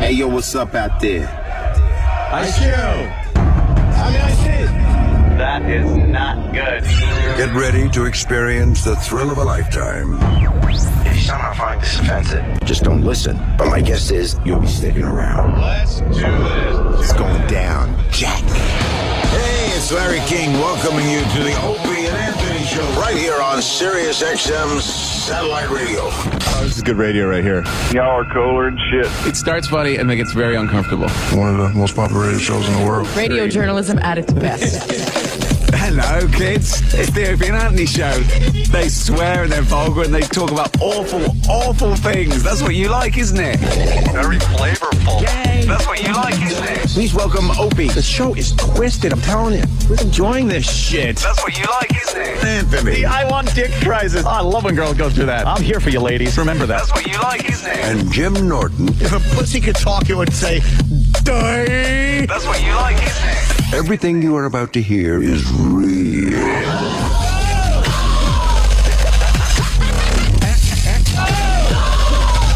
Hey, yo, what's up out there? Ice Cube. How may I see? That is not good. Get ready to experience the thrill of a lifetime. If you somehow find this offensive, just don't listen. But my guess is you'll be sticking around. Let's do this. It's going down, Jack. Hey, it's Larry King welcoming you to the Opie and Anthony Show right here on Sirius XM Satellite Radio. Oh, this is good radio right here. Y'all are cooler than shit. It starts funny and then gets very uncomfortable. One of the most popular radio shows in the world. Radio journalism at its best. Hello, kids. It's the Opie and Anthony Show. They swear and they're vulgar and they talk about awful, awful things. That's what you like, isn't it? Very flavorful. Yay! That's what you like, isn't it? Please welcome Opie. The show is twisted, I'm telling you. We're enjoying this shit. That's what you like, isn't it? Anthony I want dick prizes. I love when girls go through that. I'm here for you, ladies. Remember that. That's what you like, isn't it? and Jim Norton. If a pussy could talk, it would say, die. That's what you like, isn't it? Everything you are about to hear is real.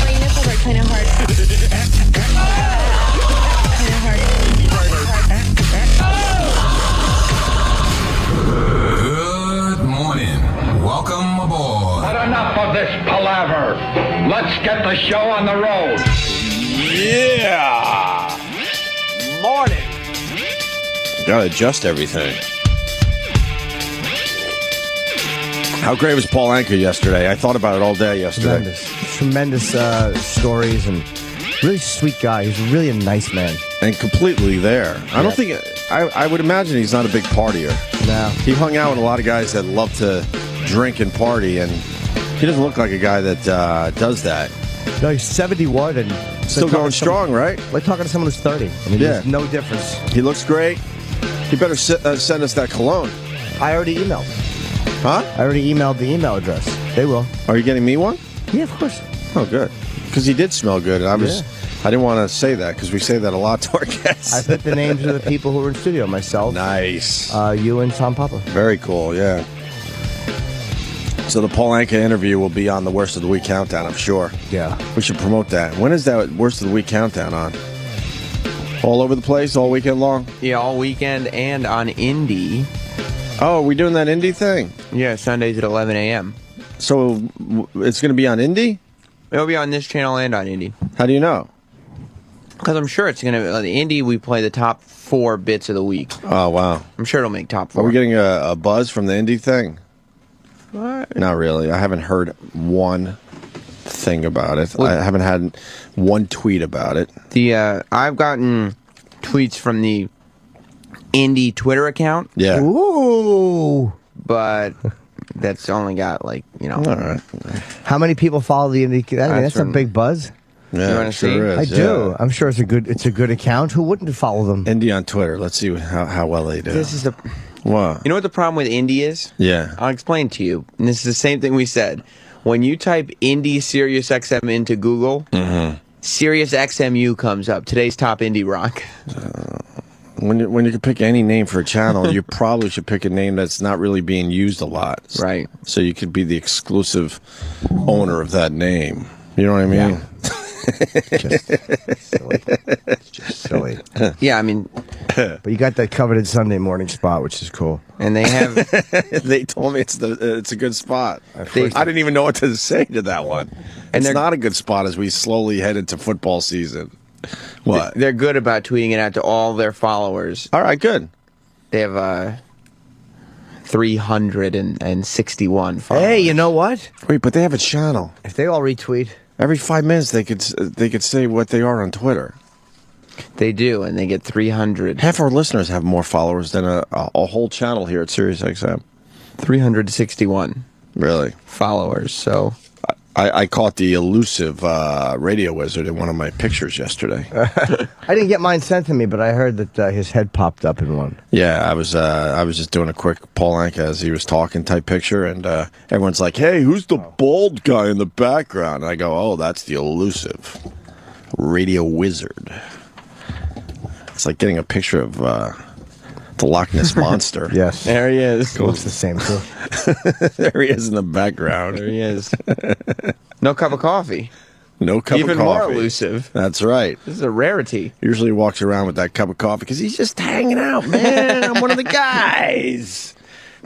My nipples are kind of hard. Good morning. Welcome aboard. But enough of this palaver. Let's get the show on the road. Yeah. Morning. Gotta adjust everything. How great was Paul Anka yesterday? I thought about it all day yesterday. Tremendous stories and really sweet guy. He's really a nice man. And completely there. I don't think... I would imagine he's not a big partier. No. He hung out with a lot of guys that love to drink and party, and he doesn't look like a guy that does that. No, he's 71 and Still going strong, right? Like talking to someone who's 30. I mean, Yeah. there's no difference. He looks great. He better send us that cologne. I already emailed. Huh? I already emailed the email address. They will. Are you getting me one? Yeah, of course. Oh, good. Because he did smell good. And I didn't want to say that because we say that a lot to our guests. I put the names of the people who were in studio. Myself, Nice. you, and Tom Papa. Very cool, yeah. So the Paul Anka interview will be on the Worst of the Week countdown, I'm sure. Yeah. We should promote that. When is that Worst of the Week countdown on? All over the place, all weekend long? Yeah, all weekend and on Indie. Oh, are we doing that indie thing? Yeah, Sundays at 11 a.m. So it's going to be on indie? It'll be on this channel and on Indie. How do you know? Because I'm sure it's going to be on the Indie. We play the top 4 bits of the week. Oh, wow. I'm sure it'll make top 4. Are we getting a buzz from the indie thing? What? Not really. I haven't heard one thing about it. I haven't had one tweet about it. I've gotten tweets from the Indie Twitter account. Yeah. Ooh. But that's only got All right. How many people follow the Indie? I mean, that's a from- big buzz. Yeah, You wanna it sure see? is. I do. Yeah. I'm sure it's a good account. Who wouldn't follow them? Indie on Twitter. Let's see how well they do. This is the. What? You know what the problem with Indie is? Yeah. I'll explain to you. And this is the same thing we said. When you type Indie Sirius XM into Google, Sirius XMU comes up. Today's top indie rock. When you can pick any name for a channel, you probably should pick a name that's not really being used a lot. Right. So you could be the exclusive owner of that name. You know what I mean? Yeah. Just silly. It's just silly. Yeah, I mean, But you got that coveted Sunday morning spot, which is cool. and they have. They told me it's a good spot. I They- didn't even know what to say to that one. And It's they're- not a good spot as we slowly head into football season. What? They're good about tweeting it out to all their followers. All right, good. They have 361 followers. Hey, you know what? Wait, but they have a channel. If they all retweet, Every 5 minutes they could say what they are on Twitter. They do, and they get 300. Half our listeners have more followers than a whole channel here at SiriusXM. 361 Really? followers. So I caught the elusive radio wizard in one of my pictures yesterday. I didn't get mine sent to me, but I heard that his head popped up in one. Yeah, I was just doing a quick Paul Anka as he was talking type picture, and everyone's like, "Hey, who's the bald guy in the background?" And I go, "Oh, that's the elusive radio wizard." It's like getting a picture of the Loch Ness Monster. Yes. there he is. It looks the same, too. There he is in the background. There he is. No cup of coffee. No cup Even of coffee. more elusive. That's right. This is a rarity. Usually walks around with that cup of coffee because he's just hanging out, man. I'm one of the guys.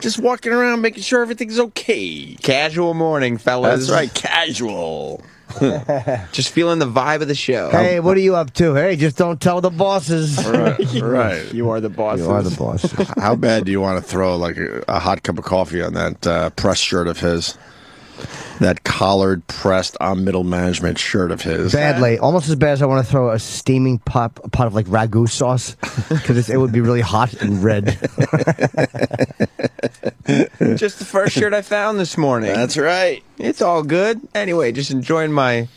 Just walking around making sure everything's okay. Casual morning, fellas. That's right, casual. Just feeling the vibe of the show. Hey, what are you up to? Hey, just don't tell the bosses. Right. You are the boss. You are the boss. How bad do you want to throw like a hot cup of coffee on that press shirt of his? That collared, pressed, middle management shirt of his. Badly. Almost as bad as I want to throw a steaming pot of like ragu sauce because it would be really hot and red. Just the first shirt I found this morning. That's right. It's all good. Anyway, just enjoying my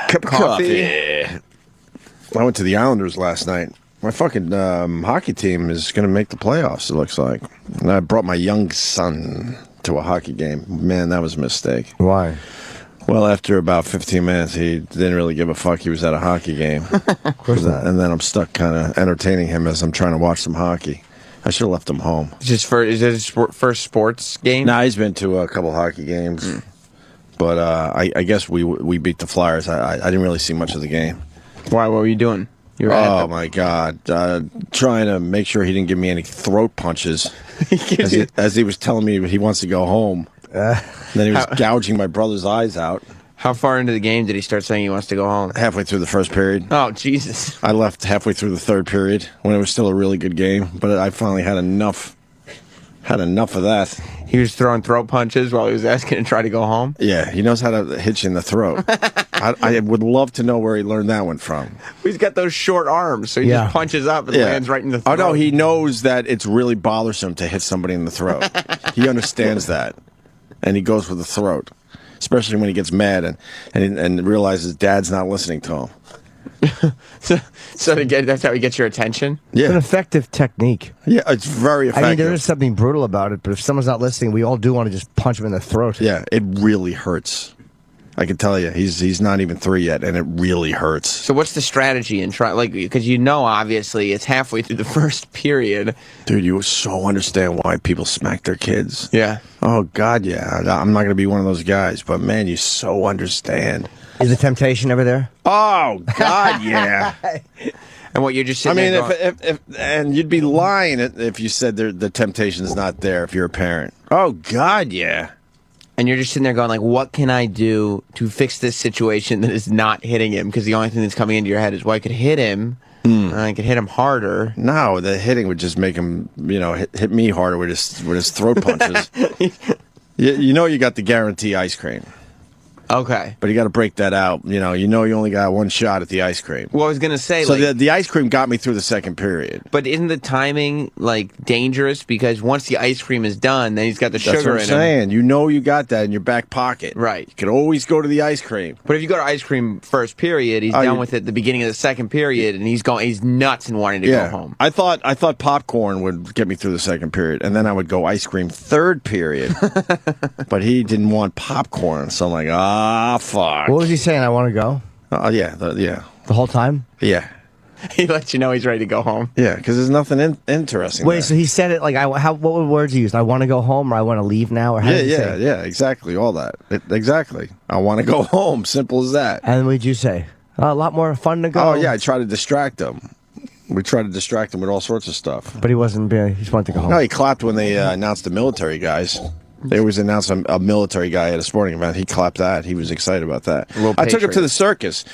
Cup of coffee. I went to the Islanders last night. My fucking hockey team is going to make the playoffs, it looks like. And I brought my young son to a hockey game. Man, that was a mistake. Why? Well, after about 15 minutes, he didn't really give a fuck. He was at a hockey game. Of course not. And then I'm stuck kind of entertaining him as I'm trying to watch some hockey. I should have left him home. is it his first sports game? Nah, he's been to a couple hockey games. But I guess we beat the Flyers. I didn't really see much of the game. Why? What were you doing? You were Oh, my God. Trying to make sure he didn't give me any throat punches. As he was telling me he wants to go home. Then he was gouging my brother's eyes out. How far into the game did he start saying he wants to go home? Halfway through the first period. Oh, Jesus. I left halfway through the third period when it was still a really good game. But I finally had enough. Had enough of that. He was throwing throat punches while he was asking to try to go home? Yeah, he knows how to hit you in the throat. I would love to know where he learned that one from. He's got those short arms, so he just punches up and lands right in the throat. Oh, no, he knows that it's really bothersome to hit somebody in the throat. He understands that. And he goes for the throat, especially when he gets mad and realizes dad's not listening to him. So that's how he gets your attention? Yeah. It's an effective technique. Yeah, it's very effective. I mean, there is something brutal about it, but if someone's not listening, we all do want to just punch him in the throat. Yeah, it really hurts. I can tell you, he's not even 3 yet, and it really hurts. So what's the strategy in trying, because obviously it's halfway through the first period. Dude, you so understand why people smack their kids. Yeah. Oh, God, yeah. I'm not going to be one of those guys, but, man, you so understand. Is the temptation ever there? Oh, God, yeah. And what, you're just sitting there going, if and you'd be lying if you said the temptation is not there if you're a parent. Oh, God, yeah. And you're just sitting there going, like, what can I do to fix this situation that is not hitting him? Because the only thing that's coming into your head is, well, I could hit him. I could hit him harder. No, the hitting would just make him, hit me harder with his throat punches. You got the guarantee ice cream. Okay. But you got to break that out. You only got one shot at the ice cream. Well, I was going to say, so the ice cream got me through the second period. But isn't the timing, dangerous? Because once the ice cream is done, then he's got the sugar in That's what I'm saying. You got that in your back pocket. Right. You can always go to the ice cream. But if you go to ice cream first period, he's done with it at the beginning of the second period, and he's nuts and wanting to go home. I thought popcorn would get me through the second period, and then I would go ice cream third period. But he didn't want popcorn, so I'm like, fuck. What was he saying? I want to go? Yeah. The whole time? Yeah. He lets you know he's ready to go home. Yeah, because there's nothing interesting Wait, there. so he said it what were words he used? I want to go home, or I want to leave now? Or how did he say it? Yeah, exactly, all that. Exactly. I want to go home, simple as that. And what did you say? A lot more fun to go. Oh, yeah, I try to distract him. We try to distract him with all sorts of stuff. But he wasn't, he just wanted to go home. No, he clapped when they announced the military guys. They always announce a military guy at a sporting event. He clapped that. He was excited about that. I took him to the circus.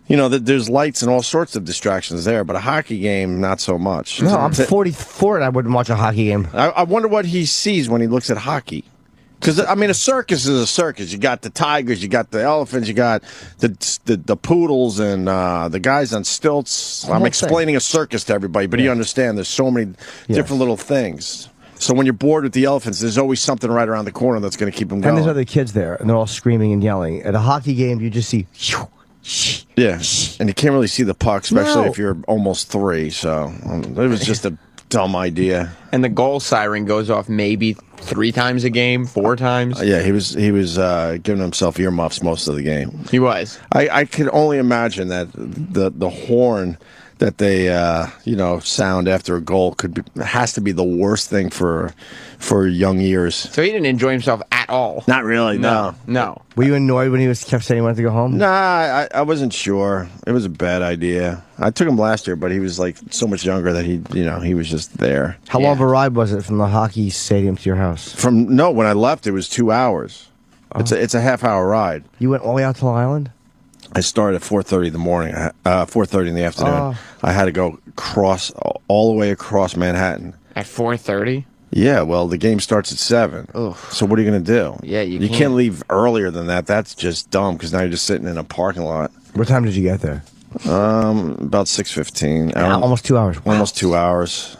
There's lights and all sorts of distractions there, but a hockey game, not so much. No, I'm 44 and I wouldn't watch a hockey game. I wonder what he sees when he looks at hockey. Because, a circus is a circus. You got the tigers, you got the elephants, you got the poodles and the guys on stilts. I'm explaining a circus to everybody, but you understand there's so many different little things. So when you're bored with the elephants, there's always something right around the corner that's going to keep them going. And there's other kids there, and they're all screaming and yelling. At a hockey game, you just see... Yeah, and you can't really see the puck, especially if you're almost 3, so it was just a dumb idea. And the goal siren goes off maybe 3 times a game, 4 times? Yeah, he was giving himself earmuffs most of the game. He was. I could only imagine that the horn that they, sound after a goal has to be the worst thing for young ears. So he didn't enjoy himself at all. Not really, no. Were you annoyed when he kept saying he wanted to go home? Nah, I wasn't sure. It was a bad idea. I took him last year, but he was like so much younger that he was just there. How long of a ride was it from the hockey stadium to your house? When I left, it was 2 hours. Oh. It's a half-hour ride. You went all the way out to Long Island? I started at 4:30 in the morning. 4:30 in the afternoon. Oh. I had to go all the way across Manhattan. At 4:30? Yeah, well, the game starts at 7. Ugh. So what are you going to do? Yeah, you can't leave earlier than that. That's just dumb because now you're just sitting in a parking lot. What time did you get there? About 6:15. Almost 2 hours. Wow. Almost 2 hours.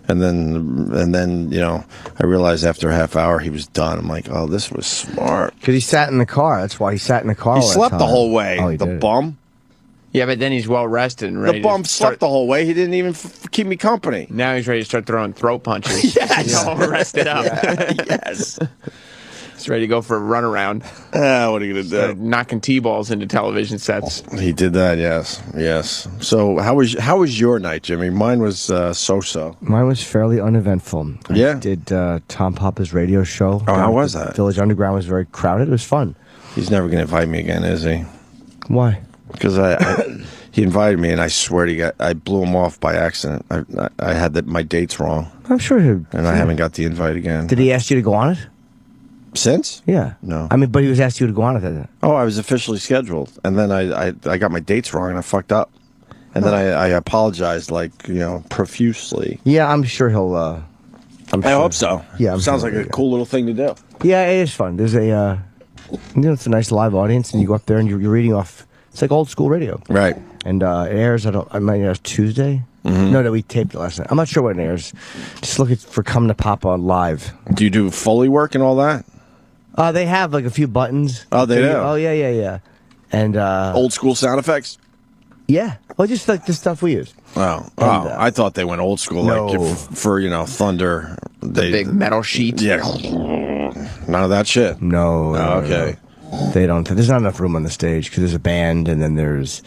And then I realized after a half hour he was done. I'm like, oh, this was smart. Because he sat in the car. That's why he sat in the car. He slept the whole way. Oh, the bum. Yeah, but then he's well rested and ready. The bum slept the whole way. He didn't even keep me company. Now he's ready to start throwing throat punches. Yes. He's all rested up. Yes. He's ready to go for a runaround. What are you going to do? Knocking T-balls into television sets. He did that, yes. So how was your night, Jimmy? Mine was so-so. Mine was fairly uneventful. Yeah. I did Tom Papa's radio show. Oh, how was that? Village Underground was very crowded. It was fun. He's never going to invite me again, is he? Why? Because he invited me, and I swear I blew him off by accident. I had my dates wrong. I'm sure I haven't got the invite again. Did he ask you to go on it? Since? Yeah. No. I mean, but he was asked you to go on it. Oh, I was officially scheduled, and then I got my dates wrong, and I fucked up. And then I apologized, profusely. Yeah, I'm sure he'll... I hope so. Yeah, sounds like a cool little thing to do. Yeah, it is fun. There's it's a nice live audience, and you go up there and you're reading off. It's like old school radio, right? And it airs. I might air Tuesday. Mm-hmm. No, we taped it last night. I'm not sure when it airs. Just looking for Come to Papa live. Do you do Foley work and all that? They have like a few buttons. Oh, they do. Oh, yeah. And old school sound effects. Yeah. Well, just like the stuff we use. Oh, I thought they went old school, no. like for Thunder. The big metal sheet. Yeah. None of that shit. No. Okay. No. They don't. There's not enough room on the stage because there's a band, and then there's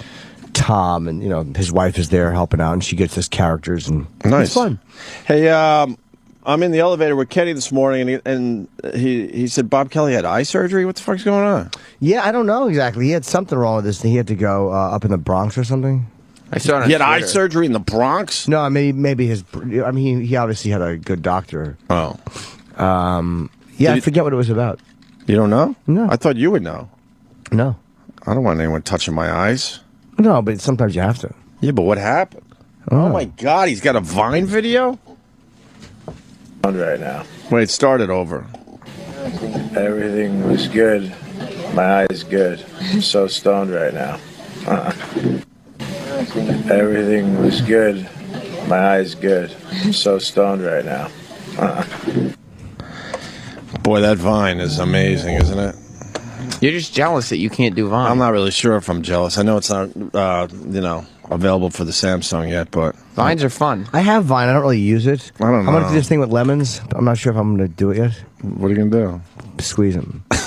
Tom, and his wife is there helping out, and she gets his characters, and nice. It's fun. Hey, I'm in the elevator with Kenny this morning, and he said Bob Kelly had eye surgery. What the fuck's going on? Yeah, I don't know exactly. He had something wrong with this thing. He had to go up in the Bronx or something. I saw it on He had Twitter. eye surgery in the Bronx? No, maybe his. I mean, he obviously had a good doctor. Oh. Yeah, I forget what it was about. You don't know? No. I thought you would know. No. I don't want anyone touching my eyes. No, but sometimes you have to. Yeah, but what happened? Oh my God, he's got a Vine video? Right now. Wait, start it over. Everything was good. My eyes good. I'm so stoned right now. Everything was good. My eyes good. I'm so stoned right now. Boy, that Vine is amazing, isn't it? You're just jealous that you can't do Vine. I'm not really sure if I'm jealous. I know it's not, available for the Samsung yet, but Vines are fun. I have Vine. I don't really use it. I don't know. I'm going to do this thing with lemons. I'm not sure if I'm going to do it yet. What are you going to do? Squeeze them. I'm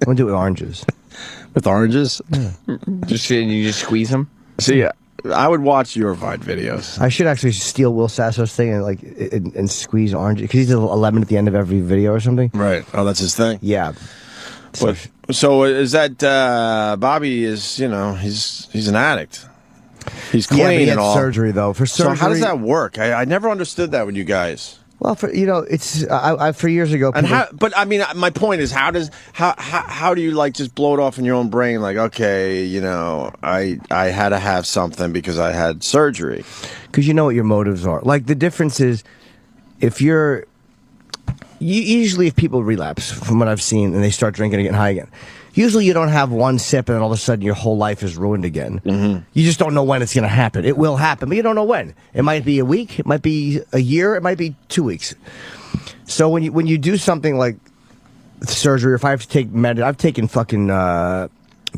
going to do it with oranges. With oranges? Yeah. You just squeeze them? See, I would watch your Vine videos. I should actually steal Will Sasso's thing and squeeze oranges because he's a lemon at the end of every video or something. Right. Oh, that's his thing? Yeah. So is that Bobby is, he's an addict. He's clean yeah, but he had and all. surgery, though. For surgery. So how does that work? I never understood that with you guys. Well, it's for years ago. And but I mean, my point is, how do you just blow it off in your own brain? Like, okay, I had to have something because I had surgery. Because you know what your motives are. Like the difference is, usually if people relapse, from what I've seen, and they start drinking and getting high again, usually you don't have one sip and then all of a sudden your whole life is ruined again. Mm-hmm. You just don't know when it's going to happen. It will happen, but you don't know when. It might be a week, it might be a year, it might be 2 weeks. So when you do something like surgery, or if I have to take I've taken fucking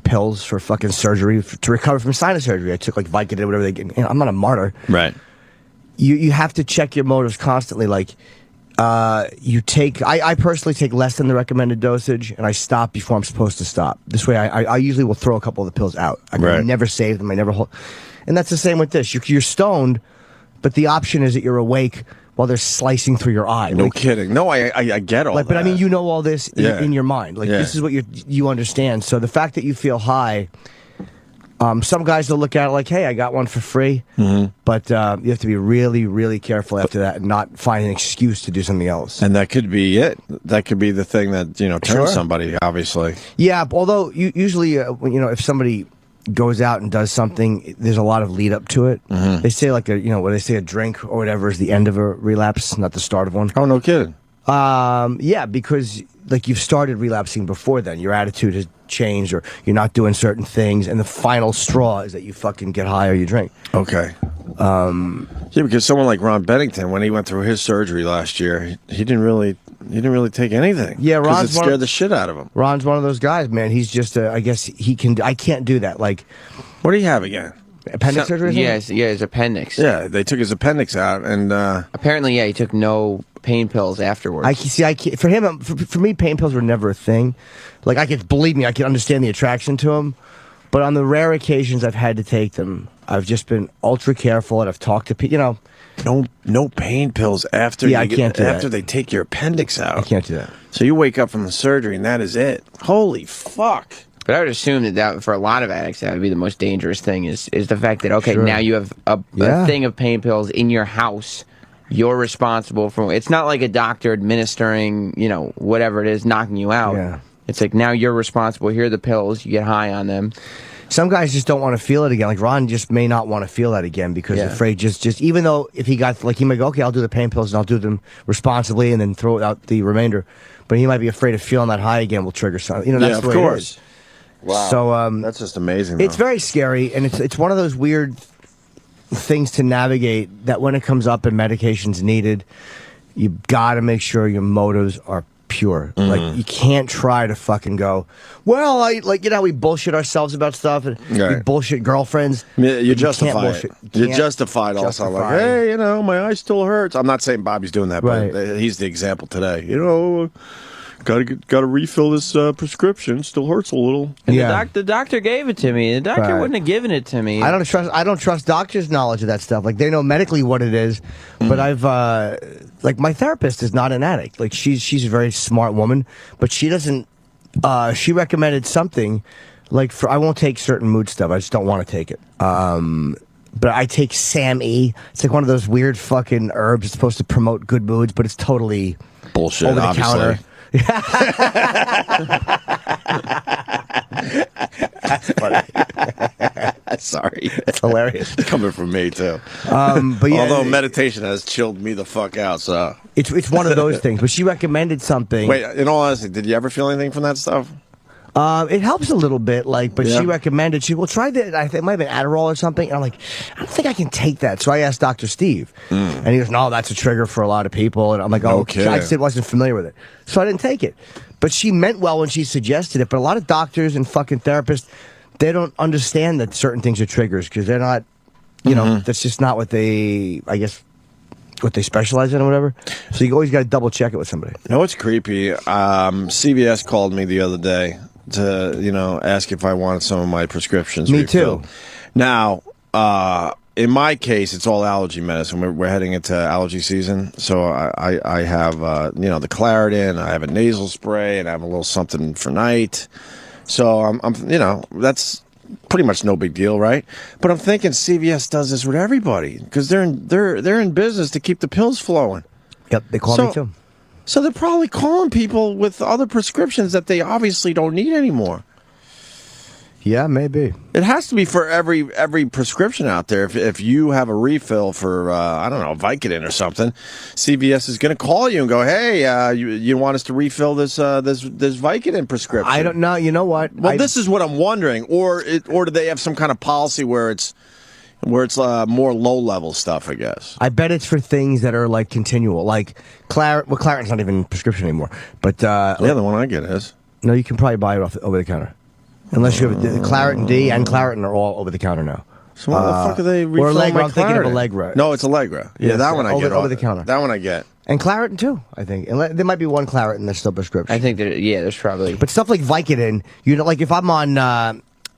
pills for fucking surgery to recover from sinus surgery. I took like Vicodin or whatever they get. I'm not a martyr. Right. You have to check your motives constantly. Like, You take. I personally take less than the recommended dosage, and I stop before I'm supposed to stop. This way, I usually will throw a couple of the pills out. I never save them. I never hold. And that's the same with this. You're stoned, but the option is that you're awake while they're slicing through your eye. No kidding. No, I get all that. But I mean, you know all this in your mind. Like this is what you understand. So the fact that you feel high. Some guys will look at it like, hey, I got one for free. But you have to be really, really careful after that and not find an excuse to do something else. And that could be it. That could be the thing that, turns somebody, obviously. Yeah, although usually, if somebody goes out and does something, there's a lot of lead up to it. They say like when they say a drink or whatever is the end of a relapse, not the start of one. Oh, no kidding. Yeah, because like you've started relapsing before then. Your attitude has changed or you're not doing certain things. And the final straw is that you fucking get high or you drink. Okay. Yeah, because someone like Ron Bennington, when he went through his surgery last year, he didn't really take anything. Yeah, Ron's it scared the shit out of him. Ron's one of those guys, man. He's just, I guess he can. I can't do that. Like, what do you have again? Appendix surgery? Yes, his appendix. Yeah, they took his appendix out, and apparently, he took no pain pills afterwards. I can't, for him, for me, pain pills were never a thing. Like, believe me, I can understand the attraction to them, but on the rare occasions I've had to take them, I've just been ultra careful, and I've talked to people. No pain pills after. Yeah, I can't do that. After they take your appendix out. I can't do that. So you wake up from the surgery, and that is it. Holy fuck. But I would assume that for a lot of addicts, that would be the most dangerous thing is the fact that, okay, now you have a thing of pain pills in your house. You're responsible for it's not like a doctor administering, whatever it is, knocking you out. Yeah. It's like now you're responsible. Here are the pills. You get high on them. Some guys just don't want to feel it again. Like Ron just may not want to feel that again because they're afraid just even though if he got, like he might go, okay, I'll do the pain pills and I'll do them responsibly and then throw out the remainder. But he might be afraid of feeling that high again will trigger something. That's the way it is. Wow. So that's just amazing. It's very scary, and it's one of those weird things to navigate that when it comes up and medication's needed, you got to make sure your motives are pure. Like you can't try to fucking go, well, how we bullshit ourselves about stuff and we bullshit girlfriends. You justify it. You justify it also. Like, hey, my eye still hurts. I'm not saying Bobby's doing that, but he's the example today. Got to refill this prescription. Still hurts a little. And the doctor gave it to me. The doctor wouldn't have given it to me. I don't trust doctors' knowledge of that stuff. Like they know medically what it is, but I've like my therapist is not an addict. Like she's a very smart woman, but she doesn't. She recommended something like I won't take certain mood stuff. I just don't want to take it. But I take Sam E. It's like one of those weird fucking herbs. It's supposed to promote good moods, but it's totally bullshit. Over the counter. That's funny. Sorry, it's hilarious. It's coming from me too. But yeah, although meditation has chilled me the fuck out, so it's one of those things. But she recommended something. Wait, in all honesty, did you ever feel anything from that stuff? It helps a little bit, but she recommended, try that. I think it might have been Adderall or something. And I'm like, I don't think I can take that. So I asked Dr. Steve, and he goes, no, that's a trigger for a lot of people. And I'm like, oh, okay. I just wasn't familiar with it. So I didn't take it. But she meant well when she suggested it. But a lot of doctors and fucking therapists, they don't understand that certain things are triggers because they're not, that's just not what they, I guess, what they specialize in or whatever. So you always got to double check it with somebody. You know what's creepy? CVS called me the other day to ask if I wanted some of my prescriptions refilled. Me too. Now, in my case, it's all allergy medicine. We're heading into allergy season, so I have the Claritin, I have a nasal spray, and I have a little something for night. So I'm that's pretty much no big deal, right? But I'm thinking CVS does this with everybody because they're in business to keep the pills flowing. Yep, they call me too. So they're probably calling people with other prescriptions that they obviously don't need anymore. Yeah, maybe. It has to be for every prescription out there. If you have a refill for, I don't know, Vicodin or something, CVS is going to call you and go, hey, you want us to refill this Vicodin prescription? I don't know. You know what? Well, this is what I'm wondering. Or do they have some kind of policy where it's more low-level stuff, I guess. I bet it's for things that are, like, continual. Like, Claritin's not even prescription anymore. But the other one I get is. No, you can probably buy it over the counter. Unless you have Claritin D and Claritin are all over the counter now. So what the fuck are they refilling or Allegra, my I'm thinking of Claritin? Allegra. No, it's Allegra. Yeah, Yes, that one I get. over the counter. That one I get. And Claritin too, I think. And there might be one Claritin that's still prescription. I think there's probably. But stuff like Vicodin, you know, like if I'm on,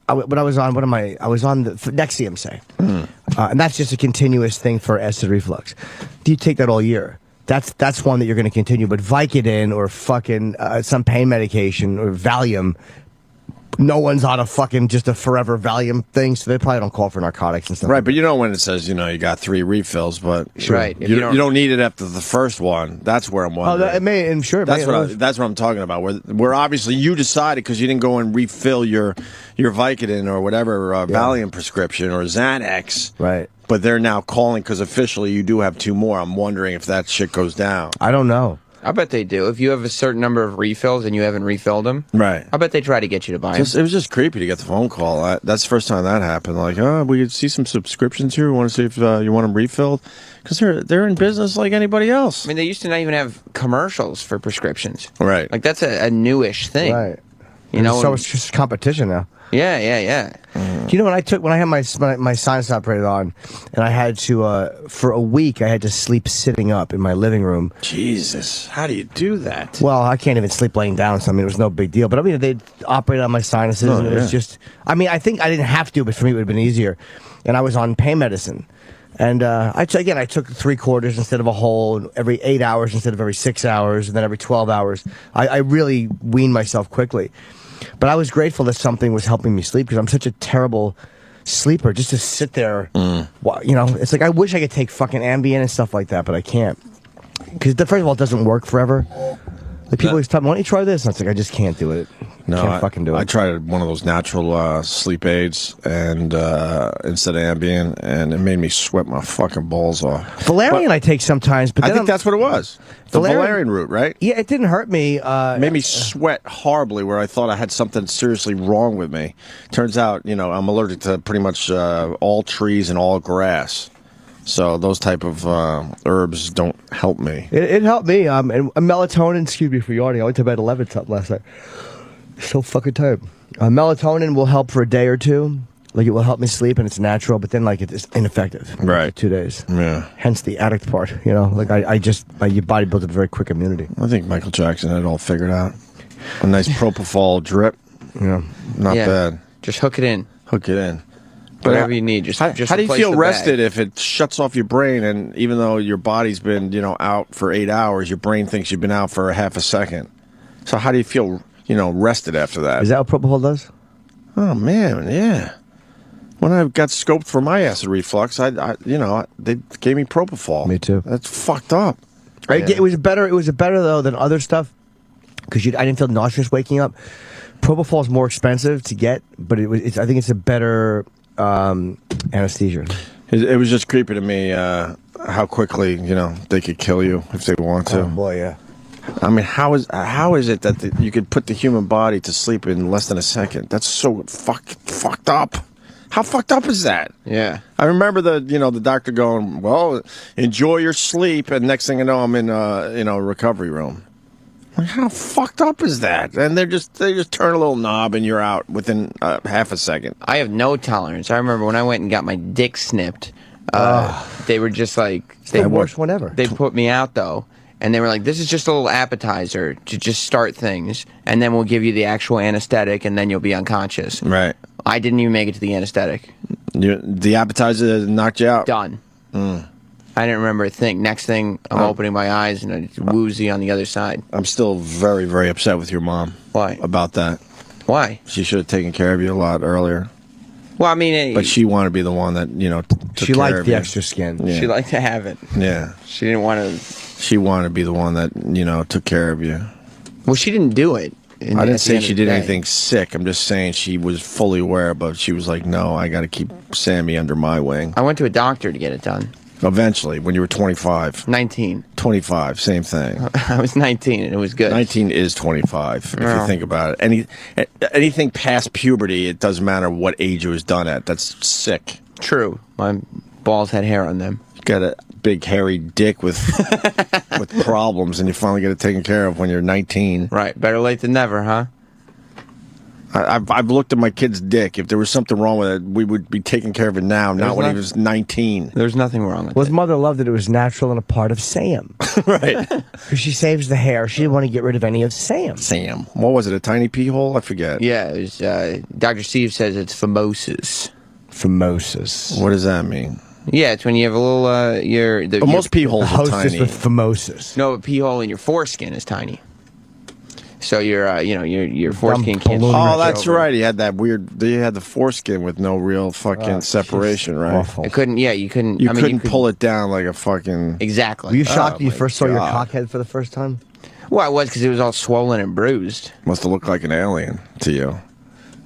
when I was on, I was on the Nexium, say, and that's just a continuous thing for acid reflux. Do you take that all year? That's one that you're going to continue. But Vicodin or fucking some pain medication or Valium. No one's on just a forever Valium thing, so they probably don't call for narcotics and stuff. Right, but you know when it says, you got 3 refills, but right. you don't need it after the first one. That's where I'm wondering. Oh, it may, and sure. That's what I'm talking about. Where obviously you decided because you didn't go and refill your Vicodin or whatever Valium prescription or Xanax. Right. But they're now calling because officially you do have 2 more. I'm wondering if that shit goes down. I don't know. I bet they do. If you have a certain number of refills and you haven't refilled them, right? I bet they try to get you to buy them. It was just creepy to get the phone call. That's the first time that happened. Like, we could see some subscriptions here. We want to see if you want them refilled because they're in business like anybody else. I mean, they used to not even have commercials for prescriptions. Right. Like that's a newish thing. Right. So it's just competition now. Yeah. Do you know when I had my sinus operated on, and I had to for a week I had to sleep sitting up in my living room. Jesus, how do you do that? Well, I can't even sleep laying down, so I mean it was no big deal. But I mean they operated on my sinuses, and it was just. I mean I think I didn't have to, but for me it would have been easier. And I was on pain medicine, and I took 3/4 instead of a whole, every 8 hours instead of every 6 hours, and then every 12 hours. I really weaned myself quickly. But I was grateful that something was helping me sleep because I'm such a terrible sleeper. Just to sit there, it's like I wish I could take fucking Ambien and stuff like that, but I can't. Because first of all, it doesn't work forever. Like people always tell me, "Why don't you try this?" And it's like I just can't do it. No, can't fucking do it. I tried one of those natural sleep aids and instead of Ambien, and it made me sweat my fucking balls off. Valerian I take sometimes, but I think that's what it was. The Valerian root, right? Yeah, it didn't hurt me. It made me sweat horribly where I thought I had something seriously wrong with me. Turns out, I'm allergic to pretty much all trees and all grass. So those type of herbs don't help me. It helped me. And melatonin, excuse me for yawning. I went to bed 11 something last night. So fucking tired. Melatonin will help for a day or two. Like it will help me sleep and it's natural, but then like it's ineffective. Right. 2 days. Yeah. Hence the addict part, Like your body builds a very quick immunity. I think Michael Jackson had it all figured out. A nice propofol drip. Yeah. Not bad. Just hook it in. Hook it in. But whatever you need, just how do you feel rested if it shuts off your brain and even though your body's been, out for 8 hours, your brain thinks you've been out for a half a second. So how do you feel, rested after that? Is that what propofol does? Oh man, yeah. When I got scoped for my acid reflux, they gave me propofol. Me too. That's fucked up. Right? It was better though than other stuff because I didn't feel nauseous waking up. Propofol is more expensive to get, but I think it's a better anesthesia. It was just creepy to me how quickly they could kill you if they want to. Oh boy, yeah. I mean, how is it that you could put the human body to sleep in less than a second? That's so fucked up. How fucked up is that? Yeah. I remember the doctor going, "Well, enjoy your sleep," and next thing I know, I'm in a recovery room. Like, how fucked up is that? And they just turn a little knob and you're out within half a second. I have no tolerance. I remember when I went and got my dick snipped. They were just like it's the worst one ever. They put me out though, and they were like, "This is just a little appetizer to just start things, and then we'll give you the actual anesthetic, and then you'll be unconscious." Right. I didn't even make it to the anesthetic. The appetizer knocked you out. Done. I didn't remember a thing. Next thing, I'm opening my eyes and it's woozy on the other side. I'm still very, very upset with your mom. Why? About that. Why? She should have taken care of you a lot earlier. Well, I mean... but she wanted to be the one that, took she care liked of the you. extra skin. Yeah. She liked to have it. Yeah. She didn't want to... She wanted to be the one that, took care of you. Well, she didn't do it. I didn't say she did anything sick. I'm just saying she was fully aware, but she was like, no, I got to keep Sammy under my wing. I went to a doctor to get it done. Eventually, when you were 25. 19. 25, same thing. I was 19 and it was good. 19 is 25, if you think about it. Anything past puberty, it doesn't matter what age it was done at. That's sick. True. My balls had hair on them. You got a big hairy dick with with problems, and you finally get it taken care of when you're 19. Right. Better late than never, huh? I've looked at my kid's dick. If there was something wrong with it, we would be taking care of it now, not when he was 19. There's nothing wrong with Well, his mother loved that it was natural and a part of Sam. Right. Because she saves the hair. She didn't want to get rid of any of Sam. Sam. What was it, a tiny pee hole? I forget. Yeah, it was, Dr. Steve says it's phimosis. Phimosis. What does that mean? Yeah, it's when you have a little, But most pee holes are Hostess tiny. with phimosis. No, a pee hole in your foreskin is tiny. So your foreskin can't. Oh, that's right. He had that weird. He had the foreskin with no real fucking separation, right? Awful. It couldn't. Yeah, you couldn't. You I mean, couldn't pull it down like a fucking. Exactly. Were you shocked when you my first saw your God. cockhead for the first time? Well, I was because it was all swollen and bruised. Must have looked like an alien to you.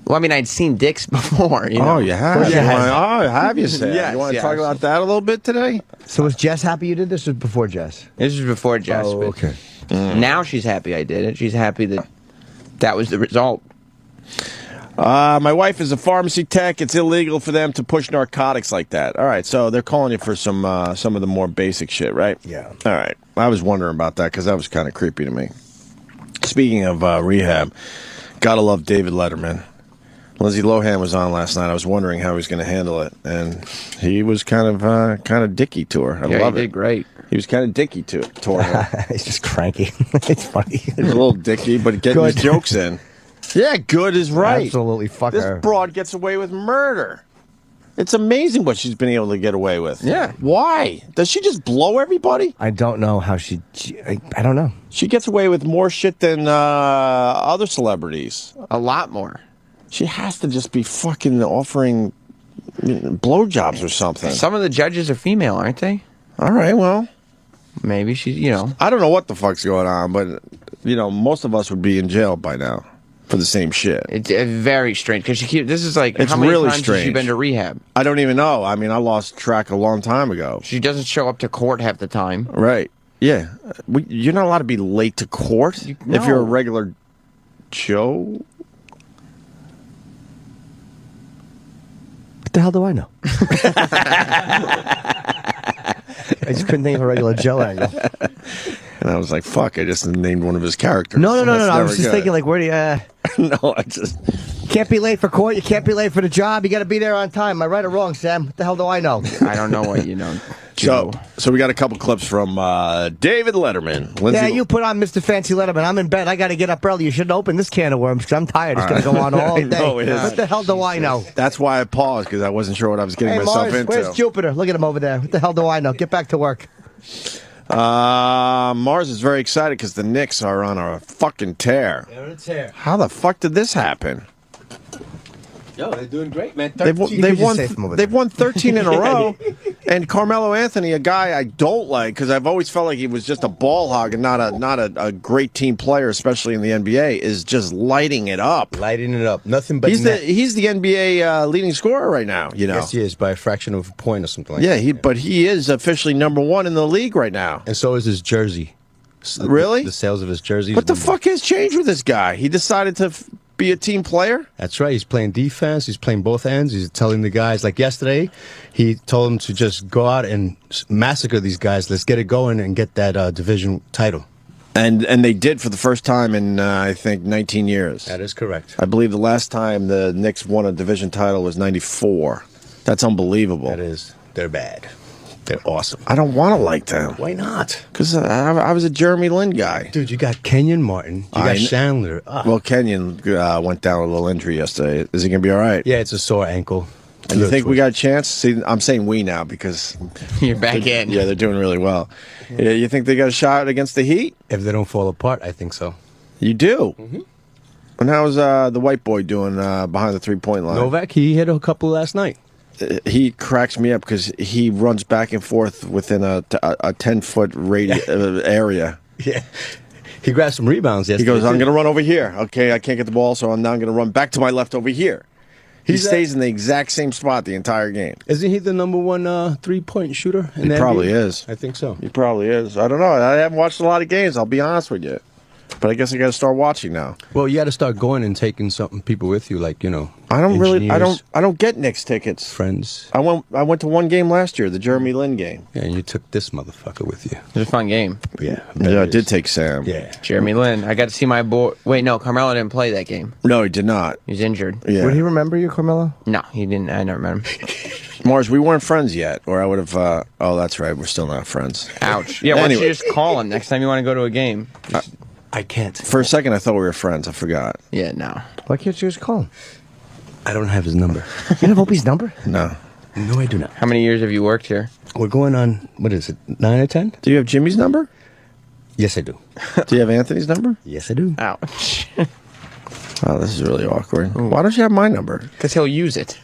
Well, I mean, I'd seen dicks before. You know? Oh, you have. Have you, Sam? Yes, you want to yes. talk about that a little bit today? So was Jess happy you did this, or before Jess? This was before Jess. Oh, but okay. Now she's happy I did it. She's happy that was the result. My wife is a pharmacy tech. It's illegal for them to push narcotics like that. All right, so they're calling you for some of the more basic shit, right? Yeah. All right. I was wondering about that because that was kind of creepy to me. Speaking of rehab, gotta love David Letterman. Lindsay Lohan was on last night. I was wondering how he was going to handle it, and he was kind of dicky to her. I love he it. did great. He was kind of dicky toward her. He's just cranky. It's funny. He was a little dicky, but getting his jokes in. Yeah, good is right. Absolutely, fuck This her. broad gets away with murder. It's amazing what she's been able to get away with. Yeah. Why? Does she just blow everybody? I don't know how I don't know. She gets away with more shit than other celebrities. A lot more. She has to just be fucking offering blowjobs or something. Some of the judges are female, aren't they? All right, well. Maybe she's, I don't know what the fuck's going on, but, most of us would be in jail by now for the same shit. It's very strange because this is like, It's how many really times has she strange. been to rehab? I don't even know. I mean, I lost track a long time ago. She doesn't show up to court half the time. Right. Yeah. You're not allowed to be late to court if you're a regular Joe. What the hell do I know? I just couldn't think of a regular Joe angle. And I was like, fuck, I just named one of his characters. No. That's I was never just good. thinking, like, where do you... No, I just... You can't be late for court. You can't be late for the job. You got to be there on time. Am I right or wrong, Sam? What the hell do I know? I don't know what you know. So we got a couple clips from David Letterman. Lindsay, Yeah, you put on Mr. Fancy Letterman. I'm in bed. I got to get up early. You shouldn't open this can of worms because I'm tired. It's going to go on all day. know it is. What the hell do I know? That's why I paused, because I wasn't sure what I was getting Hey, myself Mars, into. where's Jupiter? Look at him over there. What the hell do I know? Get back to work. Mars is very excited because the Knicks are on a fucking tear. They're on a tear. How the fuck did this happen? Yo, they're doing great, man. They've won 13 in a row, and Carmelo Anthony, a guy I don't like because I've always felt like he was just a ball hog and not a great team player, especially in the NBA, is just lighting it up. Lighting it up. Nothing but he's the NBA leading scorer right now. Yes, he is by a fraction of a point or something like yeah, that. but he is officially #1 in the league right now. And so is his jersey. Really? The sales of his jersey. What the fuck has changed with this guy? He decided to be a team player? That's right. He's playing defense. He's playing both ends. He's telling the guys, like yesterday, he told them to just go out and massacre these guys. Let's get it going and get that division title. And they did for the first time in, I think, 19 years. That is correct. I believe the last time the Knicks won a division title was 94. That's unbelievable. That is. They're bad. They're awesome. I don't want to like them. Why not? Because I was a Jeremy Lin guy. Dude, you got Kenyon Martin. You got Chandler. Well, Kenyon went down with a little injury yesterday. Is he going to be all right? Yeah, it's a sore ankle. And you think we got a chance? See, I'm saying we now because you're back in. Yeah, they're doing really well. Yeah, you think they got a shot against the Heat? If they don't fall apart, I think so. You do? Mm-hmm. And how's the white boy doing behind the three-point line? Novak, he hit a couple last night. He cracks me up because he runs back and forth within a 10-foot radius area. Yeah. He grabbed some rebounds yesterday. He goes, I'm going to run over here. Okay, I can't get the ball, so I'm now going to run back to my left over here. He stays in the exact same spot the entire game. Isn't he the #1 three-point shooter in He the probably NBA? is. I think so. He probably is. I don't know. I haven't watched a lot of games, I'll be honest with you. But I guess I got to start watching now. Well, you got to start going and taking some people with you, like, you know. I don't engineers, I don't get Knicks tickets. Friends. I went to one game last year, the Jeremy Lin game. Yeah, and you took this motherfucker with you. It was a fun game. Yeah. I did take Sam. Yeah. Jeremy Lin. I got to see my boy. Wait, no, Carmelo didn't play that game. No, he did not. He's injured. Yeah. Would he remember you, Carmelo? No, he didn't. I never met him. Mars, we weren't friends yet, or I would have. Oh, that's right. We're still not friends. Ouch. Yeah, why don't you just call him next time you want to go to a game? I can't. For a second, I thought we were friends. I forgot. Yeah, no. Why can't you just call him? I don't have his number. You don't have Opie's number? No. No, I do not. How many years have you worked here? We're going on, what is it, 9 or 10? Do you have Jimmy's number? Yes, I do. Do you have Anthony's number? Yes, I do. Ouch. Oh, this is really awkward. Why don't you have my number? Because he'll use it.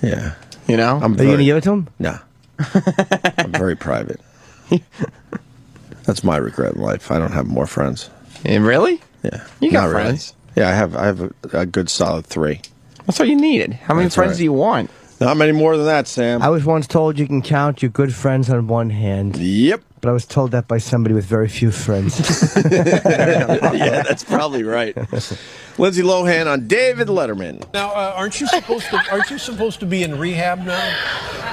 Yeah. You know? Are you going to give it to him? No. I'm very private. That's my regret in life. I don't have more friends. Really? Yeah. You got Not really. friends. Yeah, I have a good solid 3. That's all you needed. How many That's friends right. do you want? Not many more than that, Sam. I was once told you can count your good friends on one hand. Yep. But I was told that by somebody with very few friends. Yeah, that's probably right. Lindsay Lohan on David Letterman. Now, aren't you supposed to be in rehab now?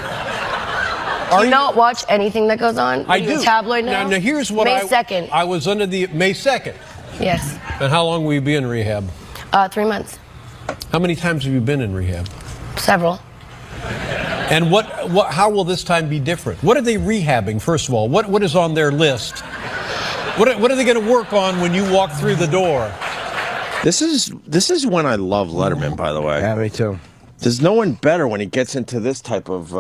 Do you not watch anything that goes on? I Are you do. a tabloid now? Now here's what May 2nd. I was under the May 2nd. Yes. And how long will you be in rehab? 3 months. How many times have you been in rehab? Several. And how will this time be different? What are they rehabbing, first of all? What is on their list? What are they going to work on when you walk through the door? This is when I love Letterman, by the way. Yeah, me too. There's no one better when he gets into this type of,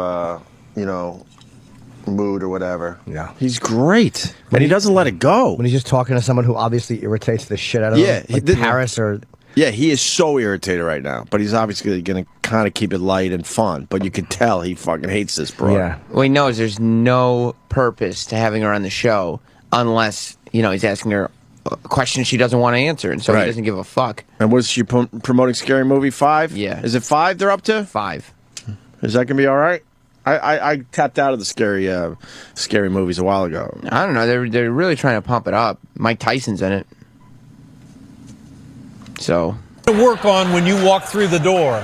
mood or whatever. Yeah. He's great. And he doesn't let it go. When he's just talking to someone who obviously irritates the shit out of him. Like Paris or... Yeah, he is so irritated right now. But he's obviously going to kind of keep it light and fun. But you can tell he fucking hates this bro. Yeah. Well, he knows there's no purpose to having her on the show unless, he's asking her questions she doesn't want to answer. And so he doesn't give a fuck. And was she promoting Scary Movie 5? Yeah. Is it 5 they're up to? 5. Is that going to be all right? I tapped out of the scary movies a while ago. I don't know. They're really trying to pump it up. Mike Tyson's in it. So. To work on when you walk through the door.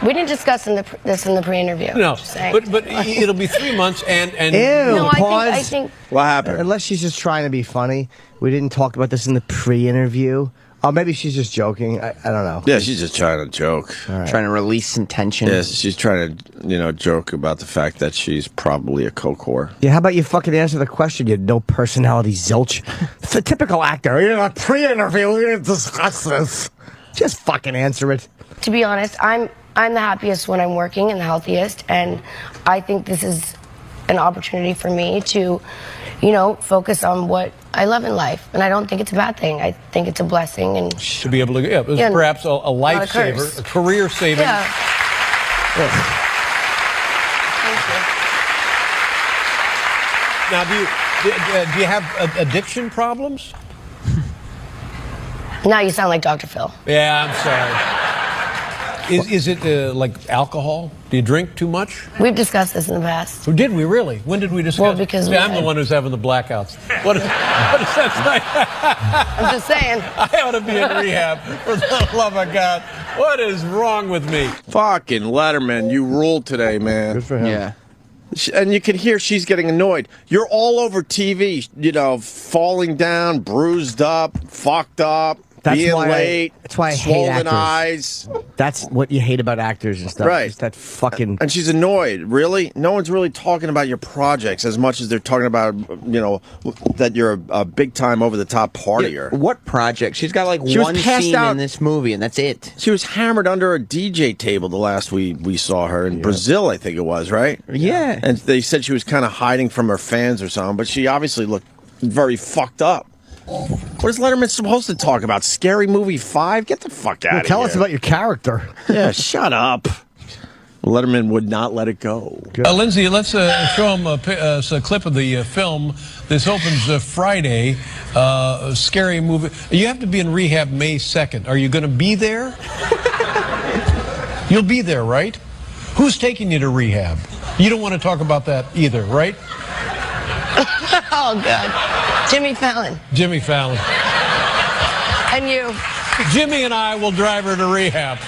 We didn't discuss this in the pre-interview. No, Just saying. but it'll be 3 months and Ew, No, pause. I think What happened? Unless she's just trying to be funny. We didn't talk about this in the pre-interview. Oh, maybe she's just joking. I don't know. Yeah, she's just trying to joke. Right. Trying to release some tension. Yes, she's trying to, joke about the fact that she's probably a coke whore. Yeah, how about you fucking answer the question, you no personality zilch? It's a typical actor. In a pre-interview, we didn't discuss this. Just fucking answer it. to be honest, I'm the happiest when I'm working and the healthiest, and I think this is an opportunity for me to, focus on what I love in life, and I don't think it's a bad thing. I think it's a blessing, and to be able to, perhaps a lifesaver, a career saving. Yeah. Now, do you have addiction problems? Now you sound like Dr. Phil. Yeah, I'm sorry. Is it like alcohol? Do you drink too much? We've discussed this in the past. Oh, did we really? When did we discuss? Well, because I'm the one who's having the blackouts. What is that like? I'm just saying. I ought to be in rehab, for the love of God. What is wrong with me? Fucking Letterman, you ruled today, man. Good for him. Yeah. And you can hear she's getting annoyed. You're all over TV, falling down, bruised up, fucked up, being late, that's why I hate swollen actors. eyes. That's what you hate about actors and stuff. Right. Just that fucking... And she's annoyed. Really? No one's really talking about your projects as much as they're talking about, that you're a big-time, over-the-top partier. Yeah, what project? She's got She was one passed scene out- in this movie, and that's it. She was hammered under a DJ table the last we saw her in Brazil, I think it was, right? Yeah. And they said she was kind of hiding from her fans or something, but she obviously looked very fucked up. What is Letterman supposed to talk about? Scary Movie 5? Get the fuck out of here. Tell us about your character. Yeah, shut up. Letterman would not let it go. Lindsay, let's show him a clip of the film. This opens Friday. Scary movie. You have to be in rehab May 2nd. Are you going to be there? You'll be there, right? Who's taking you to rehab? You don't want to talk about that either, right? Oh, God. Jimmy Fallon. Jimmy Fallon. And you. Jimmy and I will drive her to rehab.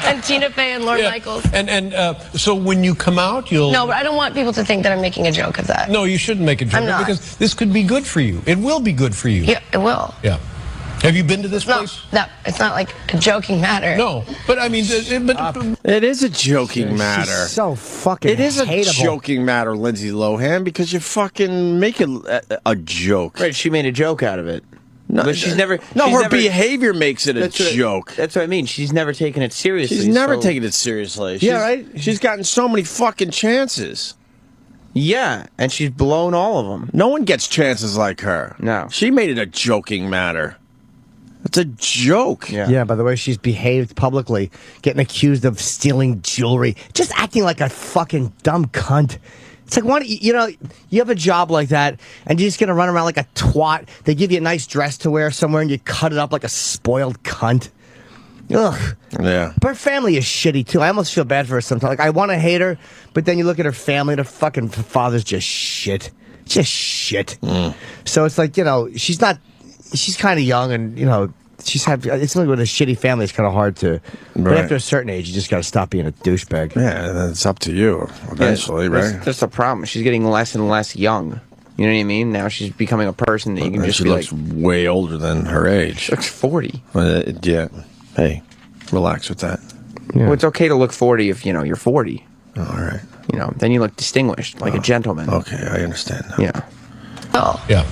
And Tina Fey and Lorne Michaels. And so when you come out, you'll... No, but I don't want people to think that I'm making a joke of that. No, you shouldn't make a joke. I'm not. Because this could be good for you. It will be good for you. Yeah, it will. Yeah. Have you been to this place? No, it's not like a joking matter. No, but I mean, it is a joking matter. She's so fucking It is a hateable. joking matter, Lindsay Lohan, because you fucking make it a joke. Right, she made a joke out of it. No, but she's never. No, she's her never, behavior makes it a joke. That's what I mean. She's never taken it seriously. She's never taken it seriously. Yeah, right? She's gotten so many fucking chances. Yeah, and she's blown all of them. No one gets chances like her. No. She made it a joking matter. It's a joke. Yeah, by the way she's behaved publicly, getting accused of stealing jewelry, just acting like a fucking dumb cunt. It's like, you have a job like that, and you're just going to run around like a twat. They give you a nice dress to wear somewhere, and you cut it up like a spoiled cunt. Ugh. Yeah. But her family is shitty, too. I almost feel bad for her sometimes. Like, I want to hate her, but then you look at her family, and her fucking father's just shit. Just shit. So it's like, she's kind of young, and, it's something with a shitty family. It's kind of hard to. But Right. after a certain age, you just got to stop being a douchebag. Yeah, it's up to you eventually, right? That's the problem. She's getting less and less young. You know what I mean? Now she's becoming a person that you can And just she be looks like, way older than her age. She looks 40. Yeah. Hey, relax with that. Well, it's okay to look 40 if, you're 40. Oh, all right. Then you look distinguished, like a gentleman. Okay, I understand now. Yeah. Oh. Yeah.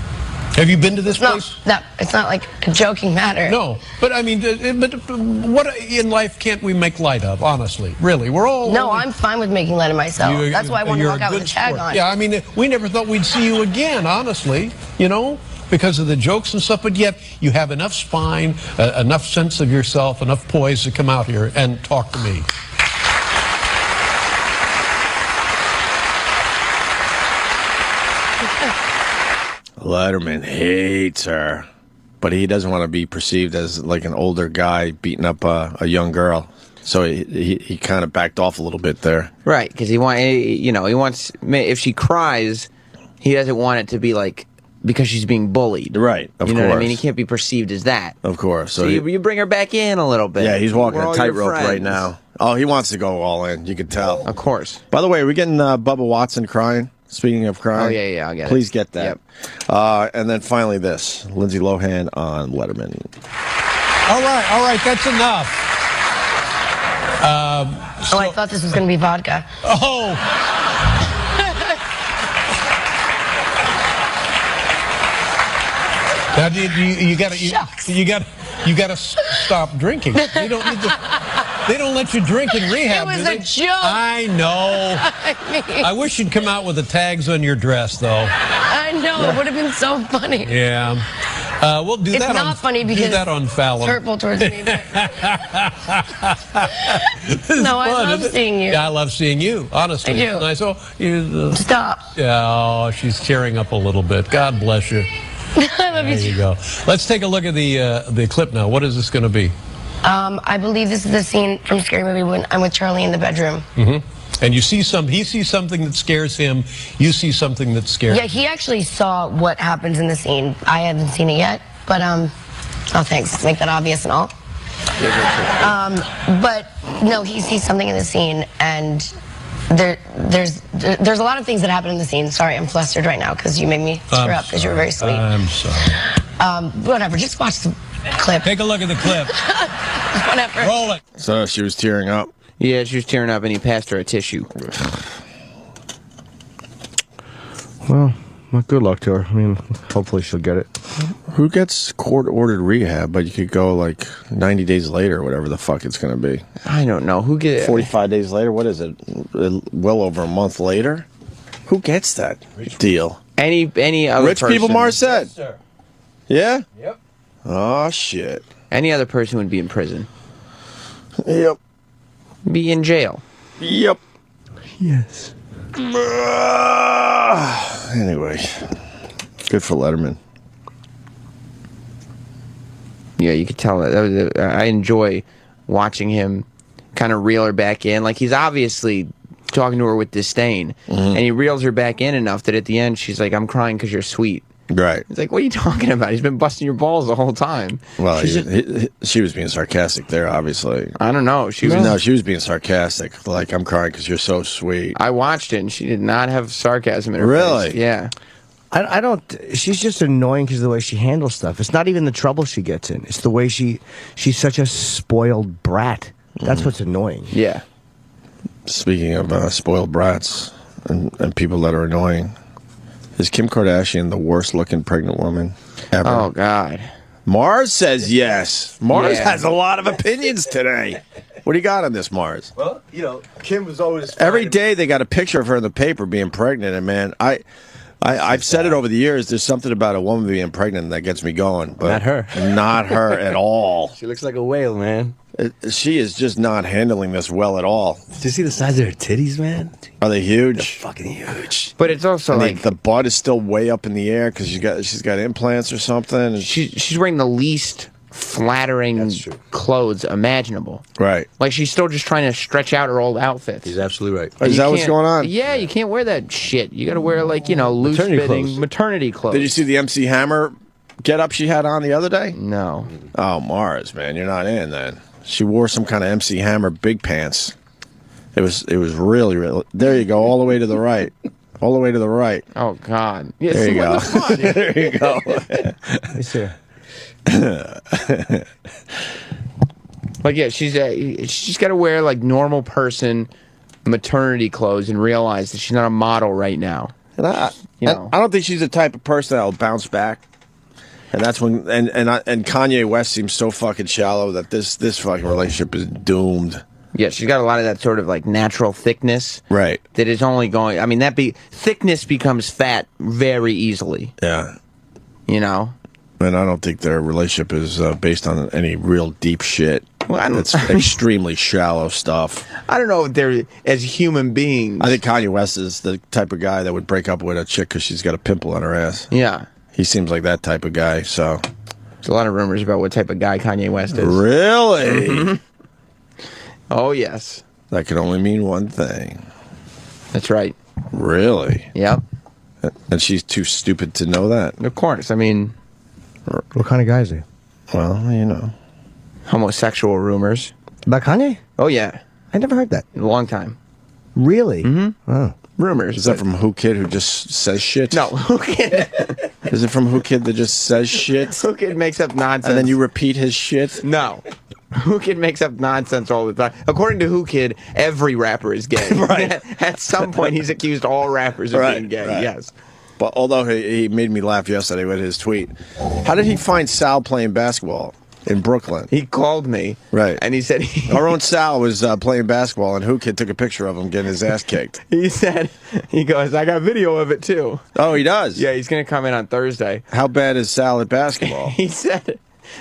Have you been to this place? It's not like a joking matter. No, but I mean, but what in life can't we make light of? Honestly, really, we're all. No, I'm fine with making light of myself. That's why I want to you're walk a out with good a tag sport. on. Yeah, I mean, we never thought we'd see you again. Honestly, because of the jokes and stuff. But yet, you have enough spine, enough sense of yourself, enough poise to come out here and talk to me. Letterman hates her, but he doesn't want to be perceived as like an older guy beating up a young girl. So he kind of backed off a little bit there. Right, because he wants, if she cries, he doesn't want it to be like, because she's being bullied. Right, of You know what I course. mean? He can't be perceived as that. Of course. So you bring her back in a little bit. Yeah, he's walking We're a all your tightrope right friends. now. Oh, he wants to go all in. You can tell. Of course. By the way, are we getting Bubba Watson crying? Speaking of crying. Oh, yeah, I'll get it. Please get that. And then finally this. Lindsay Lohan on Letterman. All right, that's enough. I thought this was going to be vodka. Oh. Now, you gotta stop drinking. They don't let you drink in rehab. It was do they? a joke. I know. I wish you'd come out with the tags on your dress, though. I know. It would have been so funny. Yeah. We'll do It's that. not funny because do that on Fallon. it's hurtful towards me. But... No, I love seeing you. Yeah, I love seeing you. Honestly, I do. It's nice. Oh, you, Stop. Yeah, oh, she's tearing up a little bit. God bless you. I love There you go. Let's take a look at the clip now. What is this going to be? I believe this is the scene from Scary Movie when I'm with Charlie in the bedroom. Mm-hmm. And he sees something that scares him. You see something that scares Yeah, he actually saw what happens in the scene. I haven't seen it yet, but oh, thanks. Make that obvious and all. But no, he sees something in the scene, and there's a lot of things that happen in the scene. Sorry, I'm flustered right now because you made me tear up because you were very sweet. I'm sorry. Whatever. Just watch the clip. Take a look at the clip. Whatever. Roll it. So she was tearing up. Yeah, she was tearing up, and he passed her a tissue. Well, good luck to her. I mean, hopefully she'll get it. Who gets court-ordered rehab, but you could go like 90 days later or whatever the fuck it's going to be? I don't know. Who gets 45 days later? What is it? Well over a month later? Who gets that deal? Any other Rich person. people, Marcette? Yes, sir. Yeah? Yep. Oh, shit. Any other person would be in prison. Yep. Be in jail. Yep. Yes. Anyway, good for Letterman. Yeah, you could tell I enjoy watching him kind of reel her back in. Like, he's obviously talking to her with disdain. And he reels her back in enough that at the end she's like, I'm crying because you're sweet. Right. It's like, what are you talking about? He's been busting your balls the whole time. Well, she was being sarcastic there, obviously. I don't know. She was being sarcastic. Like, I'm crying because you're so sweet. I watched it, and she did not have sarcasm in her face. Yeah. I don't. She's just annoying because of the way she handles stuff. It's not even the trouble she gets in. It's the way she's such a spoiled brat. That's what's annoying. Yeah. Speaking of spoiled brats and people that are annoying, is Kim Kardashian the worst looking pregnant woman ever? Oh, God. Mars says yes. Mars Yeah. has a lot of opinions today. What do you got on this, Mars? Well, you know, Kim was always Every day they got a picture of her in the paper being pregnant, and man, I've said it over the years. There's something about a woman being pregnant that gets me going, but Not her. Not her at all. She looks like a whale, man. She is just not handling this well at all. Do you see the size of her titties, man? Are they huge? They're fucking huge. But it's also And like the butt is still way up in the air because she's got implants or something. And she's wearing the least flattering clothes imaginable. Right. Like she's still just trying to stretch out her old outfits. He's absolutely right. And Is you that what's can't- going on? Yeah, you can't wear that shit. You got to wear like loose fitting maternity clothes. Did you see the MC Hammer get up she had on the other day? No. Oh, Mars, man, you're not in then. She wore some kind of MC Hammer big pants. It was really, really. There you go, all the way to the right. All the way to the right. Oh, God. Yeah, There you go. There you go. Let me see. Like, yeah, she's got to wear like normal person maternity clothes and realize that she's not a model right now. And I don't think she's the type of person that will bounce back. And that's when and Kanye West seems so fucking shallow that this fucking relationship is doomed. Yeah, she's got a lot of that sort of like natural thickness. Right. That is only going. I mean, thickness becomes fat very easily. Yeah. You know. And I don't think their relationship is based on any real deep shit. Well, it's extremely shallow stuff. I don't know if they're as human beings. I think Kanye West is the type of guy that would break up with a chick because she's got a pimple on her ass. Yeah. He seems like that type of guy, so. There's a lot of rumors about what type of guy Kanye West is. Really? Mm-hmm. Oh, yes. That could only mean one thing. That's right. Really? Yep. And she's too stupid to know that? Of course. I mean. What kind of guy is he? Well, you know. Homosexual rumors. About Kanye? Oh, yeah. I never heard that. In a long time. Really? Mm-hmm. Oh. Rumors. Is that from Who Kid who just says shit? No, Who Kid. Is it from Who Kid that just says shit? Who Kid makes up nonsense. And then you repeat his shit? No. Who Kid makes up nonsense all the time. According to Who Kid, every rapper is gay. Right. At some point, he's accused all rappers of being gay. Right. Yes. But although he made me laugh yesterday with his tweet. How did he find Sal playing basketball in Brooklyn? He called me. Right. And he said... Our own Sal was playing basketball, and Who Kid took a picture of him getting his ass kicked. He said... He goes, I got video of it, too. Oh, he does? Yeah, he's going to come in on Thursday. How bad is Sal at basketball? He said...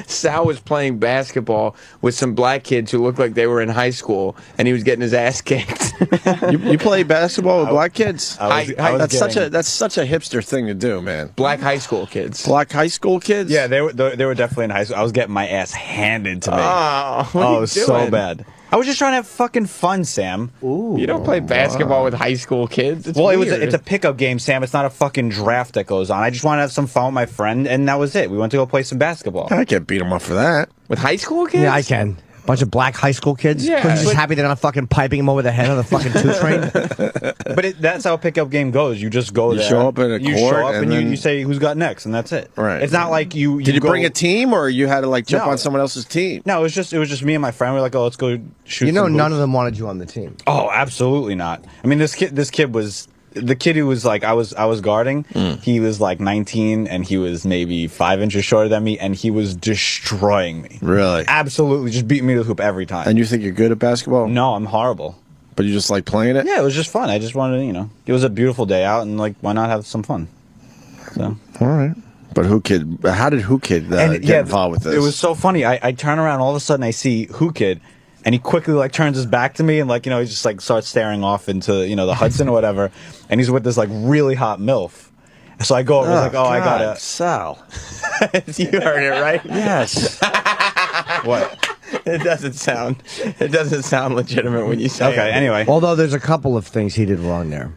Sal was playing basketball with some black kids who looked like they were in high school, and he was getting his ass kicked. You play basketball with black kids? That's such a hipster thing to do, man. Black high school kids. Black high school kids? Yeah, they were definitely in high school. I was getting my ass handed to me. Oh, what are it you was doing? so bad. I was just trying to have fucking fun, Sam. Ooh. You don't play basketball with high school kids. It's Well, weird. it's a pickup game, Sam. It's not a fucking draft that goes on. I just wanted to have some fun with my friend, and that was it. We went to go play some basketball. I can't beat him up for that. With high school kids? Yeah, I can. Bunch of black high school kids. Yeah, Who's just but- happy they're not fucking piping him over the head on the fucking 2 train. But that's how a pickup game goes. You just go You there. show up at a you court show up and and then- you say who's got next, and that's it. Right. It's not like you. Did you go- bring a team, or you had to like jump No. on someone else's team? No, it was just me and my friend. We were like, oh, let's go shoot. You know, some none hoops. of them wanted you on the team. Oh, absolutely not. I mean, this kid was the kid who was like I was guarding. He was like 19, and he was maybe 5 inches shorter than me, and he was destroying me. Really? Absolutely, just beating me to the hoop every time. And you think you're good at basketball? No, I'm horrible. But you just like playing it? Yeah, it was just fun. I just wanted to, it was a beautiful day out, and like, why not have some fun? So. All right. But Who Kid? How did Who Kid get involved with this? It was so funny. I turn around, all of a sudden I see Who Kid, and he quickly like turns his back to me, and like he just like starts staring off into the Hudson or whatever, and he's with this like really hot MILF. So I go over, I gotta Sal. You heard it, right? Yes. What? It doesn't sound legitimate when you say Okay, it. anyway. Although there's a couple of things he did wrong there.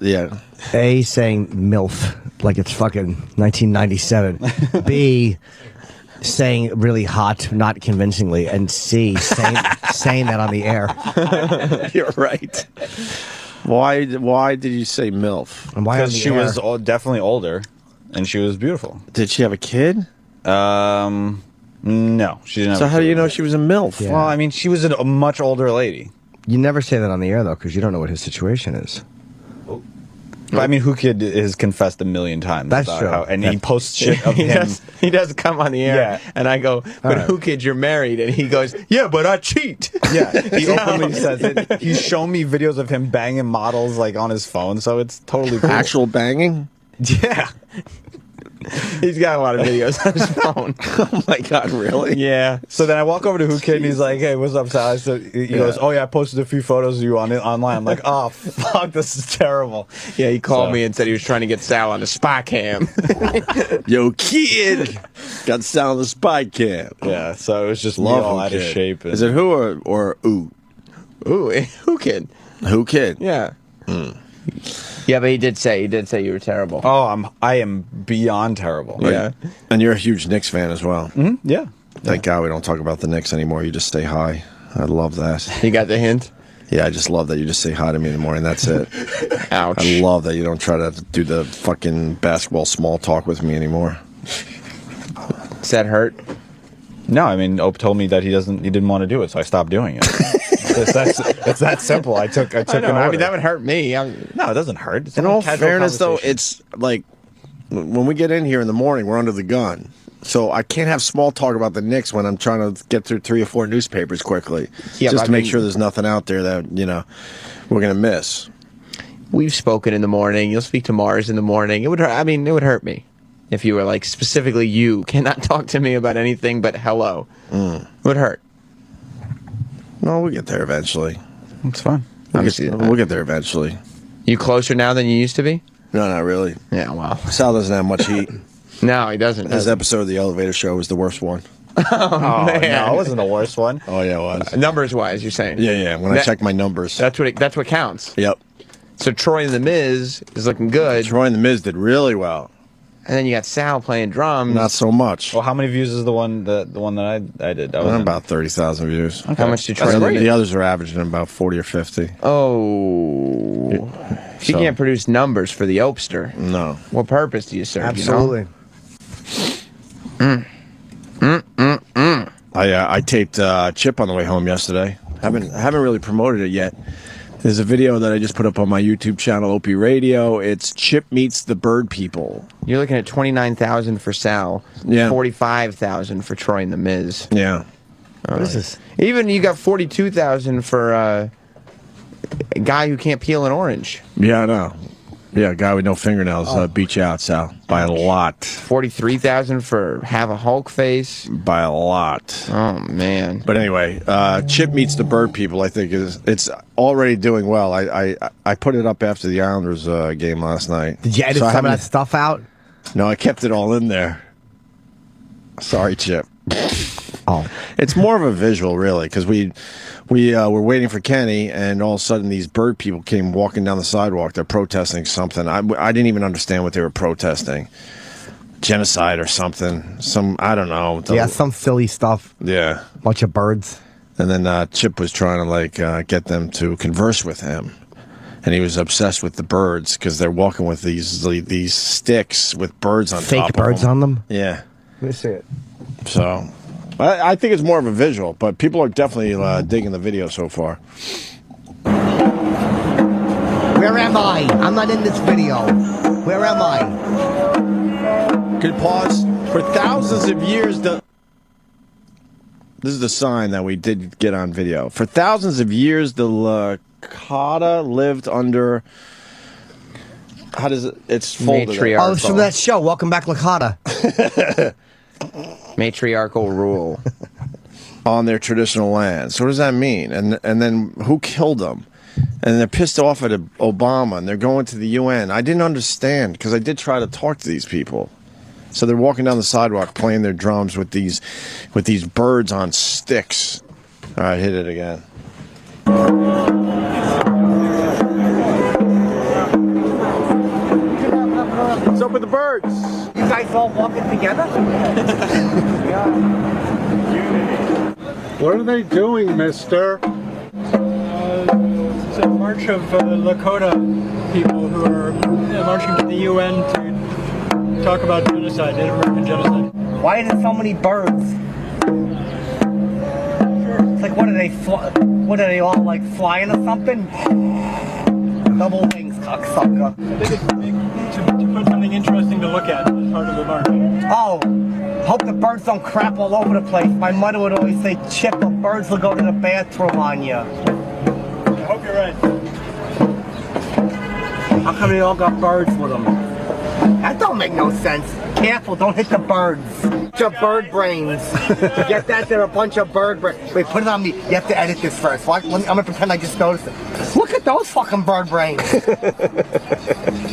Yeah. A, saying MILF like it's fucking 1997. B, saying really hot, not convincingly. And C, saying that on the air. You're right. Why did you say MILF? And why on Because the she air? was definitely older, and she was beautiful. Did she have a kid? No, she didn't. So have a how do kid you know with her. she was a MILF? Yeah. Well, I mean, she was a much older lady. You never say that on the air, though, because you don't know what his situation is. But I mean, Who Kid has confessed a million times. That's about true. and he posts shit of him. He does come on the air, Yeah. and I go, but right. who kid, you're married? And he goes, yeah, but I cheat. Yeah, he openly says it. He's shown me videos of him banging models like on his phone, so it's totally cool. Actual banging? Yeah. He's got a lot of videos on his phone. Oh my God, really? Yeah. So then I walk over to Who Kid and he's like, "Hey, what's up, Sal?" He goes, "Oh yeah, I posted a few photos of you online." I'm like, "Oh fuck, this is terrible." Yeah, he called me and said he was trying to get Sal on a spy cam. Yo, kid, got Sal on the spy cam. Yeah, so it was just me Love all Who out of Kid. shape. And, Is it who or ooh? Ooh, who kid? Who Kid? Yeah. Yeah, but he did say you were terrible. Oh, I am beyond terrible. Yeah. And you're a huge Knicks fan as well. Mm-hmm. Yeah. Thank God we don't talk about the Knicks anymore. You just say hi. I love that. You got the hint? Yeah, I just love that you just say hi to me in the morning. That's it. Ouch. I love that you don't try to do the fucking basketball small talk with me anymore. Does that hurt? No, I mean, Ope told me that he didn't want to do it, so I stopped doing it. It's that simple. I took an order. I mean, that would hurt me. No, it doesn't hurt. It's In a all casual fairness, though, conversation. it's like when we get in here in the morning, we're under the gun. So I can't have small talk about the Knicks when I'm trying to get through 3 or 4 newspapers quickly, Yeah, just but to I make mean- sure there's nothing out there that we're gonna miss. We've spoken in the morning. You'll speak to Mars in the morning. It would hurt. I mean, it would hurt me if you were like specifically you cannot talk to me about anything but hello. It would hurt. No, we'll get there eventually. It's fine. We'll get there eventually. You closer now than you used to be? No, not really. Yeah, well. Sal doesn't have much heat. No, he doesn't. His episode of the elevator show was the worst one. Oh, man. no, it wasn't the worst one. Oh yeah, it was. Numbers wise, you're saying? Yeah. When I check my numbers. That's what counts. Yep. So Troy and the Miz is looking good, Troy and the Miz did really well. and then you got Sal playing drums. Not so much. Well, how many views is the one that I did? That was About 30,000 views. How much did The Troy? other- the others are averaging about 40 or 50. Oh, she So- can't produce numbers for the Opster. No. What purpose do you serve? Absolutely. I taped Chip on the way home yesterday. Haven't really promoted it yet. There's a video that I just put up on my YouTube channel, Opie Radio. It's Chip Meets the Bird People. You're looking at 29,000 for Sal. Yeah. 45,000 for Troy and the Miz. Yeah. What is this? Even you got 42,000 for a guy who can't peel an orange. Yeah, I know. Yeah, guy with no fingernails beat you out, Sal. By a lot. 43,000 for have a Hulk face. By a lot. Oh man. But anyway, Chip Meets the Bird People, I think it's already doing well. I put it up after the Islanders game last night. Did you edit So I some of haven't- that stuff out? No, I kept it all in there. Sorry, Chip. Oh. It's more of a visual, really, because we were waiting for Kenny, and all of a sudden these bird people came walking down the sidewalk. They're protesting something. I didn't even understand what they were protesting. Genocide or something. I don't know. Yeah, some silly stuff. Yeah. Bunch of birds. And then Chip was trying to get them to converse with him. And he was obsessed with the birds because they're walking with these sticks with birds on top Fake of birds them. on them? Yeah. Let me see it. So I think it's more of a visual, but people are definitely digging the video so far. Where am I? I'm not in this video. Where am I? Could pause for thousands of years. This is the sign that we did get on video. For thousands of years, the Lakota lived under. How does it? It's folded. Matriarchal. Oh, it's from that show, Welcome Back, Lakota. Matriarchal rule. On their traditional land. So what does that mean? And then who killed them? And they're pissed off at Obama, and they're going to the UN. I didn't understand, because I did try to talk to these people. So they're walking down the sidewalk playing their drums with these birds on sticks. All right, hit it again. What's up with the birds? You guys all walking together? What are they doing, mister? It's a march of Lakota people who are marching to the UN to talk about genocide, Native American genocide. Why are there so many birds? It's like, what are they all like flying or something? Double wings, cocksucker. I think it's to put something interesting to look at as part of the march. Oh, hope the birds don't crap all over the place. My mother would always say, Chip, the birds will go to the bathroom on you. I hope you're right. How come they all got birds with them? That don't make no sense. Careful, don't hit the birds. Bunch of bird brains. Get that? They're a bunch of bird brains. Wait, put it on me. You have to edit this first. I'm gonna pretend I just noticed it. Look at those fucking bird brains.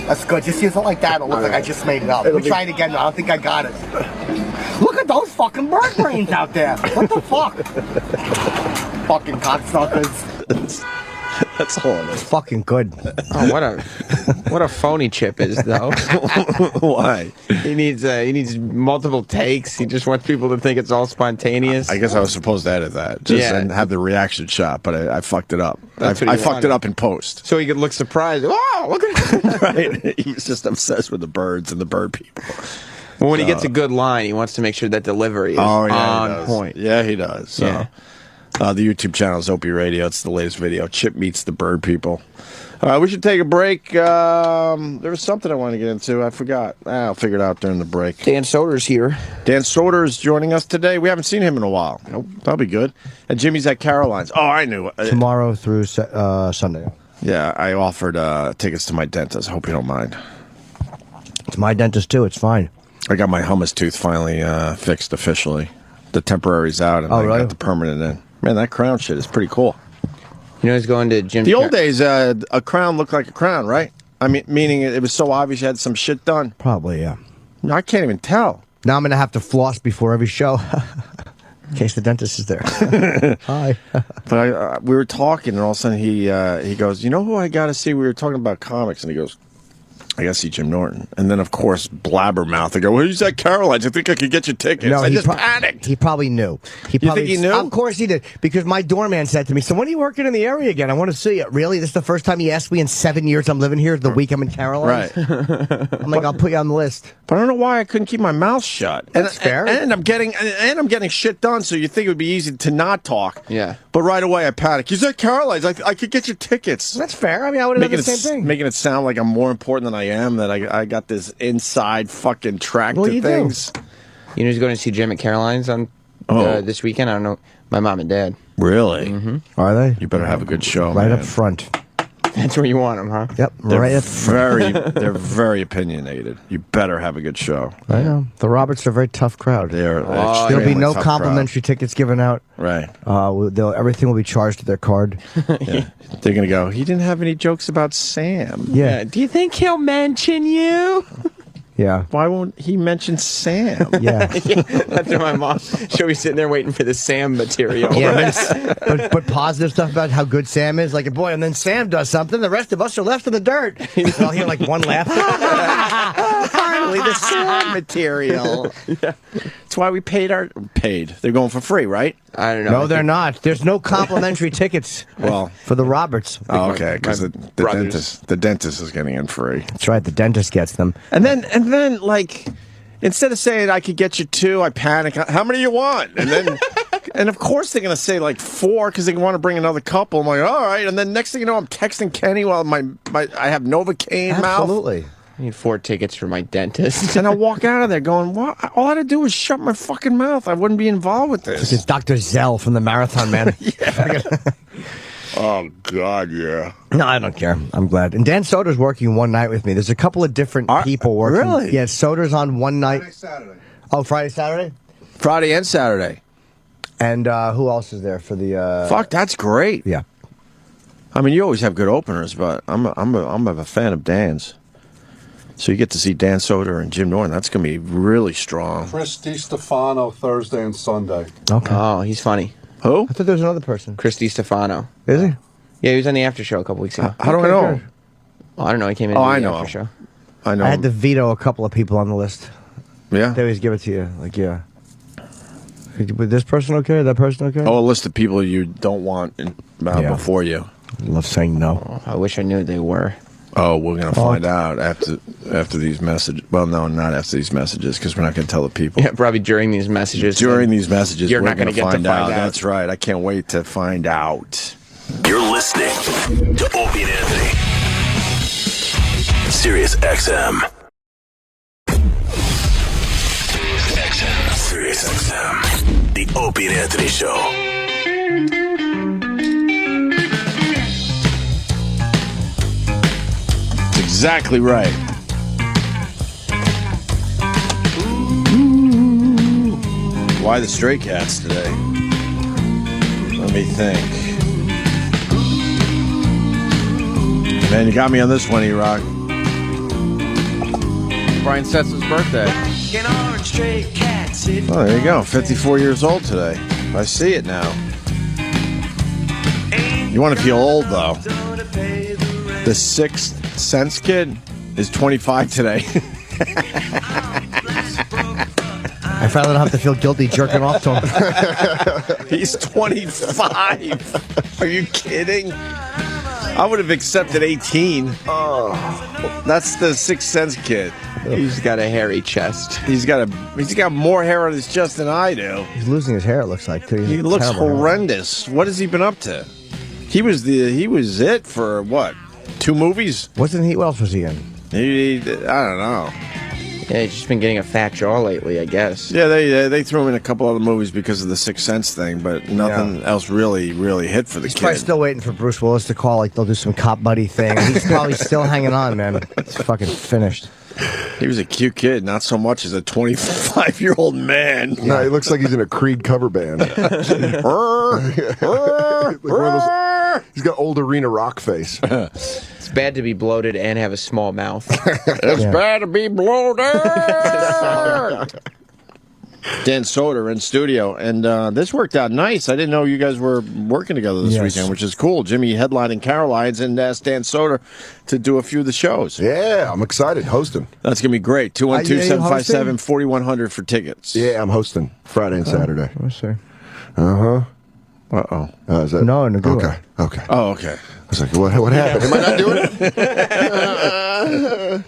That's good. Just use it like that. It'll look like I just made it up. Let me try it again. I don't think I got it. Look at those fucking bird brains out there. What the fuck? Fucking cocksuckers. That's all it is. Fucking good. Oh, what a phony Chip is, though. Why? He needs multiple takes. He just wants people to think it's all spontaneous. I guess I was supposed to edit that and have the reaction shot, but I fucked it up. I fucked it up in post. So he could look surprised. Oh, look at Right? He was just obsessed with the birds and the bird people. Well, when he gets a good line, he wants to make sure that delivery is on point. Yeah, he does. So. Yeah. The YouTube channel is Opie Radio. It's the latest video. Chip meets the bird people. All right, we should take a break. There was something I wanted to get into. I forgot. I'll figure it out during the break. Dan Soder's here. Dan Soder is joining us today. We haven't seen him in a while. Nope. That'll be good. And Jimmy's at Caroline's. Oh, I knew. Tomorrow through Sunday. Yeah, I offered tickets to my dentist. I hope you don't mind. It's my dentist, too. It's fine. I got my hummus tooth finally fixed officially. The temporary's out, and I got the permanent in. Man, that crown shit is pretty cool. You know, he's going to Jim. The old days, a crown looked like a crown, right? I mean, meaning it was so obvious you had some shit done. Probably, yeah. No, I can't even tell. Now I'm going to have to floss before every show. In case the dentist is there. Hi. But we were talking, and all of a sudden he goes, you know who I got to see? We were talking about comics, and he goes, I got to see Jim Norton. And then, of course, blabbermouth. I go, well, who's at Caroline's? I think I could get you tickets. No, I just panicked. He probably knew. You think he knew? Of course he did. Because my doorman said to me, so when are you working in the area again? I want to see you. Really? This is the first time he asked me in 7 years I'm living here, the week I'm in Caroline's? Right. I'm like, I'll put you on the list. But I don't know why I couldn't keep my mouth shut. That's fair. And I'm getting shit done, so you think it would be easy to not talk. Yeah. But right away I panic. He's at Caroline's. I could get you tickets. That's fair. I mean, I would have done the same thing. Making it sound like I'm more important than I am, that I got this inside fucking track to things. You know who's going to see Jim at Caroline's on this weekend? I don't know. My mom and dad. Really? Mm-hmm. Are they? You better have a good show, right man. up front. That's where you want them, huh? Yep, They're right up front. They're very opinionited. You better have a good show. I know. The Roberts are a very tough crowd. There'll be no complimentary tickets given out. Right. Everything will be charged to their card. Yeah. They're going to go, he didn't have any jokes about Sam. Yeah. Do you think he'll mention you? Yeah. Why won't he mention Sam? Yeah. That's what my mom. She'll be sitting there waiting for the Sam material. Yeah, but positive stuff about how good Sam is. Like, boy, and then Sam does something. The rest of us are left in the dirt. I'll hear like one laugh. Finally, the Sam material. Yeah. That's why we paid. They're going for free, right? I don't know. No, they're not. There's no complimentary tickets. For the Roberts. Oh, okay, because the dentist is getting in free. That's right. The dentist gets them. And then like, instead of saying I could get you 2, I panic. How many you want? And then, and of course they're gonna say like 4 because they want to bring another couple. I'm like, all right. And then next thing you know, I'm texting Kenny while I have Novocaine mouth. Absolutely. I need 4 tickets for my dentist. And I walk out of there going, what? All I had to do was shut my fucking mouth. I wouldn't be involved with this. It's Dr. Zell from the Marathon Man. Yeah. Oh, God, yeah. No, I don't care. I'm glad. And Dan Soder's working one night with me. There's a couple of different people working. Really? Yeah, Soder's on one night. Friday, Saturday. Oh, Friday, Saturday? Friday and Saturday. And who else is there for the... Fuck, that's great. Yeah. I mean, you always have good openers, but I'm a fan of Dan's. So you get to see Dan Soder and Jim Norton. That's going to be really strong. Chris DiStefano Thursday and Sunday. Okay. Oh, he's funny. Who? I thought there was another person. Chris DiStefano. Is he? Yeah, he was on the after show a couple weeks ago. How do I know? good. Well, I don't know. He came in. Oh, on I the know after him. show. I know. I had to veto a couple of people on the list. Yeah? They always give it to you. Like, yeah. With this person okay? That person okay? Oh, a list of people you don't want before you. I love saying no. Oh, I wish I knew they were. Oh, we're going to find out after these messages. Well, no, not after these messages, because we're not going to tell the people. Yeah, probably during these messages. During these messages, you're we're not going to get find to find out. That's right. I can't wait to find out. You're listening to Opie and Anthony. Sirius XM. Sirius XM. The Opie and Anthony Show. Exactly right. Why the Stray Cats today? Let me think. Man, you got me on this one, E-Rock. Brian Setz's birthday. Oh, there you go. 54 years old today. I see it now. You want to feel old, though. The Sixth Sense kid is 25 today. I finally don't have to feel guilty jerking off to him. He's 25. Are you kidding? I would have accepted 18. Oh, that's the Sixth Sense kid. He's got a hairy chest. He's got more hair on his chest than I do. He's losing his hair, it looks like, too. He looks horrendous. What has he been up to? He was it for what? 2 movies? What else was he in? I don't know. Yeah, he's just been getting a fat jaw lately, I guess. Yeah, they threw him in a couple other movies because of the Sixth Sense thing, but nothing else really hit for the He's kid. probably still waiting for Bruce Willis to call, like they'll do some cop buddy thing. He's probably still hanging on, man. It's fucking finished. He was a cute kid, not so much as a 25-year-old man. No, he looks like he's in a Creed cover band. Like one of those, he's got old arena rock face. It's bad to be bloated and have a small mouth. It's bad to be bloated. Dan Soder in studio, and this worked out nice. I didn't know you guys were working together this weekend, which is cool. Jimmy headlining Caroline's and asked Dan Soder to do a few of the shows. Yeah, I'm excited. Hosting. That's going to be great. 212-757-4100 for tickets. Yeah, I'm hosting Friday and Saturday. Let's see. Uh-huh. Uh-oh. Is that? No, Okay. Okay. Oh, okay. I was like, what happened? Am I not doing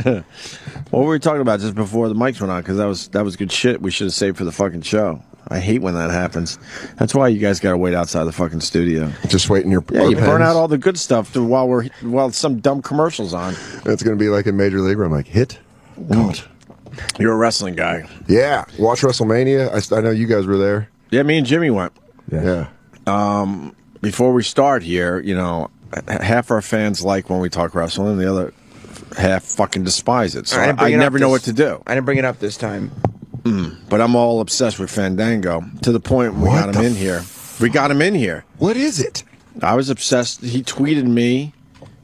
it? What were we talking about just before the mics went on? Because that was good shit we should have saved for the fucking show. I hate when that happens. That's why you guys got to wait outside the fucking studio. Just waiting your you burn out all the good stuff while some dumb commercial's on. It's going to be like in Major League where I'm like, hit? God. You're a wrestling guy. Yeah. Watch WrestleMania. I know you guys were there. Yeah, me and Jimmy went. Yeah. Before we start here, half our fans like when we talk wrestling, and the other half fucking despise it. So I never know what to do. I didn't bring it up this time. But I'm all obsessed with Fandango to the point we got him in here. We got him in here. What is it? I was obsessed. He tweeted me,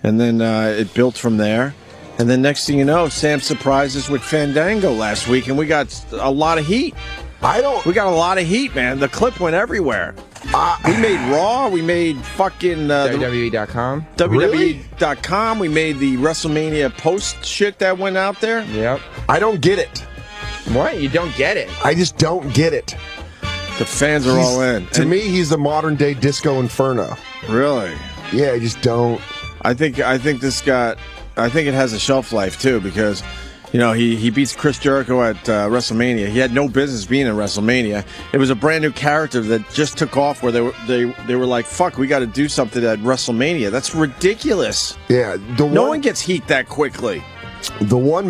and then it built from there. And then next thing you know, Sam surprised us with Fandango last week, and we got a lot of heat. We got a lot of heat, man. The clip went everywhere. We made Raw. We made fucking WWE.com. WWE.com. We made the WrestleMania post shit that went out there. Yep. I don't get it. What? You don't get it? I just don't get it. The fans are all in. To me, he's the modern day Disco Inferno. Really? Yeah, I just don't. I think it has a shelf life too, because he beats Chris Jericho at WrestleMania. He had no business being in WrestleMania. It was a brand new character that just took off where they were like, fuck, we got to do something at WrestleMania. That's ridiculous. Yeah, no one gets heat that quickly. The one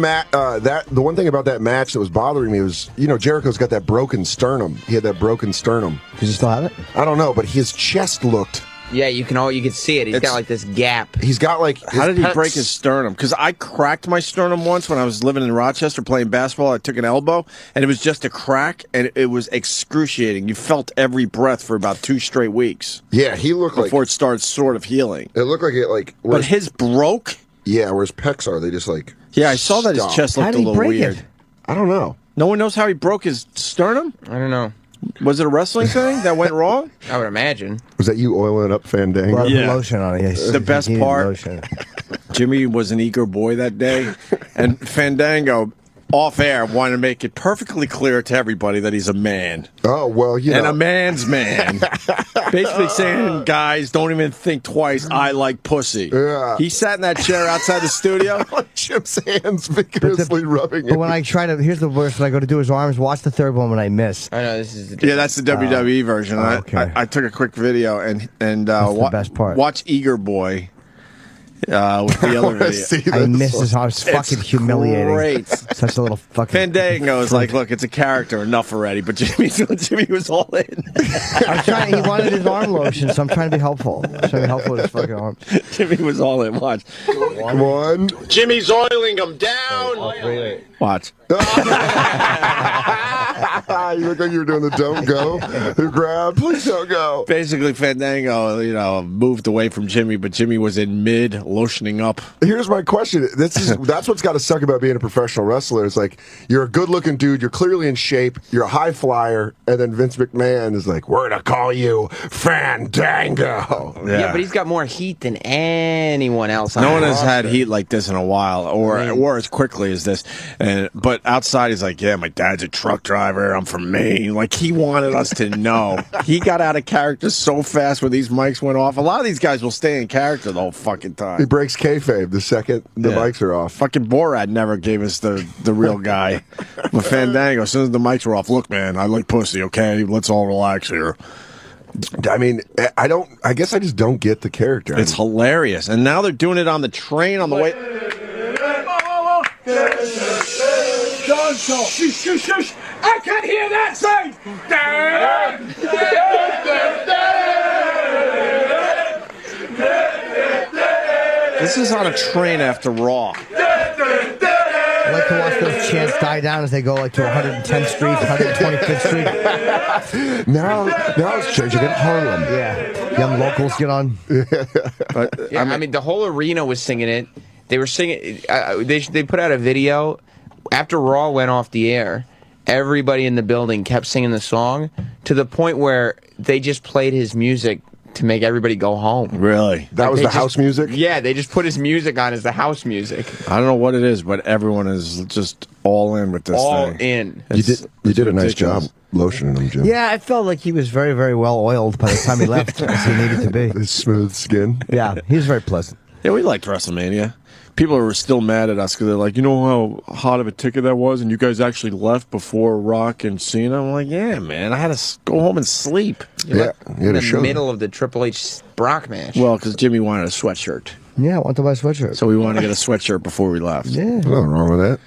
thing about that match that was bothering me was, Jericho's got that broken sternum. He had that broken sternum. Does he still have it? I don't know, but his chest looked. Yeah, you can see it. He's got like this gap. He's got like. How did he break his sternum? Because I cracked my sternum once when I was living in Rochester playing basketball. I took an elbow, and it was just a crack, and it was excruciating. You felt every breath for about 2 straight weeks. Yeah, he looked before it started sort of healing. It looked like it but his broke. Yeah, where his pecs are, they just like. Yeah, I saw that his Stop. chest looked How a did he little break weird. it? I don't know. No one knows how he broke his sternum? I don't know. Was it a wrestling thing that went wrong? I would imagine. Was that you oiling up Fandango? Well, Yeah. lotion on it. Yes. The best He needed part, lotion. Jimmy was an eager boy that day, and Fandango, off air, wanted to make it perfectly clear to everybody that he's a man. Oh, well, you And know. a man's man. Basically saying, guys, don't even think twice. I like pussy. Yeah. He sat in that chair outside the studio. Chip's hands vigorously rubbing it. But when I try to, here's the worst. When I go to do his arms, watch the third one when I miss. I know this is. The Yeah, that's the WWE version. okay. I took a quick video and the best part. Watch Eager Boy with the other video. I miss his arms. It's fucking humiliating. Great. Such a little fucking. Fandango is like, look, it's a character, enough already. But Jimmy was all in. I'm trying. He wanted his arm lotion, so I'm trying to be helpful. I'm trying to be helpful with his fucking arms. Jimmy was all in. Watch. One. Jimmy's oiling him down. Watch. You look like you were doing the don't go. Who grabbed? Please don't go. Basically, Fandango, moved away from Jimmy, but Jimmy was in mid lotioning up. Here's my question. That's what's got to suck about being a professional wrestler. It's like you're a good-looking dude, you're clearly in shape, you're a high flyer, and then Vince McMahon is like, "We're gonna call you Fandango." Yeah, but he's got more heat than anyone else. On No one the has had roster. heat like this in a while, or as quickly as this. But outside, he's like, "Yeah, my dad's a truck driver. I'm from Maine." Like he wanted us to know. He got out of character so fast when these mics went off. A lot of these guys will stay in character the whole fucking time. He breaks kayfabe the second the mics are off. Fucking Borat never gave us the real guy. But Fandango, as soon as the mics were off, look, man, I like pussy. Okay, let's all relax here. I mean, I guess I just don't get the character. It's hilarious, and now they're doing it on the train on the way. Don't talk. Shush. I can't hear that sign. This is on a train after Raw. I like to watch those chants die down as they go like to 110th Street, 125th Street. now it's changing in Harlem. Yeah, young locals get on. But Yeah, I mean, the whole arena was singing it. They were singing. They put out a video after Raw went off the air. Everybody in the building kept singing the song to the point where they just played his music to make everybody go home. Really? That was the house music? Yeah, they just put his music on as the house music. I don't know what it is, but everyone is just all in with this All thing. in. You did a nice ridiculous. job lotioning him, Jim. Yeah, I felt like he was very, very well oiled by the time he left, as he needed to be. His smooth skin. Yeah, he was very pleasant. Yeah, we liked WrestleMania. People are still mad at us because they're like, you know how hot of a ticket that was, and you guys actually left before Rock and Cena. I'm like, yeah, man, I had to go home and sleep. Yeah, In the middle of the Triple H Brock match. Well, because Jimmy wanted a sweatshirt, Yeah, I want to buy a sweatshirt. so we wanted to get a sweatshirt before we left. Yeah. Nothing wrong with that.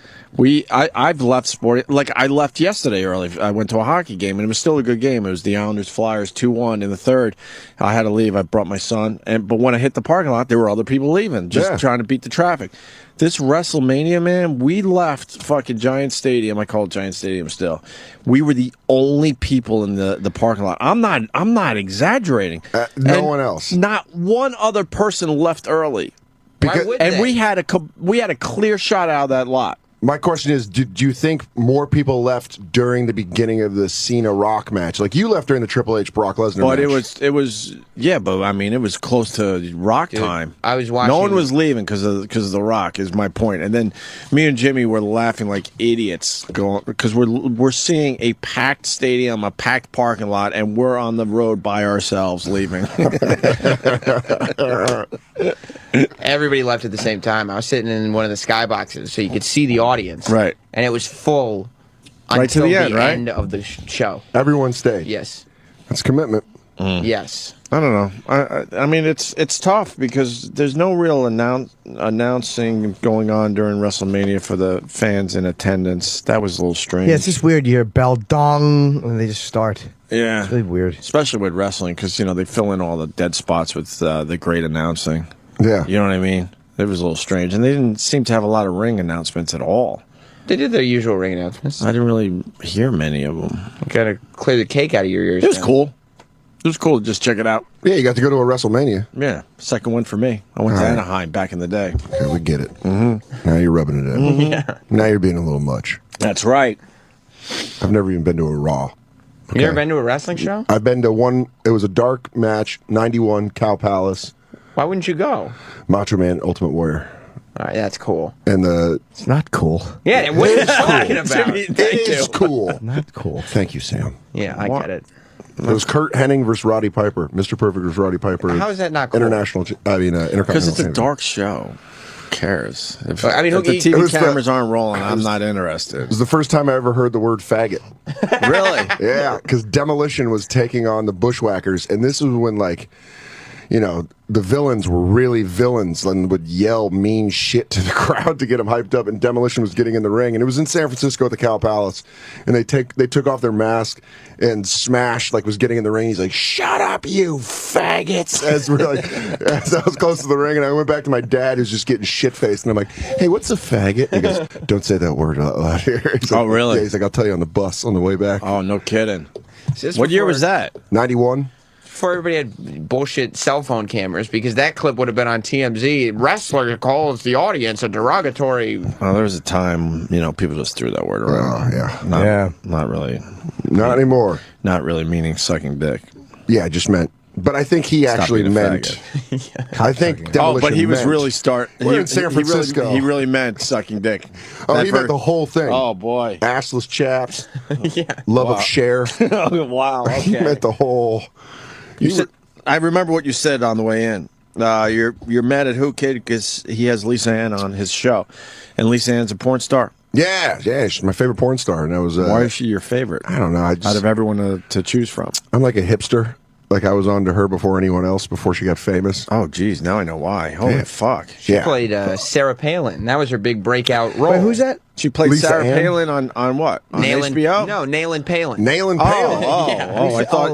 I've left sporting, like I left yesterday early. I went to a hockey game and it was still a good game. It was the Islanders Flyers 2-1 in the third. I had to leave. I brought my son, but when I hit the parking lot, there were other people leaving, just trying to beat the traffic. This WrestleMania, man, we left fucking Giant Stadium. I call it Giant Stadium still. We were the only people in the parking lot. I'm not exaggerating. No one else. Not one other person left early. We had a clear shot out of that lot. My question is, do you think more people left during the beginning of the Cena Rock match? Like you left during the Triple H Brock Lesnar But match. it was yeah, but I mean it was close to Rock time. I was watching. No one was leaving because of the Rock is my point. And then me and Jimmy were laughing like idiots going because we're seeing a packed stadium, a packed parking lot, and we're on the road by ourselves leaving. Everybody left at the same time. I was sitting in one of the skyboxes so you could see the audience. Right. And it was full Right to until the end, right? end of the show. Everyone stayed. Yes. That's commitment. Yes. I don't know. I mean, it's tough because there's no real announcing going on during WrestleMania for the fans in attendance. That was a little strange. Yeah, it's just weird. You hear bell dong, and they just start. Yeah. It's really weird. Especially with wrestling because, they fill in all the dead spots with the great announcing. Yeah. You know what I mean? It was a little strange. And they didn't seem to have a lot of ring announcements at all. They did their usual ring announcements. I didn't really hear many of them. You gotta clear the cake out of your ears. It was now. cool. It was cool to just check it out. Yeah, you got to go to a WrestleMania. Yeah, second one for me. I went to Anaheim back in the day. Okay, we get it. Now you're rubbing it in. Yeah. Now you're being a little much. That's right. I've never even been to a Raw. You never been to a wrestling show? I've been to one. It was a dark match, 91, Cow Palace. Why wouldn't you go? Macho Man, Ultimate Warrior. All right, that's cool. And It's not cool. Yeah, what are you talking about? It is cool. Not cool. Thank you, Sam. Yeah, I get it. It was Kurt Hennig versus Roddy Piper. Mr. Perfect versus Roddy Piper. How is that not cool? Intercontinental. Because it's a champion. dark show. Who cares? If, I mean, if the it TV was cameras aren't rolling, I'm not interested. It was the first time I ever heard the word faggot. Really? Yeah, because Demolition was taking on the Bushwhackers, and this was when, like, you know, the villains were really villains and would yell mean shit to the crowd to get them hyped up, and Demolition was getting in the ring, and it was in San Francisco at the Cow Palace, and they took off their mask, and Smash, like, was getting in the ring. He's like, "Shut up, you faggots!" As I was close to the ring, and I went back to my dad, who's just getting shit faced, and I'm like, "Hey, what's a faggot?" And he goes, "Don't say that word out loud here." He's like, Oh, really? Yeah, he's like, "I'll tell you on the bus on the way back." Oh, no kidding. This What year before- was that? 91. Before everybody had bullshit cell phone cameras, because that clip would have been on TMZ. Wrestler calls the audience a derogatory. Well, there was a time, you know, people just threw that word around. Not really. Not anymore. Not really meaning sucking dick. Yeah, I just meant. But I think he Stop actually being a meant. I think. Oh, but he was meant- really We're in San Francisco. He really meant sucking dick. Oh, That he meant ver- the whole thing. Oh, boy. Assless chaps. Yeah. Love Wow. of share. Oh, wow. He Okay. meant the whole. You said, I remember what you said on the way in. You're mad at who, kid? Because he has Lisa Ann on his show, and Lisa Ann's a porn star. Yeah, she's my favorite porn star, and that was. Why is she your favorite? I don't know. Out of everyone to choose from. I'm like a hipster. Like I was on to her before anyone else, before she got famous. Oh, geez, now I know why. Holy Yeah. fuck! She played Sarah Palin. That was her big breakout role. Wait, who's that? She played Lisa Sarah Ann? Palin on what? On Nailin' HBO? No, Nailin' Palin. Nailin' Palin.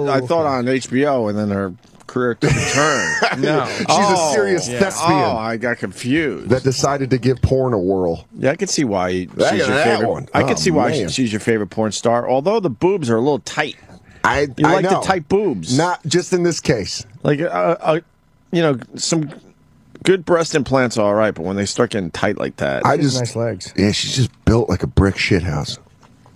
I thought on HBO, and then her career took a turn. No. She's a serious thespian Oh, I got confused. that decided to give porn a whirl. Yeah, I could see why she's Look at your that favorite. one. I Oh, could see why man. she's your favorite porn star. Although the boobs are a little tight. I You like know. the tight boobs, Not just in this case. like you know, some good breast implants are all right, but when they start getting tight like that, I She has just. nice legs. Yeah, she's just built like a brick shithouse.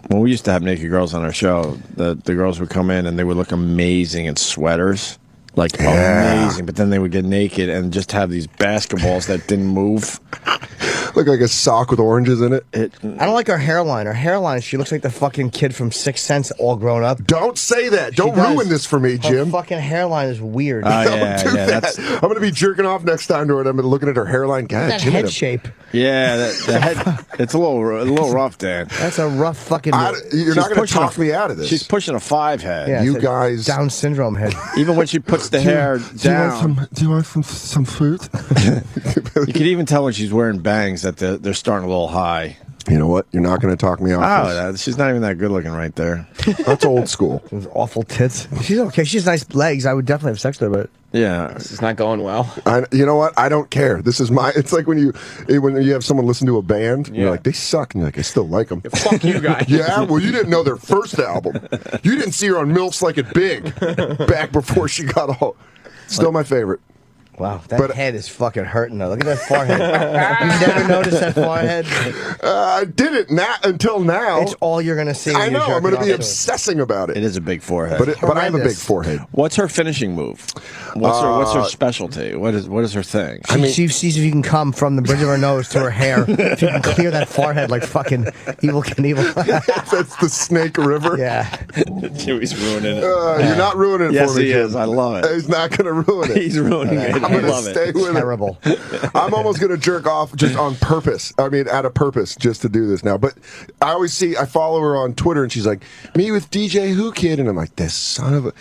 when we used to have naked girls on our show, the girls would come in and they would look amazing in sweaters. Like amazing, but then they would get naked and just have these basketballs that didn't move. Look like a sock with oranges in it. I don't like her hairline. Her hairline, she looks like the fucking kid from Sixth Sense all grown up. Don't say that. Don't does. ruin this for me, Her Jim. fucking hairline is weird. Oh, Don't yeah, do yeah, that. that's- I'm going to be jerking off next time to her, and I'm looking at her hairline. God, that Jim head had a- shape. Yeah, the head. It's a little rough, Dan. That's a rough fucking. You're not going to pushing talk me out of this. She's pushing a 5 head. Yeah, you it's a guys. Down syndrome head. Even when she puts the hair down, Do you want some food? you can even tell when she's wearing bangs that they're starting a little high. You know what? You're not going to talk me off. Oh, she's not even that good looking right there. That's old school. Those awful tits. She's okay. She has nice legs. I would definitely have sex with her, but Yeah, This is not going well. You know what? I don't care. This is my. It's like when you have someone listen to a band, and you're like, they suck, and you're like, I still like them. Fuck you guys. Yeah, well, you didn't know their first album. You didn't see her on MILFs Like It Big back before she got all. Still my favorite. wow, that But- head is fucking hurting though. Look at that forehead. You never noticed that forehead? I didn't until now. It's all you're gonna see. I when you're know. I'm jerking going to be off to it. obsessing about it it. is a big forehead. But I have a big Horrendous. forehead. What's her finishing move? What's her specialty? What is her thing? She sees if you can come from the bridge of her nose to her hair. If you can clear that forehead like fucking Evil Knievel. That's the Snake River. Yeah. Joey's ruining it. You're not ruining it Yes, for me. he Jim. is. I love it. He's not going to ruin it. He's ruining it. I'm I going to love stay it. with Terrible. it. I'm almost going to jerk off just on purpose. I mean, out of purpose, just to do this now. But I follow her on Twitter, and she's like, me with DJ Who Kid, and I'm like, this son of a,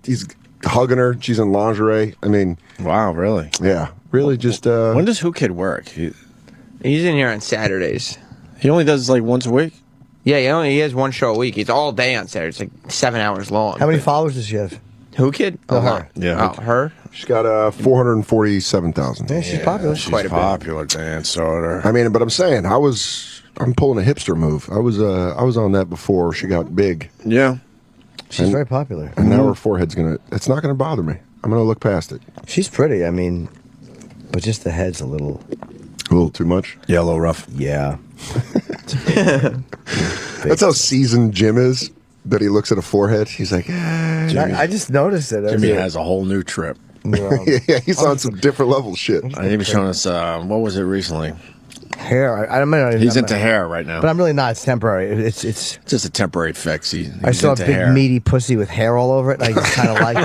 he's hugging her. She's in lingerie. I mean, Wow, really? yeah, really just. When does Who Kid work? He's in here on Saturdays. He only does like once a week. Yeah, he has one show a week. He's all day on Saturday. It's like 7 hours long. How many followers does she have? Who kid? No, A her. lot. Yeah. Oh, her? She's got 447,000. Yeah, she's popular. She's Quite a bit. popular, Dan Soder. I mean, but I'm saying I'm pulling a hipster move. I was on that before she got big. Yeah. She's very popular. And now her forehead's it's not gonna bother me. I'm gonna look past it. She's pretty, I mean, but just the head's a little too much. Yellow rough. Yeah. That's how seasoned Jim is. That he looks at a forehead. He's like, I just noticed it. Jimmy has a whole new trip. yeah, he's on some different level shit. He was showing us, what was it recently? Hair. He's into hair right now. But I'm really not. It's temporary. It's just a temporary fix. I saw a big meaty pussy with hair all over it, and I just kind of liked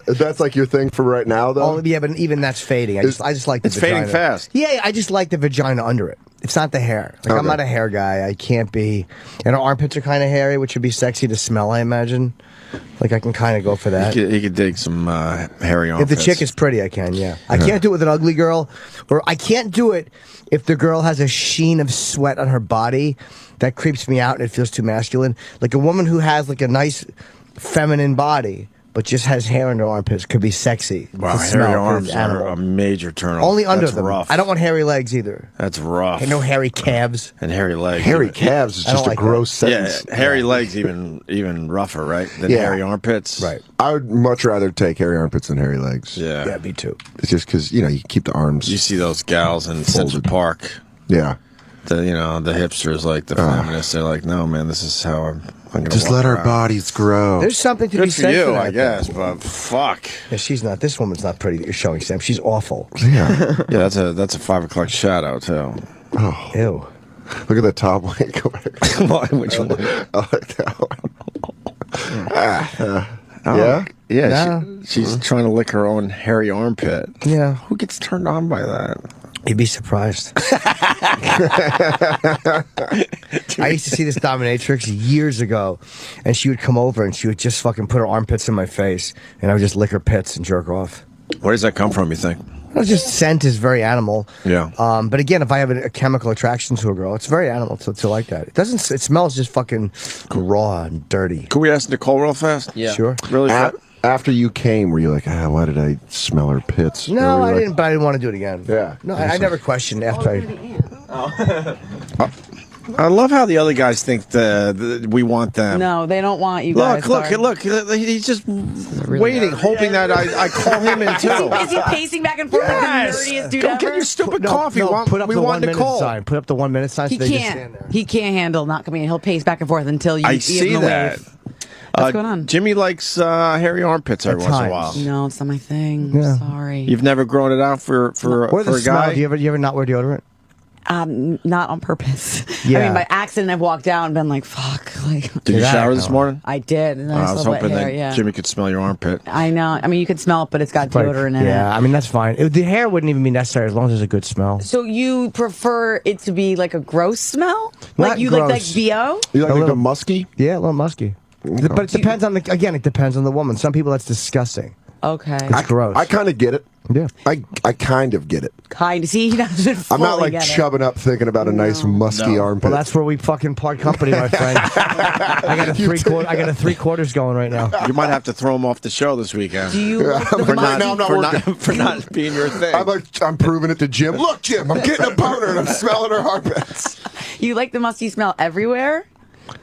it. That's like your thing for right now, though? Oh, yeah, but even that's fading. I just like the vagina. It's fading fast. Yeah, I just like the vagina under it. It's not the hair. Like, I'm not a hair guy. I can't be. And her armpits are kind of hairy, which would be sexy to smell, I imagine. Like, I can kind of go for that. He could dig some hairy armpits. If the chick is pretty, I can, yeah. I can't do it with an ugly girl. Or I can't do it if the girl has a sheen of sweat on her body. That creeps me out and it feels too masculine. Like a woman who has like a nice feminine body, but just has hair in her armpits could be sexy. Wow, hairy arms are a major turn off. Only under That's them. rough. I don't want hairy legs either. That's rough. And no hairy calves. And hairy legs. Hairy calves is just a gross sentence. Yeah, hairy legs even rougher, right? Than hairy armpits. Right. I would much rather take hairy armpits than hairy legs. Yeah. Yeah, me too. It's just because, you keep the arms. You see those gals in Central Park. Yeah. The hipsters, like the feminists, they're like, no, man, this is how I'm going to just let our bodies grow. There's something to Good be for said you, for that, I guess, but fuck. Yeah, she's not. This woman's not pretty that you're showing, Sam. She's awful. Yeah. Yeah, that's a 5 o'clock shadow too. Oh. Ew. Look at the top one. Go back. Which one? I like that one. Yeah? Yeah, she's trying to lick her own hairy armpit. Yeah. Who gets turned on by that? You'd be surprised. I used to see this dominatrix years ago, and she would come over and she would just fucking put her armpits in my face, and I would just lick her pits and jerk off. Where does that come from, you think? Well, just scent is very animal. Yeah. But again, if I have a chemical attraction to a girl, it's very animal to like that. It doesn't. It smells just fucking raw and dirty. Can we ask Nicole real fast? Yeah. Sure. Really fast? After you came, were you like, why did I smell her pits? No, Or were I you didn't. But I didn't want to do it again. Yeah. No, I never questioned after I. I love how the other guys think we want them. No, they don't want you guys. Look! He's just waiting, hoping that I call him in too. Is he pacing back and forth like the nerdiest dude Go ever? get your stupid coffee. Put up we the want 1 minute Nicole. sign. Put up the 1 minute sign. He so they just stand there. can't. He can't handle not coming in. He'll pace back and forth until you I give see him a that. wave. What's going on? Jimmy likes hairy armpits every At once in a times. while. No, it's not my thing. Yeah. Sorry. You've never grown it out for Or a the smell. guy? Do you ever not wear deodorant? Not on purpose. Yeah. I mean, by accident, I've walked out and been like, "Fuck!" Like, Did you shower this morning? I did, and then I I was saw wet hoping hair. that Yeah, Jimmy could smell your armpit. I know. I mean, you can smell it, but it's got deodorant in it. Yeah, I mean that's fine. The hair wouldn't even be necessary as long as there's a good smell. So you prefer it to be like a gross smell? Not Like you like gross. BO? You like A the little- musky? Yeah, a little musky. But it depends on the. Again, it depends on the woman. Some people that's disgusting. Okay. It's gross. I kind of get it. Yeah. I kind of get it. Kind. See, he doesn't fully I'm not like get it. chubbing up thinking about a nice musky armpit. Well, that's where we fucking part company, my friend. I got a three quarters going right now. You might have to throw him off the show this weekend. Do you like the Right now I'm not working. for not being your thing. I'm proving it to Jim. Look, Jim, I'm getting a boner and I'm smelling her armpits. You like the musty smell everywhere?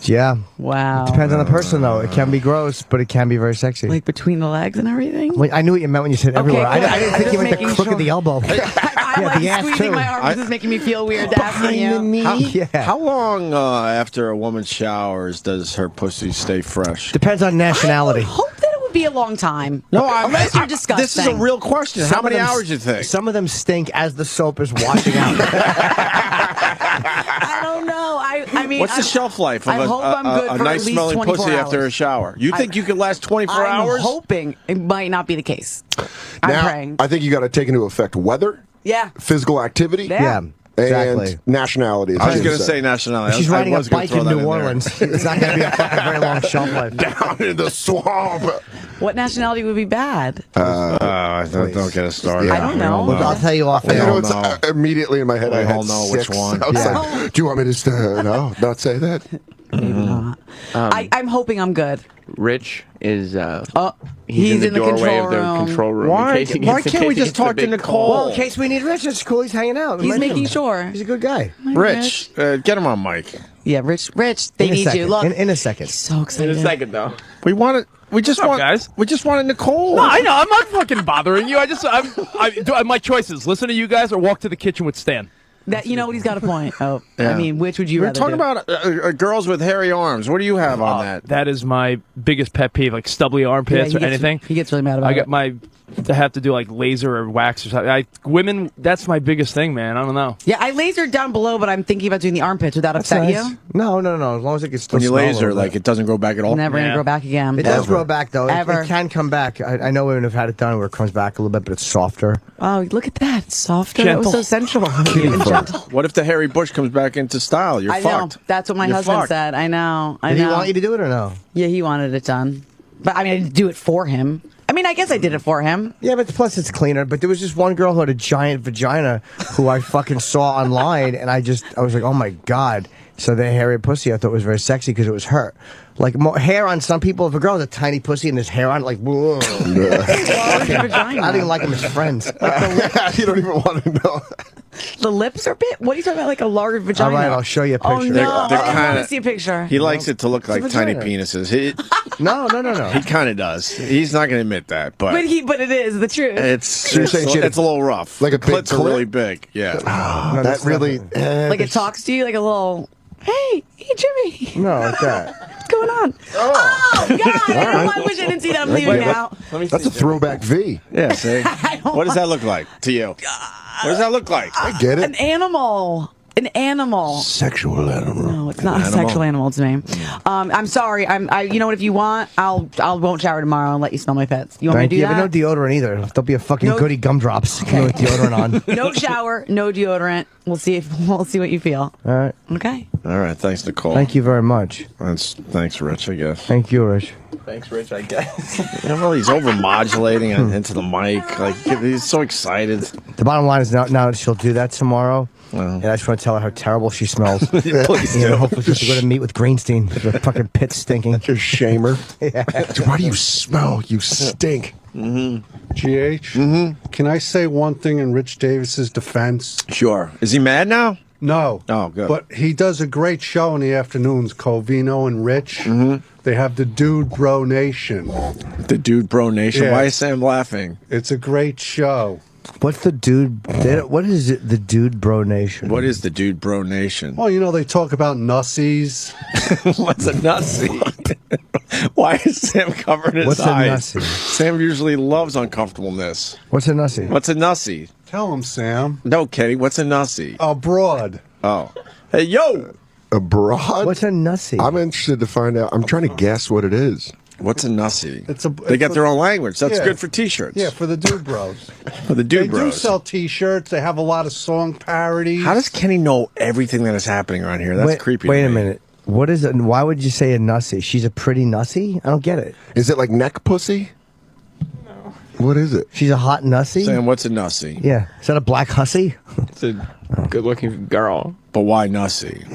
Yeah. Wow. Depends on the person, though. It can be gross, but it can be very sexy. Like between the legs and everything? Well, I knew what you meant when you said everywhere. good. I didn't think you I'm meant the just crook of making the elbow. I like the ass, squeezing too. my arms. This is making me feel weird to asking you. How long after a woman showers does her pussy stay fresh? Depends on nationality. Hope that it would be a long time. No, unless you're disgusting. This is a real question. How many hours do you think? Some of them stink as the soap is washing out. I don't know. I mean, What's the shelf life of I hope I'm good a for nice at least smelling 24 pussy after a hours. shower? You think you could last 24 hours? I'm hoping it might not be the case. I'm Now, praying. I think you got to take into effect weather, Yeah. physical activity, Yeah. Exactly. and nationality. I was going to say nationality. She's I riding a was gonna bike throw in that New there. Orleans. It's not going to be a fucking very long shelf life. Down in the swamp. What nationality would be bad? Don't get us started. I don't know. Well, I'll tell you off You air. know, it's immediately in my head. We I had all know which 6. one. I was Yeah. like, do you want me to no, not say that? Maybe not. I'm hoping I'm good. Rich is. He's in the doorway of the control room. Why can't we just talk to Nicole? Well, in Call. case we need Rich, it's cool. He's hanging out. He's making sure. He's a good guy. Rich, get him on mic. Yeah, Rich, they In a need second. you. Look, in a second. he's so excited. In a second, though. We wanted. We just want guys. We just wanted Nicole. No, I know. I'm not fucking bothering you. My choices: listen to you guys or walk to the kitchen with Stan. That you know what he's got a point. Oh, Yeah. I mean, which would you We're rather talking do? about girls with hairy arms. What do you have on that? That is my biggest pet peeve, like stubbly armpits Yeah, or anything. He gets really mad about I it. got my to have to do like laser or wax or something. Women, that's my biggest thing, man. I don't know. Yeah, I lasered down below, but I'm thinking about doing the armpits. Would that upset you? No. As long as it gets still When you smell a laser, little like bit. it doesn't grow back at all. Never gonna grow back again. It does grow back though. Ever. It can come back. I know women have had it done where it comes back a little bit, but it's softer. Oh, look at that. It's softer. That was so sensual. And gentle. What if the hairy bush comes back into style? You're I fucked. know. That's what my You're husband fucked. said. I know. I Did know. he want you to do it or no? Yeah, he wanted it done. But I mean, I didn't do it for him. I mean, I guess I did it for him. Yeah, but plus it's cleaner. But there was just one girl who had a giant vagina who I fucking saw online, and I was like, oh my god. So the hairy pussy I thought was very sexy because it was her. Like hair on some people. If a girl has a tiny pussy and there's hair on it, like, whoa. I don't even like them as friends. You don't even want to know. The lips are big. What are you talking about? Like a large vagina? All right, I'll show you a picture. Oh no, They're I don't want kinda- to see a picture. He likes it to look like It's a tiny vagina. penises. He No. he kind of does. He's not going to admit that, but But it is the truth. it's you're saying she had it's a little rough. like a The big clits are clit? really big. Yeah. No, that that's really. Like it talks to you like a little. Hey, Jimmy. No, like that. What's going on? Oh God! I wish I didn't see that. I'm leaving now. That's a throwback V. Yeah. See, what does that look like to you? What does that look like? I get An it. animal. An animal. Sexual animal. No, it's not a sexual animal to me. I'm sorry. You know what? If you want, I won't shower tomorrow and let you smell my pets. You want Thank me to you. do But no that? deodorant either. There'll be a fucking No- goody gumdrops with deodorant on. No shower, no deodorant. We'll see what you feel. All right. Okay. All right. Thanks, Nicole. Thank you very much. Thanks, Rich. I guess. Thank you, Rich. Thanks, Rich, I guess. Well, he's over modulating into the mic. Like he's so excited. The bottom line is now she'll do that tomorrow. And I just want to tell her how terrible she smells. Please You know, do. hopefully she'll go to meet with Greenstein. The fucking pit's stinking. Just shame her. Why do you smell? You stink. GH, can I say one thing in Rich Davis's defense? Sure. Is he mad now? No. Oh, good. But he does a great show in the afternoons, Covino and Rich. They have the Dude Bro Nation. The Dude Bro Nation. Yeah. Why is Sam laughing? It's a great show. What's the dude? What is it? The Dude Bro Nation. What is the Dude Bro Nation? Well, you know, they talk about nussies. What's a nussie? Why is Sam covering his What's a eyes? nussie? Sam usually loves uncomfortableness. What's a nussie? What's a nussie? Tell him, Sam. No, Kenny. What's a nussie? Abroad. Oh. Hey, yo! Abroad? What's a nussie? I'm interested to find out. I'm trying to guess what it is. What's a nussie? They It's got their own language. That's Yeah. good for T-shirts. Yeah, for the Dude Bros. For the They Dude do Bros. sell T-shirts. They have a lot of song parodies. How does Kenny know everything that is happening around here? That's creepy. Wait to a me. minute. What is it? Why would you say a nussie? She's a pretty nussie? I don't get it. Is it like neck pussy? No. What is it? She's a hot nussie? Sam, what's a nussie? Yeah. Is that a black hussy? It's a good-looking girl. But why nussie?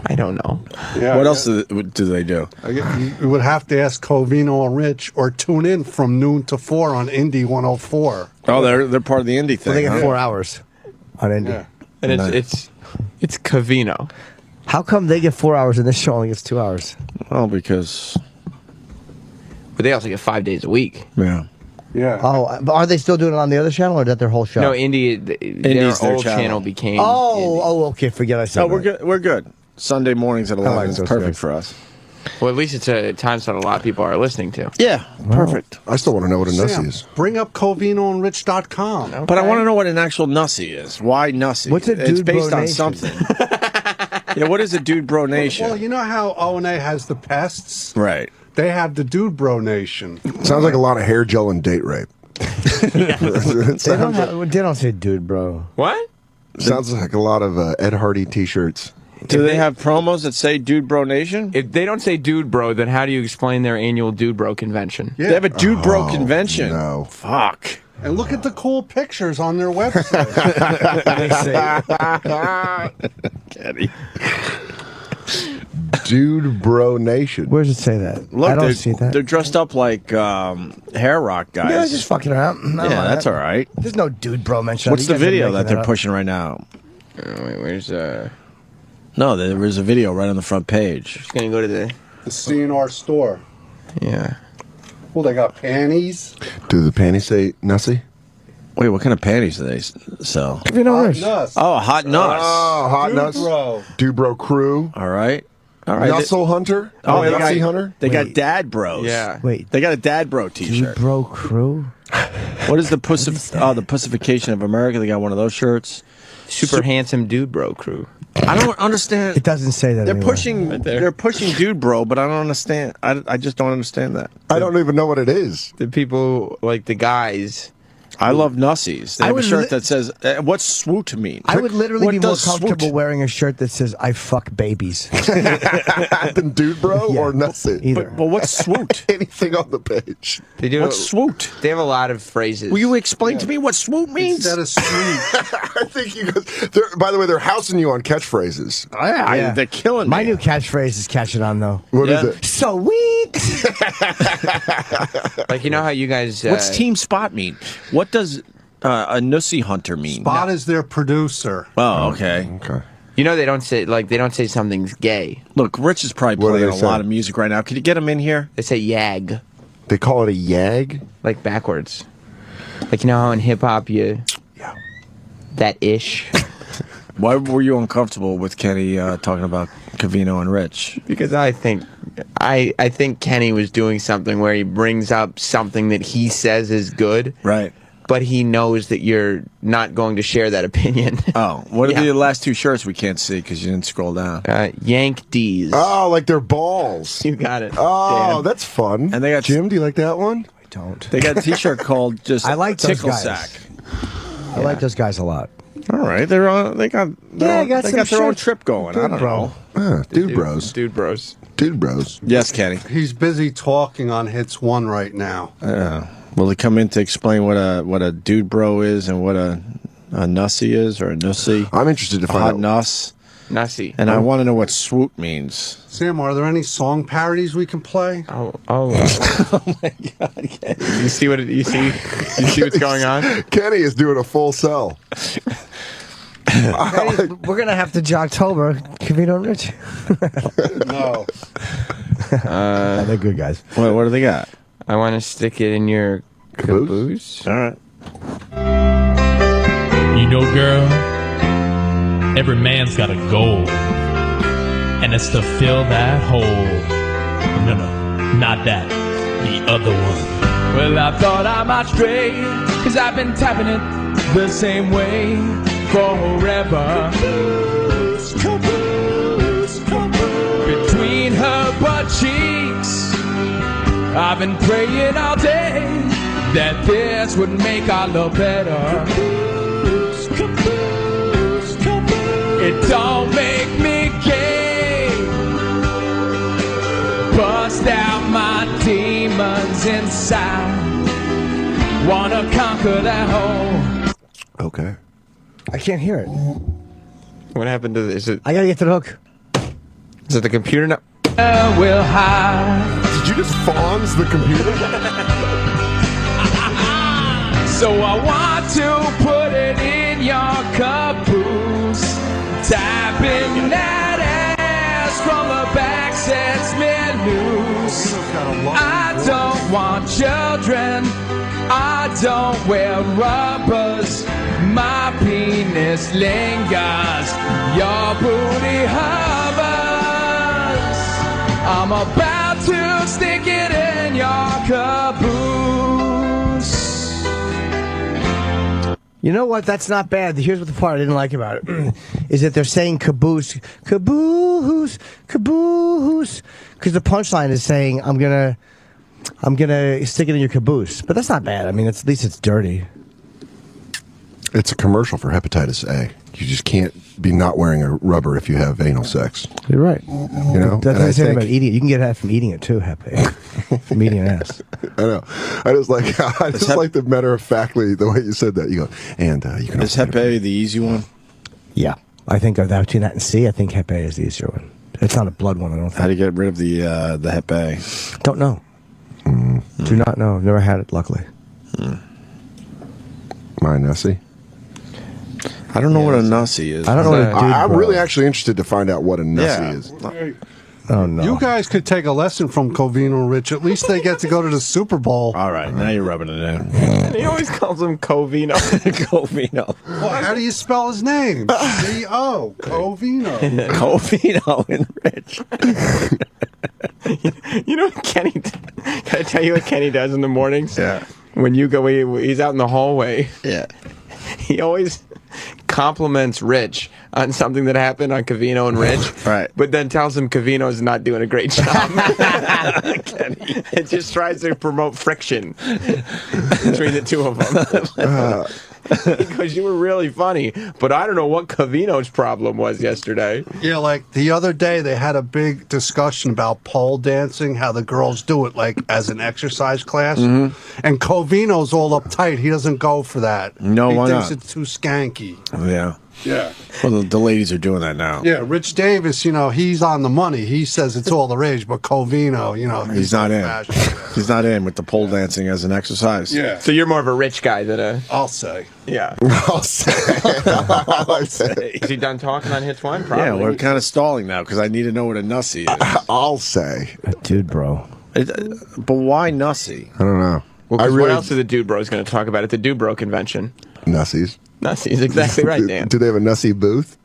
I don't know. Yeah, What else do they do? You would have to ask Covino or Rich, or tune in from noon to 4 on Indy 104. Oh, they're part of the indie thing. Well, they get huh? 4 hours on Indy. Yeah. And it's Covino. How come they get 4 hours and this show only gets 2 hours? Well, because But they also get 5 days a week. yeah. Yeah. Oh, but are they still doing it on the other channel, or is that their whole show? No, Indy, their Indy's their old channel. channel became. Okay. Forget I said No, we're that. good. We're good. Sunday mornings at 11 is those perfect guys. for us. Well, at least it's a time slot a lot of people are listening to. Yeah, perfect. I still want to know what a nussie Sam, is. bring up CovinoandRich.com. But I want to know what an actual nussie is. Why nussie? What's a It's Dude Bro based on Nation? something. Yeah, what is a Dude Bro Nation? Well, you know how O&A has the pests? Right. They have the Dude Bro Nation. Sounds like a lot of hair gel and date rape. They don't say dude, bro. What? Sounds like a lot of Ed Hardy T-shirts. Do they have promos that say Dude Bro Nation? If they don't say Dude Bro, then how do you explain their annual Dude Bro convention? Yeah. They have a Dude Bro convention. No. Fuck. And look at the cool pictures on their website. Kenny. Dude Bro Nation. Where does it say that? Look, I don't they're, see that. they're dressed up like hair rock guys. Yeah, just fucking around. Yeah, that's all right. There's no dude bro mention. What's You the guys are video making that they're up. pushing right now? Wait, where's No, there is a video right on the front page. Just gonna go to the CNR store. Yeah. Well, they got panties. Do the panties say Nussy? Wait, what kind of panties do they sell? Give me no words. Nuss. Oh, hot nuts. Oh, Hot Dude Nuts. Bro. Dude Bro Crew. All right. All right. Nussle Hunter. Oh, Or they Nussy got, Hunter. They got Dad Bros. Yeah. Wait. They got a Dad Bro Dude T-shirt. bro crew. What is the the pussification of America? They got one of those shirts. Super handsome dude bro crew. I don't understand. It doesn't say that. They're anywhere. pushing. They're pushing Dude Bro, but I don't understand. I just don't understand that. I don't even know what it is. The people, like the guys. I love Nussies. They I have a would shirt that says, "What's swoot mean?" I would literally What be more does comfortable swoot? wearing a shirt that says "I fuck babies." Than Dude Bro Yeah. or Nussy? Either. But what's swoot? Anything on the page. They do. What's swoot? They have a lot of phrases. Will you explain to me what swoot means? Instead of sweet. I think you guys. By the way, they're housing you on catchphrases. Yeah. They're killing My me. new catchphrase is catching on though. What is Yeah. it? Sweet. Like, you know how you guys. What's Team Spot mean? What does a Nussy Hunter mean? Spot is their producer. Oh, okay. Okay. You know they don't say something's gay. Look, Rich is probably What do playing they a say? lot of music right now. Can you get him in here? They say yag, They call it a yag. like backwards. Like, you know how in hip hop you. Yeah. That ish. Why were you uncomfortable with Kenny talking about Cavino and Rich? Because I think Kenny was doing something where he brings up something that he says is good, Right. but he knows that you're not going to share that opinion. Oh, what are Yeah. the last two shirts we can't see because you didn't scroll down? Yank D's. Oh, like they're balls. You got it. Oh, Dan. that's fun. And they got Jim. Do you like that one? I don't. They got a T-shirt called just I like those Tickle guys. Sack. I like those guys a lot. All right, they're on. They got. Yeah, I got they some got their own shirts. trip going. I don't know. Dude Bros. Dude bros. Dude Bros. Yes, Kenny. He's busy talking on Hits 1 right now. Will he come in to explain what a dude bro is and what a nussy is or a nussy? I'm interested to A hot find out. nuss. Nussy. And I want to know what swoot means. Sam, are there any song parodies we can play? Oh my God! You see what you see? You see what's going on? Kenny is doing a full sell. Hey, we're gonna have to Jocktober. Cavino and Rich. No. They're good guys. What do they got? I want to stick it in your caboose. All right. You know, girl, every man's got a goal, and it's to fill that hole. No, not that, the other one. Well, I thought I might stray, cause I've been tapping it the same way forever. Between her butt cheeks, I've been praying all day that this would make our love better. It don't make me gay. Bust out my demons inside. Wanna conquer that hole. Okay. I can't hear it. What happened to this? Is it? I gotta get to the hook. Is it the computer now? Will hide. Did you just Fonz the computer? So I want to put it in your caboose. Tapping that ass from the back sets me loose. I don't want children. I don't wear rubbers. My penis lingers. Your booty hovers. I'm about to stick it in your caboose. You know what? That's not bad. Here's what the part I didn't like about it is that they're saying caboose, caboose, caboose, because the punchline is saying I'm gonna stick it in your caboose. But that's not bad. I mean, at least it's dirty. It's a commercial for hepatitis A. You just can't be not wearing a rubber if you have anal sex. You're right. You know, That's and I the same think- about eating it. You can get that from eating it too, Happy. From eating an ass. I know. I just like the matter of factly the way you said that. You go, and you can. Is Hepe the easy one? Yeah, I think of that between that and C. I think Hepe is the easier one. It's not a blood one, I don't think. How do you get rid of the Hep A? Don't know. Do not know. I've never had it, luckily. My Nussie. I don't know what a Nussie is. I don't know what a dude I'm bro. really actually interested to find out what a Nussie is. Oh, no. You guys could take a lesson from Covino and Rich. At least they get to go to the Super Bowl. All right, now you're rubbing it in. And he always calls him Covino. Covino. Well, how do you spell his name? C-O. Covino. Covino and Rich. You know what Kenny? Can I tell you what Kenny does in the mornings? Yeah. When you go, he's out in the hallway. Yeah. He always compliments Rich on something that happened on Covino and Rich. Right. But then tells him Covino's not doing a great job. Kenny. It just tries to promote friction between the two of them. Because you were really funny, but I don't know what Covino's problem was yesterday. Yeah, like the other day they had a big discussion about pole dancing, how the girls do it like as an exercise class. And Covino's all uptight. He doesn't go for that. No, he why thinks not? it's too skanky. Yeah. Yeah. Well, the ladies are doing that now. Yeah, Rich Davis, you know, he's on the money. He says it's all the rage, but Covino, you know, He's not in. He's not in with the pole dancing as an exercise. Yeah. So you're more of a Rich guy than a... I'll say. Yeah. I'll say. Is he done talking on Hits 1? Probably. Yeah, we're kind of stalling now because I need to know what a Nussie is. I'll say. Dude, bro. But why Nussie? I don't know. Well, 'cause what else is the Dude Bros going to talk about at the Dude Bro convention? Nussies. Nussies, exactly right, Dan. Do they have a Nussie booth?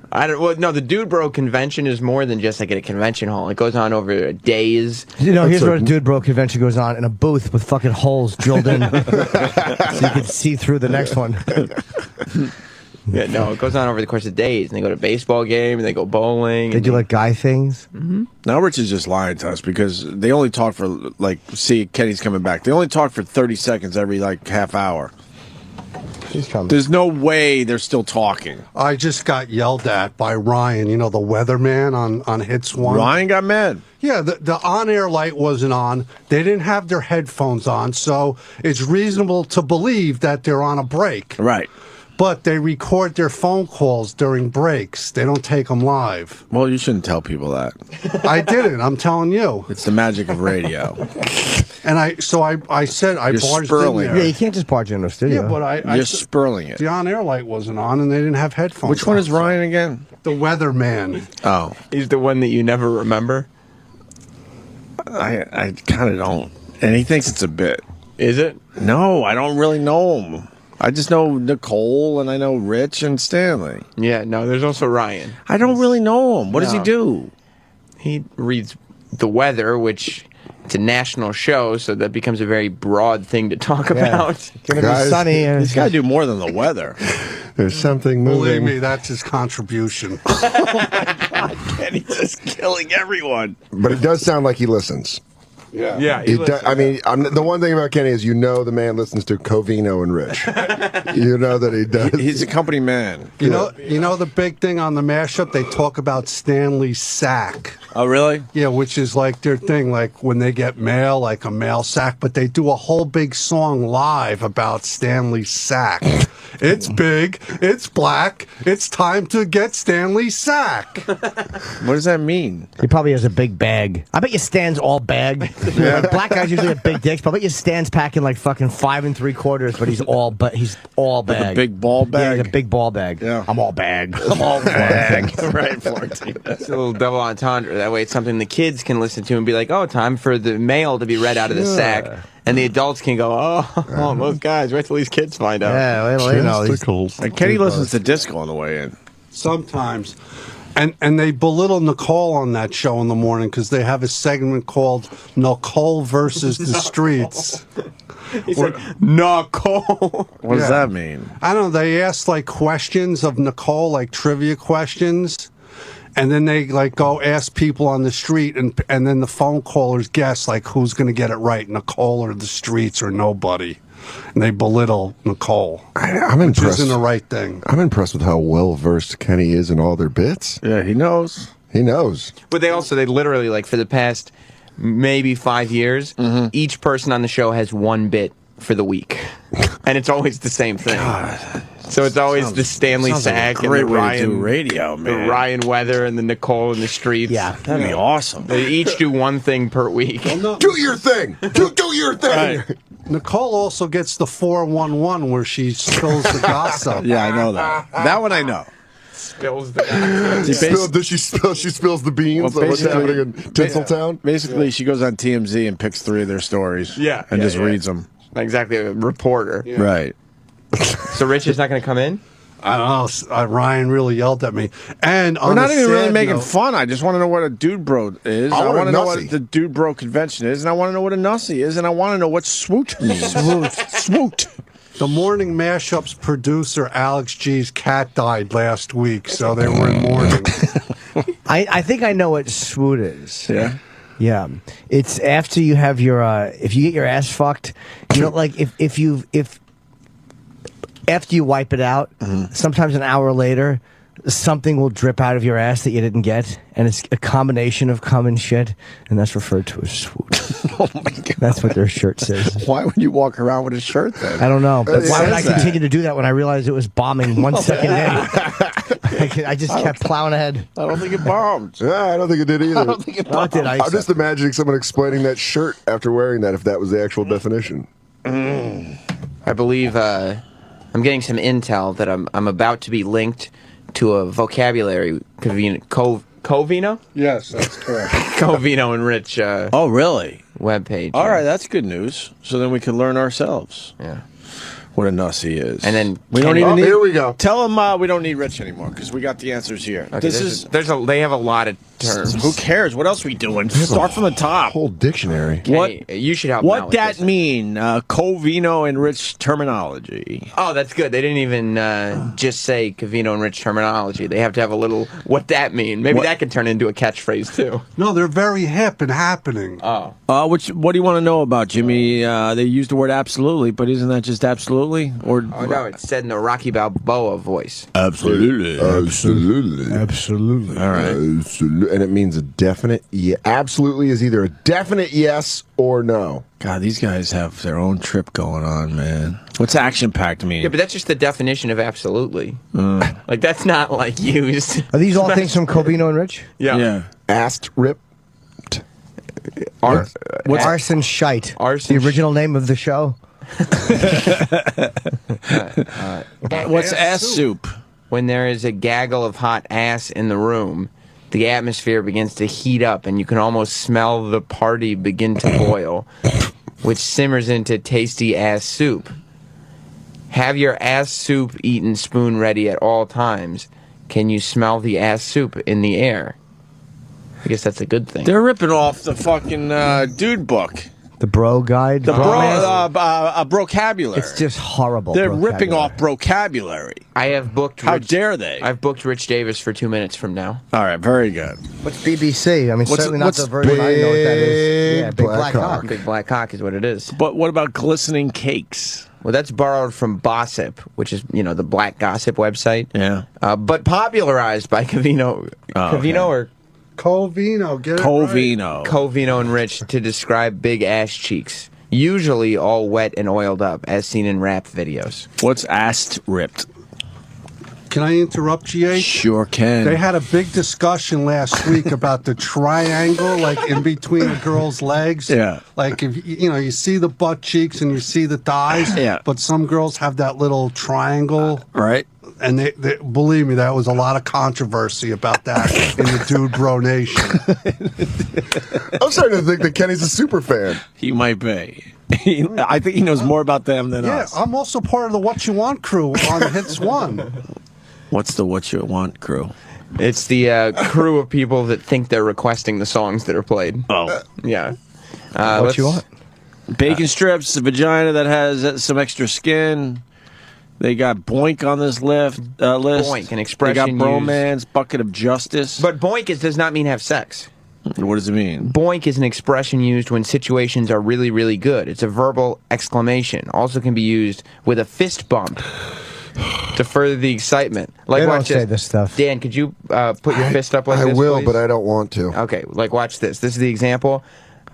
I don't. Well, no, the Dude Bro convention is more than just like at a convention hall. It goes on over days. You know, here's where a Dude Bro convention goes on in a booth with fucking holes drilled in, so you can see through the next one. Yeah, no, it goes on over the course of days, and they go to a baseball game, and they go bowling. They do like guy things. Now Rich is just lying to us because they only talk for like. See, Kenny's coming back. They only talk for 30 seconds every like half hour. He's coming. There's no way they're still talking. I just got yelled at by Ryan, you know, the weatherman on Hits 1. Ryan got mad. Yeah, the on-air light wasn't on. They didn't have their headphones on, so it's reasonable to believe that they're on a break. Right. But they record their phone calls during breaks. They don't take them live. Well, you shouldn't tell people that. I didn't. I'm telling you. It's the magic of radio. And I said I You're barged spurling in it. there. Yeah, you can't just barge in the studio. Yeah, but I You're spurling it. the on-air light wasn't on, and they didn't have headphones. Which one on. is Ryan again? The weatherman? Oh, He's the one that you never remember. I kind of don't. And he thinks it's a bit. Is it? No, I don't really know him. I just know Nicole and I know Rich and Stanley. Yeah, no, there's also Ryan. I don't really know him. What does he No. do? He reads the weather, which it's a national show, so that becomes a very broad thing to talk about. Gonna be sunny. He's got to do more than the weather. There's something moving. Believe me, that's his contribution. Kenny's just killing everyone. But it does sound like he listens. Yeah. Yeah, I mean, the one thing about Kenny is you know the man listens to Covino and Rich. You know that he does. He's a company man. You know the big thing on the mashup, they talk about Stanley Sack. Oh, really? Yeah, which is like their thing, like when they get mail, like a mail sack, but they do a whole big song live about Stanley Sack. It's big, it's black, it's time to get Stanley Sack. What does that mean? He probably has a big bag. I bet you Stan's all bag. Black guys usually have big dicks, but I bet you Stan's packing like fucking 5 3/4, but he's all bag. Like a big ball bag? Yeah, he's a big ball bag. Yeah. I'm all bag. I'm all bag. Right, Florentine. It's a little double entendre. That way it's something the kids can listen to and be like, oh, time for the mail to be read out of the sack. And the adults can go, oh, those guys, wait till these kids find out. Yeah, well, you know, these- And Kenny listens to disco on the way in. Sometimes. And they belittle Nicole on that show in the morning because they have a segment called Nicole versus the Streets. He said, Nicole. What does Yeah. that mean? I don't know. They ask like questions of Nicole, like trivia questions. And then they like go ask people on the street, and then the phone callers guess like who's going to get it right, Nicole or the Streets or nobody. And they belittle Nicole. I'm which impressed. isn't the right thing. I'm impressed with how well versed Kenny is in all their bits. Yeah, he knows. He knows. But they literally, like, for the past maybe 5 years, each person on the show has one bit for the week. And it's always the same thing. So it's always the Stanley sounds like a Sack great and the way to Ryan do radio, the man. Ryan Weather and the Nicole in the streets. Yeah, that'd be awesome. They each do one thing per week. Do your thing. Do your thing. Right. Nicole also gets the 411 where she spills the gossip. Yeah, I know that. That one I know. Spills the gossip. She spills the beans. Well, What's happening in Tinseltown? Basically, she goes on TMZ and picks 3 of their stories. Yeah, and yeah, just yeah. reads them. Exactly, a reporter. Right. So Rich is not going to come in? I don't know. Ryan really yelled at me. And We're on not a even really sad making note- fun. I just want to know what a dude bro is. I I want want a to know nussy. what the dude bro convention is, and I want to know what a nussy is, and I want to know what swoot means. Swoot. The Morning Mashup's producer, Alex G's cat died last week, so they were in mourning. I think I know what swoot is. Yeah. Yeah, it's after you have your if you get your ass fucked, you know, like if after you wipe it out, sometimes an hour later, something will drip out of your ass that you didn't get, and it's a combination of cum and shit, and that's referred to as swoot. Oh my god, that's what their shirt says. Why would you walk around with a shirt then? I don't know, but It why would I says that. continue to do that when I realized it was bombing 1 second in? I just kept plowing ahead. I don't think it bombed. Yeah, I don't think it did either. I don't think it Oh, it did. I'm just imagining someone explaining that shirt after wearing that, if that was the actual definition. I believe I'm getting some intel that I'm about to be linked to a vocabulary Covino? Yes, that's correct. Covino and Rich Oh, really? webpage. All right, that's good news. So then we can learn ourselves. Yeah. What a nussy is. And then we don't Kenny- even Oh, need. here we go. Tell them we don't need Rich anymore because we got the answers here. Okay, This they have a lot of terms. Who cares? What else are we doing? Start from the top. Whole dictionary. Kenny, you should help me out What with that this. mean? Covino and Rich terminology. Oh, that's good. They didn't even just say Covino and Rich terminology. They have to have a little what that mean. Maybe that could turn into a catchphrase too. No, they're very hip and happening. Oh. What do you want to know about, Jimmy? They used the word absolutely, but isn't that just absolutely? Or Oh no, it's said in the Rocky Balboa voice. absolutely, Absolutely. Absolutely. All right. Absolutely. And it means a definite yeah. Absolutely is either a definite yes or no. God, these guys have their own trip going on, man. What's action packed mean? Yeah, but that's just the definition of absolutely. Like that's not like used. Are these all things from Covino and Rich? Yeah. Asked rip. What's Arson Shite? Arson the original name of the show? What's ass soup? When there is a gaggle of hot ass in the room, the atmosphere begins to heat up and you can almost smell the party begin to boil, which simmers into tasty ass soup. Have your ass soup eaten spoon ready at all times. Can you smell the ass soup in the air? I guess that's a good thing. They're ripping off the fucking dude book. The bro guide? The brocabulary. It's just horrible. They're vocabulary. ripping off brocabulary. I have booked. How dare they? I've booked Rich Davis for 2 minutes from now. All right, very good. What's BBC? I mean, certainly not the version I know what that is. Yeah, big black cock. Big black cock is what it is. But what about glistening cakes? Well, that's borrowed from Bossip, which is, the black gossip website. Yeah. But popularized by Covino. Covino or Covino, get it Covino. Covino and Rich to describe big ass cheeks. Usually all wet and oiled up, as seen in rap videos. What's ass ripped? Can I interrupt, GH? Sure can. They had a big discussion last week about the triangle, like in between a girl's legs. Yeah. Like if you see the butt cheeks and you see the thighs. Yeah. But some girls have that little triangle. Right. And they believe me, that was a lot of controversy about that in the Dude Bro Nation. I'm starting to think that Kenny's a super fan. He might be. I think he knows more about them than Yeah, us. I'm also part of the What You Want crew on Hits One. What's the What You Want crew? It's the crew of people that think they're requesting the songs that are played. Oh. Yeah. What you want? Bacon strips, a vagina that has some extra skin. They got Boink on this list. Boink, an expression They got Bromance, Bucket of Justice. But boink does not mean have sex. What does it mean? Boink is an expression used when situations are really, really good. It's a verbal exclamation. Also can be used with a fist bump to further the excitement. Like, They don't watch say this stuff. Dan, could you put your fist up like I this, will, please? but I don't want to. Okay, like watch this. This is the example.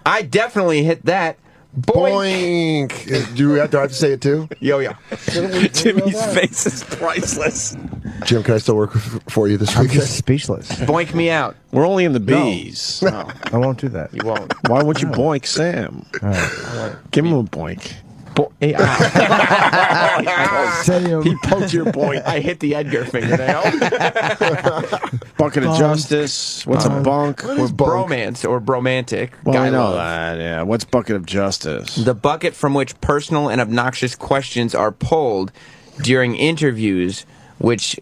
I definitely hit that. Boink. Do I have to say it too? Yo, yeah. Jimmy's face is priceless. Jim, can I still work for you this week? Speechless. Boink me out. We're only in the B's. No, I won't do that. You won't. Why won't you boink Sam? Give him a boink. Hey, He poked your boink. I hit the Edgar fingernail. Bucket of justice. What's a bunk? Or bromance or bromantic. Well, guy I know love. that. Yeah. What's bucket of justice? The bucket from which personal and obnoxious questions are pulled during interviews, which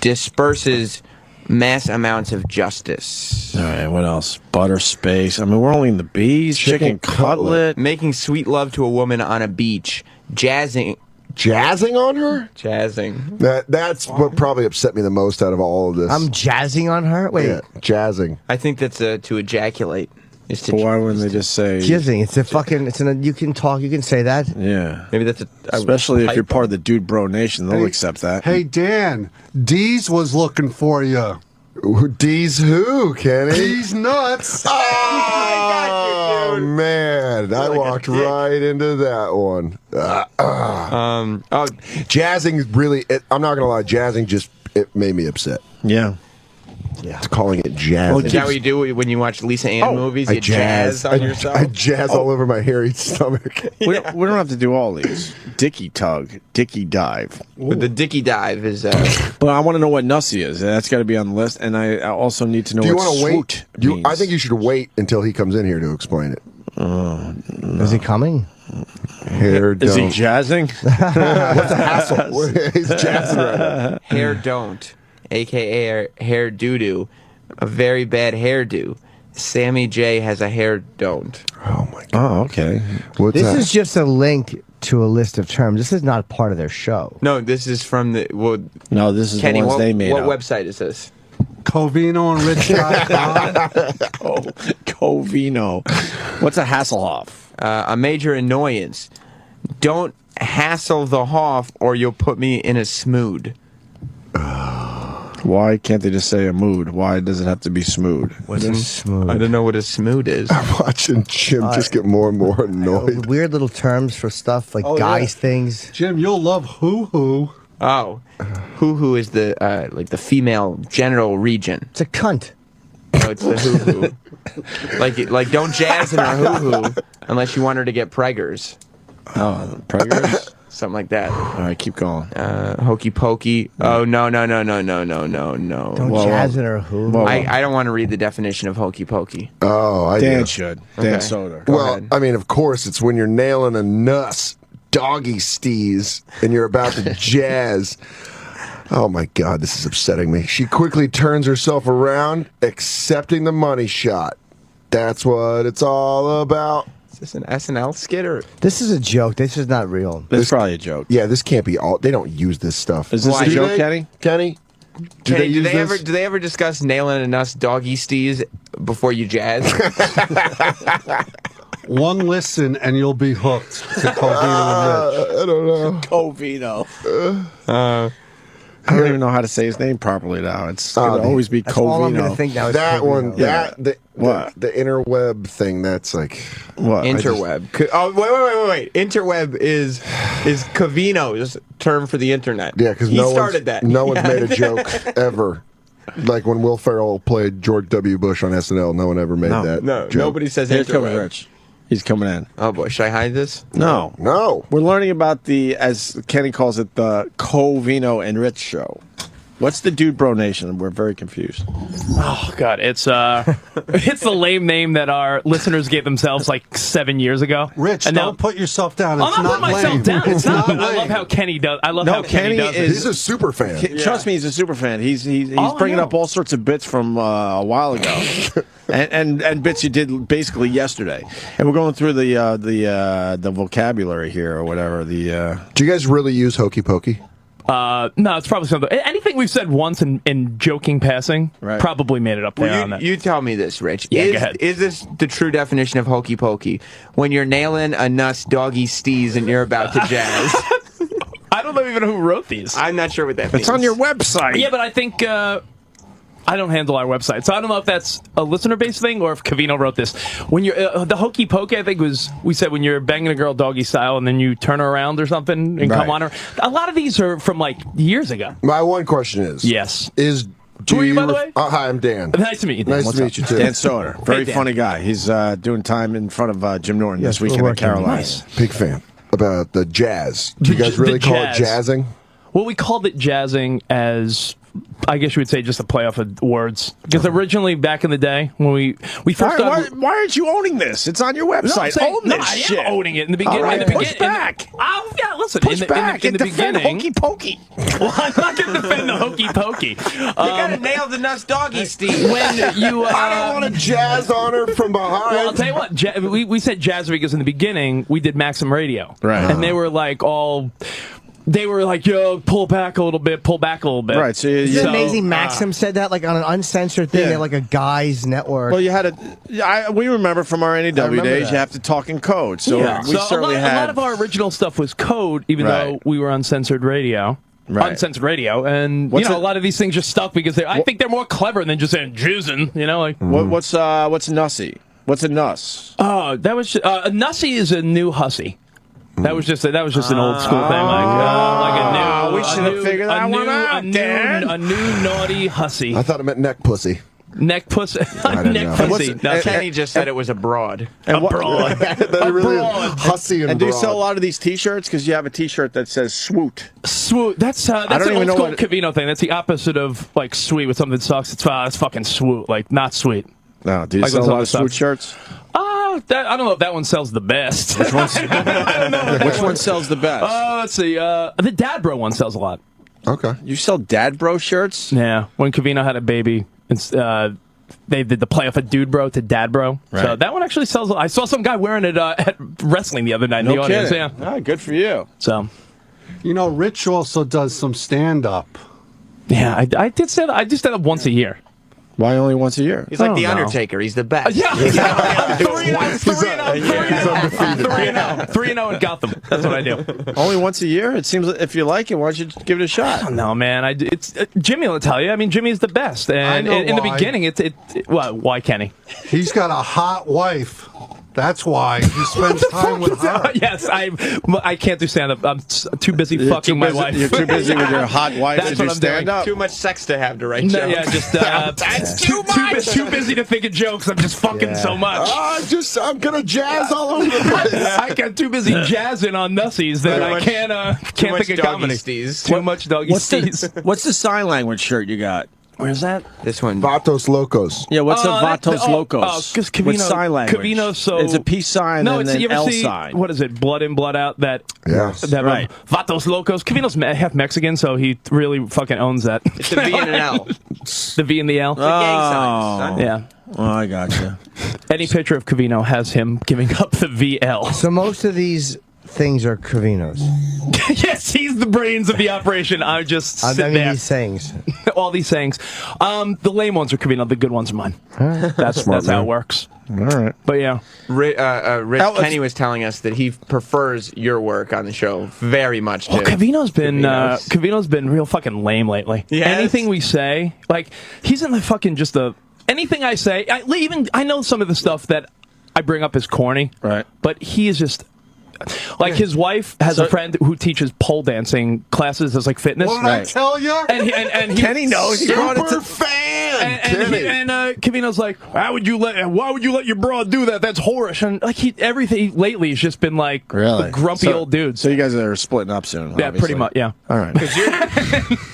disperses mass amounts of justice. All right. What else? Butter space. I mean, we're only in the B's. Chicken cutlet. Making sweet love to a woman on a beach. Jazzing on her? Jazzing. That's what probably upset me the most out of all of this. I'm jazzing on her? Wait. Yeah, jazzing. I think that's to ejaculate. Is to Why wouldn't they just say Jizzing. It's a fucking. You can talk. You can say that. Yeah. Maybe that's especially if you're part of the Dude Bro Nation, they'll accept that. Hey, Dan, Deez was looking for you. Deez who, Kenny? Deez nuts. Oh, man. I walked right into that one. Jazzing really, I'm not going to lie, jazzing it made me upset. Yeah. Yeah. It's calling it jazz. Is that what you do when you watch Lisa Ann movies? You jazz on yourself? I jazz all over my hairy stomach. We don't have to do all these. Dicky tug, Dicky dive. But the Dicky dive is. But I want to know what Nussy is. That's got to be on the list. And I also need to know Do you what want to swoot wait? means. I think you should wait until he comes in here to explain it. No. Is he coming? Hair don't. Is he jazzing? What's a hassle? He's jazzing right now. Hair don't, a.k.a. hair doo-doo. A very bad hairdo. Sammy J has a hair don't. Oh, my God. Oh, okay. What's This that? is just a link to a list of terms. This is not part of their show. No, this is from the. Well, no, this is Kenny, the ones they made what up. website is this? Covino and Rich.com. Covino. What's a Hasselhoff? A major annoyance. Don't hassle the Hoff or you'll put me in a smood. Why can't they just say a mood? Why does it have to be smooth? What's a smood? I don't know what a smood is. I'm watching Jim just get more and more annoyed. Weird little terms for stuff like guys things. Jim, you'll love hoo-hoo. Oh, hoo-hoo is the like the female genital region. It's a cunt. No, it's the hoo-hoo. like don't jazz in her hoo-hoo unless you want her to get preggers. Oh, preggers? Something like that. All right, keep going. Hokey pokey. Oh, no. Don't jazz in her who. I don't want to read the definition of hokey pokey. Oh, I Dan do. should. Dan Soder. Well, I mean, of course, it's when you're nailing a nuss, doggy steez, and you're about to jazz. Oh, my God, this is upsetting me. She quickly turns herself around, accepting the money shot. That's what it's all about. Is this an SNL skit or? This is a joke. This is not real. This is probably a joke. Yeah, this can't be all. They don't use this stuff. Is this a joke, Kenny? Kenny? Do they ever discuss nailing a nuss doggy steez before you jazz? One listen and you'll be hooked to Covino and Rich. I don't know. Covino. I don't even know how to say his name properly now. It's going to always be That's all I'm going to Covino. think now. Is That Covino. one, the interweb thing, that's like... What? Interweb. Wait. Interweb is Covino's term for the internet. Yeah, because he started that. No one's made a joke ever. Like when Will Ferrell played George W. Bush on SNL, no one ever made that No, joke. nobody says Here comes interweb. Rich. He's coming in. Oh boy, should I hide this? No. No. We're learning about the, as Kenny calls it, the Covino and Rich show. What's the Dude Bro Nation? We're very confused. Oh God, it's it's the lame name that our listeners gave themselves like 7 years ago. Rich, And don't put yourself down. It's I'm not putting myself lame. down. It's not. But I lame. love how Kenny does. I love No, how Kenny does it. He's a super fan. Trust me, he's a super fan. He's I bringing know. up all sorts of bits from a while ago, and bits you did basically yesterday. And we're going through the vocabulary here or whatever. Do you guys really use hokey pokey? No, it's probably something. Anything we've said once in joking passing, probably made it up there on that. You tell me this, Rich. Yeah, go ahead. Is this the true definition of hokey pokey? When you're nailing a nuss doggy steez and you're about to jazz. I don't know even who wrote these. I'm not sure what that means. It's on your website. Yeah, but I think I don't handle our website, so I don't know if that's a listener-based thing or if Covino wrote this. When you're the hokey pokey, I think we said when you're banging a girl doggy style and then you turn her around or something and come on her. A lot of these are from like years ago. My one question is, yes, who are you, by the way? Hi, I'm Dan. Nice to meet you, Dan. Nice What's to meet you up? too. Dan Soder, very Dan. funny guy. He's doing time in front of Jim Norton this weekend at Carolina. Nice. Big fan about the jazz. Do you guys really call it jazzing? Well, we called it jazzing as, I guess you would say, just a play off of words. Because originally, back in the day, when we first started... Why aren't you owning this? It's on your website. Own this shit. I am owning it in the beginning. All right, in the push back. Yeah, listen. Push in back in the and defend beginning... hokey pokey. Well, I'm not going to defend the hokey pokey. You gotta nail the nuts doggy, Steve. When you... I don't want to jazz on her from behind. Well, I'll tell you what. We said jazz because in the beginning, we did Maxim Radio. Right. And they were like all... They were like, yo, pull back a little bit. Right. So Isn't it amazing Maxim said that, like on an uncensored thing, they had like a guy's network. Well, you had we remember from our NEW days, you have to talk in code. So we certainly a lot of our original stuff was code, even though we were uncensored radio. Right. Uncensored radio, and a lot of these things just stuck because I think they're more clever than just saying jizzing. You know, like what's nussy? What's a nuss? Oh, that was a nussy is a new hussy. That was just an old school thing, like a new. We should have figured that one out, Dan. A new naughty hussy. I thought it meant neck pussy. Neck pussy. Neck pussy. Kenny just said it was a broad. And a broad. Hussy and do you broad. sell a lot of these T-shirts? Because you have a T-shirt that says "swoot." Swoot. That's an old school Covino thing. That's the opposite of like sweet with something that sucks. It's fucking swoot. Like not sweet. No, do you sell a lot of swoot shirts? I don't know if that one sells the best. Which one sells the best? Let's see. The Dad Bro one sells a lot. Okay. You sell Dad Bro shirts? Yeah. When Covino had a baby, they did the play off of Dude Bro to Dad Bro. Right. So that one actually sells. I saw some guy wearing it at wrestling the other night in the audience. Kidding. Yeah. Good for you. So, Rich also does some stand up. Yeah, I did stand up. I do stand up once a year. Why only once a year? He's like the Undertaker. He's the best. Yeah. 3-0 in Gotham. That's what I do. Only once a year? It seems if you like it, why don't you give it a shot? I don't know, man. It's Jimmy will tell you. I mean, Jimmy is the best. And in the beginning, why Kenny? He's got a hot wife. That's why he spends time with her. Yes, I can't do stand up. I'm too busy fucking my wife. You're too busy with your hot wife to do stand up. Too much sex to have to write jokes. Yeah, just that's too much. Too busy to think of jokes. I'm just fucking so much. I'm gonna jazz all over the place. I got too busy jazzing on nussies that I can't think of comedy. Too much doggy steez. What's the sign language shirt you got? Where's that? This one. Vatos Locos. Yeah, what's a Vatos Locos? Because Covino, with sign language. Covino, so it's a peace sign and an you ever L see, sign. What is it? Blood in, blood out. That right. Vatos Locos. Covino's half Mexican, so he really fucking owns that. It's the V and an L. The V and the L. The gang signs. Yeah. Oh, I gotcha. Any picture of Covino has him giving up the VL. So most of these things are Covino's. Yes, he's the brains of the operation. I just sit there. These sayings. All these sayings. The lame ones are Covino. The good ones are mine. That's how it works. All right. But yeah. Rich Kenny was telling us that he prefers your work on the show very much. Well, Covino's been real fucking lame lately. Yes. Anything we say, like he's in the fucking anything I say. I know some of the stuff that I bring up is corny. Right. But he is just. Like his wife has a friend who teaches pole dancing classes as like fitness. What did I tell you? And Kenny knows. He brought it to fan. And Covino's like, why would you let your broad do that? That's whorish. And like everything lately has just been like grumpy old dudes. So you guys are splitting up soon. Yeah, obviously. pretty much. Yeah. All right.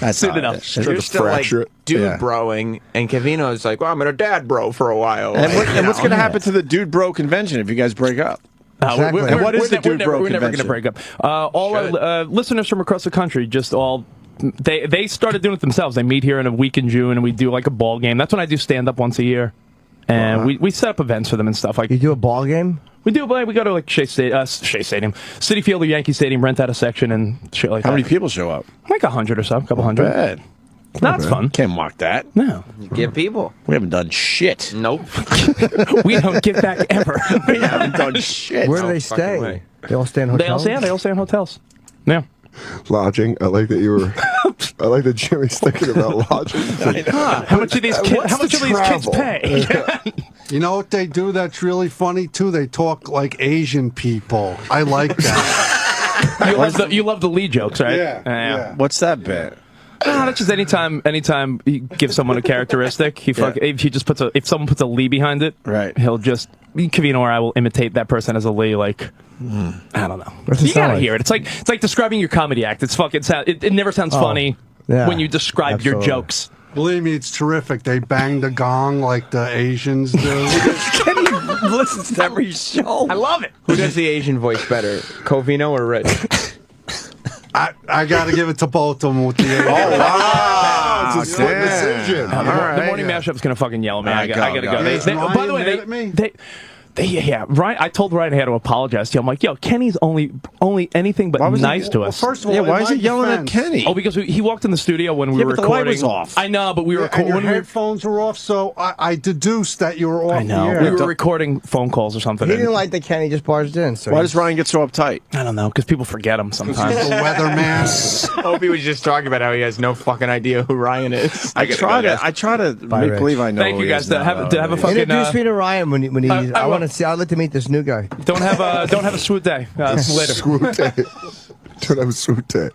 That's soon enough. You're still like dude broing, and Covino's like, well, I'm gonna dad bro for a while. And what's going to happen to the dude bro convention if you guys break up? Exactly. What is the Dude Bro We're never going to break up. All our listeners from across the country they started doing it themselves. They meet here in a week in June, and we do like a ball game. That's when I do stand up once a year, and we set up events for them and stuff. Like you do a ball game. We do. We go to like Shea Stadium, Citi Field or Yankee Stadium, rent out a section and shit like that. How many people show up? Like 100 or so, a couple hundred. Bad. That's fun. Can't mock that. No. Give people. We haven't done shit. Nope. We don't give back ever. We haven't done shit. Where do they stay? They all stay in hotels? They all stay in hotels. Yeah. Lodging. I like that you were I like that Jimmy's thinking about lodging. How much of these kids pay? You know what they do that's really funny, too? They talk like Asian people. I like that. You love the Lee jokes, right? Yeah. What's that bit? No, that's just anytime he gives someone a characteristic, if someone puts a Lee behind it, right? He'll just Covino or I will imitate that person as a Lee. Like, I don't know. You gotta hear it. It's like describing your comedy act. It's fucking. It never sounds funny when you describe your jokes. Believe me, it's terrific. They bang the gong like the Asians do. Kenny listens to every show. I love it. Who does the Asian voice better, Covino or Rich? I got to give it to both of them with the Asian. Oh, wow. It's a split decision. The morning mashup's gonna fucking yell at me. I gotta go. By the way, Ryan. I told Ryan I had to apologize to you. I'm like, yo, Kenny's only anything but nice to us. Well, first of all, why is he yelling at Kenny? Oh, because he walked in the studio when we were but recording. The light was off. I know, but we were and your headphones were off, so I deduced that you were off. I know. The air. We were recording phone calls or something. He didn't like that Kenny just barged in. So why does Ryan get so uptight? I don't know, because people forget him sometimes. He's the weatherman. Hope he was just talking about how he has no fucking idea who Ryan is. I try to make believe I know. Thank you guys. To have a fucking. Introduce me to Ryan when he. I want to see. I'd like to meet this new guy. Don't have a swoot day. Later. Swoot day. Don't have a swoot day.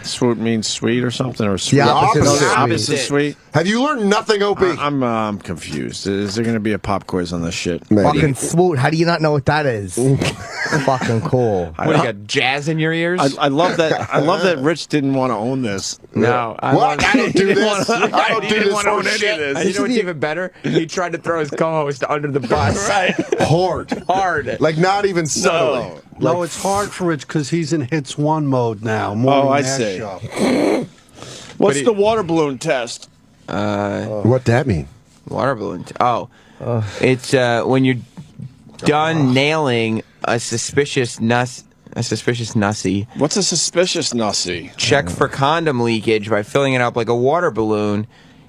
Swoot means sweet or something, or sweet. The opposite sweet. Have you learned nothing, Opie? I'm confused. Is there going to be a pop quiz on this shit? Maybe. Fucking swoot. How do you not know what that is? Fucking cool. What, you got jazz in your ears? I love that. I love that Rich didn't want to own this. No, I don't do this. I don't do this for shit. And you know what's even better? He tried to throw his co-host under the bus. Right. Hard. Like not even subtly. No, it's hard for Rich because he's in hits one mode now. I see. What's the water balloon test? What'd that mean? Water balloon. It's when you're done nailing a suspicious nussy. What's a suspicious nussy? Check for condom leakage by filling it up like a water balloon.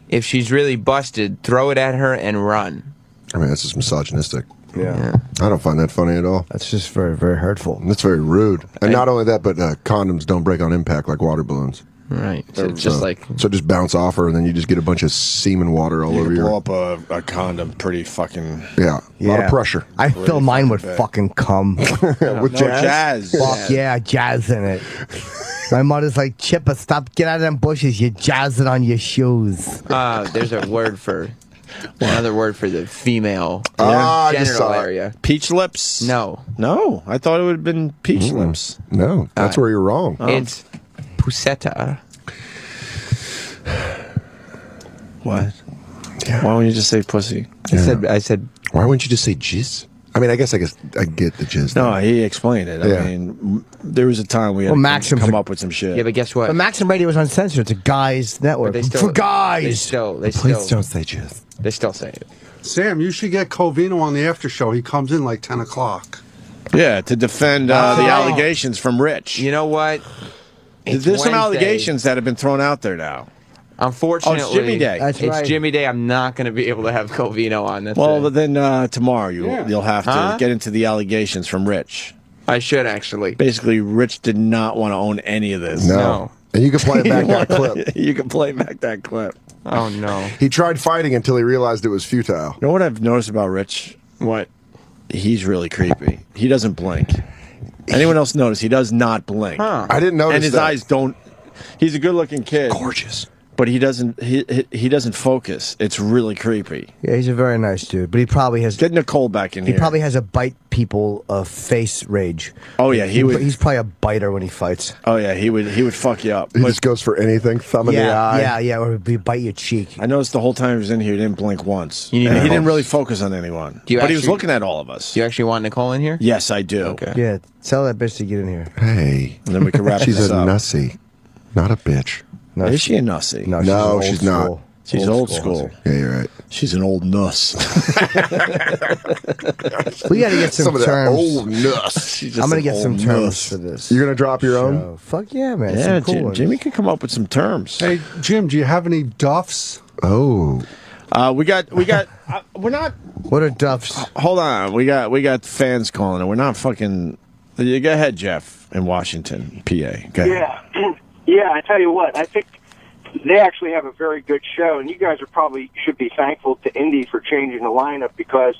If she's really busted, throw it at her and run. I mean, that's just misogynistic. Yeah. I don't find that funny at all. That's just very, very hurtful. That's very rude. And not only that, but condoms don't break on impact like water balloons. Right. So it's just so just bounce off her, and then you just get a bunch of semen water all over you. Blow up a condom pretty fucking. Yeah. A lot of pressure. I fill mine with fucking cum. With jazz. Fuck yeah, jazz in it. My mother's like, Chipper, stop, get out of them bushes. You're jazzing on your shoes. There's a word for. Another word for the female genital area. Peach lips? No. I thought it would have been peach lips. No, that's where you're wrong. It's puseta. What? Yeah. Why wouldn't you just say pussy? I said. Why wouldn't you just say jizz? I mean, I guess I get the jizz. No, he explained it. I mean, there was a time we had to come up with some shit. Yeah, but guess what? But Maxim Radio was uncensored. It's a guys' network. For guys. Please don't say jizz. They still say it. Sam, you should get Covino on the after show. He comes in like 10 o'clock. Yeah, to defend the allegations from Rich. You know what? There's some allegations that have been thrown out there now. Unfortunately, it's Jimmy Day. It's Jimmy Day. I'm not going to be able to have Covino on. Then tomorrow you'll have to get into the allegations from Rich. I should actually. Basically, Rich did not want to own any of this. No. And you can play back that clip. You can play back that clip. Oh, no. He tried fighting until he realized it was futile. You know what I've noticed about Rich? What? He's really creepy. He doesn't blink. Anyone else notice? He does not blink. Huh. I didn't notice And his eyes don't... He's a good-looking kid. Gorgeous. But he doesn't focus. It's really creepy. Yeah, he's a very nice dude. But he probably has... Get Nicole back in here. He probably has a bite people face rage. Oh, yeah, he would... He's probably a biter when he fights. Oh, yeah, he would fuck you up. He just goes for anything, thumb in the eye. Yeah, or he bite your cheek. I noticed the whole time he was in here, he didn't blink once. He didn't really focus on anyone. He was looking at all of us. Do you actually want Nicole in here? Yes, I do. Okay. Yeah, tell that bitch to get in here. Hey. And then we can wrap She's this a up. nussy, not a bitch. No, is she a nussy? No, she's not. She's old school. Yeah, you're right. She's an old nuss. We got to get some of that terms. old nuss. I'm going to get some terms for this. You're going to drop your own? Fuck yeah, man. Yeah, some cool ones. Jimmy can come up with some terms. Hey, Jim, do you have any duffs? Oh. We got. We're not. What are duffs? Hold on. We got fans calling, and we're not fucking. You go ahead, Jeff in Washington, PA. Go ahead. Yeah. Yeah, I tell you what, I think they actually have a very good show, and you guys should be thankful to Indy for changing the lineup because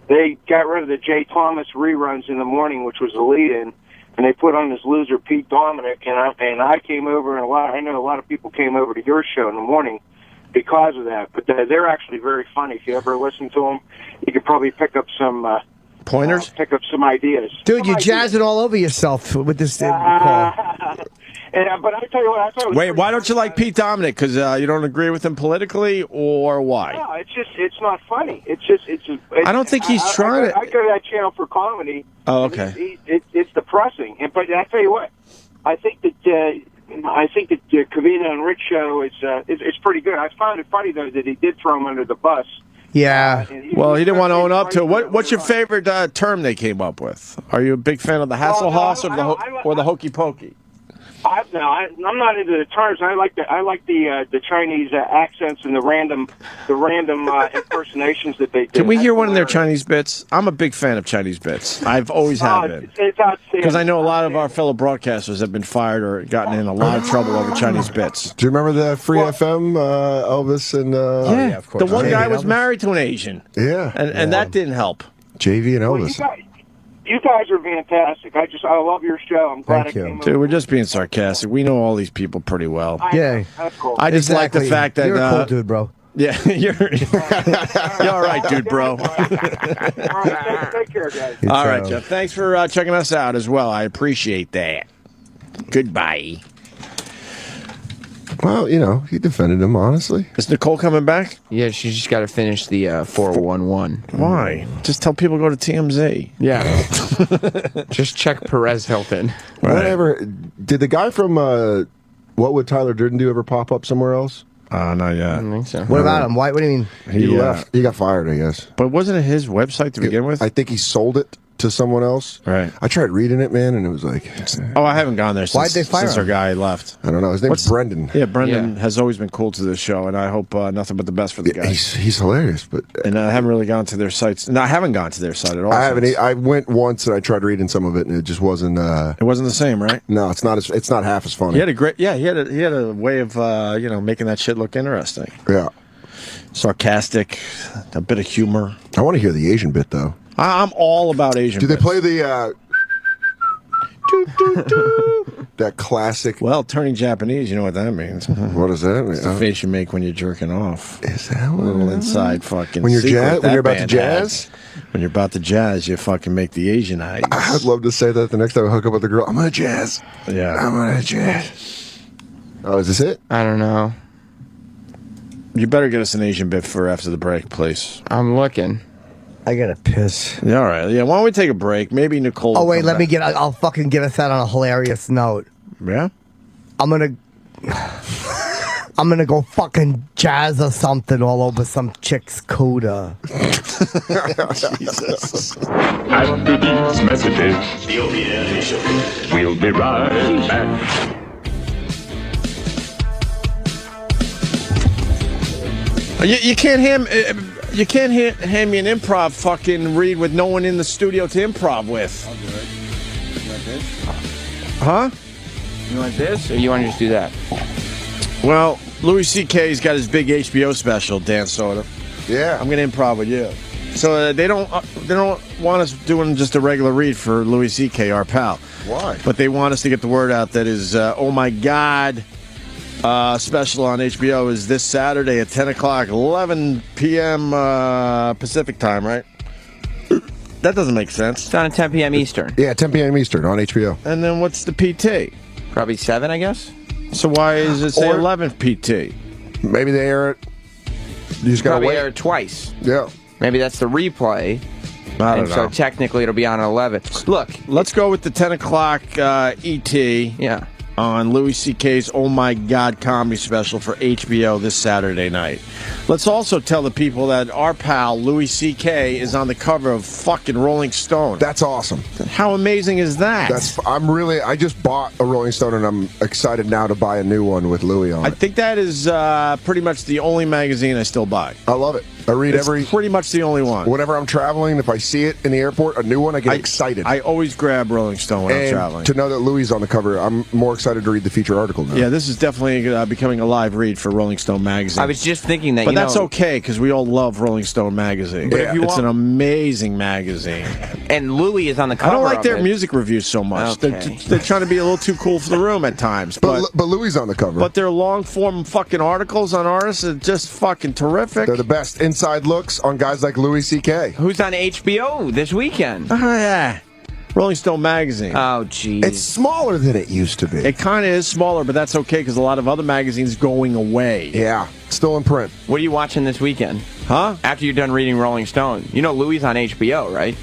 they got rid of the Jay Thomas reruns in the morning, which was the lead-in, and they put on this loser Pete Dominic, and I came over, and I know a lot of people came over to your show in the morning because of that. But they're actually very funny. If you ever listen to them, you could probably pick up some pointers, pick up some ideas. Dude, you're jazzing all over yourself with this call. But I tell you what, I thought it was Wait, why don't you like Pete Dominic? Because you don't agree with him politically, or why? No, it's not funny. I don't think he's trying to. I go to that channel for comedy. Oh, okay. It's depressing. But I tell you what, I think that Covino and Rich show is pretty good. I found it funny though that he did throw him under the bus. Yeah. Well, he didn't want to own up to it. What's your favorite term they came up with? Are you a big fan of the Hasselhoff or the Hokey Pokey? I'm not into the terms. I like the Chinese accents and the random impersonations that they do. Can we hear one of their Chinese bits? I'm a big fan of Chinese bits. I've always have been. It's outstanding. Because I know a lot of our fellow broadcasters have been fired or gotten in a lot of trouble over Chinese bits. Do you remember the Free FM, Elvis and... yeah, of course. The one guy was married to an Asian. Yeah. And that didn't help. JV and Elvis. You guys are fantastic. I love your show. I'm glad I came over. Dude, we're just being sarcastic. We know all these people pretty well. Yeah. That's cool. I just like the fact that... You're a cool dude, bro. Yeah, you're all right, dude, bro. All right, take care, guys. All right, Jeff. Thanks for checking us out as well. I appreciate that. Goodbye. Well, he defended him, honestly. Is Nicole coming back? Yeah, she's just got to finish the 411. Why? Just tell people to go to TMZ. Yeah. Just check Perez Hilton. Whatever. Did the guy from What Would Tyler Durden Do ever pop up somewhere else? Not yet. I don't think so. What about him? What do you mean? He left. He got fired, I guess. But wasn't it his website to begin with? I think he sold it to someone else. Right. I tried reading it, man, and it was like... Oh, I haven't gone there Why'd they fire since our him? guy left. I don't know. His name's Brendan. Yeah, Brendan has always been cool to this show, and I hope nothing but the best for the guy. He's hilarious, but... And I haven't really gone to their sites. No, I haven't gone to their site at all. I haven't. I went once, and I tried reading some of it, and it just wasn't... it wasn't the same, right? No, it's not. It's not half as funny. He had a great... Yeah, he had a way of, making that shit look interesting. Yeah. Sarcastic, a bit of humor. I want to hear the Asian bit, though. I'm all about Asian Do bits. they play the... that classic... Well, turning Japanese, you know what that means. What does that mean? It's the face you make when you're jerking off. Is that what... A little inside fucking When you're secret when you're about to band jazz? has. When you're about to jazz, you fucking make the Asian eyes. I'd love to say that the next time I hook up with a girl. I'm gonna jazz. Yeah. I'm gonna jazz. Oh, is this it? I don't know. You better get us an Asian bit for after the break, please. I'm looking. I gotta piss. Yeah, all right. Yeah, why don't we take a break? Maybe Nicole... Oh, wait, let me get... I'll fucking give us that on a hilarious note. Yeah? I'm gonna go fucking jazz or something all over some chick's coda. Jesus. After these messages, we'll be right back. You can't hand me an improv fucking read with no one in the studio to improv with. I'll do it. You want this? Huh? You want this, or you want to just do that? Well, Louis C.K.'s got his big HBO special, Dan Soder. Yeah. I'm gonna improv with you. So they don't want us doing just a regular read for Louis C.K., our pal. Why? But they want us to get the word out that his Oh My God special on HBO is this Saturday at 10 o'clock, 11 p.m. Pacific time, right? That doesn't make sense. It's on at 10 p.m. Eastern. Yeah, 10 p.m. Eastern on HBO. And then what's the PT? Probably 7, I guess. So why is it say 11 PT? Maybe they air it. You just gotta Probably wait. air it twice. Yeah. Maybe that's the replay. I don't and so know. technically it'll be on at 11. Look. Let's go with the 10 o'clock ET. Yeah. On Louis C.K.'s Oh My God comedy special for HBO this Saturday night. Let's also tell the people that our pal Louis C.K. is on the cover of fucking Rolling Stone. That's awesome. How amazing is that? I just bought a Rolling Stone and I'm excited now to buy a new one with Louis on it. I think that is pretty much the only magazine I still buy. I love it. I read It's pretty much the only one. Whenever I'm traveling, if I see it in the airport, a new one, I get excited. I always grab Rolling Stone when I'm and traveling. to know that Louis is on the cover, I'm more excited to read the feature article now. Yeah, this is definitely becoming a live read for Rolling Stone magazine. I was just thinking that, but you that's know, okay because we all love Rolling Stone magazine. But if you it's want- an amazing magazine. And Louis is on the cover. I don't like of their it. music reviews so much. Okay. They're trying to be a little too cool for the room at times. But Louis is on the cover. But their long form fucking articles on artists are just fucking terrific. They're the best inside looks on guys like Louis C.K. Who's on HBO this weekend? Oh, yeah. Rolling Stone magazine. Oh, geez. It's smaller than it used to be. It kind of is smaller, but that's okay because a lot of other magazines going away. Yeah, still in print. What are you watching this weekend? Huh? After you're done reading Rolling Stone. You know Louis on HBO, right?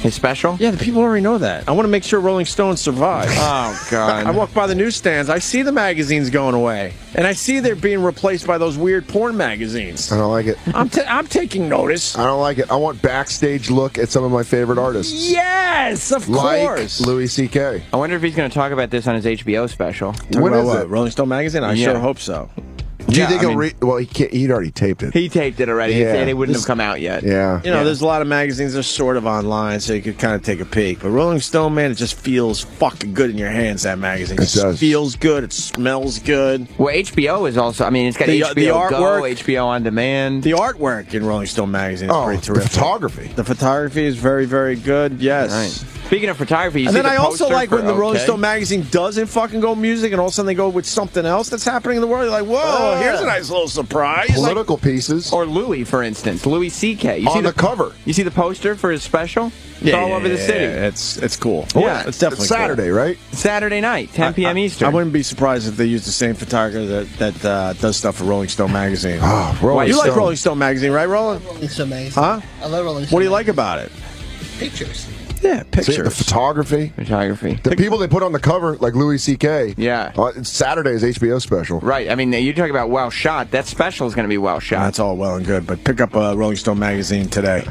His special? Yeah, the people already know that. I want to make sure Rolling Stone survives. Oh, God. I walk by the newsstands. I see the magazines going away. And I see they're being replaced by those weird porn magazines. I don't like it. I'm taking notice. I don't like it. I want backstage look at some of my favorite artists. Yes, of course. Like Louis C.K. I wonder if he's going to talk about this on his HBO special. When is it? Rolling Stone magazine? I Yeah. sure hope so. Do you Yeah, think I he'll mean- read? Well, he'd already taped it. He taped it already. Yeah. They wouldn't have come out yet. Yeah. You know, there's a lot of magazines that are sort of online, so you could kind of take a peek. But Rolling Stone, man, it just feels fucking good in your hands, that magazine. It does. Feels good. It smells good. Well, HBO is also, I mean, it's got The HBO Go, artwork- HBO On Demand. The artwork in Rolling Stone magazine is pretty the terrific. photography. The photography is very, very good. Yes. Right. Speaking of photography, you And see then the I also poster like for when the Rolling OK? Stone magazine doesn't fucking go music, and all of a sudden they go with something else that's happening in the world. You're like, whoa, here's a nice little surprise. Political pieces. Or Louis, for instance. Louis C.K. You On see the cover. You see the poster for his special? It's all over the city. It's cool. Yeah. it's definitely It's Saturday, right? Saturday night, 10 p.m. Eastern. I wouldn't be surprised if they use the same photographer that does stuff for Rolling Stone magazine. Oh, Rolling you like Stone. Rolling Stone magazine, right, Roland? It's amazing. Huh? I love Rolling Stone. What do you like about it? Pictures. Yeah, See, pictures. the photography. Photography. The people they put on the cover, like Louis C.K. Yeah. It's Saturday's HBO special. Right. I mean, you talk about well shot. That special is going to be well shot. That's all well and good, but pick up a Rolling Stone magazine today.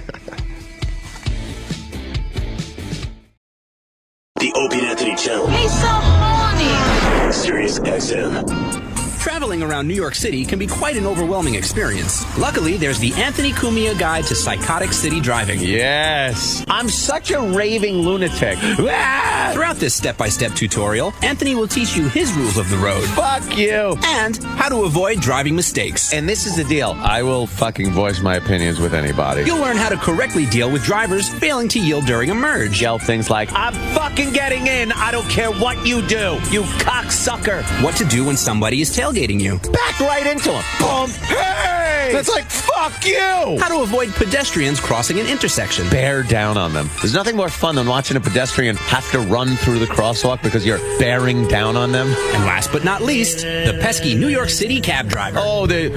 The Opie and Anthony Channel. Hey, some morning. Sirius XM. Traveling around New York City can be quite an overwhelming experience. Luckily, there's the Anthony Cumia Guide to Psychotic City Driving. Yes. I'm such a raving lunatic. Ah! Throughout this step-by-step tutorial, Anthony will teach you his rules of the road. Fuck you. And how to avoid driving mistakes. And this is the deal. I will fucking voice my opinions with anybody. You'll learn how to correctly deal with drivers failing to yield during a merge. Yell things like, I'm fucking getting in. I don't care what you do. You cocksucker. What to do when somebody is tailgating you. Back right into him. Boom. Hey! That's like, fuck you. How to avoid pedestrians crossing an intersection. Bear down on them. There's nothing more fun than watching a pedestrian have to run through the crosswalk because you're bearing down on them. And last but not least, the pesky New York City cab driver. Oh, they're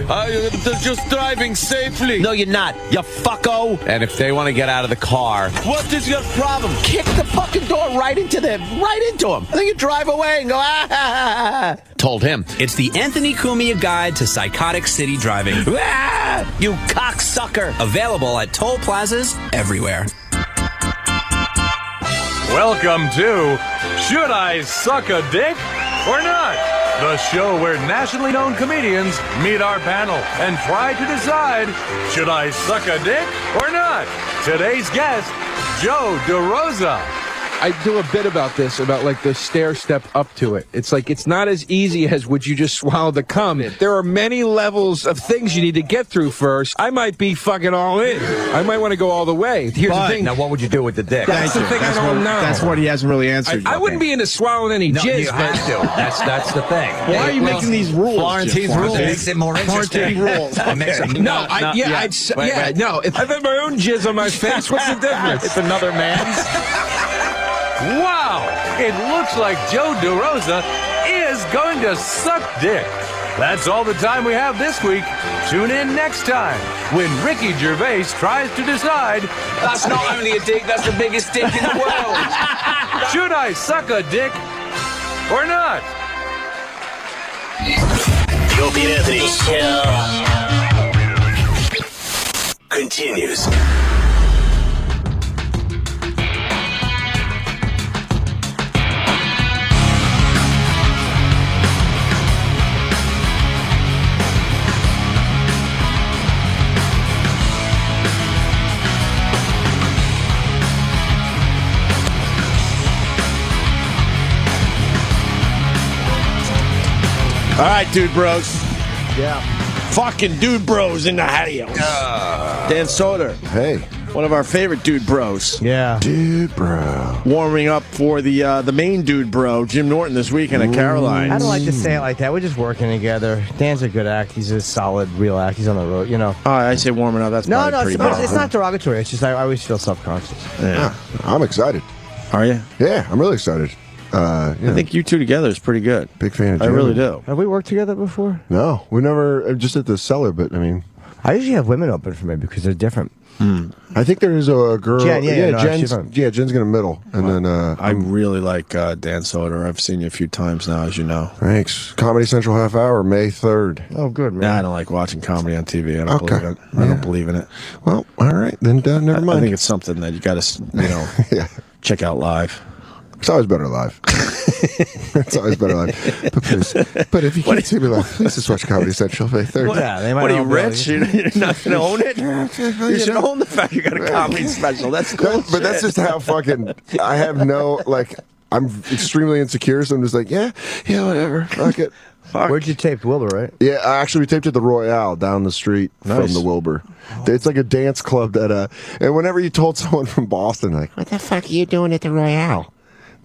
just driving safely. No, you're not. You fucko. And if they want to get out of the car, what is your problem? Kick the fucking door right into them. And then you drive away and go, ah. Told him. It's the Anthony Cumia Guide to Psychotic City Driving. Ah, you cocksucker. Available at toll plazas everywhere. Welcome to Should I Suck a Dick or Not? The show where nationally known comedians meet our panel and try to decide, should I suck a dick or not? Today's guest, Joe DeRosa. I do a bit about this, about like the stair step up to it. It's like, it's not as easy as would you just swallow the cum. There are many levels of things you need to get through first. I might be fucking all in. I might want to go all the way. Here's the thing. Now, what would you do with the dick? That's the thing I don't know. That's what he hasn't really answered. I wouldn't be into swallowing any No, jizz, you but have to. That's the thing. Why are you making these rules? Florentine's rules. It makes it more interesting. Florentine rules. It makes it, no, no. If I've had my own jizz on my face, what's the difference? It's another man's. Wow! It looks like Joe DeRosa is going to suck dick. That's all the time we have this week. Tune in next time when Ricky Gervais tries to decide. That's not only a dick, that's the biggest dick in the world. Should I suck a dick or not? The Opie and Anthony Show continues. All right, dude bros. Yeah. Fucking dude bros in the patio. Dan Soder. Hey. One of our favorite dude bros. Yeah. Dude bro. Warming up for the main dude bro, Jim Norton, this weekend at Caroline. I don't like to say it like that. We're just working together. Dan's a good act. He's a solid, real act. He's on the road, you know. Oh, I say warming up. That's no, pretty it's not derogatory. It's just I always feel self-conscious. Yeah. I'm excited. Are you? Yeah, I'm really excited. I think you two together is pretty good. Big fan of I Jim. really do. Have we worked together before? No, we never, just at the cellar, but I mean. I usually have women open for me because they're different. I think there is a girl. Jen, Jen's going to middle. And then. I really like Dan Soder. I've seen you a few times now, as you know. Thanks. Comedy Central half hour, May 3rd. Oh, good, man. Yeah, I don't like watching comedy on TV. I don't believe it. I don't believe in it. Well, all right. Then never mind. I think it's something that you got to, check out live. It's always better live. It's always better live. But if you can't see me live, please just watch Comedy Central May 3rd. What are you, rich? You're not going to own it? You should own the fact you got a comedy special. That's cool. But that's just how fucking. I have no, I'm extremely insecure, so I'm just like, yeah, whatever. Fuck it. Where'd you tape Wilbur, right? Yeah, actually, we taped at the Royale down the street from the Wilbur. It's like a dance club that, and whenever you told someone from Boston, like, what the fuck are you doing at the Royale?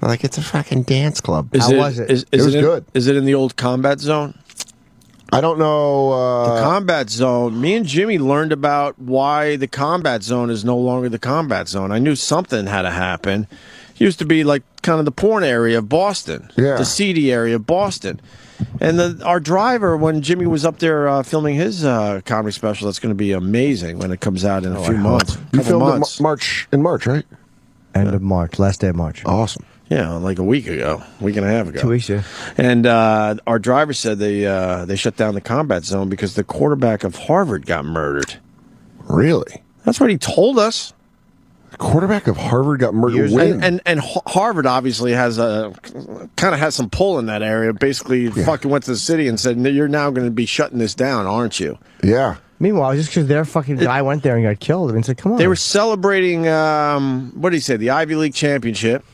They're like, it's a fucking dance club. How was it? It was good. Is it in the old combat zone? I don't know. The combat zone. Me and Jimmy learned about why the combat zone is no longer the combat zone. I knew something had to happen. It used to be like kind of the porn area of Boston, the seedy area of Boston. And our driver, when Jimmy was up there filming his comedy special, that's going to be amazing when it comes out in a few months. You filmed it in March, right? End of March, last day of March. Awesome. Yeah, like a week and a half ago. 2 weeks, yeah. And our driver said they shut down the combat zone because the quarterback of Harvard got murdered. Really? That's what he told us. The quarterback of Harvard got murdered. And Harvard obviously has some pull in that area. Basically, fucking went to the city and said, "You're now going to be shutting this down, aren't you?" Yeah. Meanwhile, just because their fucking guy went there and got killed, I mean, it's like, come on. They were celebrating, what did he say, the Ivy League championship.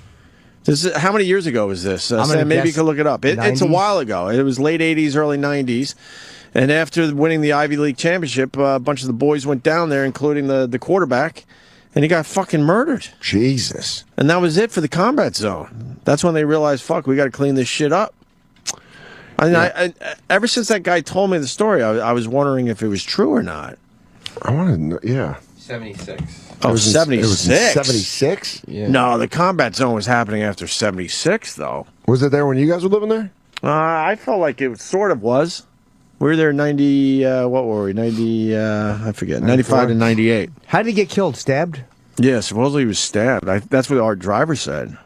How many years ago was this? Sam, maybe you could look it up. It's a while ago. It was late 80s, early 90s. And after winning the Ivy League championship, a bunch of the boys went down there, including the quarterback, and he got fucking murdered. Jesus. And that was it for the combat zone. That's when they realized, fuck, we got to clean this shit up. I ever since that guy told me the story, I was wondering if it was true or not. I want to know, yeah. 76. Oh, 76? It was in 76? Yeah. No, the combat zone was happening after 76, though. Was it there when you guys were living there? I felt like it sort of was. We were there 90, what were we? 90, I forget, 95 to 98. How did he get killed? Stabbed? Yeah, supposedly he was stabbed. That's what our driver said.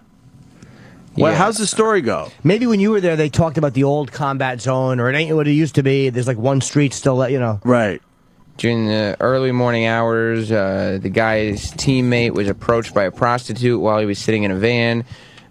Well, how's the story go? Maybe when you were there, they talked about the old combat zone, or it ain't what it used to be. There's like one street still, Right. During the early morning hours, the guy's teammate was approached by a prostitute while he was sitting in a van.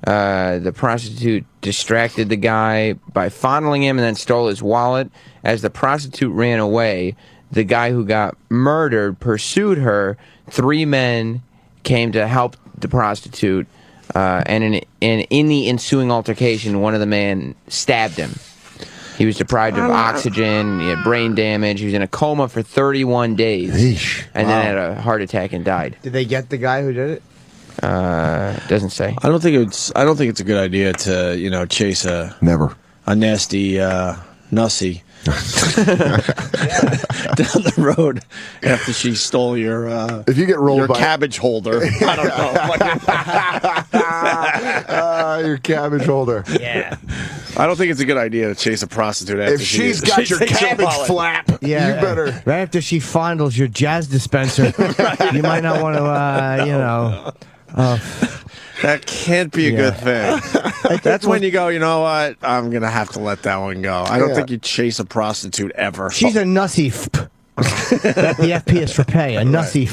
The prostitute distracted the guy by fondling him and then stole his wallet. As the prostitute ran away, the guy who got murdered pursued her. 3 men came to help the prostitute. And in the ensuing altercation, one of the men stabbed him. He was deprived of oxygen, he had brain damage. He was in a coma for 31 days. Eesh. And then had a heart attack and died. Did they get the guy who did it? Doesn't say. I don't think it's a good idea to chase a nasty nussy down the road after she stole your if you get rolled your by cabbage holder. I don't know. Your cabbage holder. Yeah. I don't think it's a good idea to chase a prostitute after if she's got your cabbage flap, you better. Right after she fondles your jazz dispenser, you might not want to, that can't be a good thing. That's when you go, you know what? I'm going to have to let that one go. I don't think you chase a prostitute ever. She's a nussy. That the FP is for pay. A nussy.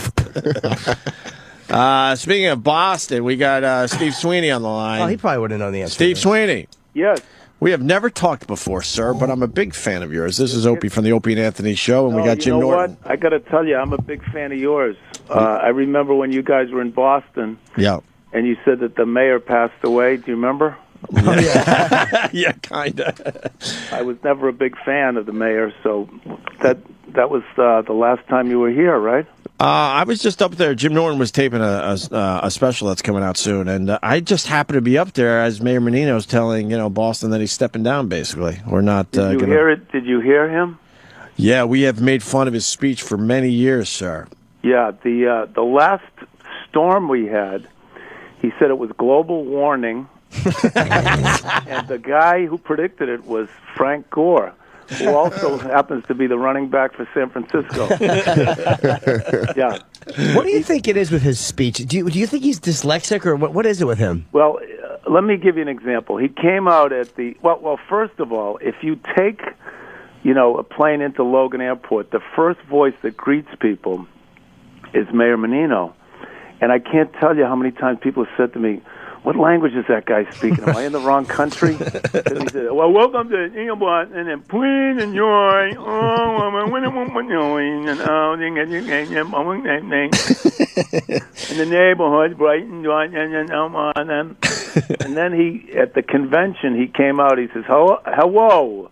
Speaking of Boston, we got Steve Sweeney on the line. Oh, he probably wouldn't know the answer. Steve Sweeney. Yes. We have never talked before, sir, but I'm a big fan of yours. This is Opie from the Opie and Anthony Show, and we got Jim Norton. What? I got to tell you, I'm a big fan of yours. I remember when you guys were in Boston. Yeah. And you said that the mayor passed away. Do you remember? Yeah, kind of. I was never a big fan of the mayor, so that was the last time you were here, right? I was just up there. Jim Norton was taping a special that's coming out soon, and I just happened to be up there as Mayor Menino's telling Boston that he's stepping down. Basically, we're not. Did you hear it? Did you hear him? Yeah, we have made fun of his speech for many years, sir. Yeah, the last storm we had, he said it was global warming, and the guy who predicted it was Frank Gore, who also happens to be the running back for San Francisco. Yeah. What do you think it is with his speech? Do you think he's dyslexic, or what is it with him? Well, let me give you an example. He came out at the well. First of all, if you take a plane into Logan Airport, the first voice that greets people is Mayor Menino. And I can't tell you how many times people have said to me, what language is that guy speaking? Am I in the wrong country? And he said, well, welcome to England, and then please enjoy. In the neighborhood, Brighton, and then he, at the convention, he came out, he says, hello.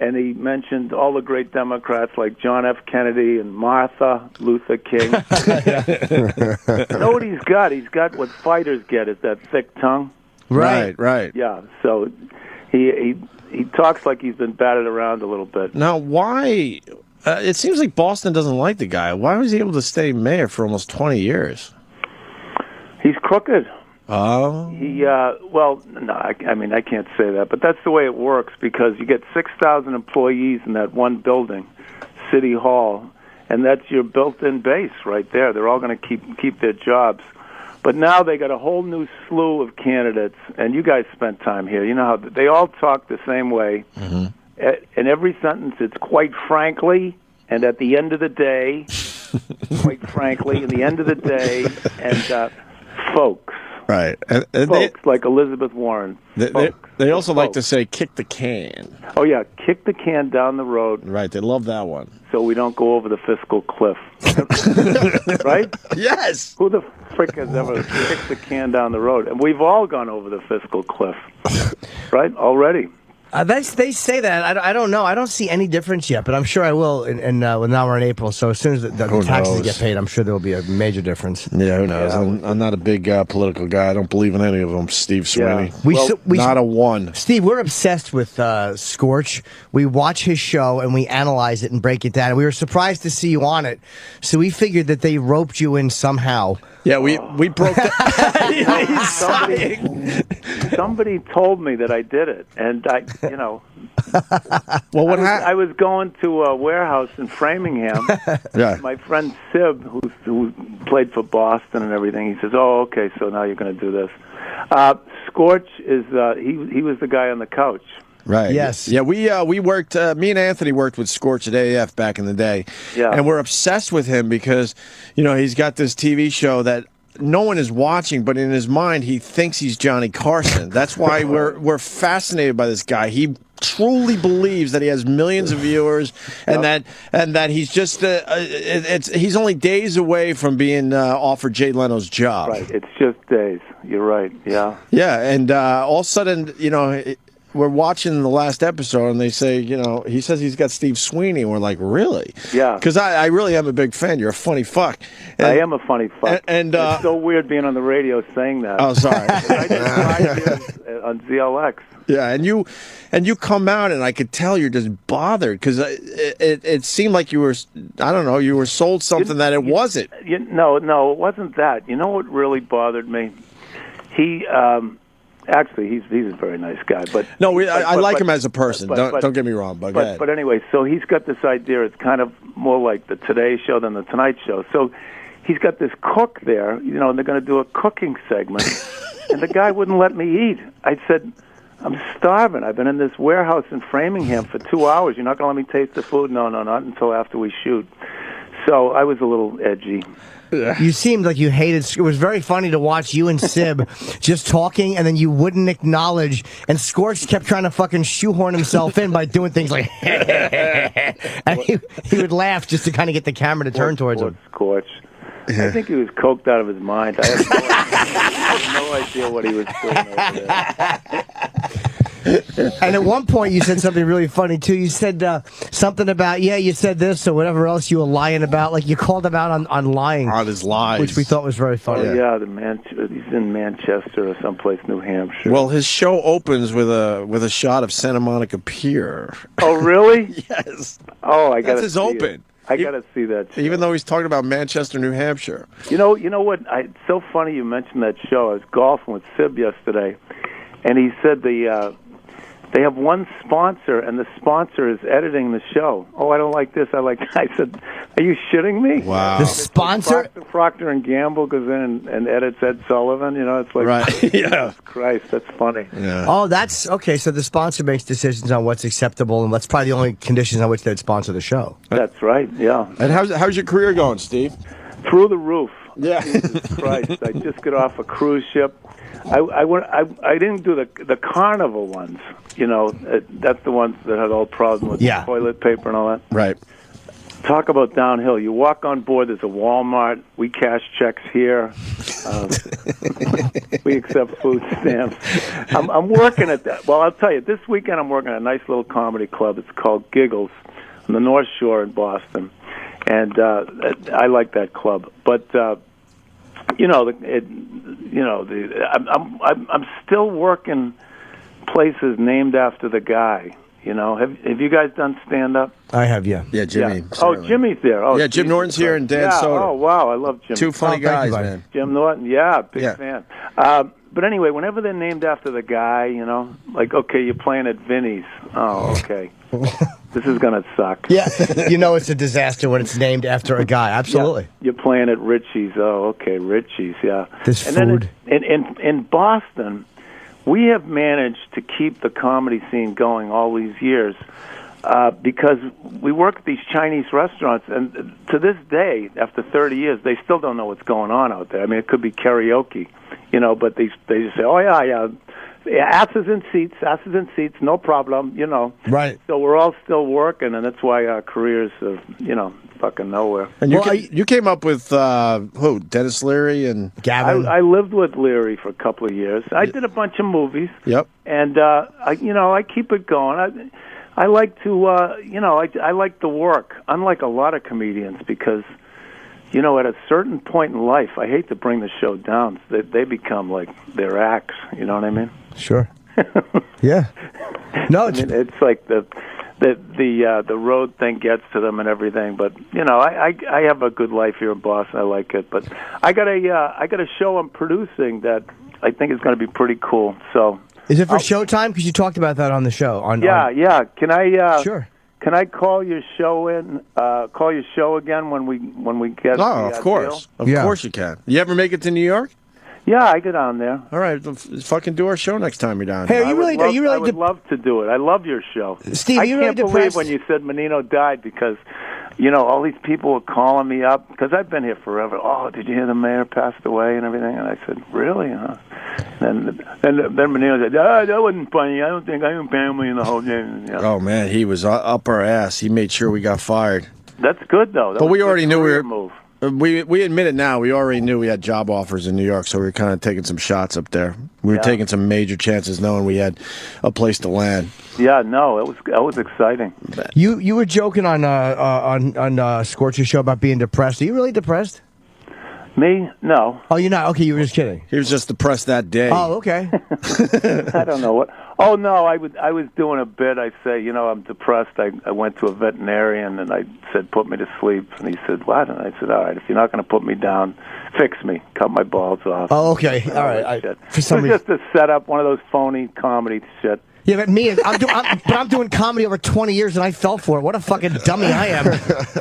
And he mentioned all the great Democrats like John F. Kennedy and Martha Luther King. You know what he's got? He's got what fighters get, is that thick tongue. Right. Yeah, so he talks like he's been batted around a little bit. Now, why? It seems like Boston doesn't like the guy. Why was he able to stay mayor for almost 20 years? He's crooked. Oh. Well, no, I mean, I can't say that, but that's the way it works, because you get 6,000 employees in that one building, City Hall, and that's your built-in base right there. They're all going to keep their jobs. But now they got a whole new slew of candidates, and you guys spent time here. You know how they all talk the same way. Mm-hmm. In every sentence, it's quite frankly, and at the end of the day, quite frankly, at the end of the day, and folks. Right. And folks like Elizabeth Warren. They also like to say, kick the can. Oh, yeah, kick the can down the road. Right, they love that one. So we don't go over the fiscal cliff. Right? Yes! Who the frick has ever kicked the can down the road? And we've all gone over the fiscal cliff. Right? Already. They say that. I don't know. I don't see any difference yet, but I'm sure I will. Now we're in April, so as soon as the taxes get paid, I'm sure there will be a major difference. Yeah, who knows? I'm not a big political guy. I don't believe in any of them. Steve Sweeney. Yeah. Not a one. Steve, we're obsessed with Scorch. We watch his show and we analyze it and break it down. And we were surprised to see you on it, so we figured that they roped you in somehow. Yeah, we broke Somebody told me that I did it, and well, what happened? I was going to a warehouse in Framingham. Yeah. My friend Sib, who played for Boston and everything, he says, "Oh, okay, so now you're going to do this." Scorch is he was the guy on the couch. Right. Yes. Yeah, we worked, me and Anthony worked with Scorch at AF back in the day. Yeah. And we're obsessed with him because, he's got this TV show that no one is watching, but in his mind, he thinks he's Johnny Carson. That's why we're fascinated by this guy. He truly believes that he has millions of viewers, and that he's just he's only days away from being offered Jay Leno's job. Right. It's just days. You're right. Yeah. Yeah, and all of a sudden, we're watching the last episode, and they say, he says he's got Steve Sweeney, and we're like, really? Yeah. Because I really am a big fan. You're a funny fuck. And, I am a funny fuck. And it's so weird being on the radio saying that. Oh, sorry. I did 5 years on ZLX. Yeah, and you come out, and I could tell you're just bothered, because it seemed like you were, I don't know, you were sold something that it wasn't. No, it wasn't that. You know what really bothered me? He... Actually, he's a very nice guy, but no, I like him as a person. Don't get me wrong, but anyway, so he's got this idea. It's kind of more like the Today Show than the Tonight Show. So he's got this cook there, and they're going to do a cooking segment, and the guy wouldn't let me eat. I said, "I'm starving. I've been in this warehouse in Framingham for 2 hours. You're not going to let me taste the food? No, not until after we shoot." So I was a little edgy. You seemed like you hated. It was very funny to watch you and Sib just talking, and then you wouldn't acknowledge. And Scorch kept trying to fucking shoehorn himself in by doing things like, and he would laugh just to kind of get the camera to turn towards him. Scorch. I think he was coked out of his mind. I have no idea. had no idea what he was doing over there. And at one point, you said something really funny too. You said something about you said this or whatever else you were lying about. Like you called him out on lying, on his lies, which we thought was very funny. Oh, yeah, he's in Manchester or someplace, New Hampshire. Well, his show opens with a shot of Santa Monica Pier. Oh, really? Yes. Oh, I got. That's his open. I got to see that show. Even though he's talking about Manchester, New Hampshire. You know what? It's so funny you mentioned that show. I was golfing with Sib yesterday, and he said they have one sponsor, and the sponsor is editing the show. Oh, I don't like this. I like that. I said, are you shitting me? Wow. The sponsor? Procter & Gamble goes in and edits Ed Sullivan. You know, it's like, right. Yeah. Christ, that's funny. Yeah. Oh, that's okay. So the sponsor makes decisions on what's acceptable, and that's probably the only conditions on which they'd sponsor the show. That's right, yeah. And how's your career going, Steve? Through the roof. Yeah. Jesus Christ. I just got off a cruise ship. I didn't do the Carnival ones. You know, that's the ones that had all problems with toilet paper and all that. Right. Talk about downhill. You walk on board, there's a Walmart. We cash checks here. We accept food stamps. I'm working at that. Well, I'll tell you, this weekend I'm working at a nice little comedy club. It's called Giggles on the North Shore in Boston. And I like that club. But, I'm still working places named after the guy. You know, have you guys done stand up? I have, yeah. Yeah, Jimmy. Yeah. Oh, Jimmy's there. Oh, yeah, Jim Norton's here and Dan Soder. Oh, wow, I love Jim. Two funny guys, man. Jim Norton, big fan. But anyway, whenever they're named after the guy, you know, like, okay, you're playing at Vinny's. Oh, okay. This is going to suck. Yeah, you know it's a disaster when it's named after a guy. Absolutely. Yeah. You're playing at Richie's. Oh, okay, Richie's, yeah. This and food. Then in Boston, we have managed to keep the comedy scene going all these years because we work at these Chinese restaurants, and to this day, after 30 years, they still don't know what's going on out there. I mean, it could be karaoke, you know, but they just say, oh, yeah, asses in seats, no problem, you know. Right. So we're all still working, and that's why our careers are, you know, fucking nowhere. And you came up with, who, Dennis Leary and Gavin? I lived with Leary for a couple of years. I did a bunch of movies. Yep. And, I keep it going. I like to, I like the work, unlike a lot of comedians, because, you know, at a certain point in life, I hate to bring the show down. They become like their acts. You know what I mean? Sure. Yeah. No, it's like the road thing gets to them and everything. But you know, I have a good life here in Boston. I like it. But I got a show I'm producing that I think is going to be pretty cool. So is it for Showtime? Because you talked about that on the show. Yeah. Can I? Sure. Can I call your show again when we get? Oh, of course, of course you can. You ever make it to New York? Yeah, I go down there. All right, fucking do our show next time you're down here. Hey, I would love to do it. I love your show. Steve, I can't believe when you said Menino died because, you know, all these people were calling me up because I've been here forever. Oh, did you hear the mayor passed away and everything? And I said, really? Huh? And then Menino said, that wasn't funny. I don't think I am family in the whole game. Yeah. Oh man, he was up our ass. He made sure we got fired. That's good though. But we already knew we were. Move. We admit it now. We already knew we had job offers in New York, so we were kind of taking some shots up there. We were taking some major chances, knowing we had a place to land. Yeah, no, that was exciting. You were joking on Scorch's show about being depressed. Are you really depressed? Me? No. Oh, you're not? Okay, you were just kidding. He was just depressed that day. Oh, okay. I don't know what. Oh no, I was doing a bit. I say, you know, I'm depressed. I went to a veterinarian and I said, put me to sleep. And he said, what? And I said, all right, if you're not going to put me down, fix me, cut my balls off. Oh, okay, all right. For some reason, just a setup, one of those phony comedy shit. Yeah, but I'm doing comedy over 20 years, and I fell for it. What a fucking dummy I am.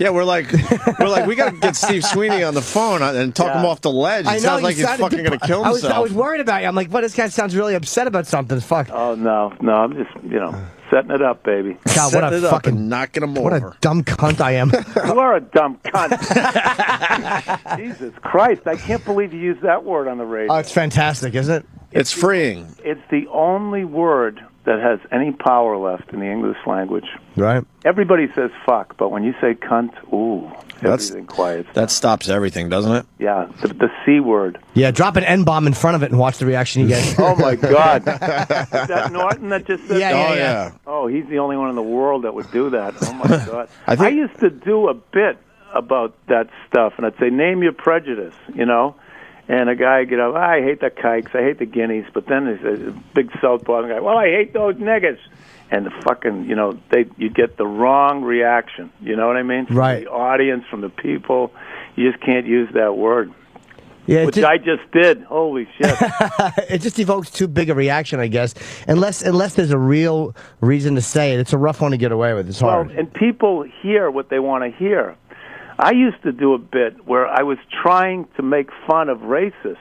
Yeah, we're like, we got to get Steve Sweeney on the phone and talk him off the ledge. It sounds like he's fucking going to kill himself. I was worried about you. I'm like, well, this guy sounds really upset about something. Fuck. Oh, no, I'm just, you know, setting it up, baby. God, what a fucking knocking him over. What a dumb cunt I am. You are a dumb cunt. Jesus Christ, I can't believe you used that word on the radio. Oh, it's fantastic, isn't it? It's freeing. It's the only word that has any power left in the English language. Right. Everybody says fuck, but when you say cunt, ooh, everything quiets. That stops everything, doesn't it? Yeah, the C word. Yeah, drop an N-bomb in front of it and watch the reaction you get. Oh, my God. Is that Norton that just said that? Yeah. Oh, he's the only one in the world that would do that. Oh, my God. I used to do a bit about that stuff, and I'd say, name your prejudice, you know? And a guy would get up, I hate the kikes, I hate the guineas, but then there's a big southpaw guy, well, I hate those niggas. And the fucking, you know, you get the wrong reaction, you know what I mean? From right. the audience, from the people, you just can't use that word. Yeah, Which I just did. Holy shit. It just evokes too big a reaction, I guess. Unless there's a real reason to say it. It's a rough one to get away with. It's hard. Well, and people hear what they want to hear. I used to do a bit where I was trying to make fun of racists.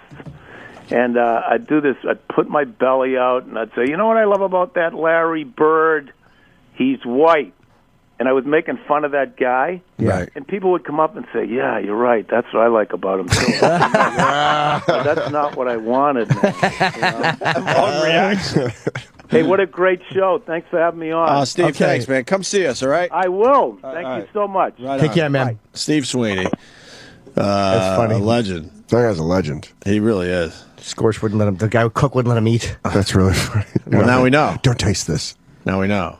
And I'd do this. I'd put my belly out, and I'd say, you know what I love about that Larry Bird? He's white. And I was making fun of that guy. Right. And people would come up and say, yeah, you're right. That's what I like about him, too. But that's not what I wanted, man. You know? Reaction. Hey, what a great show. Thanks for having me on. Steve, thanks, man. Come see us, all right? I will. Thank you so much. Take care, man. Bye. Steve Sweeney. That's funny. A legend. That guy's a legend. He really is. Scorch wouldn't let him. The guy who cook wouldn't let him eat. That's really funny. Well, now we know. Don't taste this. Now we know.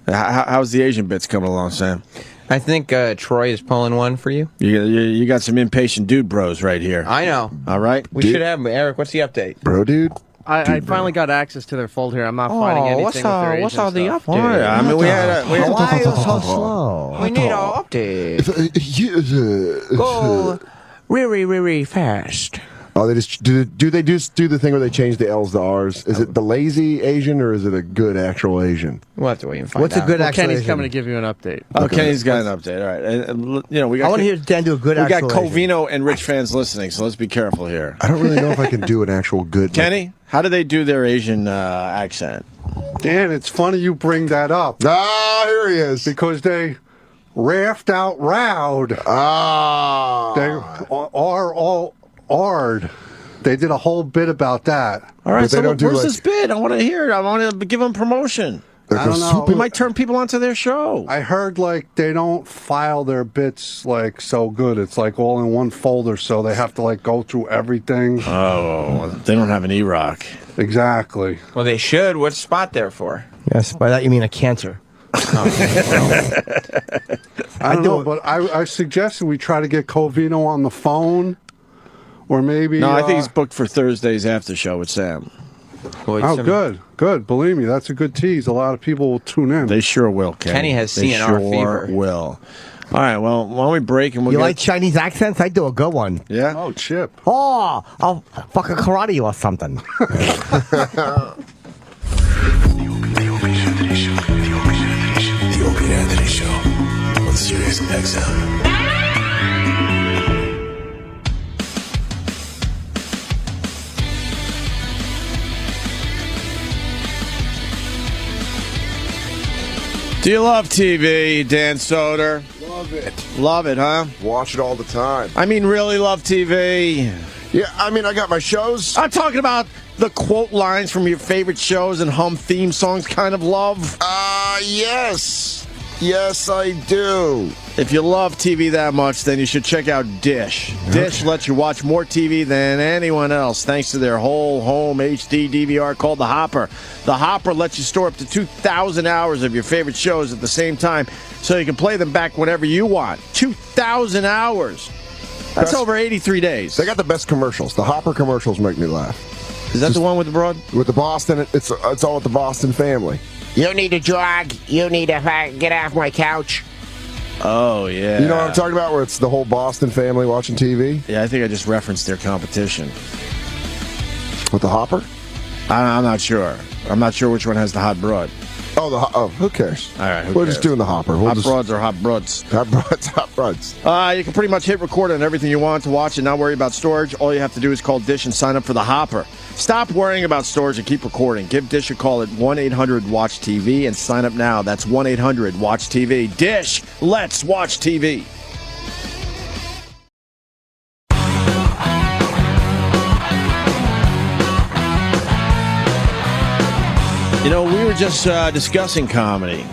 How's the Asian bits coming along, Sam? I think Troy is pulling one for you. You got some impatient dude bros right here. I know. All right. We should have him. Eric, what's the update? Bro, dude. I finally got access to their folder here. I'm not finding anything with their agent what's all the stuff. update? Oh, yeah. I mean, we had Why are you so slow? We need our update. Go really fast. Oh, they just do they just do the thing where they change the L's to R's? Is it the lazy Asian or is it a good actual Asian? We'll have to wait and find What's a out. good Well, actual Kenny's Asian? coming to give you an update. Oh, Kenny's got an update. All right. And, you know, we got. I want to hear Dan do a good We got actual Asian. Covino and Rich fans listening, so let's be careful here. I don't really know if I can do an actual good. Kenny, how do they do their Asian accent? Dan, it's funny you bring that up. Ah, here he is. Because they laughed out loud. Ah. They are all ard. They did a whole bit about that. All right, But they so don't do where's like- this bid? I want to hear it. I want to give them promotion. I don't know. We might turn people onto their show. I heard like they don't file their bits like so good. It's like all in one folder, so they have to like go through everything. Oh, they don't have an E-Rock. Exactly. Well, they should. What's Spot there for? Yes, by that you mean a cancer. I don't know, but I suggested we try to get Covino on the phone, or maybe. No, I think he's booked for Thursday's after show with Sam. Oh, good. Believe me, that's a good tease. A lot of people will tune in. They sure will, Kenny. Kenny has They CNR sure fever. will. All right, well, why don't we break and we'll You get... like Chinese accents? I do a good one. Yeah? Oh, Chip. Oh, I'll fucking karate you or something. The Opie and Anthony Show on Sirius XM. Do you love TV, Dan Soder? Love it. Love it, huh? Watch it all the time. I mean, really love TV. Yeah, I mean, I got my shows. I'm talking about the quote lines from your favorite shows and hum theme songs kind of love. Yes. Yes, I do. If you love TV that much, then you should check out Dish. Dish lets you watch more TV than anyone else thanks to their whole home HD DVR called the Hopper. The Hopper lets you store up to 2,000 hours of your favorite shows at the same time so you can play them back whenever you want. 2,000 hours. That's over 83 days. They got the best commercials. The Hopper commercials make me laugh. Is that the one with the broad? With the Boston, it's all with the Boston family. You need a jog. You need to get off my couch. Oh, yeah. You know what I'm talking about, where it's the whole Boston family watching TV? Yeah, I think I just referenced their competition. With the Hopper? I'm not sure. I'm not sure which one has the hot broad. Oh, who cares? All right, We're just doing the Hopper. Hot broads or hot broads? Hot broads, hot broads. You can pretty much hit record on everything you want to watch and not worry about storage. All you have to do is call Dish and sign up for the Hopper. Stop worrying about storage and keep recording. Give Dish a call at 1-800-WATCH-TV and sign up now. That's 1-800-WATCH-TV. Dish, let's watch TV. You know, we were just discussing comedy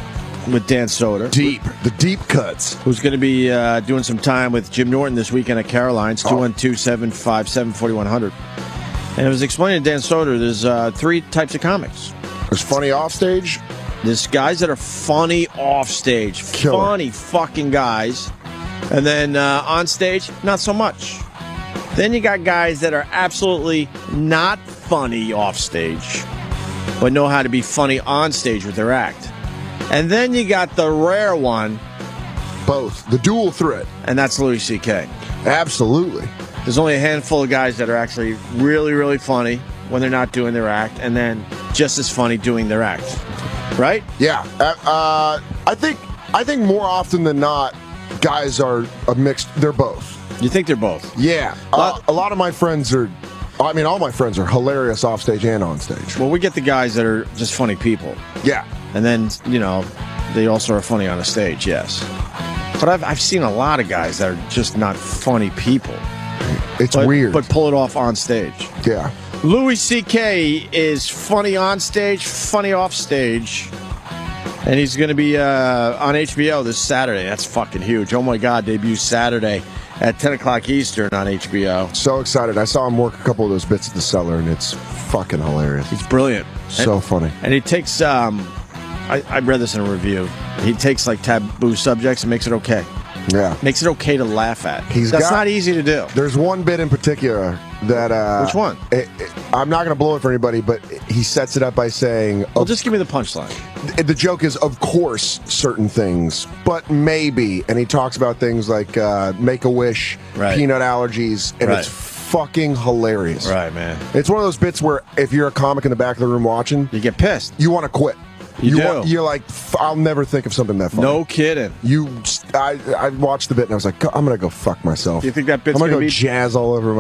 with Dan Soder. The deep cuts. Who's going to be doing some time with Jim Norton this weekend at Caroline's, 212-757-4100. And I was explaining to Dan Soder, there's 3 types of comics. There's funny offstage. There's guys that are funny offstage. Funny fucking guys. And then on stage, not so much. Then you got guys that are absolutely not funny offstage, but know how to be funny on stage with their act. And then you got the rare one. Both. The dual threat. And that's Louis C.K. Absolutely. There's only a handful of guys that are actually really, really funny when they're not doing their act, and then just as funny doing their act. Right? Yeah. I think more often than not, guys are a mixed. They're both. You think they're both? Yeah. A lot of my friends are. I mean, all my friends are hilarious off stage and on stage. Well, we get the guys that are just funny people. Yeah. And then, you know, they also are funny on a stage, yes. But I've seen a lot of guys that are just not funny people. It's weird. But pull it off on stage. Yeah. Louis C.K. is funny on stage, funny off stage. And he's going to be on HBO this Saturday. That's fucking huge. Oh, my God, debuts Saturday at 10 o'clock Eastern on HBO. So excited. I saw him work a couple of those bits at the Cellar, and it's fucking hilarious. He's brilliant. So funny. And he takes, I read this in a review, he takes like taboo subjects and makes it okay. Yeah. Makes it okay to laugh at. That's not easy to do. There's one bit in particular that... Which one? I'm not going to blow it for anybody, but he sets it up by saying... Well, just give me the punchline. The joke is, of course, certain things, but maybe. And he talks about things like Make-A-Wish, peanut allergies, and it's fucking hilarious. Right, man. It's one of those bits where if you're a comic in the back of the room watching... You get pissed. You want to quit. You're like, I'll never think of something that funny. No kidding. I watched the bit and I was like, I'm gonna go fuck myself. Do you think that bit's I'm gonna be jazz all over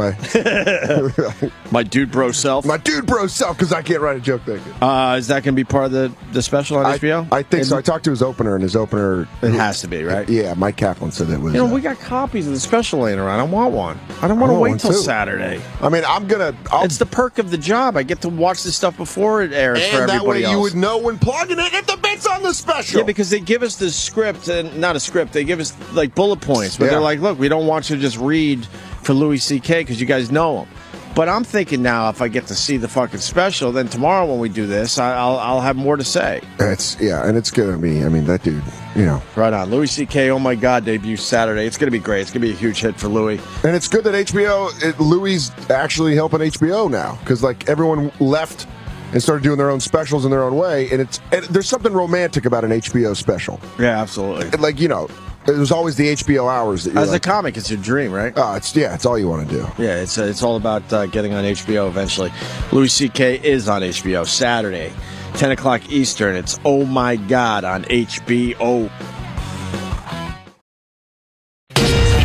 my dude bro self? My dude bro self, because I can't write a joke that good. Is that gonna be part of the special on HBO? I think so. I talked to his opener, and his opener it has to be, right? Yeah, Mike Kaplan said it was. You know, we got copies of the special laying around. I want one. I don't want to wait till Saturday. I mean, it's the perk of the job. I get to watch this stuff before it airs for everybody that way else. You would know when plugging it if the bit's on the special. Yeah, because they give us the script, and not a script. They give us like bullet points, but they're like, look, we don't want you to just read for Louis C.K. because you guys know him. But I'm thinking now, if I get to see the fucking special, then tomorrow when we do this, I'll have more to say. And it's gonna be. I mean, that dude, you know, right on. Louis C.K. Oh my God, debuts Saturday. It's gonna be great. It's gonna be a huge hit for Louis. And it's good that Louis actually helping HBO now, because like everyone left and started doing their own specials in their own way, and there's something romantic about an HBO special. Yeah, absolutely. Like, you know, there's always the HBO hours that as a comic, it's your dream, right? It's all you want to do. Yeah, it's all about getting on HBO eventually. Louis C.K. is on HBO Saturday, 10 o'clock Eastern. It's Oh My God on HBO.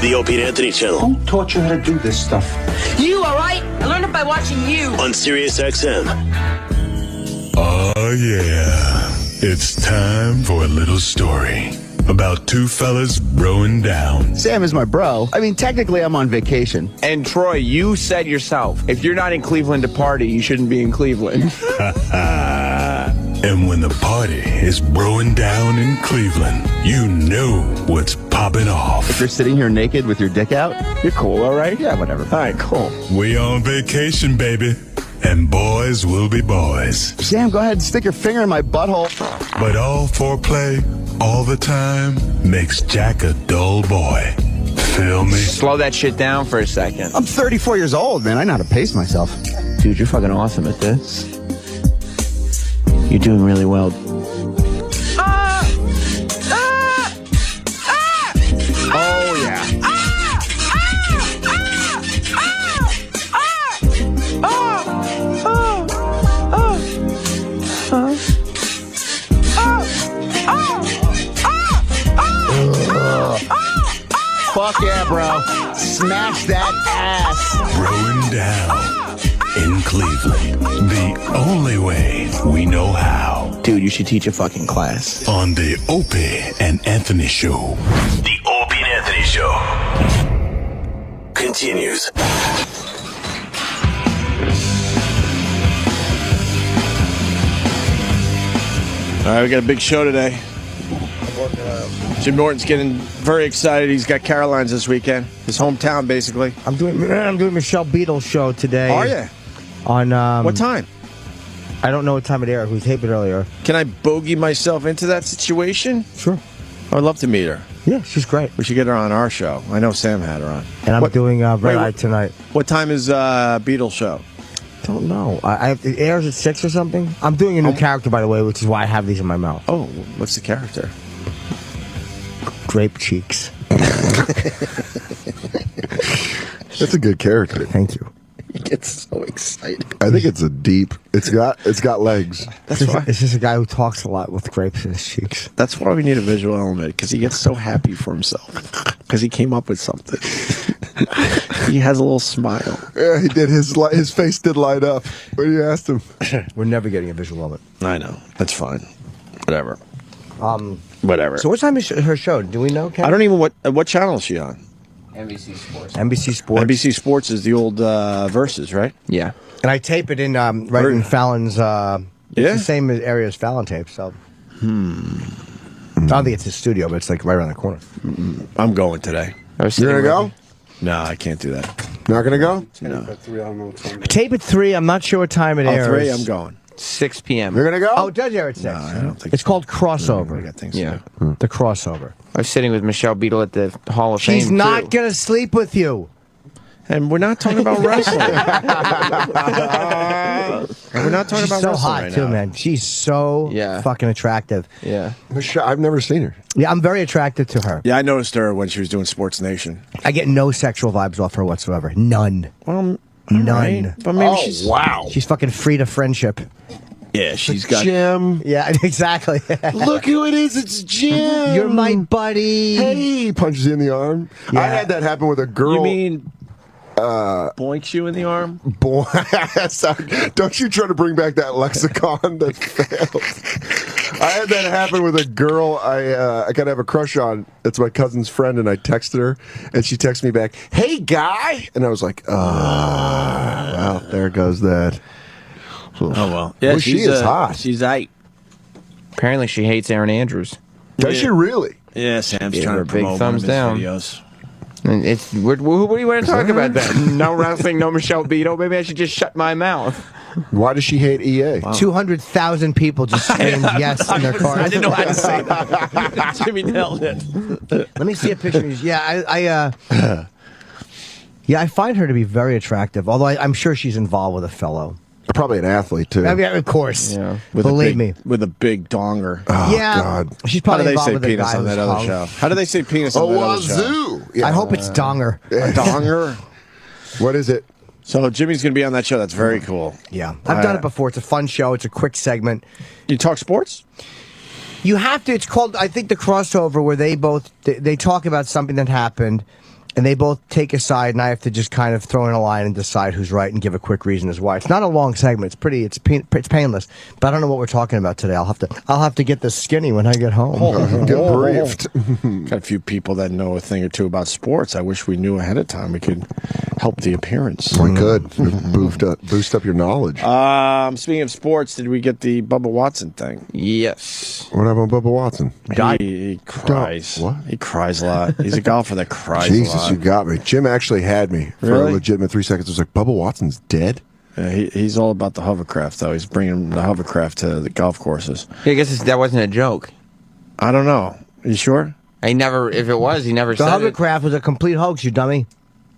The Opie and Anthony Channel. Who taught you how to do this stuff? You, all right? I learned it by watching you. On Sirius XM. Oh, yeah. It's time for a little story about two fellas broing down. Sam is my bro. I mean, technically, I'm on vacation. And Troy, you said yourself, if you're not in Cleveland to party, you shouldn't be in Cleveland. And when the party is broing down in Cleveland, you know what's popping off. If you're sitting here naked with your dick out, you're cool, all right? Yeah, whatever. All right, cool. We on vacation, baby. And boys will be boys. Sam, go ahead and stick your finger in my butthole. But all foreplay, all the time, makes Jack a dull boy. Feel me? Slow that shit down for a second. I'm 34 years old, man. I know how to pace myself. Dude, you're fucking awesome at this. You're doing really well. Oh, yeah. Fuck yeah, bro. Smash that ass. Broing down in Cleveland. The only way we know how. Dude, you should teach a fucking class. On the Opie and Anthony Show. The Opie and Anthony Show continues. All right, we got a big show today. Jim Norton's getting very excited. He's got Caroline's this weekend. His hometown, basically. I'm doing Michelle Beadle's show today. Are you? On what time? I don't know what time it aired. We taped it earlier. Can I bogey myself into that situation? Sure. I would love to meet her. Yeah, she's great. We should get her on our show. I know Sam had her on. And I'm doing Red Eye tonight. What time is Beatles show? Don't know. It airs at 6 or something. I'm doing a new character, by the way, which is why I have these in my mouth. Oh, what's the character? Grape cheeks. That's a good character. Thank you. He gets so excited. I think it's a deep. It's got legs. That's why. It's just a guy who talks a lot with grapes in his cheeks. That's why we need a visual element, because he gets so happy for himself. Because he came up with something. He has a little smile. Yeah, he did. His face did light up when you asked him. We're never getting a visual element. I know. That's fine. Whatever. Whatever. So what time is her show? Do we know, Ken? I don't even what channel is she on? NBC Sports. NBC Sports. NBC Sports is the old Versus, right? Yeah. And I tape it in right in Fallon's. It's the same area as Fallon tapes. So. I don't think it's his studio, but it's like right around the corner. I'm going today. You're gonna go? No, I can't do that. Not gonna go? No. Tape at 3. I'm not sure what time it airs. 3. I'm going. 6 p.m. You're gonna go? Oh, it does air at 6. No, I don't think it's called Crossover. I got things Yeah. to do. The Crossover. I was sitting with Michelle Beadle at the Hall of Fame. She's not too. gonna sleep with you. And we're not talking about wrestling. We're not talking She's about so wrestling hot right too, now. man. She's so fucking attractive. Yeah. Michelle, I've never seen her. Yeah, I'm very attracted to her. Yeah, I noticed her when she was doing Sports Nation. I get no sexual vibes off her whatsoever. None. Well, none. right. But maybe she's wow. She's fucking free to friendship. Yeah, she's got Jim. Yeah, exactly. Look who it is. It's Jim. You're my buddy. Hey, punches you in the arm. Yeah. I had that happen with a girl. You mean boinks you in the arm? Boy, don't you try to bring back that lexicon that failed. I had that happen with a girl I kind of have a crush on. It's my cousin's friend, and I texted her, and she texted me back, "Hey, guy," and I was like, well, there goes that. Oh well, yeah, well, she is hot. She's 8. Apparently, she hates Aaron Andrews. Does she really? Yeah, Sam's Give trying her to a big promote thumbs one of his down. videos. And it's what do you want to talk about then? No wrestling, no Michelle Beadle. Maybe I should just shut my mouth. Why does she hate EA? Wow. 200,000 people just screamed yes in their cars. I didn't know how to say that. Jimmy nailed it. Let me see a picture. Yeah, I find her to be very attractive. Although I'm sure she's involved with a fellow. Probably an athlete too. I mean, of course. Yeah. Believe me. With a big donger. Oh, yeah, God. she's How do probably they involved say with a penis guy on that who's other hung. show? How do they say penis on that other show? Wazoo! Yeah. I hope it's donger. A donger? What is it? So Jimmy's going to be on that show. That's very cool. Yeah, I've done it before. It's a fun show. It's a quick segment. You talk sports? You have to. It's called, I think, the Crossover, where they talk about something that happened, and they both take a side, and I have to just kind of throw in a line and decide who's right and give a quick reason as why. It's not a long segment. It's painless. But I don't know what we're talking about today. I'll have to get this skinny when I get home. Get briefed. Got a few people that know a thing or two about sports. I wish we knew ahead of time. We could help the appearance. We could boost up your knowledge. Speaking of sports, did we get the Bubba Watson thing? Yes. What happened with Bubba Watson? He cries. What? He cries a lot. He's a golfer that cries Jesus, a lot. you got me. Jim actually had me for Really? a legitimate 3 seconds. It was like, Bubba Watson's dead? He's all about the hovercraft, though. He's bringing the hovercraft to the golf courses. Yeah, I guess that wasn't a joke. I don't know. Are you sure? If it was, he never The said it. hovercraft was a complete hoax, you dummy.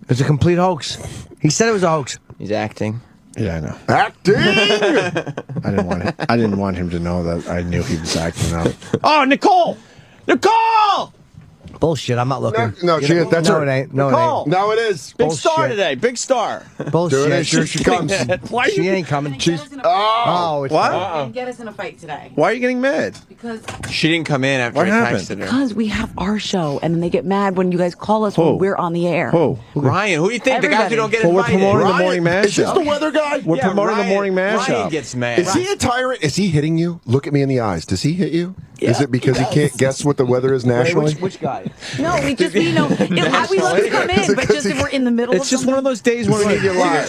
It was a complete hoax. He said it was a hoax. He's acting. Yeah, I know. Acting! I didn't want him to know that I knew he was acting out. Oh, Nicole! Nicole! Bullshit, I'm not looking. No, she is. That's no, her. it ain't. No, Nicole! it No, it is. Big Bullshit. star today. Big star. ain't. Bullshit. There it is. Here she comes. Why are She you, ain't coming. She's. Oh, it's What? Didn't get us in a fight today why are you getting mad? because She didn't come in after What I happened? texted her. because we have our show and then they get mad when you guys call us Who? when we're on the air. Who? Ryan, who do you think? The guys who Everybody. don't get Well, we're invited. promoting the Ryan, morning mashup. is this the weather guy? We're Yeah, promoting Ryan- the morning mashup. Ryan gets mad. Is he a tyrant? Is he hitting you? Look at me in the eyes. Does he hit you? Is it because he can't guess what the weather is nationally? Which guy? No, we love to come in, but just if we're in the middle It's of just one of those days when we lie.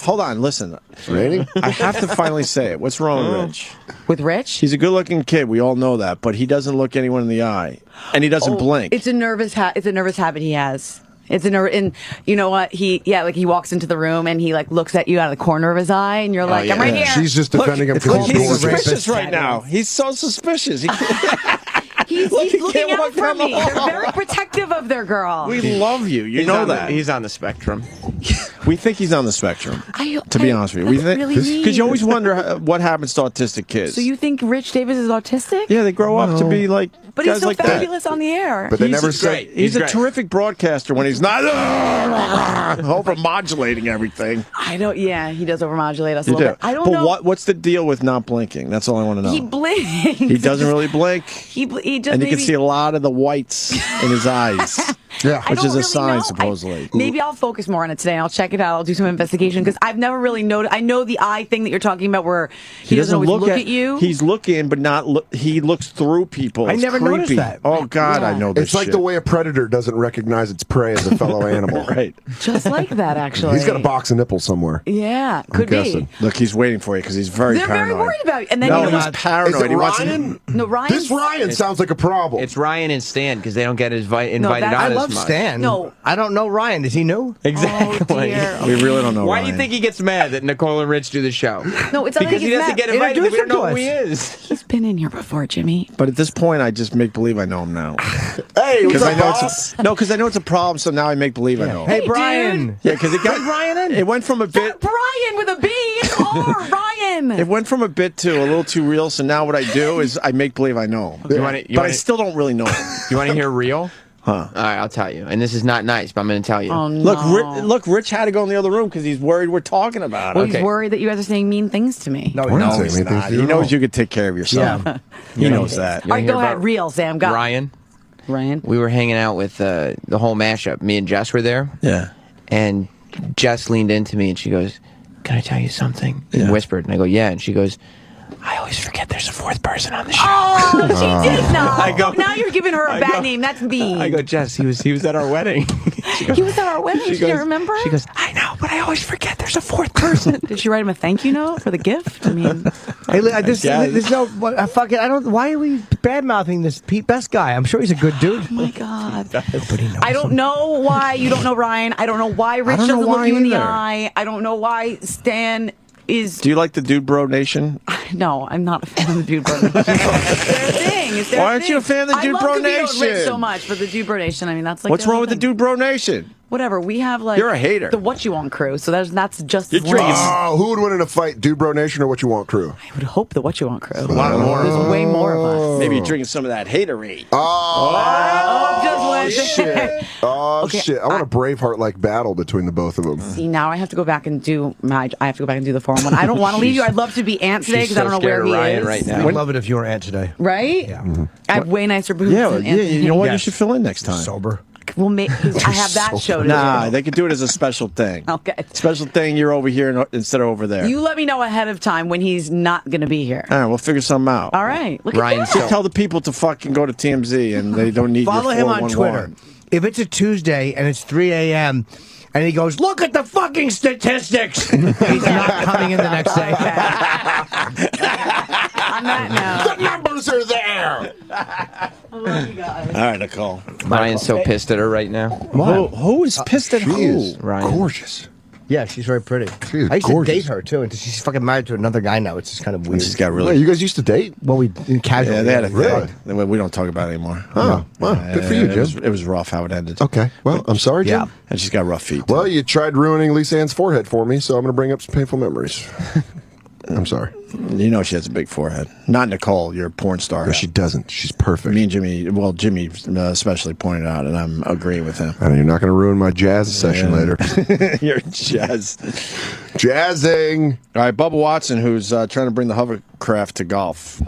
Hold on, listen. It's raining? I have to finally say it. What's wrong with Rich? With Rich? He's a good-looking kid. We all know that, but he doesn't look anyone in the eye, and he doesn't blink. It's a nervous habit he has. And you know what? He walks into the room and he like looks at you out of the corner of his eye, and you're like, I'm right here. She's just defending him because he's suspicious right now. He's so suspicious. He's looking out for me. They're very protective of their girl. We love you. You know that. He's on the spectrum. We think he's on the spectrum. To be honest with you, we think because you always wonder what happens to autistic kids. So you think Rich Davis is autistic? Yeah, they grow up to be like but guys he's so like fabulous that. on the air. But they never say he's a terrific broadcaster when he's not overmodulating everything. I don't. Yeah, he does overmodulate us a little bit. I don't know. But what's the deal with not blinking? That's all I want to know. He blinks. He doesn't really blink. He just and you can see a lot of the whites in his eyes. Yeah, which is a really sign, know. supposedly. Maybe I'll focus more on it today, and I'll check it out. I'll do some investigation because I've never really noticed. I know the eye thing that you're talking about, where he doesn't always look at you. He's looking, but not. He looks through people. I never creepy. noticed that. Oh God, I know this. It's like shit. the way a predator doesn't recognize its prey as a fellow animal. Right. Just like that, actually. He's got a box of nipples somewhere. Yeah, could be. Look, he's waiting for you because he's very They're paranoid. very worried about you. And then no, you know he's what? paranoid. Is it He wants Ryan? No, Ryan. This Ryan sounds like a problem. It's Ryan and Stan because they don't get invited on I as love much. Stan. No. I don't know Ryan. Is he new? Exactly. We really don't know. Why Ryan. do you think he gets mad that Nicole and Rich do the show? No, it's not because like he doesn't get invited. We don't know who he is. He's been in here before, Jimmy. But at this point, I just make believe I know him now. Hey, what's Because I up, know boss? because I know it's a problem. So now I make believe I know him. Hey, Brian. Yeah, because it got Brian in. It went from a bit. Brian with a B. It's R. Ryan. It went from a bit to a little too real. So now what I do is I make believe I know him. But I still don't really know him. You want to hear real? Huh? All right, I'll tell you. And this is not nice, but I'm going to tell you. Oh, no. Look, Rich had to go in the other room because he's worried we're talking about it. Well, he's worried that you guys are saying mean things to me. No, he's not. He knows you could take care of yourself. Yeah. He knows that. All right, go ahead. Real, Sam. Go. Ryan. Ryan. We were hanging out with the whole mashup. Me and Jess were there. Yeah. And Jess leaned into me and she goes, "Can I tell you something?" And whispered. And I go, "Yeah." And she goes, "I always forget there's a fourth person on the show." Oh, she did not. I go, now you're giving her a bad name. That's mean. I go, "Jess, he was at our wedding." He was at our wedding. She can't remember. She goes, "I know, but I always forget there's a fourth person." Did she write him a thank you note for the gift? I mean, Hey, there's no fuck it. I don't. Why are we bad mouthing this Pete Best guy? I'm sure he's a good dude. oh my God. I don't know why you don't know Ryan. I don't know why Rich doesn't look you in the eye. I don't know why Stan is. Do you like the Dude Bro Nation? No, I'm not a fan of the Dude Bro Nation. It's their thing. It's their Why aren't you a thing. fan of the Dude Bro I love Cavino and Rich Nation? so much, but the Dude Bro Nation, I mean, that's like. What's their wrong whole with the thing. Dude Bro Nation? Whatever. We have like. You're a hater. The What You Want crew, so that's just. You're drinking. Oh, who would win in a fight, Dude Bro Nation or What You Want crew? I would hope the What You Want crew. A lot more. There's way more of us. Maybe you're drinking some of that haterade. Shit. Oh, shit. I want a Braveheart-like battle between the both of them. See, now I have to go back and do the forum one. I don't want to leave you. I'd love to be Ant today because I don't know where he is. right now. I'd love it if you were Ant today. Right? Yeah. I have way nicer boobs Yeah, than yeah. Anthony. You know what? You Yes. should fill in next time. Sober. Well, I have that show to Nah, do. they could do it as a special thing. Okay. Special thing. You're over here instead of over there. You let me know ahead of time when he's not going to be here. All right, we'll figure something out. All right. Look Ryan, at so- that. Tell the people to fucking go to TMZ and they don't need Follow your him on 411. Twitter. If it's a Tuesday and it's 3 a.m. and he goes, "Look at the fucking statistics," he's not coming in the next day. On that note, The numbers are there. I love you guys. All right, Nicole. Ryan's so pissed at her right now. Who is pissed at She who? is Ryan. gorgeous. Yeah, she's very pretty. She's I used gorgeous. to date her too, and she's fucking married to another guy now. It's just kind of weird. She's got Wait, really. you guys used to date? Well, we casually. Yeah, they had a Really? thing. We don't talk about it anymore. Oh, wow. Good for you, Jim. It was rough how it ended. Okay. Well, I'm sorry, Jim. Yeah. And she's got rough feet. Well, you tried ruining Lisa Ann's forehead for me, so I'm going to bring up some painful memories. I'm sorry. You know she has a big forehead. Not Nicole, you're a porn star. No, she doesn't. She's perfect. Me and Jimmy, well, Jimmy especially pointed out, and I'm agreeing with him. I know you're not going to ruin my jazz session later. You're jazz. Jazzing. All right, Bubba Watson, who's trying to bring the hovercraft to golf.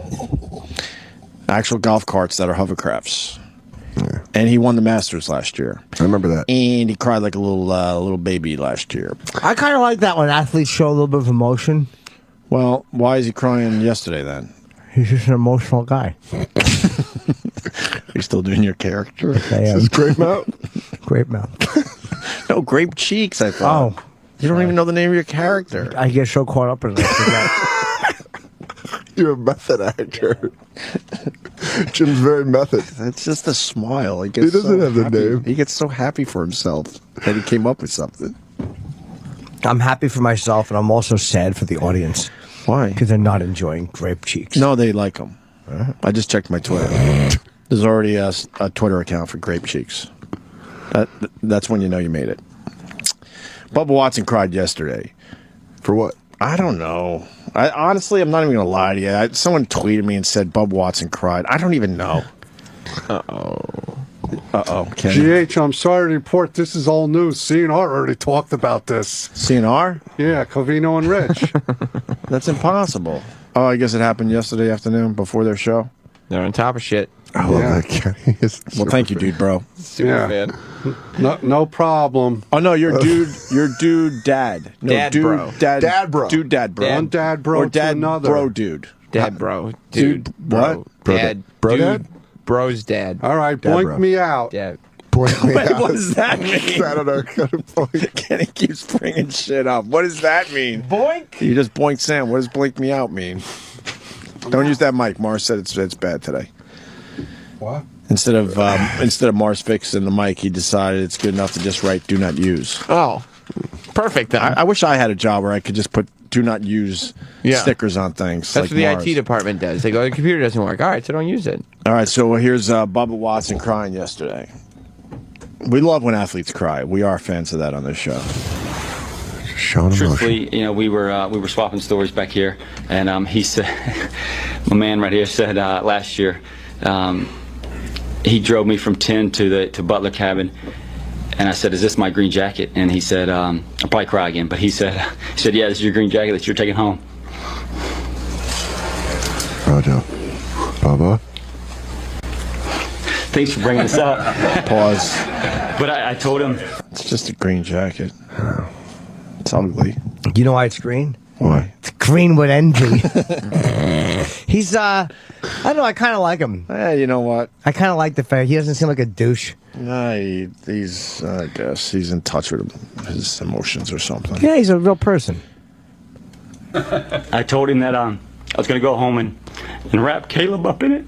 Actual golf carts that are hovercrafts. Yeah. And he won the Masters last year. I remember that. And he cried like a little baby last year. I kind of like that when athletes show a little bit of emotion. Well, why is he crying yesterday then? He's just an emotional guy. You're still doing your character? I am. Is this Grape Mouth? Grape Mouth. No, Grape Cheeks, I thought. Oh. You don't even know the name of your character. I get so caught up in it. I You're a method actor. Jim's very method. It's just a smile. He doesn't have the name. He gets so happy for himself that he came up with something. I'm happy for myself, and I'm also sad for the audience. Why? Because they're not enjoying Grape Cheeks. No, they like them. I just checked my Twitter. There's already a Twitter account for Grape Cheeks. That's when you know you made it. Bubba Watson cried yesterday. For what? I don't know. Honestly, I'm not even going to lie to you. Someone tweeted me and said Bubba Watson cried. I don't even know. Uh-oh. Kenny. GH, I'm sorry to report this is all news. CNR already talked about this. CNR? Yeah, Covino and Rich. That's impossible. Oh, I guess it happened yesterday afternoon before their show. They're on top of shit. I love that Kenny. Well, thank you, dude, bro. Super fan. No problem. Oh no, you're dude dad. No, Dad bro. Dad bro. Dude dad bro. One dad bro or to dad another. bro dude. Dad bro. Dude. What? Dad. Bro dude. dad? Bro's dad. All right, Dad boink bro. me out. Dad. Point me Wait, out. what does that mean? I don't know. Kenny keeps bringing shit up. What does that mean? Boink. You just boink Sam. What does blink me out mean? Don't use that mic. Mars said it's bad today. What? Instead of Mars fixing the mic, he decided it's good enough to just write "do not use." Oh, perfect then. I wish I had a job where I could just put "do not use" stickers on things. That's like what Mars. the IT department does. They go, the computer doesn't work. All right, so don't use it. All right, so here's Bubba Watson crying yesterday. We love when athletes cry. We are fans of that on this show. Truthfully, we were swapping stories back here, and he said, my man right here said last year, he drove me from 10 to Butler Cabin, and I said, "Is this my green jacket?" And he said, "I'll probably cry again," but he said, "Yeah, this is your green jacket that you're taking home." Roger. Bubba. Thanks for bringing this up. Pause. But I told him it's just a green jacket. It's ugly. You know why it's green? Why? It's green with envy. He's, I don't know, I kind of like him. You know what? I kind of like the fact he doesn't seem like a douche. No, he's, I guess, he's in touch with his emotions or something. Yeah, he's a real person. I told him that I was going to go home and wrap Caleb up in it.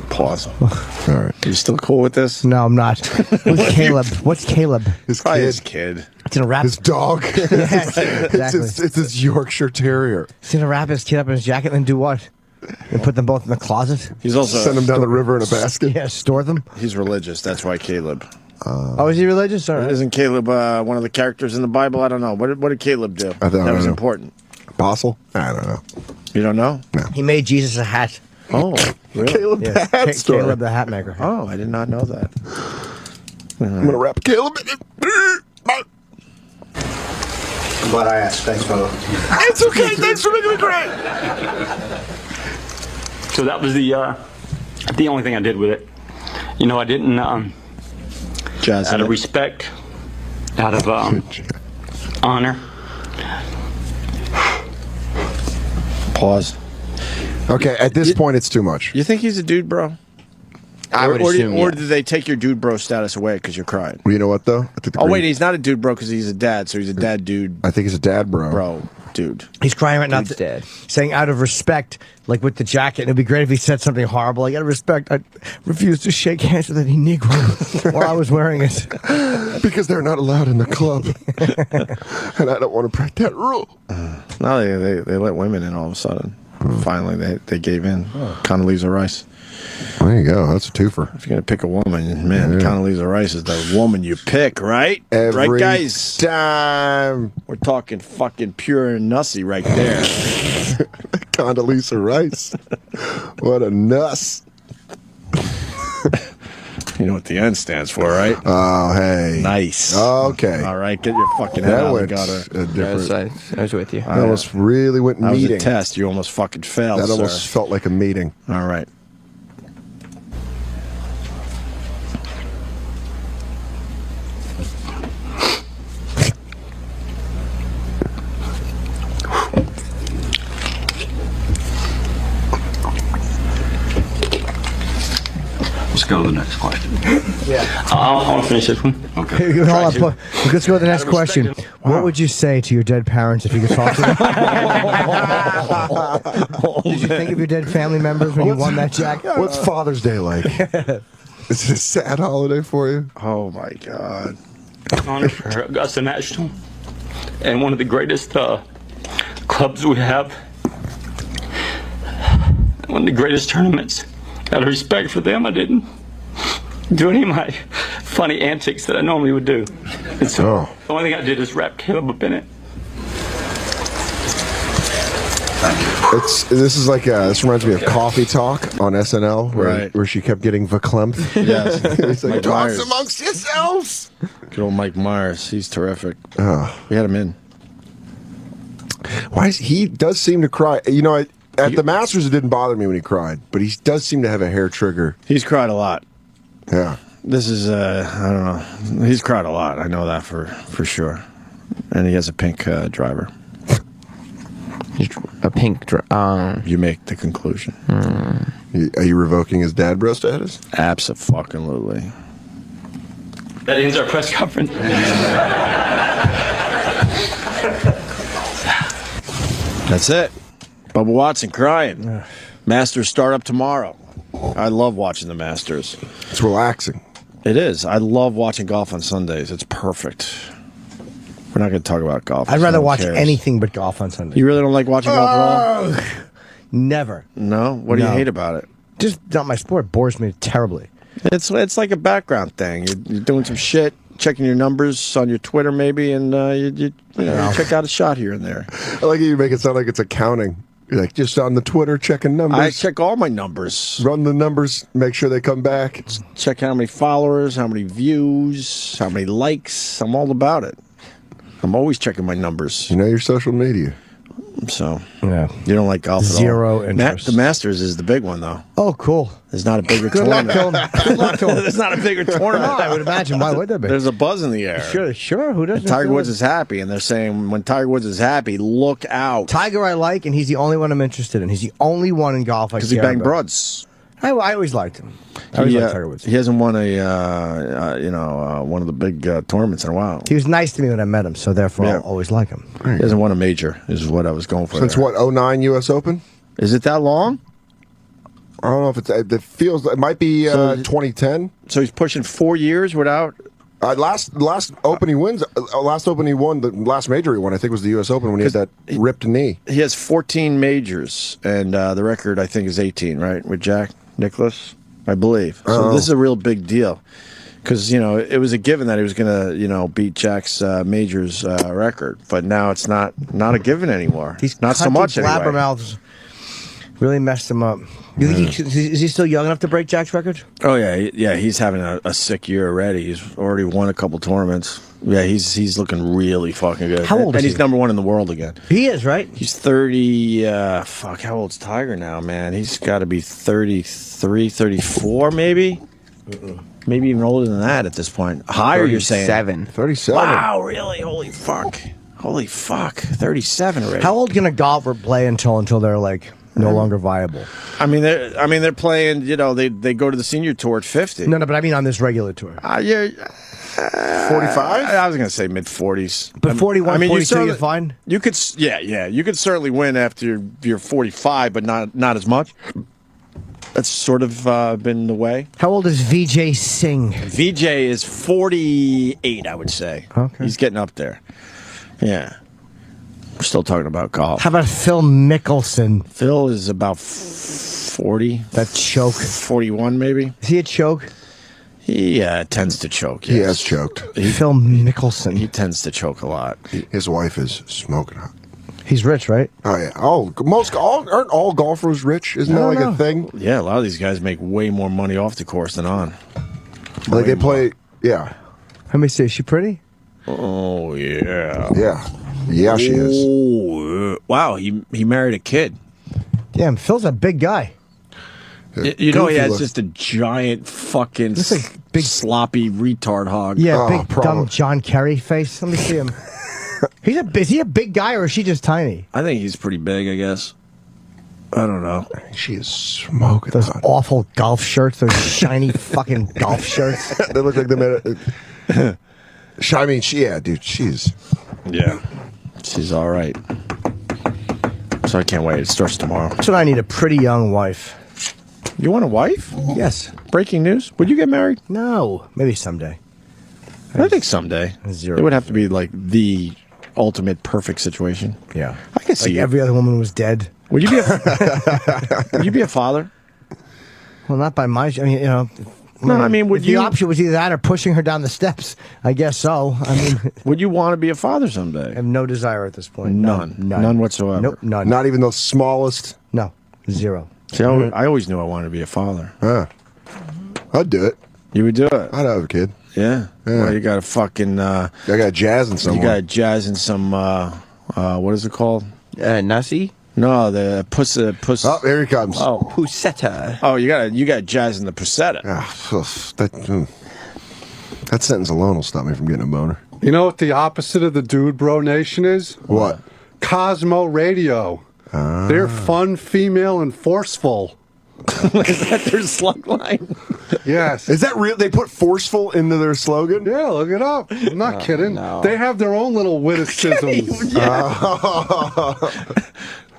Pause. All right. Are you still cool with this? No, I'm not. Who's Caleb? What's Caleb? Probably his kid. He's gonna wrap his dog. Exactly. It's his Yorkshire Terrier. He's gonna wrap his kid up in his jacket and then do what? And put them both in the closet? He's also send them down the river in a basket. Yeah, store them. He's religious. That's why Caleb. Oh, is he religious? Or isn't Caleb one of the characters in the Bible? I don't know. What did Caleb do? That was important. Apostle? I don't know. You don't know? No. He made Jesus a hat. Oh, really? Caleb the hat store. Caleb the hat maker. Oh, I did not know that. I'm gonna wrap Caleb in it. I'm glad I asked. Thanks, brother. It's okay. Thanks for making me cry. So that was the only thing I did with it. I didn't out of respect, out of honor. Pause. Okay, at this point, it's too much. You think he's a dude, bro? I would assume, or did they take your dude bro status away because you're crying? Well, you know what, though? Wait, he's not a dude bro because he's a dad, so he's a dad dude. I think he's a dad bro. Bro, dude. He's crying right now, dead. saying out of respect, like with the jacket. It'd be great if he said something horrible. Like, out of respect, I refused to shake hands with any Negro while I was wearing it. Because they're not allowed in the club. And I don't want to break that rule. No, they let women in all of a sudden. Finally, they gave in. Condoleezza Rice. There you go. That's a twofer. If you're going to pick a woman, man, Condoleezza Rice is the woman you pick, right? Every right, guys? time. We're talking fucking pure and nussy right there. Condoleezza Rice. What a nuss. You know what the N stands for, right? Oh, hey. Nice. Okay. All right, get your fucking head out. Got a different. I was with you. That almost really went That was meeting. a test. You almost fucking failed, That sir. almost felt like a meeting. All right. Let's go to the next question. Yeah. I want to finish this one. Okay. Hold on, let's go to the next question. What would you say to your dead parents if you could talk to them? Did you think of your dead family members when you won that jacket? What's Father's Day like? Is it a sad holiday for you? Oh my God! Honor for Augusta National and one of the greatest clubs we have. One of the greatest tournaments. Out of respect for them, I didn't do any of my funny antics that I normally would do. And so the only thing I did is wrap Caleb up in it. This reminds me of Coffee Talk on SNL, where she kept getting verklempt. Yes, it's like, Mike talks Myers. amongst yourselves. Good old Mike Myers. He's terrific. Oh. We had him in. He does seem to cry? You know, at the Masters, it didn't bother me when he cried, but he does seem to have a hair trigger. He's cried a lot. Yeah. This is, I don't know. He's cried a lot. I know that for sure. And he has a pink driver. A pink driver. You make the conclusion. Are you revoking his dad bro status? Abso-fucking-lutely. That ends our press conference. That's it. Bubba Watson crying. Masters start up tomorrow. I love watching the Masters. It's relaxing. It is. I love watching golf on Sundays. It's perfect. We're not going to talk about golf. I'd rather watch cares. anything but golf on Sunday. You really don't like watching golf at all? Never. No? What do you hate about it? Just not my sport. It bores me terribly. It's like a background thing. You're doing some shit, checking your numbers on your Twitter maybe, and you check out a shot here and there. I like how you make it sound like it's accounting. You're like, just on the Twitter, checking numbers. I check all my numbers. Run the numbers, make sure they come back. Check how many followers, how many views, how many likes. I'm all about it. I'm always checking my numbers. You know your social media. So, yeah. You don't like golf at all? Zero interest. The Masters is the big one, though. Oh, cool. There's not a bigger Good luck tournament. to him. Good luck to him. There's not a bigger tournament. No, I would imagine. Why would there be? There's a buzz in the air. Sure. Who doesn't? And Tiger Woods is happy, and they're saying when Tiger Woods is happy, look out. Tiger I like, and he's the only one I'm interested in. He's the only one in golf I care Because he banged about. broads. I always liked him. I always liked Tiger Woods. He hasn't won one of the big tournaments in a while. He was nice to me when I met him, so therefore I'll always like him. He hasn't won a major, is what I was going for. Since what, 09 U.S. Open? Is it that long? I don't know if it might be 2010. So he's pushing 4 years without... Last Open he wins. Last Open he won. The last major he won, I think, was the U.S. Open when he had that ripped knee. He has 14 majors, and the record, I think, is 18, right, with Jack Nicklaus, I believe. So this is a real big deal. Because, it was a given that he was going to, beat Jack's majors record. But now it's not a given anymore. He's not so much anyway. Blabbermouths really messed him up. You think is he still young enough to break Jack's record? Oh, yeah. He's having a sick year already. He's already won a couple tournaments. Yeah, he's looking really fucking good. How old is he? And he's number one in the world again. He is, right? He's 30. How old's Tiger now, man? He's got to be 33, 34, maybe? Maybe even older than that at this point. Higher, you're saying? 37. Wow, really? Holy fuck. 37 already. How old can a golfer play until they're like no longer viable? I mean, they're playing. They go to the senior tour at 50. No, but I mean on this regular tour. 45. I was gonna say mid 40s. But 41, 42, you're fine. You could, yeah. You could certainly win after you're 45, but not as much. That's sort of been the way. How old is Vijay Singh? Vijay is 48, I would say. Okay. He's getting up there. Yeah. We're still talking about golf. How about Phil Mickelson? Phil is about 40. That choke. 41, maybe. Is he a choke? He tends to choke. He Yes. has choked. Phil Mickelson. He tends to choke a lot. His wife is smoking hot. He's rich, right? Oh yeah. Aren't all golfers rich? Isn't that like a thing? Yeah, a lot of these guys make way more money off the course than on. Like they play. Yeah. Let me see. Is she pretty? Oh yeah. Yeah, she is. Oh, wow. He married a kid. Damn, Phil's a big guy. He has just a giant fucking big sloppy retard hog. Yeah, big dumb John Kerry face. Let me see him. Is he a big guy or is she just tiny? I think he's pretty big, I guess. I don't know. She is smoking those hot. awful golf shirts, those shiny fucking golf shirts. They look like they made it. I mean, dude, she's all right. So I can't wait. It starts tomorrow. That's what I need, a pretty young wife. You want a wife? Yes. Breaking news. Would you get married? No. Maybe someday. I think someday. Zero. It would have to be like the ultimate perfect situation. Yeah. I can see like every other woman was dead. Would you be would you be a father? Well, not by my... I mean, you know... No, I mean, would the you... The option was either that or pushing her down the steps. I guess so. I mean... Would you want to be a father someday? I have no desire at this point. None. None whatsoever. Nope, none. Not even the smallest? No. Zero. See, I always knew I wanted to be a father. I'd do it. You would do it? I'd have a kid. Yeah. Well, you got to fucking... I got jazz in some. You got jazz in some... what is it called? Nasi? No, the puss. Oh, here he comes. Oh, Pusetta. Oh, you got jazz in the pusetta. That sentence alone will stop me from getting a boner. You know what the opposite of the Dude Bro Nation is? What? Cosmo Radio. They're fun, female, and forceful. Is that their slug line? Yes. Is that real? They put forceful into their slogan? Yeah, look it up. I'm not kidding. no. They have their own little witticisms.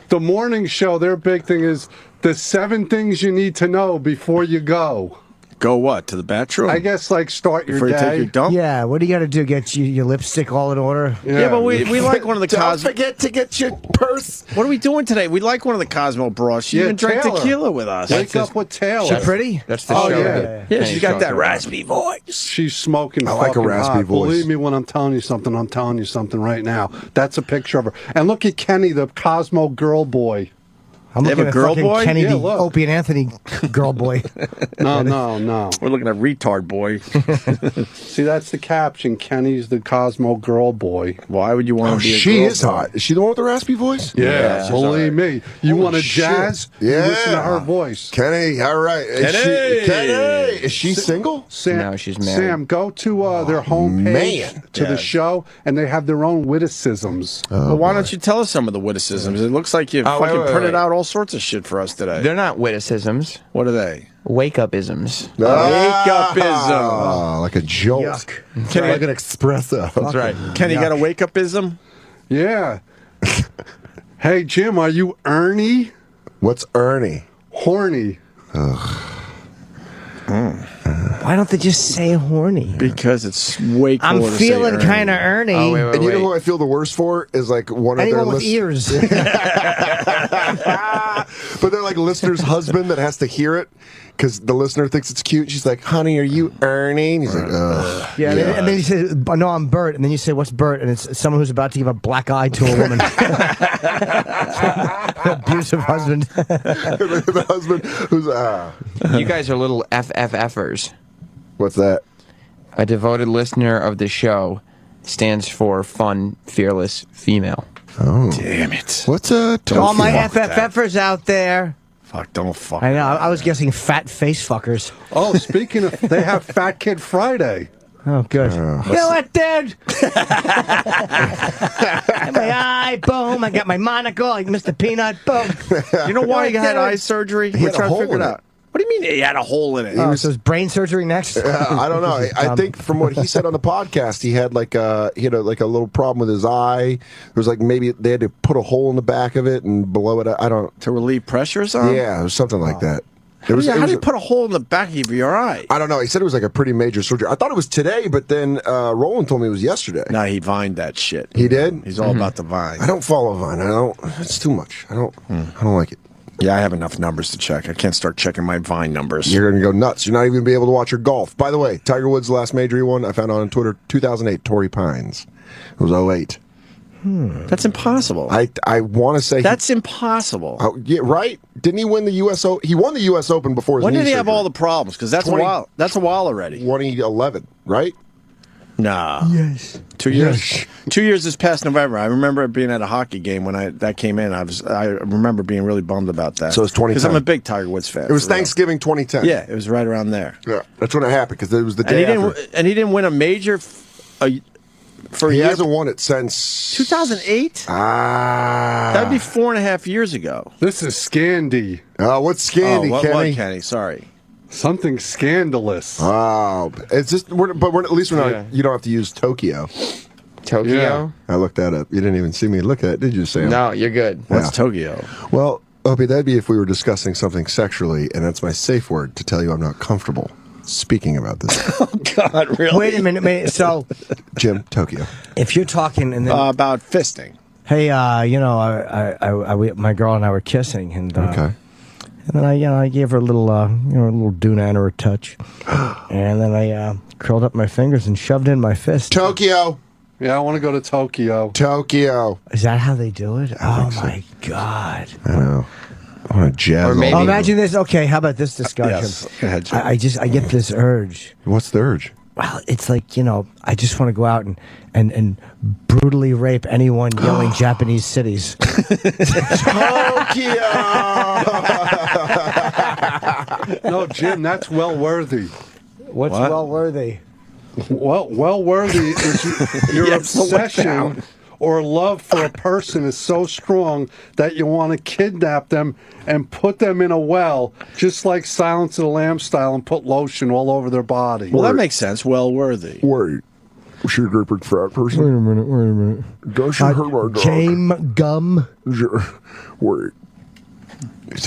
The morning show, their big thing is the 7 things you need to know before you go. Go what? To the bathroom? I guess like start Before your you day. take your dump? Yeah, what do you got to do? Get your lipstick all in order? Yeah, but we like one of the Don't Cosmo. forget to get your purse. What are we doing today? We like one of the Cosmo bros. She even drank Taylor. tequila with us. Wake up with Taylor. She pretty? That's the Oh, show. yeah. Yeah, she's got that raspy voice. She's smoking. I like a fucking raspy hot. voice. Believe me when I'm telling you something. I'm telling you something right now. That's a picture of her. And look at Kenny, the Cosmo girl boy. I'm They have looking a at girl fucking boy? Kenny, Yeah, the look. Opie and Anthony girl boy. No. We're looking at retard boy. See, that's the caption. Kenny's the Cosmo girl boy. Why would you want Oh, to be a she girl is boy? hot. Is she the one with the raspy voice? Yeah, she's believe me. You want a jazz? shit. You Yeah. listen to her voice. Kenny, all right. Kenny! Is she single? Sam, No, she's married. Sam, go to their homepage man. to Yeah. the show, and they have their own witticisms. Well, why don't you tell us some of the witticisms? It looks like you Oh, wait, fucking wait, printed wait. out all sorts of shit for us today. They're not witticisms. What are they? Wake-up-isms. Wake-up-ism. Like a jolt. Yuck. Like an espresso. That's right. Kenny got a wake-up-ism? Yeah. Hey, Jim, are you Ernie? What's Ernie? Horny. Why don't they just say horny? Because it's way cooler I'm to say feeling Ernie. kind of Ernie. Oh, wait, wait, And you know wait. who I feel the worst for is like one of Anyone their with ears. But they're like listener's husband that has to hear it because the listener thinks it's cute. She's like, "Honey, are you Ernie?" And he's like, "Ugh." Yeah, and then you say, "No, I'm Bert," and then you say, "What's Bert?" And it's someone who's about to give a black eye to a woman. Abusive husband. The husband who's You guys are little FFFers. what's that? A devoted listener of the show stands for fun, fearless female. Oh, Damn it. what's All my fuck with that. FFFers out there. Fuck, don't fuck. I know. I was guessing fat face fuckers. Oh, speaking of, they have Fat Kid Friday. Oh, good. You know what, dude? My eye, boom. I got my monocle, like Mr. Peanut, boom. You know why he had dude. eye surgery? He had a hole in it. out. What do you mean he had a hole in it? Oh, so it's brain surgery next? I don't know. I think from what he said on the podcast, he had like a little problem with his eye. There was like maybe they had to put a hole in the back of it and below it. I don't. To relieve pressure or something? Yeah, it was something like that. How do you put a hole in the back of your eye? I don't know. He said it was like a pretty major surgery. I thought it was today, but then Roland told me it was yesterday. No, he vined that shit. He did? He's all about the vine. I don't follow Vine. I don't. It's too much. I don't like it. Yeah, I have enough numbers to check. I can't start checking my Vine numbers. You're going to go nuts. You're not even going to be able to watch your golf. By the way, Tiger Woods' last major he won, I found on Twitter, 2008, Torrey Pines. It was 08. That's impossible. I want to say That's impossible. yeah, right? Didn't he win the U.S. Open? He won the U.S. Open before his When knee did he have surgery. all the problems? Because that's 20 a while. That's a while already. 2011, right? Nah. Yes. 2 years. 2 years this past November. I remember being at a hockey game when that came in. I remember being really bummed about that. So it's 2010. Because I'm a big Tiger Woods fan. It was for real. Thanksgiving 2010. Yeah, it was right around there. Yeah, that's when it happened because it was the And day he after. didn't. And he didn't win a major for a he year. hasn't won it since 2008. That'd be 4.5 years ago. This is Scandy. What's Scandy, what, Kenny? What, Kenny? Sorry. Something scandalous. Oh, it's just. But at least we're not. You don't have to use Tokyo. Tokyo? Yeah. I looked that up. You didn't even see me look at it, did you, Sam? No, you're good. What's Tokyo? Well, Opie, that'd be if we were discussing something sexually, and that's my safe word to tell you I'm not comfortable speaking about this. Oh, God, really? Wait a minute. So, Jim, Tokyo. if you're talking and then about fisting. hey, my girl and I were kissing, and Okay. and then I gave her a little a little doona or a touch, and then I curled up my fingers and shoved in my fist. Tokyo. Yeah, I want to go to Tokyo. Tokyo. Is that how they do it? Oh my God! I know. I want to jazz. Or maybe- Oh, imagine this. Okay, how about this discussion? Yes. Go ahead, Jim. I get this urge. What's the urge? Well, it's like, I just want to go out and brutally rape anyone yelling Japanese cities. Tokyo. No, Jim, that's well worthy. What's What? well worthy? Well worthy is your Yes, slow it obsession down. or love for a person is so strong that you want to kidnap them and put them in a well, just like Silence of the Lambs style, and put lotion all over their body. Well, that makes sense. Well worthy. Wait. Was she a gripping fat person? Wait a minute. Don't you hurt my dog? Jame Gum. Wait.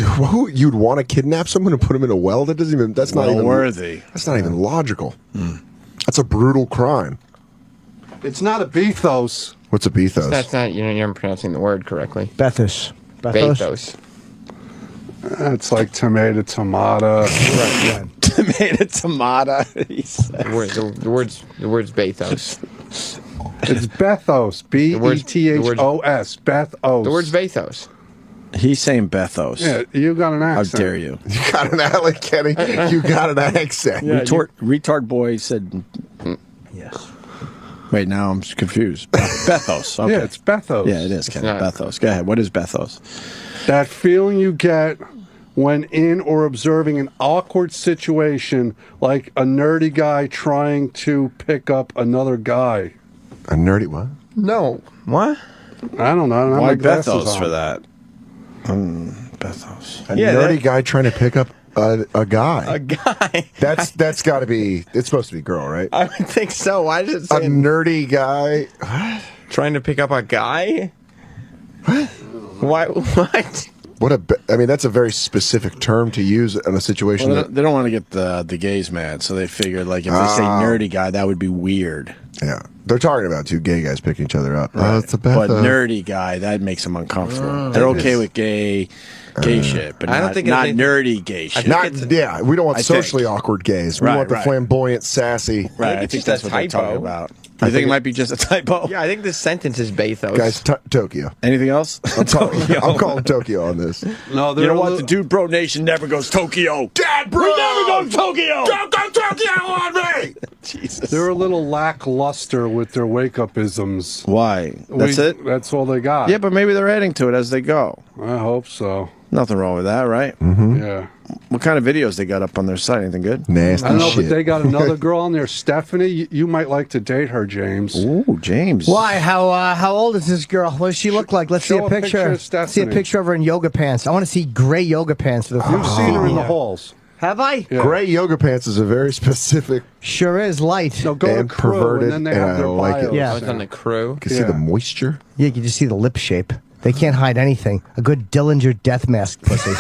Who, you'd want to kidnap someone and put him in a well? That doesn't even. That's not even worthy. That's not even logical. That's a brutal crime. It's not a bethos. What's a bethos? That's not, you're pronouncing the word correctly. Bethos. Bathos. It's like tomato. Tomato, tomato. He said. The word's bathos. It's Bethos. Bethos. Bethos. The word's bathos. He's saying Bethos. Yeah, you got an How accent. dare you? You got an alley, Kenny. You got an accent. Retard boy said. Yes. Wait, now I'm confused. Bethos. Okay. Yeah, it's Bethos. Yeah, it is, Kenny. not. Bethos. Go ahead. What is Bethos? That feeling you get when in or observing an awkward situation, like a nerdy guy trying to pick up another guy. A nerdy what? No. What? I don't know. I don't have Why my glasses Bethos on. for that? Bethos. A nerdy guy trying to pick up a guy. A guy. That's got to be. It's supposed to be girl, right? I would think so. Why does it A say nerdy guy. trying to pick up a guy? What? Why? What? What a. I mean, that's a very specific term to use in a situation Well, that. they don't want to get the gays mad, so they figured like if they say nerdy guy, that would be weird. Yeah, they're talking about two gay guys picking each other up. Right. Oh, it's a Bethos. But nerdy guy, that makes them uncomfortable. They're okay with gay shit, but I don't not, think not it's- nerdy gay shit. Yeah, we don't want I think. socially awkward gays. We Right, want the right. flamboyant, sassy. Right, I it's think just a that's what they're talking typo. about. You think it might be just a typo? Yeah, I think this sentence is bathos. Guys, Tokyo. Anything else? I'm calling Tokyo on this. No, You know what? The Dude Bro Nation never goes Tokyo. Dad, bro! We never go Tokyo! Don't go Tokyo on me! Jesus. They're a little lackluster with their wake-up-isms. Why? That's it? That's all they got. Yeah, but maybe they're adding to it as they go. I hope so. Nothing wrong with that, right? Mm-hmm. Yeah. What kind of videos they got up on their site? Anything good? Nasty I don't know, shit. but they got another girl on there, Stephanie. You might like to date her, James. Ooh, James. Why? How old is this girl? What does she look like? Let's see Show a a picture picture. of Stephanie. See a picture of her in yoga pants. I want to see gray yoga pants for the You've seen her in the halls. Have I? Yeah. Gray yoga pants is a very specific Sure is light. No, go and to Crew, perverted, and then they and have I their like it. bios. Yeah. I was on the crew. You can see the moisture. Yeah, you can just see the lip shape. They can't hide anything. A good Dillinger death mask pussy.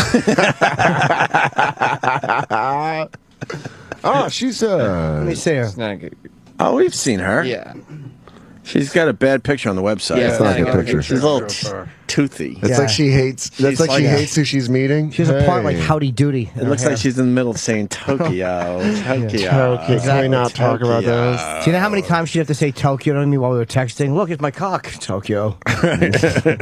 She's Let me see her. It's not a good. Oh, we've seen her. Yeah. She's got a bad picture on the website. Yeah, It's not a good I got a picture. She's a little toothy. It's Yeah. like she hates. That's She's like she like a- hates who she's meeting. She has a part like Hey. Howdy Doody. It looks like she's in the middle saying Tokyo. Tokyo. Can we not talk about those? Do you know how many times she'd have to say Tokyo to me while we were texting? Look, it's my cock. Tokyo.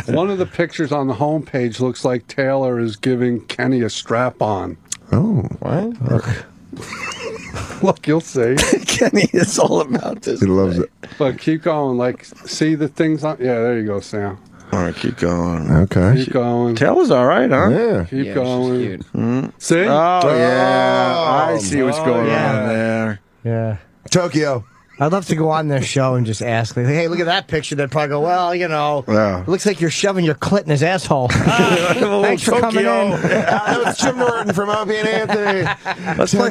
One of the pictures on the homepage looks like Taylor is giving Kenny a strap on. Oh, What? Look, you'll see. Kenny is all about this. he loves it. But keep going. Like, see the things on. Yeah, there you go, Sam. All right, keep going. Okay. Keep going. Taylor's all right, huh? Yeah. Keep Yeah, going. she's cute. See? Oh, yeah. I see what's going yeah. on there. Yeah. Tokyo. I'd love to go on their show and just ask, like, hey, look at that picture. They'd probably go, well, it looks like you're shoving your clit in his asshole. Thanks for coming in. That was Jim Norton from Opie and Anthony. Let's play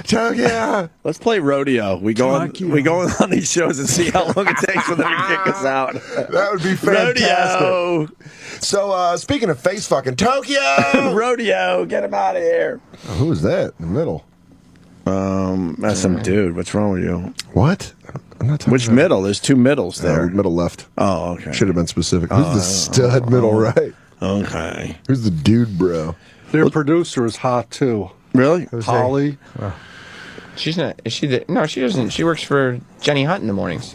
Tokyo. Let's play rodeo. We go on these shows and see how long it takes for them to kick us out. That would be fantastic. Rodeo. So, speaking of face fucking, Tokyo! Rodeo, get him out of here. Oh, who is that in the middle? That's some dude. What's wrong with you? What? I'm not talking Which about... middle? There's two middles there. Middle left. Oh, okay. Should have been specific. Who's the stud middle right? Okay. Who's the dude, bro? Their producer is hot, too. Really? Holly. She's not. Is she the? No, she doesn't. She works for Jenny Hunt in the mornings.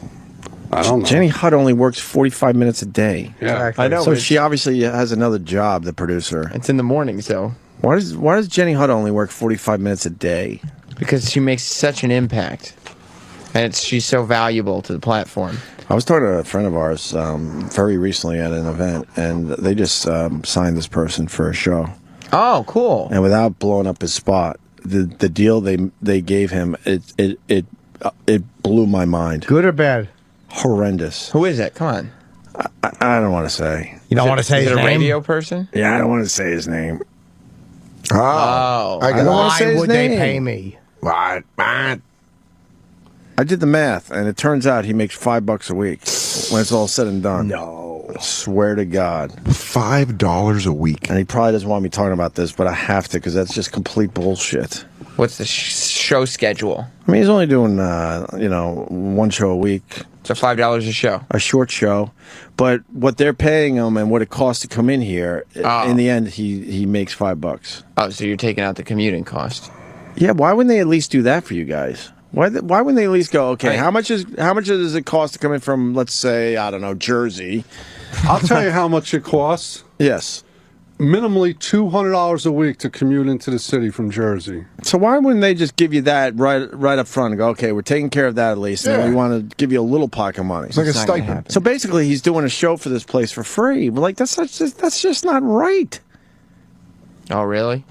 I don't know. Jenny Hutt only works 45 minutes a day. Yeah, I know. So she obviously has another job, the producer. It's in the mornings, though. Why does Jenny Hutt only work 45 minutes a day? Because she makes such an impact, and she's so valuable to the platform. I was talking to a friend of ours very recently at an event, and they just signed this person for a show. Oh, cool! And without blowing up his spot, the deal they gave him it blew my mind. Good or bad? Horrendous. Who is it? Come on. I don't want to say. You don't want to say his Is it a name? radio person? Yeah, I don't want to say his name. Oh. I don't want to say Why his would name. they pay me? What? Man. I did the math, and it turns out he makes $5 a week when it's all said and done. No. I swear to God. $5 a week. And he probably doesn't want me talking about this, but I have to because that's just complete bullshit. What's the show schedule? I mean, he's only doing, one show a week. So $5 a show. A short show. But what they're paying him and what it costs to come in here, in the end, he makes $5. Oh, so you're taking out the commuting cost. Yeah, why wouldn't they at least do that for you guys? Why wouldn't they at least go, okay, how much does it cost to come in from, let's say, I don't know, Jersey? I'll tell you how much it costs. Yes. Minimally $200 a week to commute into the city from Jersey. So why wouldn't they just give you that right up front and go, okay, we're taking care of that at least, and then we want to give you a little pocket money. It's like a stipend. So basically, he's doing a show for this place for free. But like that's just not right. Oh, really?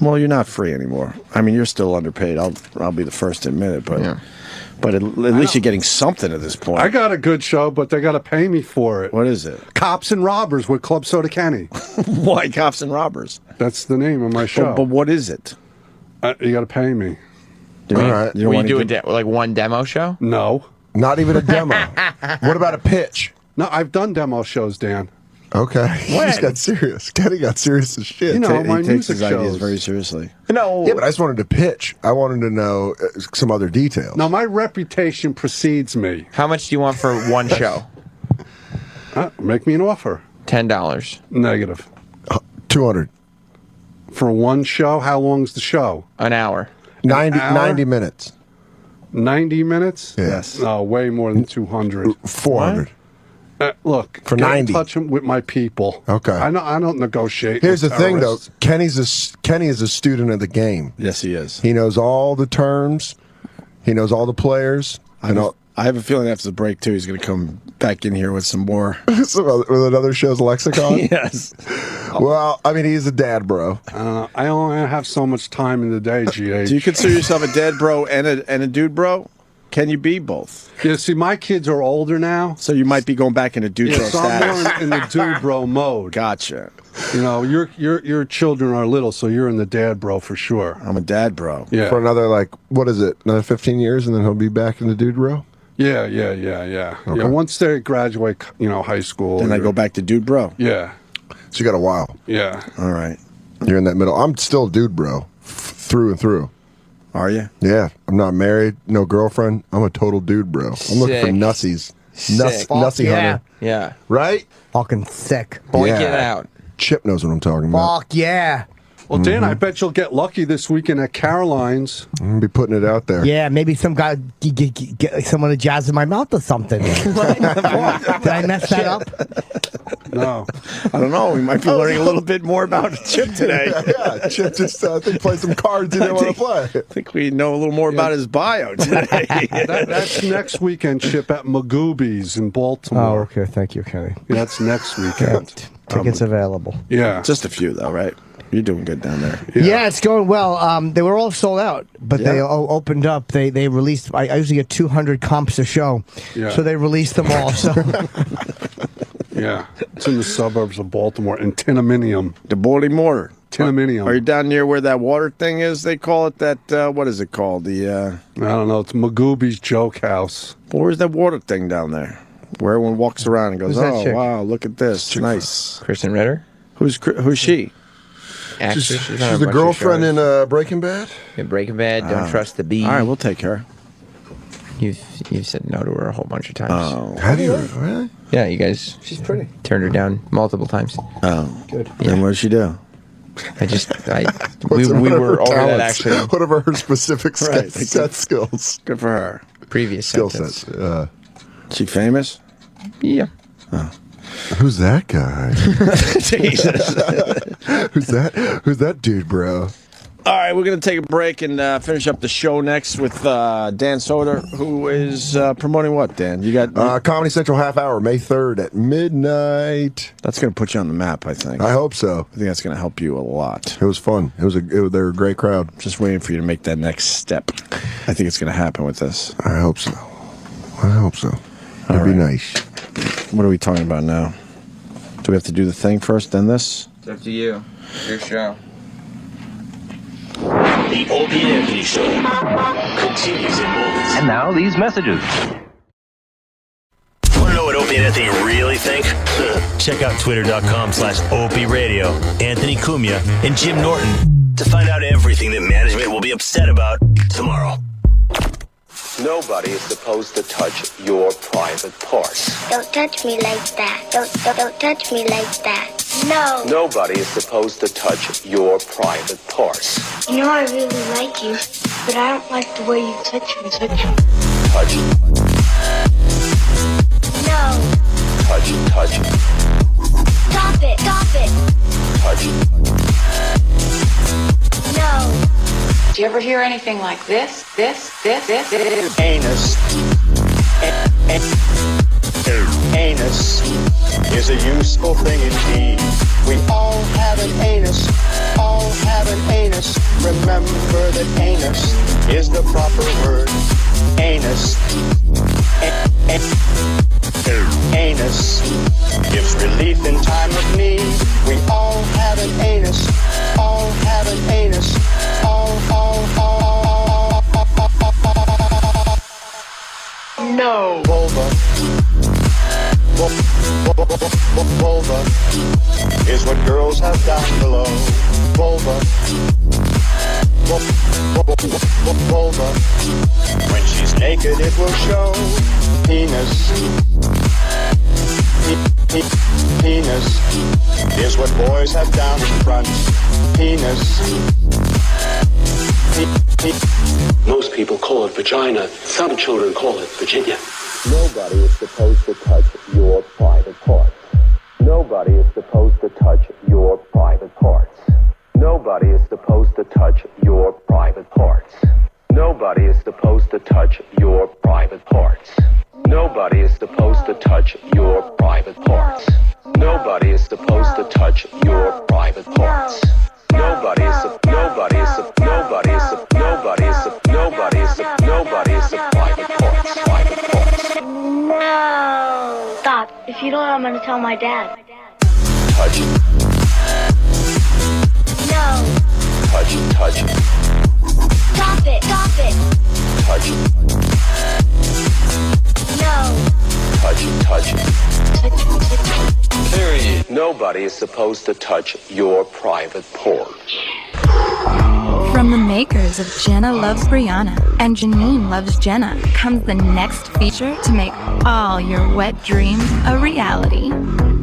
Well, you're not free anymore. I mean, you're still underpaid. I'll be the first to admit it, but at least you're getting something at this point. I got a good show, but they got to pay me for it. What is it? Cops and Robbers with Club Soda Kenny. Why Cops and Robbers? That's the name of my show. But what is it? You got to pay me. All right. Will you do like one demo show? No. Not even a demo. What about a pitch? No, I've done demo shows, Dan. Okay. He just got serious. Kenny got serious as shit. You know, my he takes music his ideas shows. very seriously. No. Yeah, but I just wanted to pitch. I wanted to know some other details. Now, my reputation precedes me. How much do you want for one show? Make me an offer. $10. Negative. 200. For one show? How long's the show? An hour. 90 minutes. 90 minutes? Yes. No, way more than 200. 400. Look, For get 90. in touch with my people. Okay. I don't negotiate. Here's the with thing, though. terrorists. Kenny is a student of the game. Yes, he is. He knows all the terms. He knows all the players. I have a feeling after the break, too, he's going to come back in here with some more. With another show's lexicon? Yes. Well, I mean, he's a dad, bro. I only have so much time in the day, GH. Do you consider yourself a dad bro and a dude bro? Can you be both? Yeah, see, my kids are older now. So you might be going back into dude bro So I'm status. more in the dude bro mode. Gotcha. You know, your children are little, so you're in the dad bro for sure. I'm a dad bro. Yeah. For another, what is it? Another 15 years, and then he'll be back in the dude bro? Yeah. Okay. Yeah, once they graduate, high school. Then I go back to dude bro. Yeah. So you got a while. Yeah. All right. You're in that middle. I'm still dude bro. Through and through. Are you? Yeah. I'm not married, no girlfriend. I'm a total dude bro. I'm looking for Sick. nussies. Sick. Nussy hunter. Yeah. Right? Fucking sick. Boy, Yeah. get out. Chip knows what I'm talking about. Fuck yeah. Well, Dan, I bet you'll get lucky this weekend at Caroline's. I'm going to be putting it out there. Yeah, maybe some guy get someone to jazz in my mouth or something. Did I mess that up? No. I don't know. We might be learning a little bit more about Chip today. Yeah, Chip just I think played some cards he didn't want to play. I think we know a little more about his bio today. That's next weekend, Chip, at Magoobies in Oh, Baltimore. okay. Thank you, Kenny. Yeah, that's next weekend. Tickets available. Yeah. Just a few, though, right? You're doing good down there. Yeah, it's going well. They were all sold out, but they opened up. They released. I usually get 200 comps a show, so they released them all. So yeah, it's in the suburbs of Baltimore, in Tinaminium. The Baltimore. Tinaminium. Are you down near where that water thing is? They call it that. What is it called? The. I don't know. It's Magooby's Joke House. Well, where's that water thing down there? Where everyone walks around and goes, Who's that "Oh chick? wow, look at this, nice." Kristen Ritter? Who's she? Actress. She's the girlfriend in Breaking Bad. In Breaking Bad, Don't Trust the Bee. All right, we'll take her. You've said no to her a whole bunch of times. Oh, have you really? Yeah, you guys. She's pretty. Turned her down multiple times. Oh, good. Yeah. And what did she do? We were over that talents? actually. What are her specific Right. set skills? Good for her. Previous Skill sentence. sets. She famous? Yeah. Oh. Who's that guy? Jesus. Who's that dude, bro? All right, we're going to take a break and finish up the show next with Dan Soder, who is promoting what, Dan? You got Comedy Central half hour, May 3rd at midnight. That's going to put you on the map, I think. I hope so. I think that's going to help you a lot. It was fun. They were a great crowd. Just waiting for you to make that next step. I think it's going to happen with this. I hope so. It'd be nice. What are we talking about now? Do we have to do the thing first, then this? It's up to you. Your show. The Opie and Anthony Show continues in moments. And now these messages. Want to know what Opie and Anthony really think? Check out twitter.com/Opie Radio. Anthony Cumia and Jim Norton to find out everything that management will be upset about tomorrow. Nobody is supposed to touch your private parts. Don't touch me like that. Don't touch me like that. No. Nobody is supposed to touch your private parts. You know I really like you, but I don't like the way you touch me. Touch. No. Touch. Stop it. Touch. No. Do you ever hear anything like this? Anus. Anus is a useful thing indeed. We all have an anus. All have an anus. Remember that anus is the proper word. Anus. Anus gives relief in time of need. We all have an anus. All have an anus. All. No. Vulva. Vulva is what girls have down below. Vulva. Vulva. When she's naked, it will show. Penis. Penis is what boys have down in front. Penis. Most people call it vagina. Some children call it Virginia. Nobody is supposed to touch your private parts. Nobody is supposed to touch your private parts. Nobody is supposed to touch your private parts. Nobody is supposed to touch your private parts. Nobody is supposed to touch your private parts. Nobody is supposed to touch your private parts. Nobody is a private parts. No. Stop. If you don't, I'm going to tell my dad. Touch. No. Touch. Stop it. Touch. No. Touch. Period. Nobody is supposed to touch your private porch. From the makers of Jenna Loves Brianna and Janine Loves Jenna comes the next feature to make all your wet dreams a reality.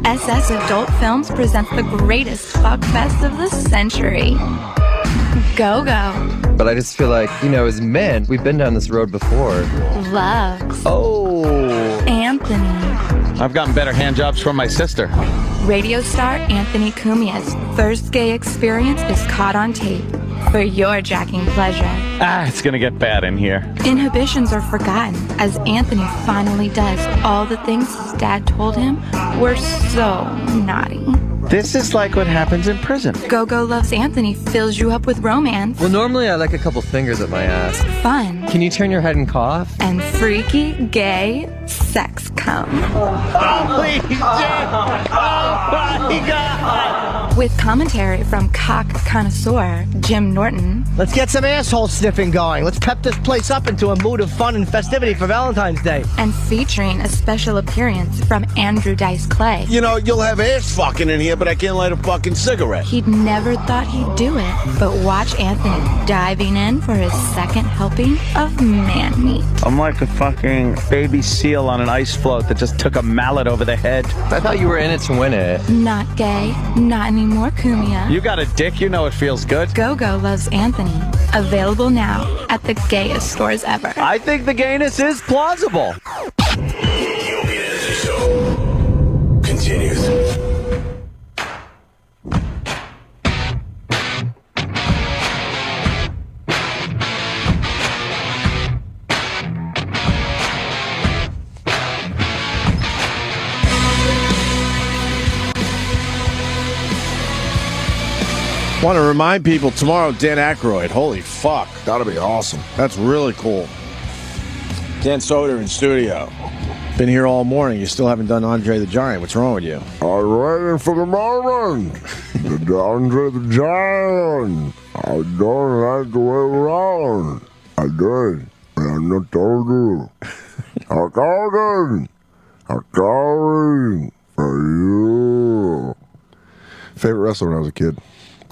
SS Adult Films presents the greatest fuck fest of the century. Go. But I just feel like, as men, we've been down this road before. Loves. Oh. Anthony. I've gotten better hand jobs from my sister. Radio star Anthony Cumia's first gay experience is caught on tape for your jacking pleasure. It's gonna get bad in here. Inhibitions are forgotten as Anthony finally does all the things his dad told him were so naughty. This is like what happens in prison. Go-Go Loves Anthony fills you up with romance. Well, normally I like a couple fingers at my ass. Fun. Can you turn your head and cough? And freaky, gay, sex cum. Holy shit! Oh my God! With commentary from cock connoisseur Jim Norton. Let's get some asshole sniffing going. Let's pep this place up into a mood of fun and festivity for Valentine's Day. And featuring a special appearance from Andrew Dice Clay. You know, you'll have ass fucking in here, but I can't light a fucking cigarette. He'd never thought he'd do it, but watch Anthony diving in for his second helping of man meat. I'm like a fucking baby seal on an ice float that just took a mallet over the head. I thought you were in it to win it. Not gay, not anymore, Kumia. You got a dick, you know it feels good. Go-Go Loves Anthony. Available now at the gayest stores ever. I think the gayness is plausible. The Opie and Anthony Show continues. Want to remind people, tomorrow, Dan Aykroyd. Holy fuck. That'll be awesome. That's really cool. Dan Soder in studio. Been here all morning. You still haven't done Andre the Giant. What's wrong with you? I'm waiting for the moment. The Andre the Giant. I don't like the way around. I did, but I'm not told you. I'm calling. I'm calling for you. Favorite wrestler when I was a kid.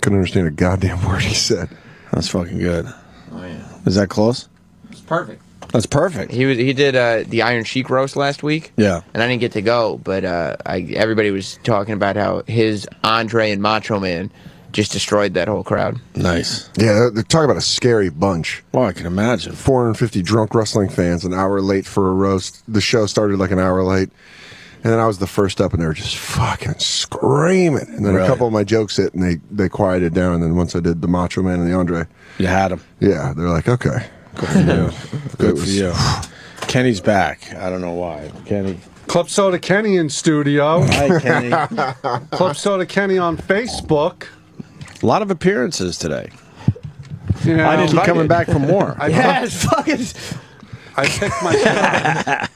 Couldn't understand a goddamn word he said. That's fucking good. Oh yeah, Is that close? it's perfect. That's perfect. He did the Iron Sheik roast last week. Yeah. And I didn't get to go, but everybody was talking about how his Andre and Macho Man just destroyed that whole crowd. Nice. Yeah, they're talking about a scary bunch. Well, I can imagine. 450 drunk wrestling fans, an hour late for a roast. The show started like an hour late. And then I was the first up, and they were just fucking screaming. And then Really? a couple of my jokes hit, and they quieted down. And then once I did the Macho Man and the Andre, You had him. yeah, they're like, okay. Good for you. Good for was- you. Kenny's back. I don't know why. Kenny. Club Soda Kenny in studio. Hi, Kenny. Club Soda Kenny on Facebook. A lot of appearances today. You know, I didn't keep coming back for more. Yes, fucking. I picked my.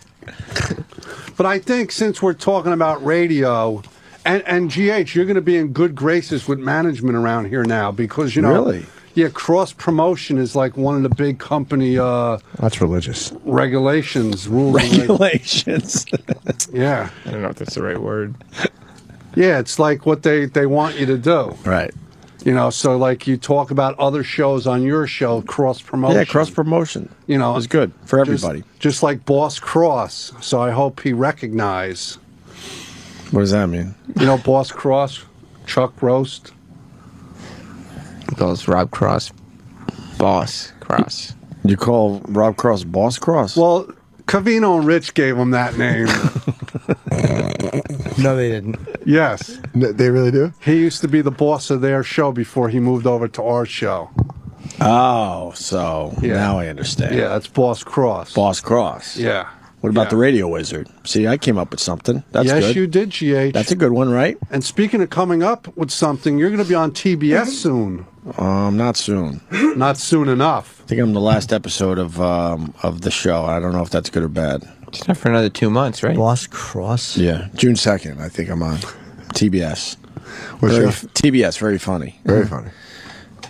But I think since we're talking about radio, and GH, you're going to be in good graces with management around here now because, you know. Really? Yeah, cross promotion is like one of the big company That's religious. regulations, rules. Regulations. Yeah. I don't know if that's the right word. Yeah, it's like what they want you to do. Right. You know, so like you talk about other shows on your show, cross promotion. Yeah, cross promotion. You know, It's good for everybody. Just like Boss Cross. So I hope he recognize. What does that mean? You know, Boss Cross, Chuck Roast. He calls Rob Cross Boss Cross. You call Rob Cross Boss Cross? Well, Cavino and Rich gave him that name. No, they didn't. Yes. They really do? He used to be the boss of their show before he moved over to our show. Oh, so Yeah. now I understand. Yeah, that's Boss Cross. Boss Cross. Yeah. What about Yeah. the Radio Wizard? See, I came up with something. That's yes, good. you did, GH. That's a good one, right? And speaking of coming up with something, you're going to be on TBS soon. Not soon. Not soon enough. I think I'm the last episode of the show. I don't know if that's good or bad. It's not for another 2 months, right? Boss Cross. Yeah, June 2nd. I think I'm on TBS. What Very, show? TBS, very funny. Very funny.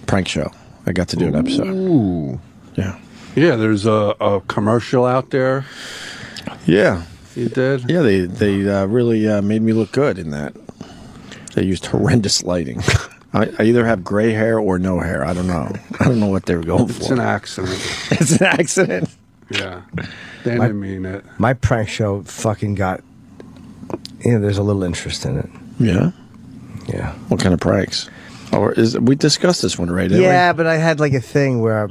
Prank show. I got to do an episode. Ooh. Yeah. Yeah, there's a commercial out there. Yeah. You did? Yeah, they really made me look good in that. They used horrendous lighting. I either have gray hair or no hair. I don't know. I don't know what they were going for. It's an accident. It's an accident. Yeah. They didn't mean it. My prank show fucking got. You know, there's a little interest in it. Yeah. Yeah. What kind of pranks? Or we discussed this one, right? Yeah, but I had like a thing where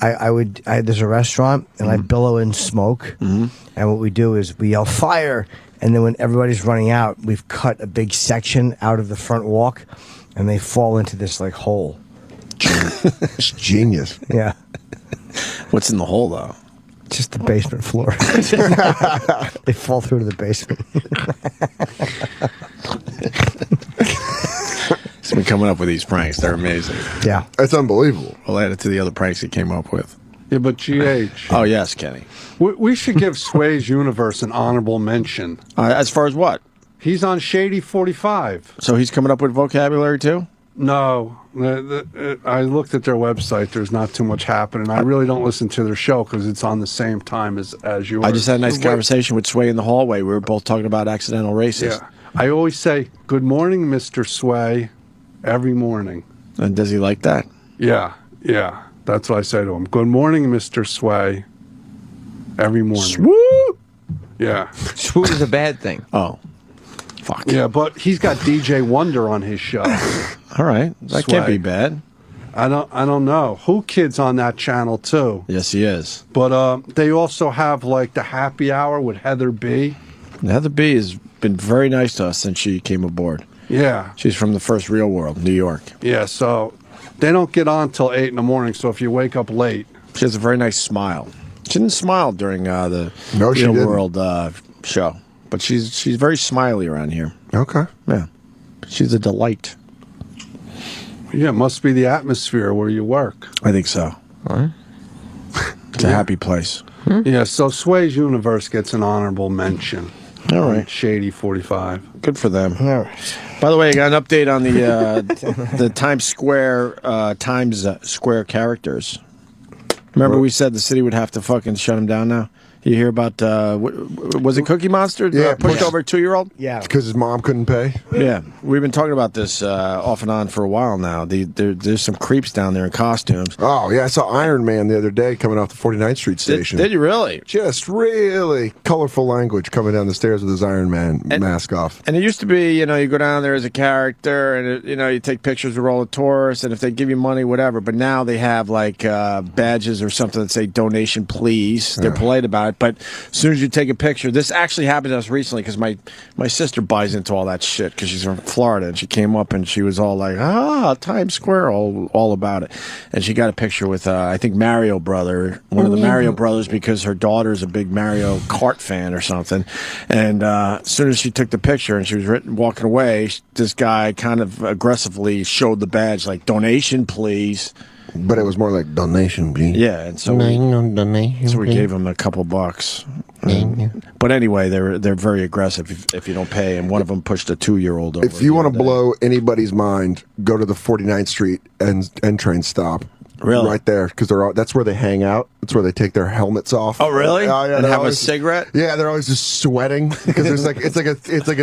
there's a restaurant and I billow in smoke, and what we do is we yell fire, and then when everybody's running out, we've cut a big section out of the front walk, and they fall into this like hole. It's genius. Yeah. What's in the hole though? Just the basement floor. They fall through to the basement. He's been coming up with these pranks. They're amazing. Yeah. It's unbelievable. We'll add it to the other pranks he came up with. Yeah, but GH. Oh, yes, Kenny. We should give Sway's Universe an honorable mention. As far as what? He's on Shady 45. So he's coming up with vocabulary, too? No. I looked at their website. There's not too much happening. I really don't listen to their show because it's on the same time as yours. I just had a nice conversation with Sway in the hallway. We were both talking about accidental racist. Yeah. I always say, good morning, Mr. Sway, every morning. And does he like that? Yeah. That's what I say to him. Good morning, Mr. Sway, every morning. Swoop! Yeah. Swoop is a bad thing. Oh. Fuck. Yeah, but he's got DJ Wonder on his show. All right. That can't be bad. I don't know. Who Kid's on that channel, too. Yes, he is. But they also have, like, the Happy Hour with Heather B. Heather B has been very nice to us since she came aboard. Yeah. She's from the first Real World, New York. Yeah, so they don't get on till 8 in the morning, so if you wake up late. She has a very nice smile. She didn't smile during the she Real didn't. World show, but she's very smiley around here. Okay. Yeah. She's a delight. Yeah, it must be the atmosphere where you work. I think so. It's a happy place. Yeah, so Sway's Universe gets an honorable mention. All right. Shady 45. Good for them. All right. By the way, I got an update on the Times Square characters. Remember we said the city would have to fucking shut them down now? You hear about, was it Cookie Monster? Yeah, pushed over a 2-year-old? Yeah. Because his mom couldn't pay? Yeah. We've been talking about this off and on for a while now. There's some creeps down there in costumes. Oh, yeah. I saw Iron Man the other day coming off the 49th Street station. Did you really? Just really colorful language coming down the stairs with his Iron Man mask off. And it used to be, you go down there as a character and, you take pictures with all the tourists and if they give you money, whatever. But now they have, like, badges or something that say donation, please. They're polite about it. But as soon as you take a picture, this actually happened to us recently because my sister buys into all that shit because she's from Florida and she came up and she was all like, Times Square, all about it. And she got a picture with, I think, Mario brother, one of the Mario brothers because her daughter's a big Mario Kart fan or something. And as soon as she took the picture and she was walking away, this guy kind of aggressively showed the badge like, donation, please. But it was more like donation, please. Yeah, and so we gave him a couple bucks. But anyway, they're very aggressive if you don't pay, and one of them pushed a 2-year-old over. If you want to blow anybody's mind, go to the 49th Street and train stop. Really? Right there, because that's where they hang out. That's where they take their helmets off. Oh, really? Yeah, and have a cigarette? Yeah, they're always just sweating because there's it's like a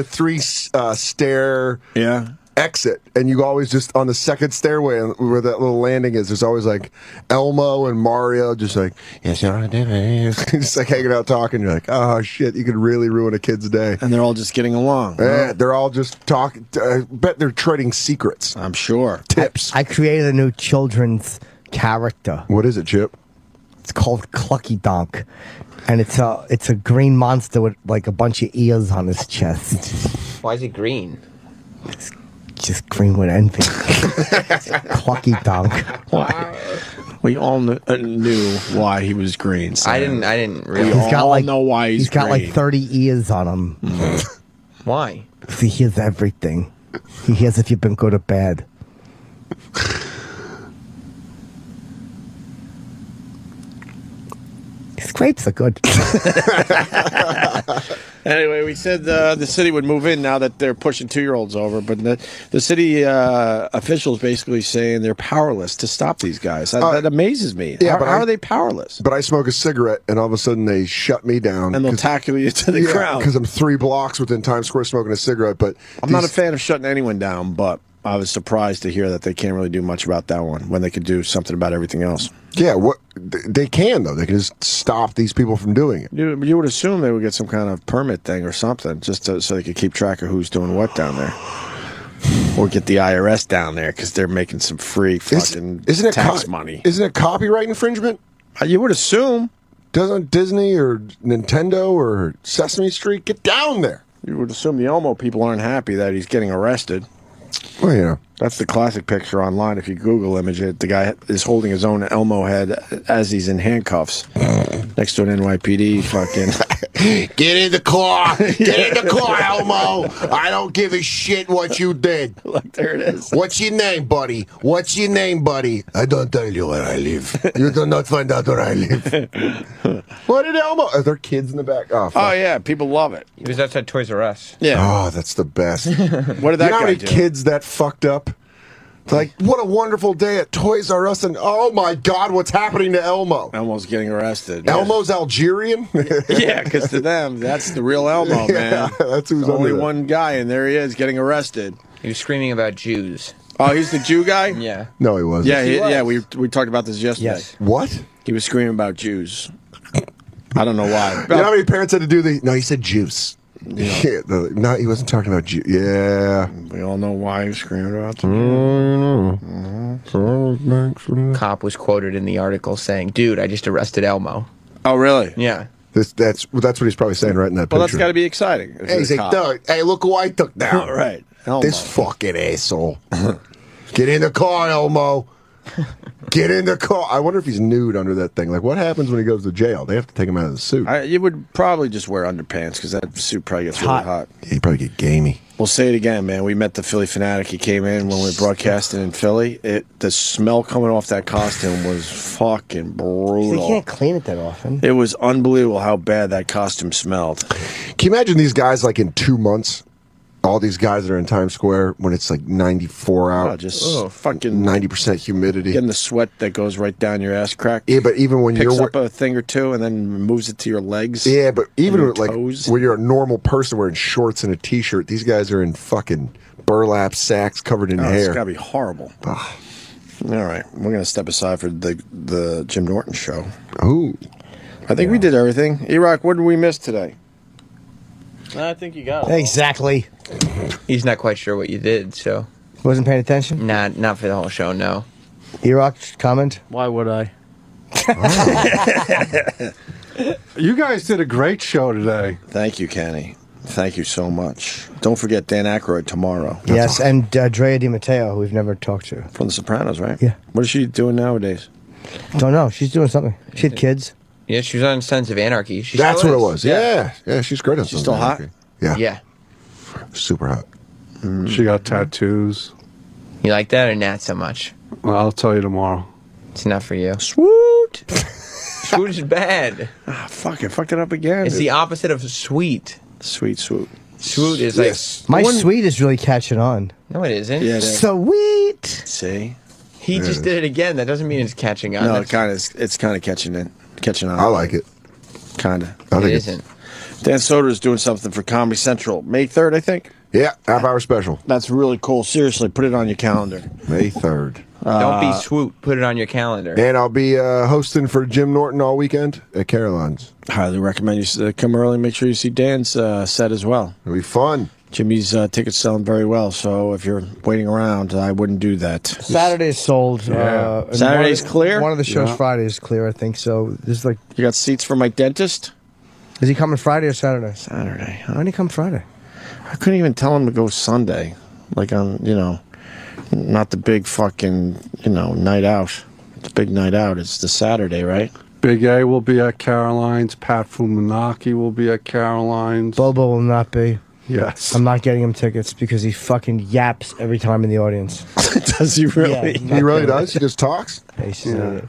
3-stair. Yeah. Exit, and you always just on the second stairway where that little landing is. There's always like Elmo and Mario, just like just like hanging out talking. You're like, oh shit, you could really ruin a kid's day. And they're all just getting along. Yeah, they're all just talking. I bet they're trading secrets. I'm sure. Tips. I created a new children's character. What is it, Chip? It's called Clucky Donk, and it's a green monster with like a bunch of ears on his chest. Why is it green? It's just green with envy. Clucky Donk. We all knew why he was green. So I didn't really. He's got like know why he's got green. like 30 ears on him. Why? He hears everything. He hears if you've been good or bad. These grapes are good. Anyway, we said the city would move in now that they're pushing 2-year-olds over, but the city officials basically saying they're powerless to stop these guys. That amazes me. Yeah, how are they powerless? But I smoke a cigarette, and all of a sudden they shut me down. And they'll tackle you to the ground. Because I'm 3 blocks within Times Square smoking a cigarette. But I'm not a fan of shutting anyone down, but I was surprised to hear that they can't really do much about that one when they could do something about everything else. Yeah, they can, though. They can just stop these people from doing it. You would assume they would get some kind of permit thing or something just so they could keep track of who's doing what down there. Or get the IRS down there because they're making some free fucking tax money. Isn't it copyright infringement? You would assume. Doesn't Disney or Nintendo or Sesame Street get down there? You would assume the Elmo people aren't happy that he's getting arrested. Well, yeah. That's the classic picture online. If you Google image it, the guy is holding his own Elmo head as he's in handcuffs next to an NYPD fucking Get in the car. Get in the car, Elmo. I don't give a shit what you did. Look, there it is. What's your name, buddy? What's your name, buddy? I don't tell you where I live. You do not find out where I live. What did Elmo? Are there kids in the back? Oh, fuck. Oh, yeah. People love it. He was outside Toys R Us. Yeah. Oh, that's the best. What did that you know how guy many do? kids that fucked up? It's like, what a wonderful day at Toys R Us, and oh my God, what's happening to Elmo? Elmo's getting arrested. Elmo's Algerian? Yeah, because to them, that's the real Elmo, man. That's who's only under that. one guy, and there he is getting arrested. He was screaming about Jews. Oh, he's the Jew guy? Yeah. No, he wasn't. Yeah, He was. yeah. We talked about this yesterday. Yes. What? He was screaming about Jews. I don't know why. You know how many parents had to do the? No, he said juice. Yeah, no, he wasn't talking about juice. Yeah. We all know why he was screaming about it. Cop was quoted in the article saying, "Dude, I just arrested Elmo." Oh, really? Yeah. That's what he's probably saying right in that Well, picture. that's got to be exciting. if Hey, you're he's a like, cop. Doug, hey, look who I took down. Right. Elmo. This fucking asshole. Get in the car, Elmo. Get in the car. I wonder if he's nude under that thing. Like, what happens when he goes to jail? They have to take him out of the suit. You would probably just wear underpants because that suit probably gets really hot. Yeah, he'd probably get gamey. We'll say it again, man. We met the Philly Fanatic. He came in when we were broadcasting in Philly. The smell coming off that costume was fucking brutal. They can't clean it that often. It was unbelievable how bad that costume smelled. Can you imagine these guys like in 2 months? All these guys that are in Times Square when it's like 94 out. Oh, just fucking 90% humidity. Getting the sweat that goes right down your ass crack. Yeah, but even when Picks you're up a thing or two and then moves it to your legs. Yeah, but even your like toes. when you're a normal person wearing shorts and a t-shirt, these guys are in fucking burlap sacks covered in Oh, hair. it's got to be horrible. All right, we're going to step aside for the Jim Norton show. Oh. I think we did everything. E-Rock, what did we miss today? I think you got it. Exactly. He's not quite sure what you did, so. Wasn't paying attention? Nah, not for the whole show, no. E-Rock, comment? Why would I? You guys did a great show today. Thank you, Kenny. Thank you so much. Don't forget Dan Aykroyd tomorrow. Yes, and Drea Di Matteo, who we've never talked to. From The Sopranos, right? Yeah. What is she doing nowadays? Don't know. She's doing something. She had kids. Yeah, she was on Sons of Anarchy. She That's still what it is. was. Yeah. Yeah, she's great on She's Sons of still hot? Anarchy. Yeah. Yeah. Super hot. She got tattoos. You like that or not so much? Well, I'll tell you tomorrow. It's not for you. Swoot! Swoot is bad. Ah, fuck, I fucked it up again. It's the opposite of sweet. Sweet swoot. Swoot is like... My sweet is really catching on. No, it isn't. Yeah, it is. Sweet. See? He just did it again. That doesn't mean it's catching on. No, That's- it's kind of catching on. I like it. Kind of. I It think isn't. Dan Soder is doing something for Comedy Central. May 3rd, I think. Yeah, half-hour special. That's really cool. Seriously, put it on your calendar. May 3rd. Don't be swoot. Put it on your calendar. And I'll be hosting for Jim Norton all weekend at Caroline's. Highly recommend you come early. Make sure you see Dan's set as well. It'll be fun. Jimmy's tickets selling very well, so if you're waiting around, I wouldn't do that. Saturday is sold. And Saturday's clear? One of the shows Yeah. Friday is clear, I think. So this is like. You got seats for my dentist? Is he coming Friday or Saturday? Saturday. Why didn't he come Friday? I couldn't even tell him to go Sunday. Like on, not the big fucking, night out. The big night out. It's the Saturday, right? Big A will be at Caroline's. Pat Fumanaki will be at Caroline's. Bobo will not be. Yes. I'm not getting him tickets because he fucking yaps every time in the audience. Does he really? Yeah, He really does? He just talks? Yeah, he's just an idiot.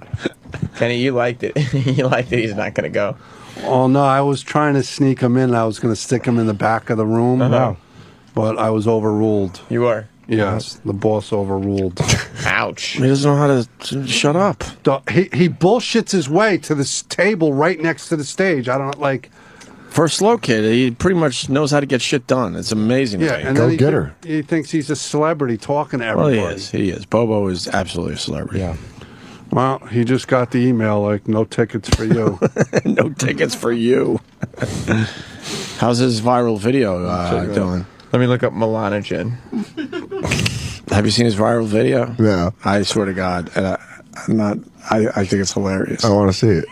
Kenny, you liked it. You liked it. He's not going to go. Oh, no, I was trying to sneak him in. I was going to stick him in the back of the room. Uh-huh. But I was overruled. You are. Yes, the boss overruled. Ouch. He doesn't know how to shut up. He bullshits his way to this table right next to the stage. I don't like. For a slow kid, he pretty much knows how to get shit done. It's amazing. Yeah, to me. and then he thinks he's a celebrity talking to Well, everybody. he is. Bobo is absolutely a celebrity. Yeah. Well, he just got the email like, no tickets for you. No tickets for you. How's his viral video doing? Let me look up Melanogen. Have you seen his viral video? Yeah. I swear to God, and I think it's hilarious. I want to see it.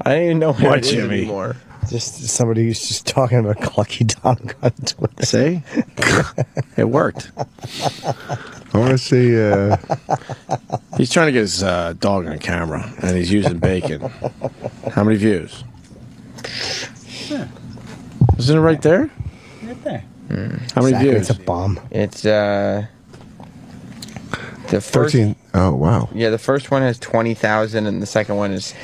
I don't even know where What, it is Jimmy? anymore. Just somebody who's just talking about Clucky Dunk on Twitter. See? It worked. I want to see. He's trying to get his dog on camera, and he's using bacon. How many views? Isn't it right there? Right there. How many Exactly, views? It's a bomb. It's the first. 13. Oh, wow. Yeah, the first one has 20,000, and the second one is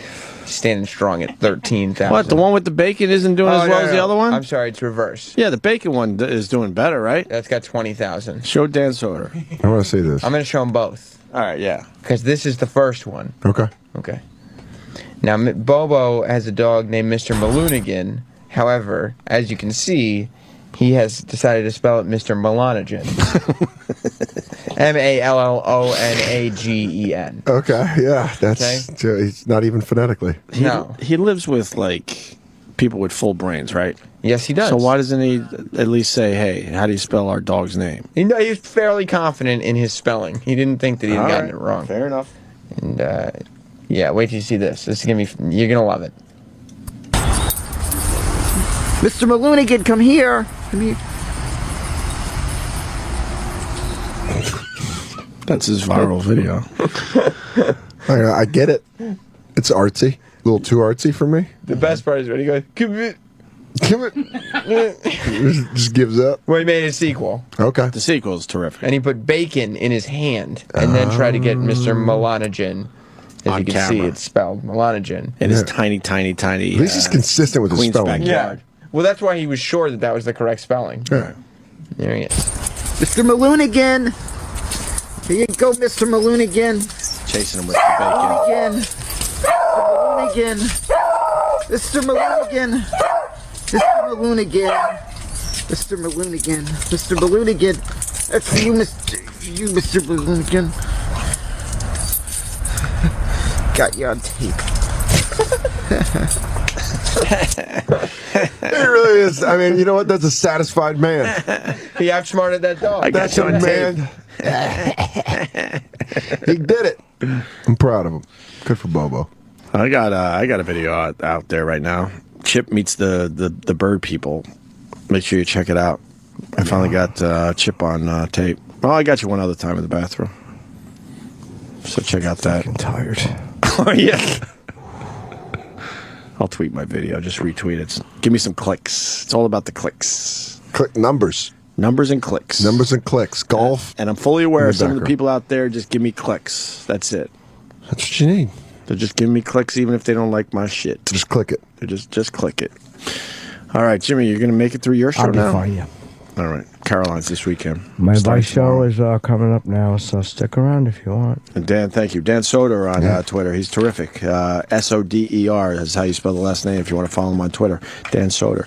standing strong at 13,000. What? The one with the bacon isn't doing as well as the other one? I'm sorry, it's reverse. Yeah, the bacon one is doing better, right? That's got 20,000. Show Dan Soder. I want to see this. I'm going to show them both. All right, yeah. Because this is the first one. Okay. Okay. Now, Bobo has a dog named Mr. Maloonigan. However, as you can see, he has decided to spell it Mr. Mallonagen. Mallonagen. Okay, yeah. That's he's not even phonetically. He lives with, like, people with full brains, right? Yes, he does. So why doesn't he at least say, hey, how do you spell our dog's name? He was fairly confident in his spelling. He didn't think that he had All gotten right, it wrong. fair enough. And, yeah, wait till you see this. This is going to be, you're going to love it. Mr. Maloonigan, come here. Come here. That's his viral video. I get it. It's artsy. A little too artsy for me. The best part is when he goes, come here. Just gives up. Well, he made a sequel. Okay. The sequel is terrific. And he put bacon in his hand and then tried to get Mr. Mallonagen. As On you can camera. see, it's spelled Mallonagen. It is tiny, tiny, tiny. At least he's consistent with his Queen's spelling. backyard. Well, that's why he was sure that that was the correct spelling. Yeah. There he is. Mr. Maloonigan. Here you go, Mr. Maloonigan. Chasing him with the bacon. Maloonigan. Mr. Maloonigan. Mr. Maloonigan. Mr. Maloonigan. Mr. Maloonigan. That's you, Mr. Maloonigan. Got you on tape. He really is. I mean, you know what? That's a satisfied man. He outsmarted that dog. That's a man. He did it. I'm proud of him. Good for Bobo. I got a video out there right now. Chip meets the bird people. Make sure you check it out. I finally got Chip on tape. Well, I got you one other time in the bathroom. So check out that. I'm tired. Oh, yeah. I'll tweet my video. Just retweet it. Give me some clicks. It's all about the clicks. Click numbers. Numbers and clicks. Numbers and clicks. Golf. And I'm fully aware of some of the background. people out there just give me clicks. That's it. That's what you need. They're just giving me clicks even if they don't like my shit. Just click it. They just click it. All right, Jimmy, you're going to make it through your show I'll be now? fine, yeah. All right. Caroline's this weekend. My Starting Vice show tomorrow. is coming up now, so stick around if you want. And Dan, thank you. Dan Soder on Twitter. He's terrific. Soder is how you spell the last name if you want to follow him on Twitter. Dan Soder.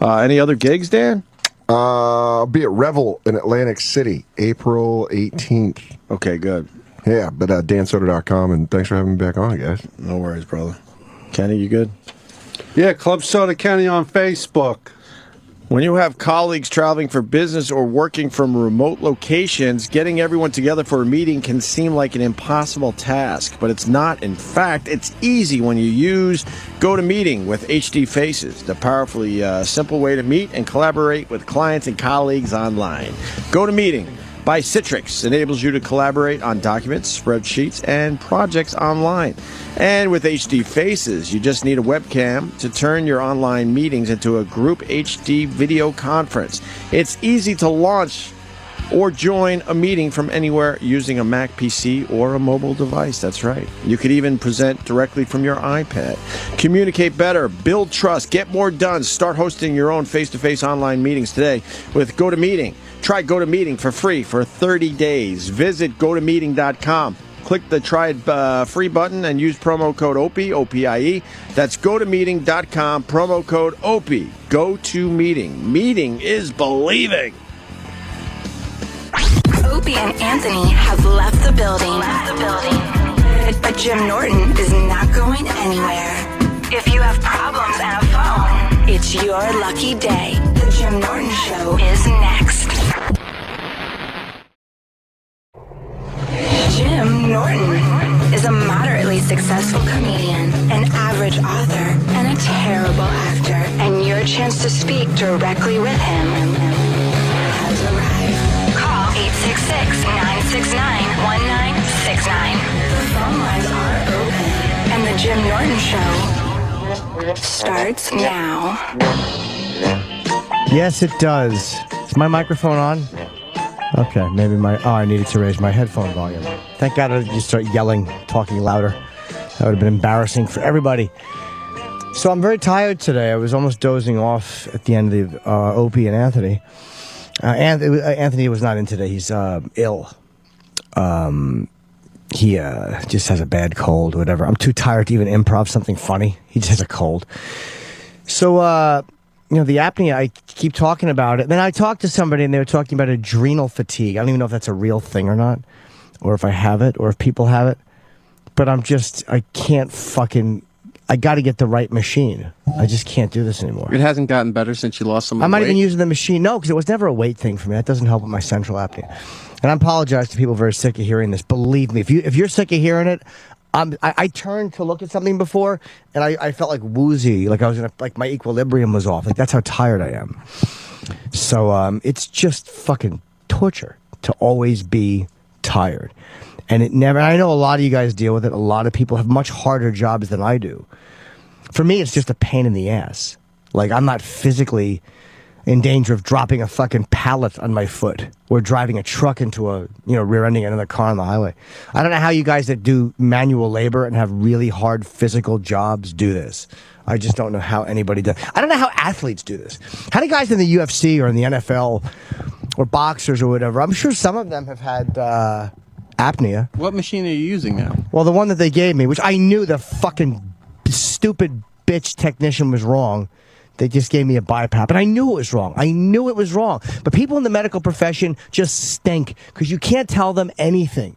Any other gigs, Dan? I'll be at Revel in Atlantic City, April 18th. Okay, good. Yeah, but dansoder.com, and thanks for having me back on, guys. No worries, brother. Kenny, you good? Yeah, Club Soda Kenny on Facebook. When you have colleagues traveling for business or working from remote locations, getting everyone together for a meeting can seem like an impossible task, but it's not. In fact, it's easy when you use GoToMeeting with HD Faces, the powerfully simple way to meet and collaborate with clients and colleagues online. GoToMeeting by Citrix enables you to collaborate on documents, spreadsheets, and projects online. And with HD Faces, you just need a webcam to turn your online meetings into a group HD video conference. It's easy to launch or join a meeting from anywhere using a Mac PC or a mobile device. That's right. You could even present directly from your iPad. Communicate better, build trust, get more done. Start hosting your own face-to-face online meetings today with GoToMeeting. Try GoToMeeting for free for 30 days. Visit GoToMeeting.com. Click the Try It Free button and use promo code OPIE, O-P-I-E. That's GoToMeeting.com, promo code OPIE. GoToMeeting. Meeting is believing. Opie and Anthony have left the building. But Jim Norton is not going anywhere. If you have problems and a phone, it's your lucky day. The Jim Norton Show is next. Jim Norton is a moderately successful comedian, an average author, and a terrible actor. And your chance to speak directly with him has arrived. Call 866-969-1969. The phone lines are open. And the Jim Norton Show starts now. Yes, it does. Is my microphone on? Okay, maybe I needed to raise my headphone volume. Thank God I didn't just start yelling, talking louder. That would have been embarrassing for everybody. So I'm very tired today. I was almost dozing off at the end of the Opie and Anthony. Anthony was not in today. He's ill. He just has a bad cold, whatever. I'm too tired to even improv something funny. He just has a cold. So, the apnea, I keep talking about it. Then I talked to somebody, and they were talking about adrenal fatigue. I don't even know if that's a real thing or not, or if I have it, or if people have it. But I got to get the right machine. I just can't do this anymore. It hasn't gotten better since you lost some weight? I'm not even using the machine. No, because it was never a weight thing for me. That doesn't help with my central apnea. And I apologize to people very sick of hearing this. Believe me, if you're sick of hearing it, I turned to look at something before, and I felt like woozy, like like my equilibrium was off. Like that's how tired I am. So it's just fucking torture to always be tired. And I know a lot of you guys deal with it. A lot of people have much harder jobs than I do. For me, it's just a pain in the ass. Like, I'm not physically in danger of dropping a fucking pallet on my foot or driving a truck into rear-ending another car on the highway. I don't know how you guys that do manual labor and have really hard physical jobs do this. I just don't know how anybody does. I don't know how athletes do this. How do guys in the UFC or in the NFL or boxers or whatever, I'm sure some of them have had apnea. What machine are you using now? Well, the one that they gave me, which I knew the fucking stupid bitch technician was wrong. They just gave me a BiPAP, and I knew it was wrong. But people in the medical profession just stink because you can't tell them anything.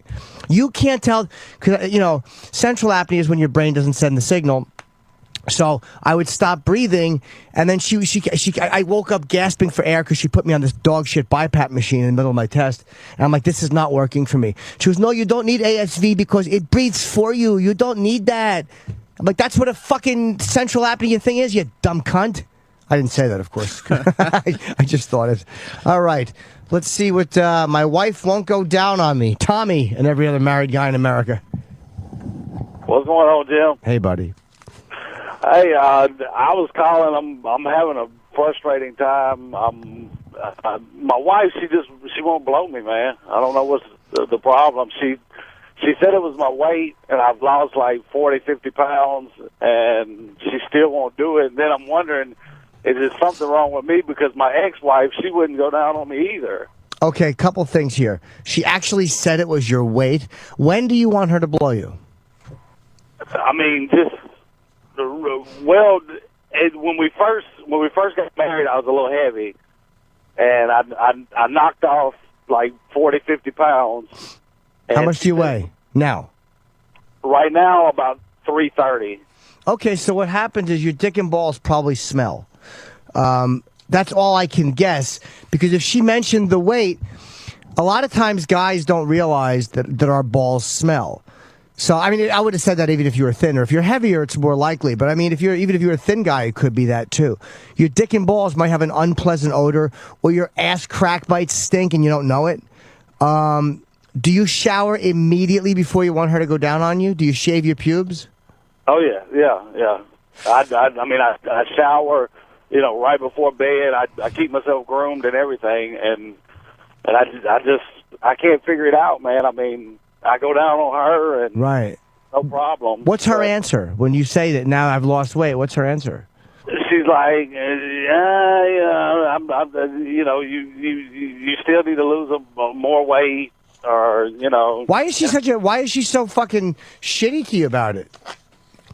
You can't tell, because, central apnea is when your brain doesn't send the signal. So I would stop breathing, and then I woke up gasping for air because she put me on this dog shit BiPAP machine in the middle of my test. And I'm like, this is not working for me. She goes, no, you don't need ASV because it breathes for you. You don't need that. I'm like, that's what a fucking central apnea thing is, you dumb cunt. I didn't say that, of course. I just thought it. All right. Let's see what my wife won't go down on me. Tommy and every other married guy in America. What's going on, Jim? Hey, buddy. Hey, I was calling. I'm having a frustrating time. My wife, she won't blow me, man. I don't know what's the problem. She said it was my weight, and I've lost like 40, 50 pounds, and she still won't do it. And then I'm wondering, is there something wrong with me? Because my ex-wife, she wouldn't go down on me either. Okay, couple things here. She actually said it was your weight. When do you want her to blow you? I mean, when we first got married, I was a little heavy, and I knocked off like 40, 50 pounds. How much do you weigh now? Right now, about 330. Okay, so what happens is your dick and balls probably smell. That's all I can guess, because if she mentioned the weight, a lot of times guys don't realize that our balls smell. So, I mean, I would have said that even if you were thinner. If you're heavier, it's more likely. But, I mean, even if you're a thin guy, it could be that, too. Your dick and balls might have an unpleasant odor, or your ass crack might stink and you don't know it. Do you shower immediately before you want her to go down on you? Do you shave your pubes? Oh, yeah. I shower, right before bed. I keep myself groomed and everything, and I can't figure it out, man. I mean, I go down on her, and right, no problem. What's her answer when you say that now I've lost weight? What's her answer? She's like, you still need to lose more weight, or Why is she so fucking shitty to you about it?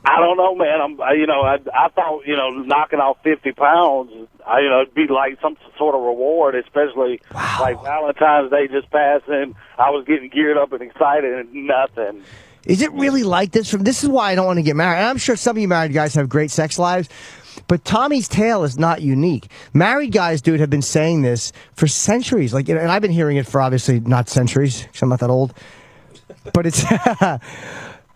I don't know, man. I thought, knocking off 50 pounds, it'd be like some sort of reward, especially like Valentine's Day just passing. I was getting geared up and excited, and nothing. Is it really like this? This is why I don't want to get married. And I'm sure some of you married guys have great sex lives, but Tommy's tale is not unique. Married guys, dude, have been saying this for centuries. Like, and I've been hearing it for obviously not centuries, because I'm not that old. But it's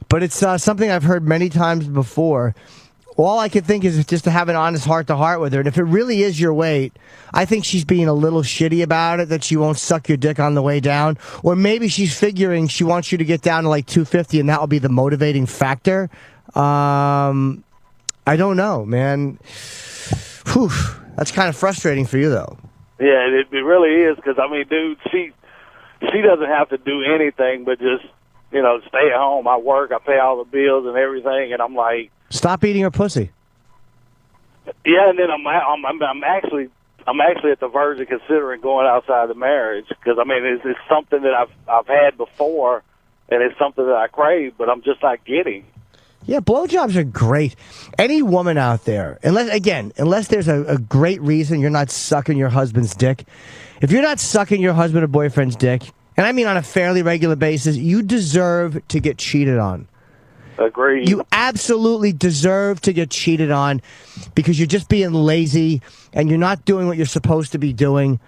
but it's something I've heard many times before. All I can think is just to have an honest heart-to-heart with her. And if it really is your weight, I think she's being a little shitty about it, that she won't suck your dick on the way down. Or maybe she's figuring she wants you to get down to like 250, and that will be the motivating factor. I don't know, man. Whew. That's kind of frustrating for you, though. Yeah, it really is, because, I mean, dude, she doesn't have to do anything but just, stay at home. I work, I pay all the bills and everything, and I'm like... Stop eating her pussy. Yeah, and then I'm actually at the verge of considering going outside the marriage, because, I mean, it's something that I've had before, and it's something that I crave, but I'm just not getting. Yeah, blowjobs are great. Any woman out there, unless there's a great reason you're not sucking your husband's dick, if you're not sucking your husband or boyfriend's dick, and I mean on a fairly regular basis, you deserve to get cheated on. Agreed. You absolutely deserve to get cheated on because you're just being lazy and you're not doing what you're supposed to be doing.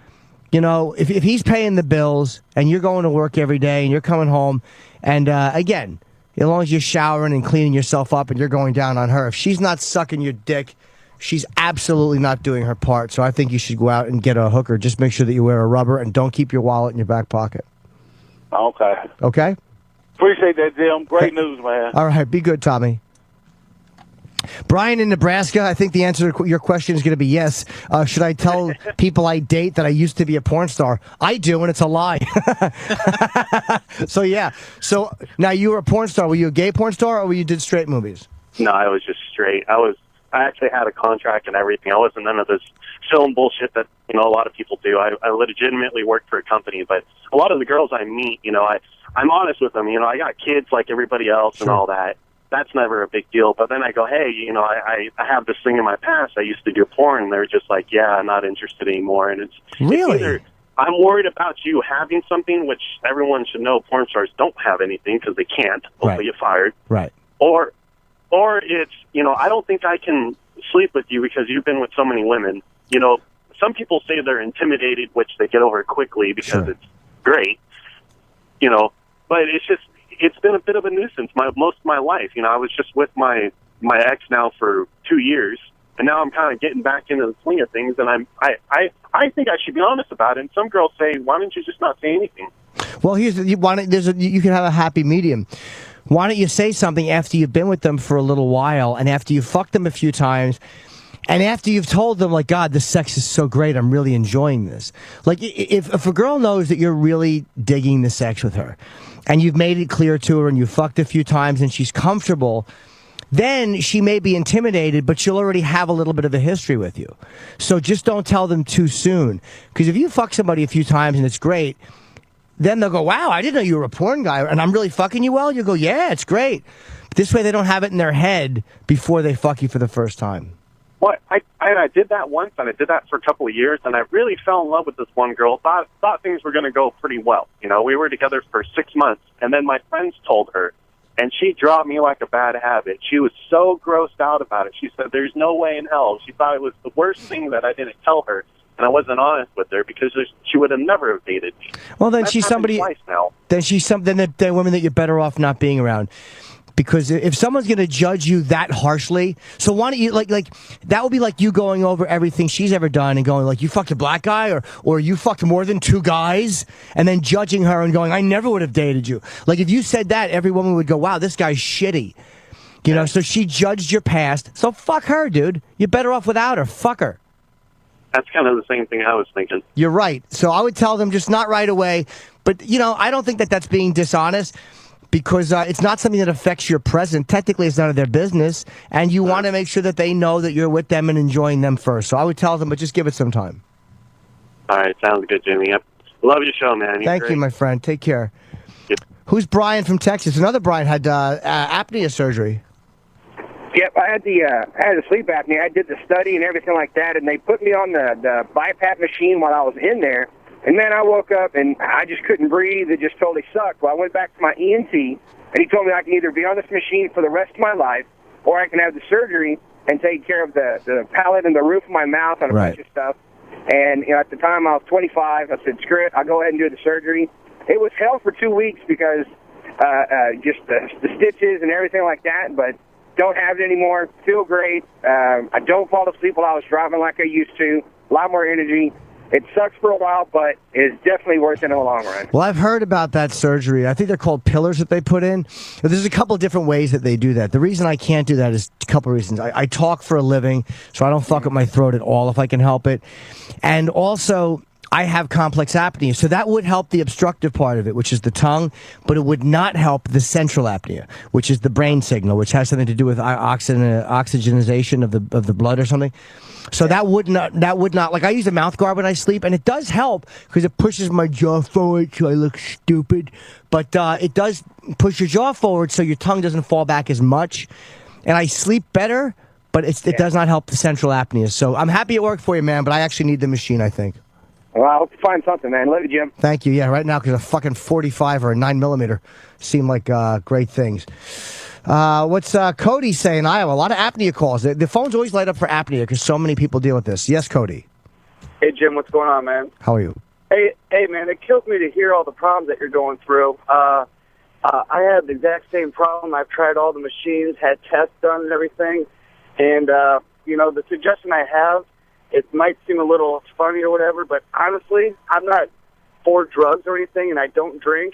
If he's paying the bills and you're going to work every day and you're coming home, and again, as long as you're showering and cleaning yourself up and you're going down on her, if she's not sucking your dick, she's absolutely not doing her part. So I think you should go out and get a hooker. Just make sure that you wear a rubber and don't keep your wallet in your back pocket. Okay. Okay? Appreciate that, Jim. Great news, man. All right. Be good, Tommy. Brian in Nebraska, I think the answer to your question is going to be yes. Should I tell people I date that I used to be a porn star? I do, and it's a lie. So, yeah. So, now you were a porn star. Were you a gay porn star, or you did straight movies? No, I was just straight. I actually had a contract and everything. I wasn't none of this film bullshit that, a lot of people do. I legitimately worked for a company, but a lot of the girls I meet, I'm honest with them. I got kids like everybody else and all that. That's never a big deal. But then I go, hey, I have this thing in my past. I used to do porn. And they're just like, yeah, I'm not interested anymore. And it's either I'm worried about you having something, which everyone should know porn stars don't have anything because they can't. Hopefully get fired. Right. Or it's, I don't think I can sleep with you because you've been with so many women. Some people say they're intimidated, which they get over quickly because it's great. But it's been a bit of a nuisance most of my life. I was just with my ex now for 2 years, and now I'm kind of getting back into the swing of things, and I think I should be honest about it. And some girls say, why don't you just not say anything? Well, you can have a happy medium. Why don't you say something after you've been with them for a little while, and after you've fucked them a few times, and after you've told them, like, God, this sex is so great, I'm really enjoying this. Like, if a girl knows that you're really digging the sex with her, and you've made it clear to her, and you've fucked a few times, and she's comfortable, then she may be intimidated, but she'll already have a little bit of a history with you. So just don't tell them too soon. Because if you fuck somebody a few times and it's great, then they'll go, wow, I didn't know you were a porn guy, and I'm really fucking you well? You go, yeah, it's great. But this way they don't have it in their head before they fuck you for the first time. Well, I did that once, and I did that for a couple of years, and I really fell in love with this one girl. Thought things were going to go pretty well. We were together for 6 months, and then my friends told her, and she dropped me like a bad habit. She was so grossed out about it. She said, there's no way in hell. She thought it was the worst thing that I didn't tell her, and I wasn't honest with her because she would have never have dated me. Well, then That's she's somebody. twice now. Then she's the woman that you're better off not being around. Because if someone's going to judge you that harshly, so why don't you, like that would be like you going over everything she's ever done and going like, you fucked a black guy or you fucked more than 2 guys, and then judging her and going, I never would have dated you. Like if you said that, every woman would go, wow, this guy's shitty. So she judged your past. So fuck her, dude. You're better off without her. Fuck her. That's kind of the same thing I was thinking. You're right. So I would tell them just not right away. But, I don't think that that's being dishonest. Because it's not something that affects your present. Technically, it's none of their business. And you want to make sure that they know that you're with them and enjoying them first. So I would tell them, but just give it some time. All right. Sounds good, Jimmy. Yep. Love your show, man. Thank you, my friend. Take care. Yep. Who's Brian from Texas? Another Brian had apnea surgery. Yep, I had the sleep apnea. I did the study and everything like that, and they put me on the BiPAP machine while I was in there. And then I woke up, and I just couldn't breathe. It just totally sucked. Well, I went back to my ENT, and he told me I can either be on this machine for the rest of my life, or I can have the surgery and take care of the palate and the roof of my mouth and a bunch of stuff. And at the time, I was 25. I said, screw it. I'll go ahead and do the surgery. It was hell for 2 weeks because just the stitches and everything like that, but don't have it anymore. Feel great. I don't fall asleep while I was driving like I used to. A lot more energy. It sucks for a while, but it's definitely worth it in the long run. Well, I've heard about that surgery. I think they're called pillars that they put in. There's a couple of different ways that they do that. The reason I can't do that is a couple of reasons. I talk for a living, so I don't fuck up my throat at all if I can help it. And also, I have complex apnea, so that would help the obstructive part of it, which is the tongue, but it would not help the central apnea, which is the brain signal, which has something to do with oxygenization of the blood or something. So that would not, like I use a mouth guard when I sleep, and it does help because it pushes my jaw forward so I look stupid. But it does push your jaw forward so your tongue doesn't fall back as much. And I sleep better, but it does not help the central apnea. So I'm happy it worked for you, man, but I actually need the machine, I think. Well, I hope you find something, man. Love you, Jim. Thank you. Yeah, right now, because a fucking 45 or a 9mm seem like great things. What's Cody saying? I have a lot of apnea calls. The phones always light up for apnea because so many people deal with this. Yes, Cody. Hey, Jim, what's going on, man? How are you? Hey, man, it kills me to hear all the problems that you're going through. I have the exact same problem. I've tried all the machines, had tests done and everything. And, the suggestion I have, it might seem a little funny or whatever, but honestly, I'm not for drugs or anything, and I don't drink.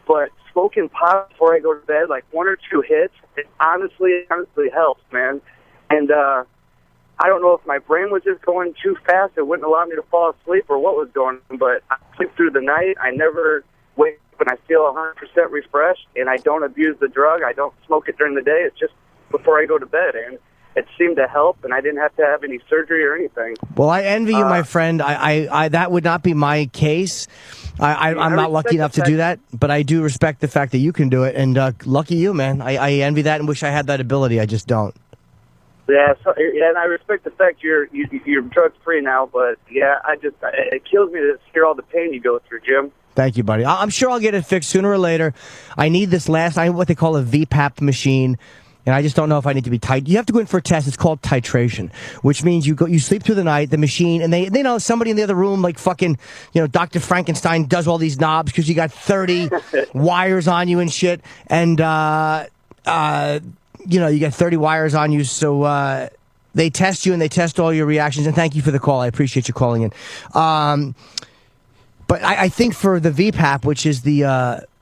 But smoking pot before I go to bed, like 1 or 2 hits, it honestly helps, man. And I don't know if my brain was just going too fast. It wouldn't allow me to fall asleep or what was going on, but I sleep through the night. I never wake up and I feel 100% refreshed, and I don't abuse the drug. I don't smoke it during the day. It's just before I go to bed, and it seemed to help, and I didn't have to have any surgery or anything. Well, I envy you, my friend. I that would not be my case. I'm not lucky enough to do that, but I do respect the fact that you can do it, and lucky you, man. I envy that and wish I had that ability. I just don't. Yeah, and I respect the fact you're drug free now, but yeah, it kills me to hear all the pain you go through, Jim. Thank you, buddy. I'm sure I'll get it fixed sooner or later. I need this what they call a VPAP machine. And I just don't know if I need to be tight. You have to go in for a test. It's called titration, which means you sleep through the night, the machine, and they know somebody in the other room, like fucking, Dr. Frankenstein does all these knobs because you got 30 wires on you and shit. And, you got 30 wires on you. So, they test you and they test all your reactions. And thank you for the call. I appreciate you calling in. But I think for the VPAP, which is the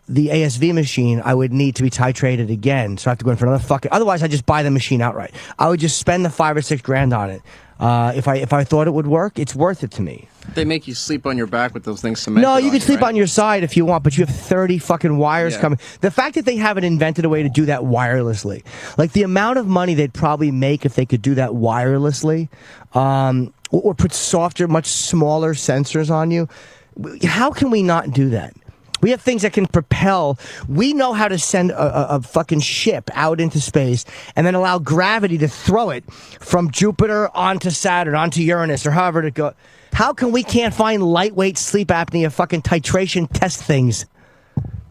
ASV machine, I would need to be titrated again. So I have to go in for another otherwise I just buy the machine outright. I would just spend the $5 or $6 on it. If I thought it would work, it's worth it to me. They make you sleep on your back with those things cemented. No, you can sleep right? on your side if you want, but you have 30 fucking wires coming. The fact that they haven't invented a way to do that wirelessly, like the amount of money they'd probably make if they could do that wirelessly, or put softer, much smaller sensors on you. How can we not do that? We have things that can propel. We know how to send a fucking ship out into space and then allow gravity to throw it from Jupiter onto Saturn, onto Uranus, or however to go. How come we can't find lightweight sleep apnea fucking titration test things?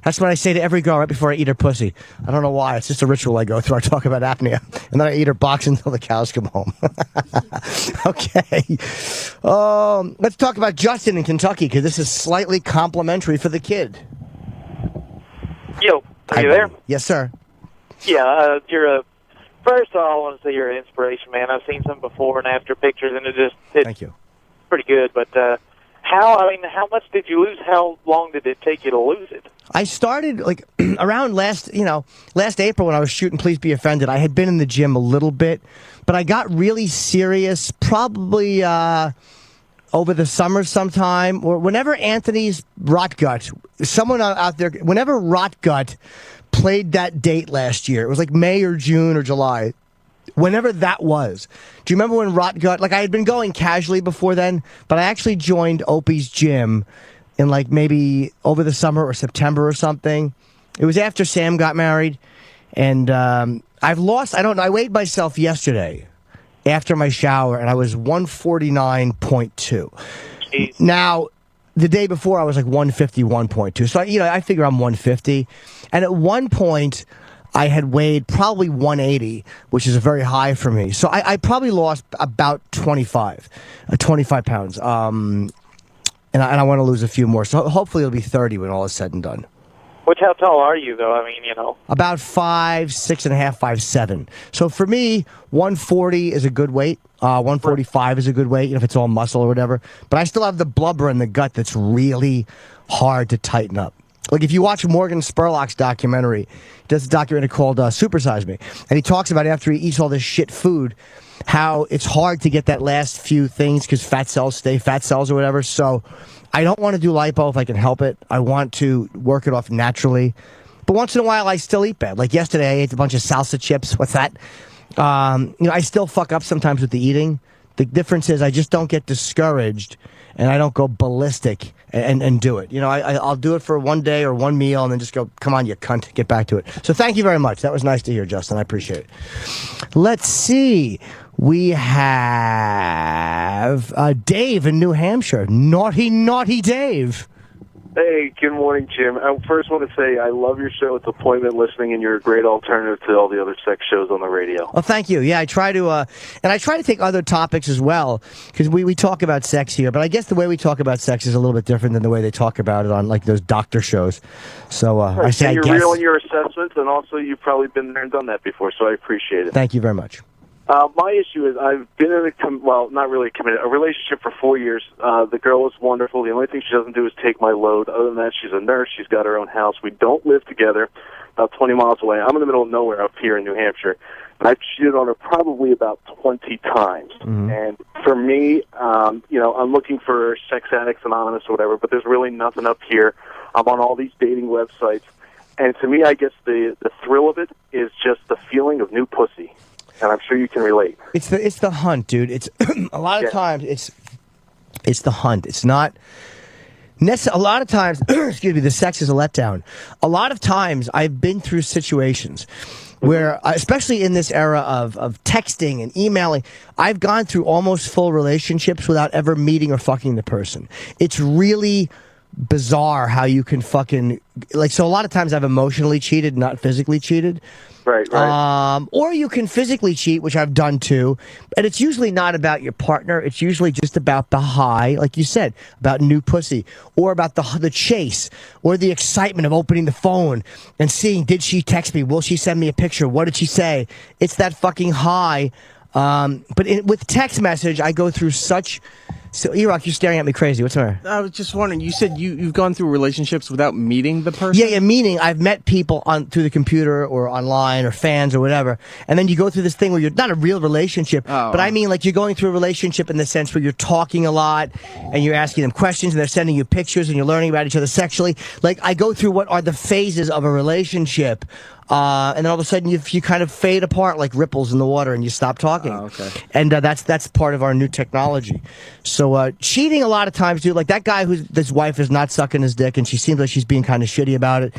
That's what I say to every girl right before I eat her pussy. I don't know why. It's just a ritual I go through. I talk about apnea. And then I eat her box until the cows come home. Okay. Let's talk about Justin in Kentucky, because this is slightly complimentary for the kid. Yo, are you there? Yes, sir. Yeah, first of all, I want to say you're an inspiration, man. I've seen some before and after pictures, and it's Thank you. Pretty good. But how much did you lose? How long did it take you to lose it? I started around last April when I was shooting Please Be Offended. I had been in the gym a little bit, but I got really serious probably over the summer sometime, or whenever Anthony's Rotgut, someone out there, whenever Rotgut played that date last year, it was like May or June or July. Whenever that was. Do you remember when Rotgut, I had been going casually before then, but I actually joined Opie's gym in maybe over the summer or September or something. It was after Sam got married, and I've lost, I don't know, I weighed myself yesterday after my shower, and I was 149.2. Now, the day before I was 151.2, so I figure I'm 150, and at one point I had weighed probably 180, which is very high for me. So I probably lost about 25 pounds. And I want to lose a few more. So hopefully it'll be 30 when all is said and done. Which, how tall are you, though? I mean, you know. About 5'6.5", 5'7". So for me, 140 is a good weight. 145 is a good weight, if it's all muscle or whatever. But I still have the blubber in the gut that's really hard to tighten up. Like if you watch Morgan Spurlock's documentary, he does a documentary called Supersize Me, and he talks about after he eats all this shit food, how it's hard to get that last few things because fat cells stay fat cells or whatever. So I don't want to do lipo if I can help it. I want to work it off naturally. But once in a while, I still eat bad. Like yesterday, I ate a bunch of salsa chips. What's that? I still fuck up sometimes with the eating. The difference is I just don't get discouraged and I don't go ballistic and do it. I'll do it for one day or one meal and then just go, come on, you cunt, get back to it. So thank you very much. That was nice to hear, Justin. I appreciate it. Let's see. We have Dave in New Hampshire. Naughty, naughty Dave. Hey, good morning, Jim. I first want to say I love your show. It's appointment listening, and you're a great alternative to all the other sex shows on the radio. Well, thank you. Yeah, I try to, and I try to take other topics as well, because we talk about sex here, but I guess the way we talk about sex is a little bit different than the way they talk about it on, like, those doctor shows. So, right. I say, and you're I guess. real in your assessments, and also you've probably been there and done that before, so I appreciate it. Thank you very much. My issue is I've been in not really committed, a relationship for 4 years. The girl is wonderful. The only thing she doesn't do is take my load. Other than that, she's a nurse. She's got her own house. We don't live together, about 20 miles away. I'm in the middle of nowhere up here in New Hampshire. And I've cheated on her probably about 20 times. Mm-hmm. And for me, I'm looking for Sex Addicts Anonymous or whatever, but there's really nothing up here. I'm on all these dating websites. And to me, I guess the thrill of it is just the feeling of new pussy. And I'm sure you can relate. It's the hunt, dude. It's a lot of times it's the hunt. It's not a lot of times. Excuse me. The sex is a letdown. A lot of times I've been through situations where, especially in this era of texting and emailing, I've gone through almost full relationships without ever meeting or fucking the person. It's really bizarre how you can fucking so a lot of times I've emotionally cheated, not physically cheated. Right. Or you can physically cheat, which I've done too. And it's usually not about your partner. It's usually just about the high, like you said, about new pussy, or about the chase, or the excitement of opening the phone and seeing, did she text me? Will she send me a picture? What did she say? It's that fucking high. But with text message, I go through such. So, E-Rock, you're staring at me crazy. What's the matter? I was just wondering, you said you've gone through relationships without meeting the person? Yeah, meaning I've met people through the computer or online or fans or whatever, and then you go through this thing where you're not a real relationship, but I mean like you're going through a relationship in the sense where you're talking a lot and you're asking them questions and they're sending you pictures and you're learning about each other sexually. Like I go through what are the phases of a relationship. And then all of a sudden you kind of fade apart like ripples in the water and you stop talking. Oh, okay. And that's part of our new technology. So cheating a lot of times, dude, like that guy his wife is not sucking his dick and she seems like she's being kind of shitty about it.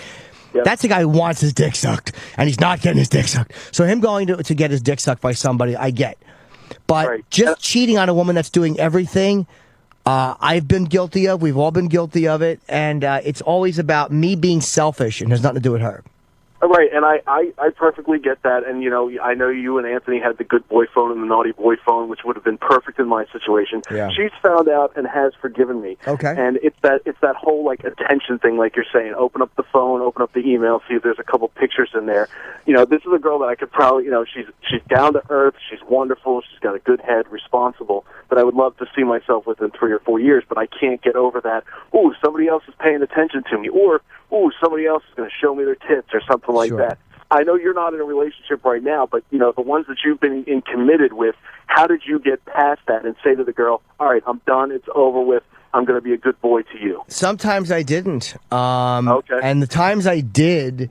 Yep. That's a guy who wants his dick sucked and he's not getting his dick sucked. So him going to get his dick sucked by somebody, I get. But just cheating on a woman that's doing everything, I've been guilty of. We've all been guilty of it. And it's always about me being selfish and has nothing to do with her. Right, and I perfectly get that, and I know you and Anthony had the good boy phone and the naughty boy phone, which would have been perfect in my situation. Yeah. She's found out and has forgiven me. Okay. And it's that whole like attention thing, like you're saying. Open up the phone, open up the email, see if there's a couple pictures in there. This is a girl that I could probably, she's down to earth, she's wonderful, she's got a good head, responsible. But I would love to see myself within 3 or 4 years, but I can't get over that. Ooh, somebody else is paying attention to me, or ooh, somebody else is going to show me their tits or something like that. I know you're not in a relationship right now, but, the ones that you've been committed with, how did you get past that and say to the girl, all right, I'm done, it's over with, I'm going to be a good boy to you? Sometimes I didn't. Okay. And the times I did,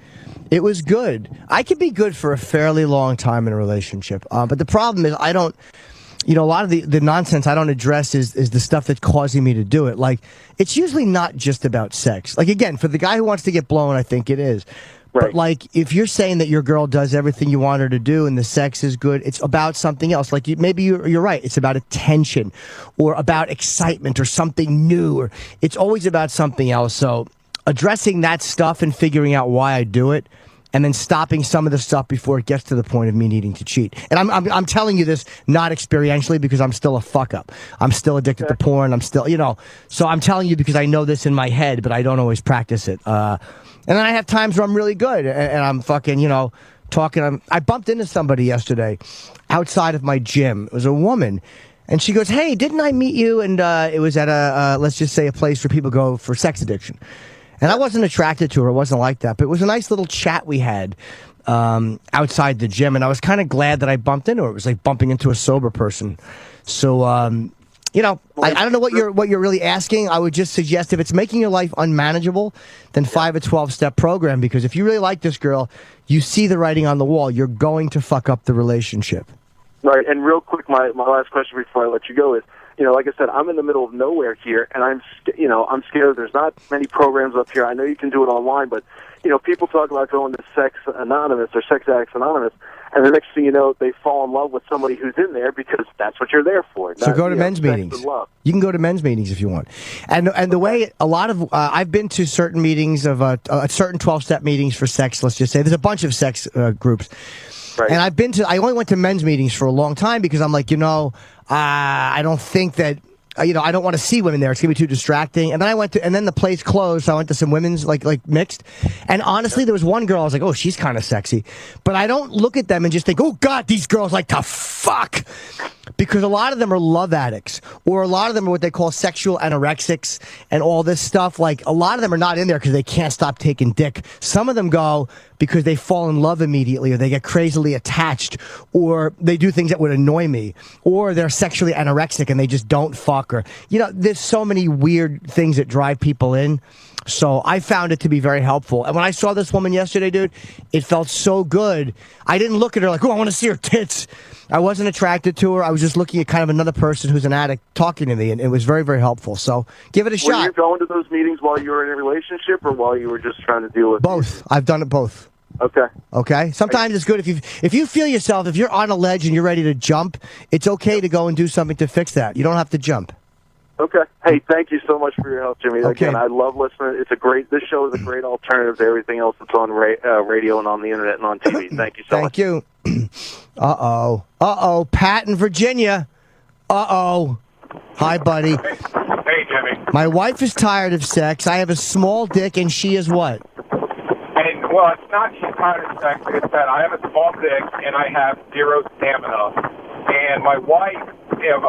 it was good. I could be good for a fairly long time in a relationship. But the problem is I don't... a lot of the nonsense I don't address is the stuff that's causing me to do it. Like, it's usually not just about sex. Like, again, for the guy who wants to get blown, I think it is. Right. But, like, if you're saying that your girl does everything you want her to do and the sex is good, it's about something else. Like, maybe you're right. It's about attention or about excitement or something new. Or it's always about something else. So addressing that stuff and figuring out why I do it and then stopping some of the stuff before it gets to the point of me needing to cheat. And I'm telling you this not experientially because I'm still a fuck up. I'm still addicted to porn. I'm still, so I'm telling you because I know this in my head, but I don't always practice it. And then I have times where I'm really good and I'm fucking, talking. I bumped into somebody yesterday outside of my gym. It was a woman. And she goes, hey, didn't I meet you? And it was at let's just say a place where people go for sex addiction. And I wasn't attracted to her. It wasn't like that. But it was a nice little chat we had outside the gym. And I was kind of glad that I bumped into her. It was like bumping into a sober person. So, I don't know what you're really asking. I would just suggest if it's making your life unmanageable, then 5 a 12-step program. Because if you really like this girl, you see the writing on the wall. You're going to fuck up the relationship. Right, and real quick, my last question before I let you go is, like I said, I'm in the middle of nowhere here, and I'm scared. There's not many programs up here. I know you can do it online, but, people talk about going to Sex Anonymous or Sex Addicts Anonymous, and the next thing you know, they fall in love with somebody who's in there because that's what you're there for. So go to men's meetings. You can go to men's meetings if you want. And the way a lot of I've been to certain meetings of certain 12-step meetings for sex. Let's just say there's a bunch of sex groups. Right. And I only went to men's meetings for a long time because I'm like, I don't think that, I don't want to see women there. It's going to be too distracting. And then and then the place closed. So I went to some women's, like mixed. And honestly, there was one girl, I was like, oh, she's kind of sexy. But I don't look at them and just think, oh, God, these girls like to fuck. Because a lot of them are love addicts, or a lot of them are what they call sexual anorexics and all this stuff. Like, a lot of them are not in there because they can't stop taking dick. Some of them go because they fall in love immediately, or they get crazily attached, or they do things that would annoy me, or they're sexually anorexic and they just don't fuck. Or, there's so many weird things that drive people in. So I found it to be very helpful. And when I saw this woman yesterday, dude, it felt so good. I didn't look at her like, oh, I want to see her tits. I wasn't attracted to her. I was just looking at kind of another person who's an addict talking to me, and it was very, very helpful. So give it a shot. Were you going to those meetings while you were in a relationship or while you were just trying to deal with both? I've done it both. Okay. Okay. Sometimes it's good if you feel yourself, if you're on a ledge and you're ready to jump, it's okay to go and do something to fix that. You don't have to jump. Okay. Hey, thank you so much for your help, Jimmy. Okay. Again, I love listening. This show is a great alternative to everything else that's on radio and on the internet and on TV. Thank you so much. Thank you. Uh-oh. Pat in Virginia. Uh-oh. Hi, buddy. Hey, Jimmy. My wife is tired of sex. I have a small dick, and she is what? Well, it's not she's tired of sex. It's that I have a small dick, and I have zero stamina. And my wife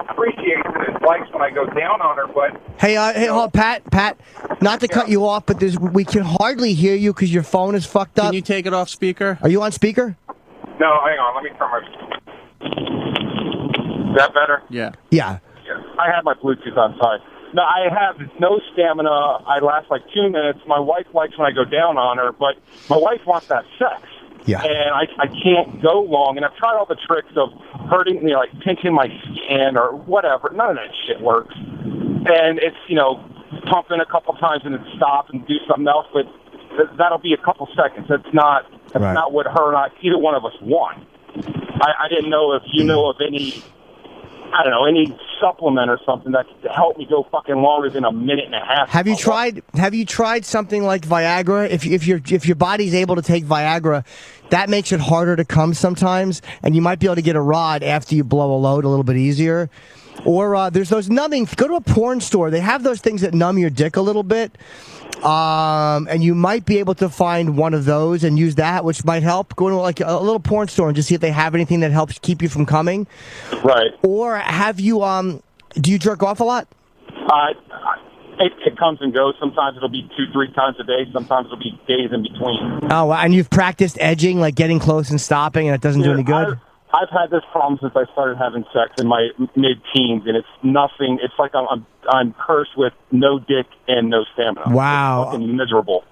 appreciates it and likes when I go down on her, but... Hey, hold on, Pat, not to cut you off, but we can hardly hear you because your phone is fucked up. Can you take it off speaker? Are you on speaker? No, hang on. Let me turn my... Is that better? Yeah. Yeah. I have my Bluetooth on, sorry. No, I have no stamina. I last like 2 minutes. My wife likes when I go down on her, but my wife wants that sex. Yeah. And I can't go long. And I've tried all the tricks of hurting me, like pinching my skin or whatever. None of that shit works. And it's, pumping a couple times and then stop and do something else. But that'll be a couple seconds. That's not what her and I, either one of us want. I didn't know if you know of any supplement or something that could help me go fucking longer than a minute and a half. Have you tried something like Viagra? If your body's able to take Viagra, that makes it harder to come sometimes, and you might be able to get a rod after you blow a load a little bit easier. Or there's those numbing. Go to a porn store. They have those things that numb your dick a little bit. And you might be able to find one of those and use that, which might help. Go to like a little porn store and just see if they have anything that helps keep you from coming. Right. Or have you, do you jerk off a lot? It comes and goes. Sometimes it'll be 2-3 times a day. Sometimes it'll be days in between. Oh, and you've practiced edging, like getting close and stopping, and it doesn't do any good? I've had this problem since I started having sex in my mid-teens, and it's nothing. It's like I'm cursed with no dick and no stamina. Wow. It's fucking miserable.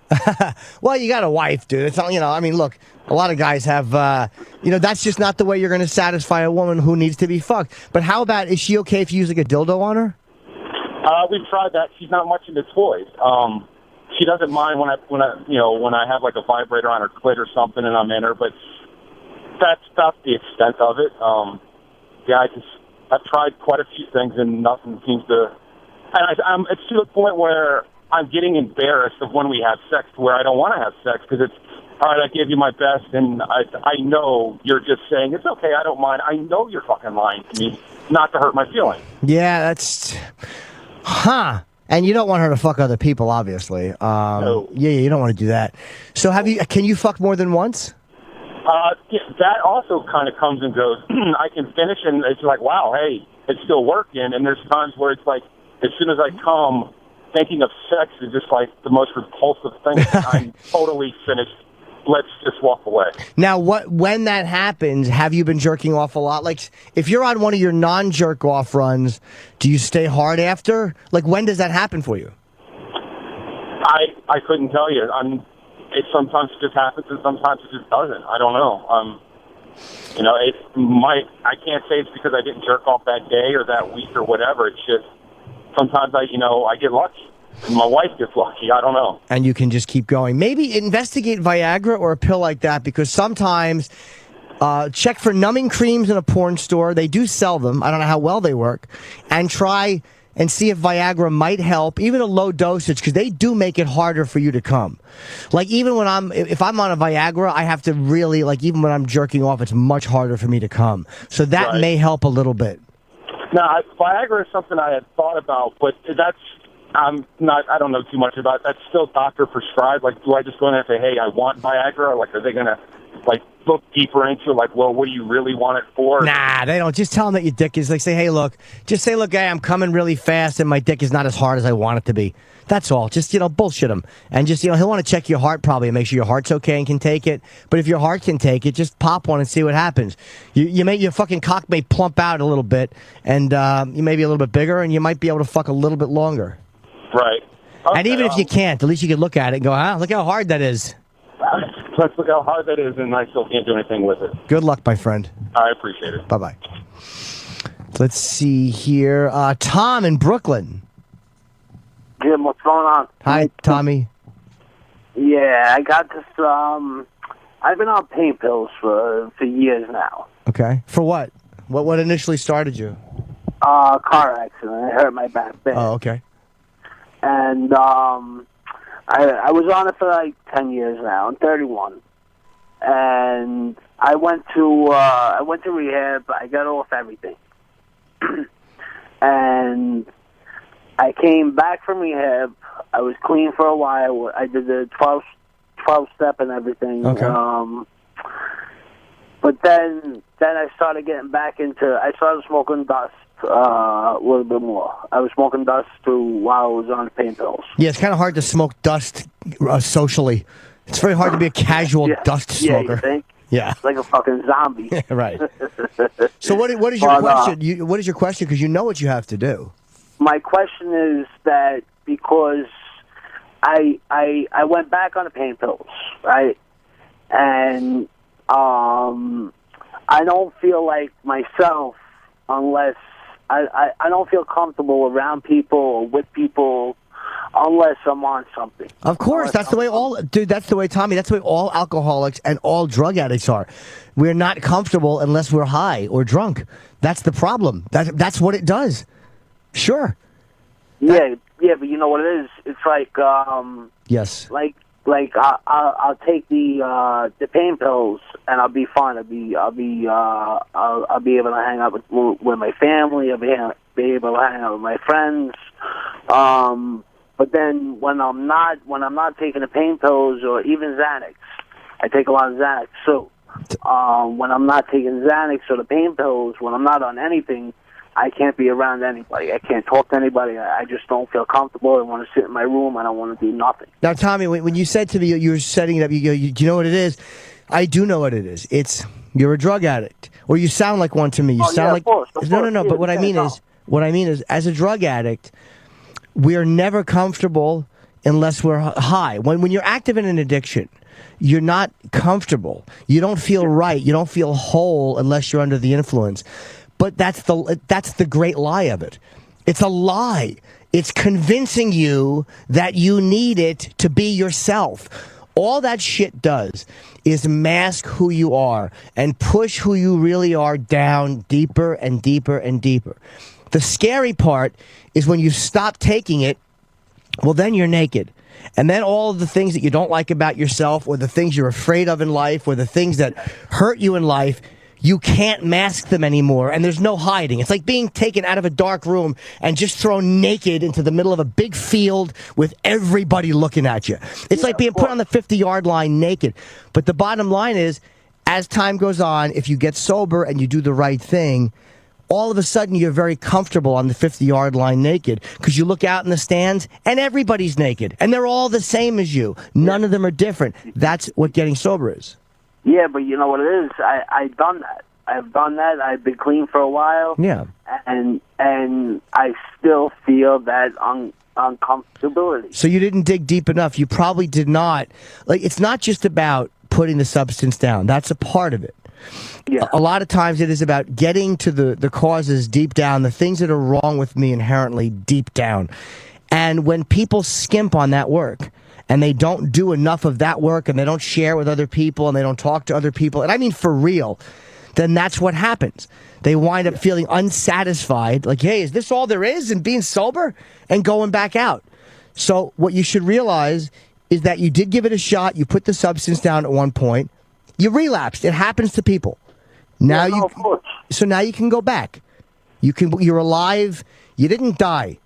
Well, you got a wife, dude. It's look, a lot of guys have, that's just not the way you're going to satisfy a woman who needs to be fucked. But how about, is she okay if you use like a dildo on her? We've tried that. She's not much into toys. She doesn't mind when I have like a vibrator on her clit or something and I'm in her, but that's about the extent of it. I've tried quite a few things and nothing seems to. And it's to the point where I'm getting embarrassed of when we have sex, to where I don't want to have sex because all right, I gave you my best, and I know you're just saying, it's okay, I don't mind. I know you're fucking lying to me, not to hurt my feelings. Yeah, that's... Huh. And you don't want her to fuck other people, obviously. No. Yeah, you don't want to do that. So can you fuck more than once? Yeah, that also kind of comes and goes. I can finish, and it's like, wow, hey, it's still working. And there's times where it's like, as soon as I come, thinking of sex is just like the most repulsive thing. I'm totally finished. Let's just walk away. Now, when that happens, have you been jerking off a lot? Like, if you're on one of your non-jerk off runs, do you stay hard after? Like, when does that happen for you? I couldn't tell you. It sometimes just happens, and sometimes it just doesn't. I don't know. You know, I can't say it's because I didn't jerk off that day or that week or whatever. It's just sometimes I get lucky. And my wife gets lucky. I don't know. And you can just keep going. Maybe investigate Viagra or a pill like that, because sometimes check for numbing creams in a porn store. They do sell them. I don't know how well they work. And try and see if Viagra might help, even a low dosage, because they do make it harder for you to come. Like, even when if I'm on a Viagra, I have to really, like, even when I'm jerking off, it's much harder for me to come. So that may help a little bit. Now, Viagra is something I had thought about, but I don't know too much about it. That's still doctor prescribed. Like, do I just go in there and say, hey, I want Viagra? Or, like, are they going to, like, look deeper into it? Like, well, what do you really want it for? Nah, they don't. Just tell them that your dick is, like, say, hey, look, hey, I'm coming really fast and my dick is not as hard as I want it to be. That's all. Just, bullshit him. And just, he'll want to check your heart probably and make sure your heart's okay and can take it. But if your heart can take it, just pop one and see what happens. Your fucking cock may plump out a little bit, and you may be a little bit bigger, and you might be able to fuck a little bit longer. Right. Okay, and even if you can't, at least you can look at it and go, look how hard that is. Let's look how hard that is, and I still can't do anything with it. Good luck, my friend. I appreciate it. Bye-bye. Let's see here. Tom in Brooklyn. Jim, what's going on? Hi, Tommy. Yeah, I got this, I've been on pain pills for years now. Okay. For what? What initially started you? Car accident. I hurt my back bad. Oh, okay. And I was on it for like 10 years now. I'm 31. And I went to rehab. I got off everything. And I came back from rehab. I was clean for a while. I did the 12-step and everything. Okay. But then I started getting back into. I started smoking dust a little bit more. I was smoking dust while I was on pain pills. Yeah, it's kind of hard to smoke dust socially. It's very hard to be a casual dust smoker. Yeah, you think? Yeah. Like a fucking zombie. Right. So what is your question? What is your question? Because you know what you have to do. My question is that because I went back on the pain pills, right? And I don't feel like myself unless I don't feel comfortable around people or with people unless I'm on something. Of course, that's the way Tommy, that's the way all alcoholics and all drug addicts are. We're not comfortable unless we're high or drunk. That's the problem. That's what it does. Sure. Yeah, but you know what it is? It's like yes. Like I'll take the pain pills and I'll be fine. I'll be able to hang out with my family. I'll be able to hang out with my friends. But then when I'm not taking the pain pills or even Xanax, I take a lot of Xanax. So when I'm not taking Xanax or the pain pills, when I'm not on anything, I can't be around anybody. I can't talk to anybody. I just don't feel comfortable. I want to sit in my room. I don't want to do nothing. Now, Tommy, when you said to me you were setting it up, do you know what it is? I do know what it is. You're a drug addict, or you sound like one to me. You sound like of course. No. But what I mean is, as a drug addict, we are never comfortable unless we're high. When you're active in an addiction, you're not comfortable. You don't feel right. You don't feel whole unless you're under the influence. But that's the great lie of it. It's a lie. It's convincing you that you need it to be yourself. All that shit does is mask who you are and push who you really are down deeper and deeper and deeper. The scary part is when you stop taking it, well, then you're naked. And then all of the things that you don't like about yourself, or the things you're afraid of in life, or the things that hurt you in life, you can't mask them anymore, and there's no hiding. It's like being taken out of a dark room and just thrown naked into the middle of a big field with everybody looking at you. It's like being put on the 50-yard line naked. But the bottom line is, as time goes on, if you get sober and you do the right thing, all of a sudden you're very comfortable on the 50-yard line naked, because you look out in the stands and everybody's naked, and they're all the same as you. None of them are different. That's what getting sober is. Yeah, but you know what it is? I've done that. I've done that. I've been clean for a while. Yeah. And I still feel that uncomfortability. So you didn't dig deep enough. You probably did not. Like, it's not just about putting the substance down. That's a part of it. Yeah. A lot of times it is about getting to the causes deep down, the things that are wrong with me inherently deep down. And when people skimp on that work, and they don't do enough of that work, and they don't share with other people, and they don't talk to other people, and I mean for real, then that's what happens. They wind up feeling unsatisfied, like, hey, is this all there is, and being sober, and going back out. So what you should realize is that you did give it a shot, you put the substance down at one point, you relapsed. It happens to people. Now so now you can go back. You're alive. You didn't die.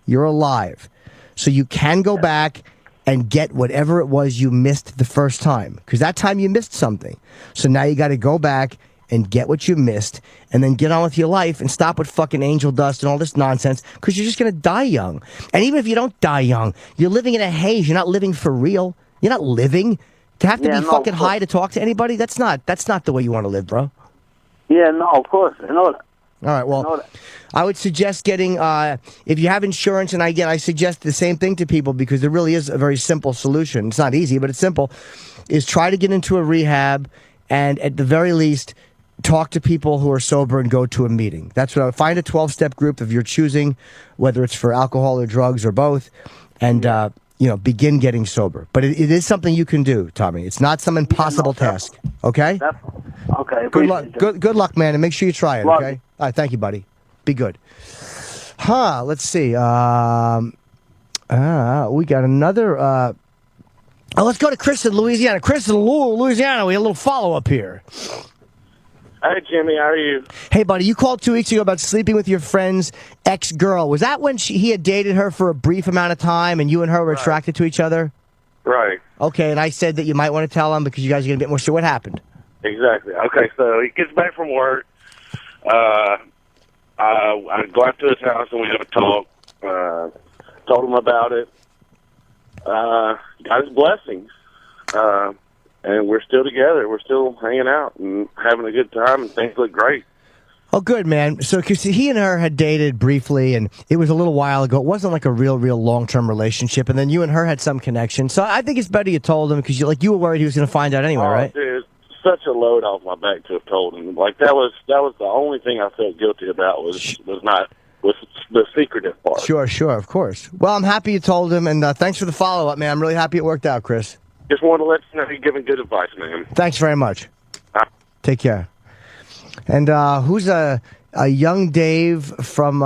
You're alive. So you can go back and get whatever it was you missed the first time. Because that time you missed something. So now you got to go back and get what you missed, and then get on with your life and stop with fucking angel dust and all this nonsense, because you're just going to die young. And even if you don't die young, you're living in a haze. You're not living for real. You're not living. To have to be fucking high to talk to anybody, that's not the way you want to live, bro. Yeah, no, of course. I know that. All right, well, I would suggest getting, if you have insurance, and again, I suggest the same thing to people, because there really is a very simple solution. It's not easy, but it's simple, is try to get into a rehab, and at the very least, talk to people who are sober and go to a meeting. That's what I would find, a 12-step group of your choosing, whether it's for alcohol or drugs or both, and, begin getting sober. But it is something you can do, Tommy. It's not some impossible task, okay? Okay. Good luck, good luck, man, and make sure you try it, okay? All right, thank you, buddy. Be good. Let's see. We got another. Let's go to Chris in Louisiana. Chris in Louisiana, we have a little follow-up here. Hi, Jimmy. How are you? Hey, buddy, you called 2 weeks ago about sleeping with your friend's ex-girl. Was that when he had dated her for a brief amount of time, and you and her were attracted to each other? Right. Okay, and I said that you might want to tell him because you guys are going to get more. So what happened? Exactly. Okay, so he gets back from work. I go out to his house and we have a talk. Told him about it. Got his blessings. And we're still together. We're still hanging out and having a good time, and things look great. Oh, good, man. So, because he and her had dated briefly, and it was a little while ago. It wasn't like a real long-term relationship, and then you and her had some connection. So I think it's better you told him, because you were worried he was going to find out anyway, right? Dude, such a load off my back to have told him. Like, that was the only thing I felt guilty about was the secretive part. Sure, of course. Well, I'm happy you told him, and thanks for the follow-up, man. I'm really happy it worked out, Chris. Just wanted to let you know you're giving good advice, man. Thanks very much. Take care. And who's a young Dave from,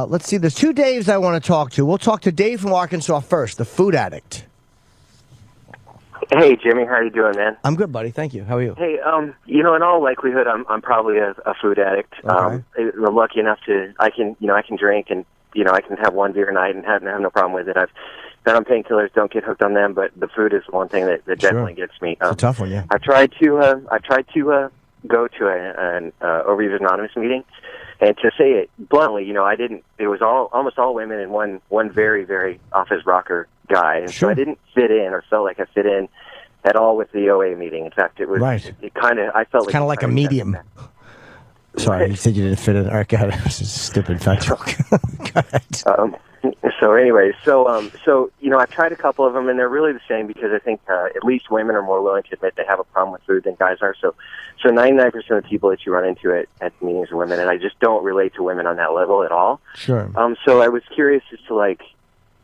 let's see, there's two Daves I want to talk to. We'll talk to Dave from Arkansas first, the food addict. Hey, Jimmy, how you doing, man? I'm good, buddy. Thank you. How are you? Hey, in all likelihood, I'm probably a food addict. Okay. I'm lucky enough I can drink and, I can have one beer a night and have no problem with it. I've been on painkillers, don't get hooked on them, but the food is one thing that definitely gets me. It's a tough one, yeah. I tried to go to an Overeaters Anonymous meeting, and to say it bluntly, I didn't. It was almost all women and one very, very off his rocker guy, and so I didn't fit in or felt like I fit in at all with the OA meeting. In fact, it was it kind of. I felt it's kind of like a medium. Sorry, you said you didn't fit in. All right, go ahead. This is a stupid fat joke. Go ahead. So anyway, I've tried a couple of them, and they're really the same because I think at least women are more willing to admit they have a problem with food than guys are. So 99% of the people that you run into at meetings are women, and I just don't relate to women on that level at all. Sure. So I was curious as to and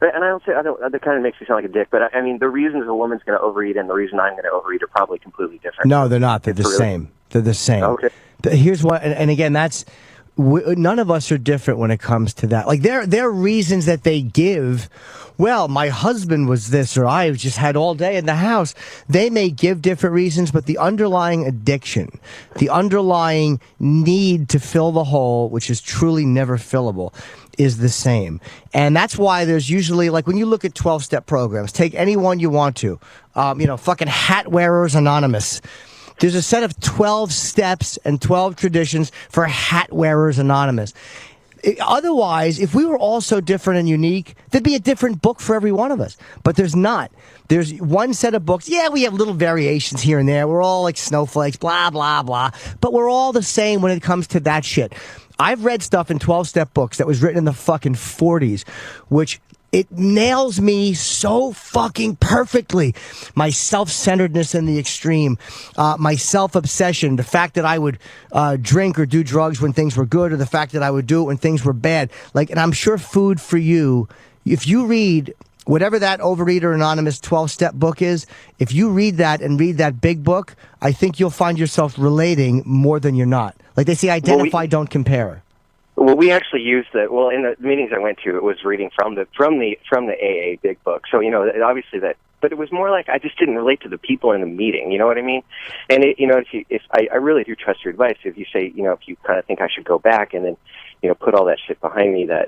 that kind of makes me sound like a dick, but I mean, the reasons a woman's going to overeat and the reason I'm going to overeat are probably completely different. No, they're not. They're the same. They're the same. Okay. Here's what, and again, that's None of us are different when it comes to that. Like, there are reasons that they give. Well, my husband was this, or I just had all day in the house. They may give different reasons, but the underlying addiction, the underlying need to fill the hole, which is truly never fillable, is the same. And that's why there's usually, like, when you look at 12-step programs, take any one you want to, fucking Hat Wearers Anonymous. There's a set of 12 steps and 12 traditions for Hat Wearers Anonymous. Otherwise, if we were all so different and unique, there'd be a different book for every one of us. But there's not. There's one set of books. Yeah, we have little variations here and there. We're all like snowflakes, blah, blah, blah. But we're all the same when it comes to that shit. I've read stuff in 12-step books that was written in the fucking 40s, which it nails me so fucking perfectly. My self-centeredness in the extreme, my self-obsession, the fact that I would drink or do drugs when things were good, or the fact that I would do it when things were bad. Like, and I'm sure Food for You, if you read whatever that Overeater Anonymous 12-step book is, if you read that and read that big book, I think you'll find yourself relating more than you're not. Like they say, identify, don't compare. Well, we actually used that. Well, in the meetings I went to, it was reading from the AA Big Book. So obviously that, but it was more like I just didn't relate to the people in the meeting. You know what I mean? And if I really do trust your advice. If you say, if you kind of think I should go back and then, put all that shit behind me, then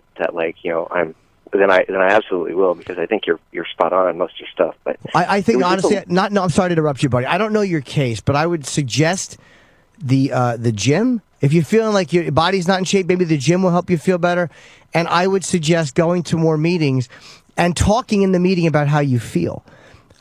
I absolutely will, because I think you're spot on most of your stuff. But I think honestly, I'm sorry to interrupt you, buddy. I don't know your case, but I would suggest the gym. If you're feeling like your body's not in shape, maybe the gym will help you feel better. And I would suggest going to more meetings and talking in the meeting about how you feel.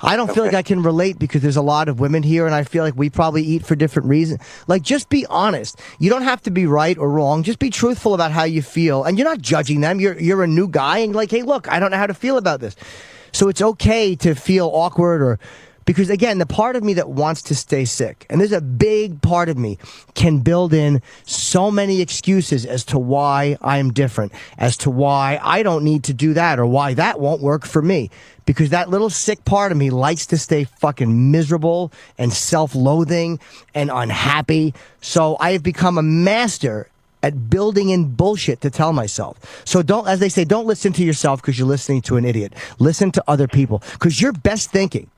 I don't feel like I can relate because there's a lot of women here, and I feel like we probably eat for different reasons. Like, just be honest. You don't have to be right or wrong. Just be truthful about how you feel. And you're not judging them. You're a new guy, and like, hey, look, I don't know how to feel about this. So it's okay to feel awkward, or because, again, the part of me that wants to stay sick, and there's a big part of me, can build in so many excuses as to why I'm different, as to why I don't need to do that, or why that won't work for me. Because that little sick part of me likes to stay fucking miserable and self-loathing and unhappy. So I have become a master at building in bullshit to tell myself. So don't, as they say, don't listen to yourself because you're listening to an idiot. Listen to other people, because your best thinking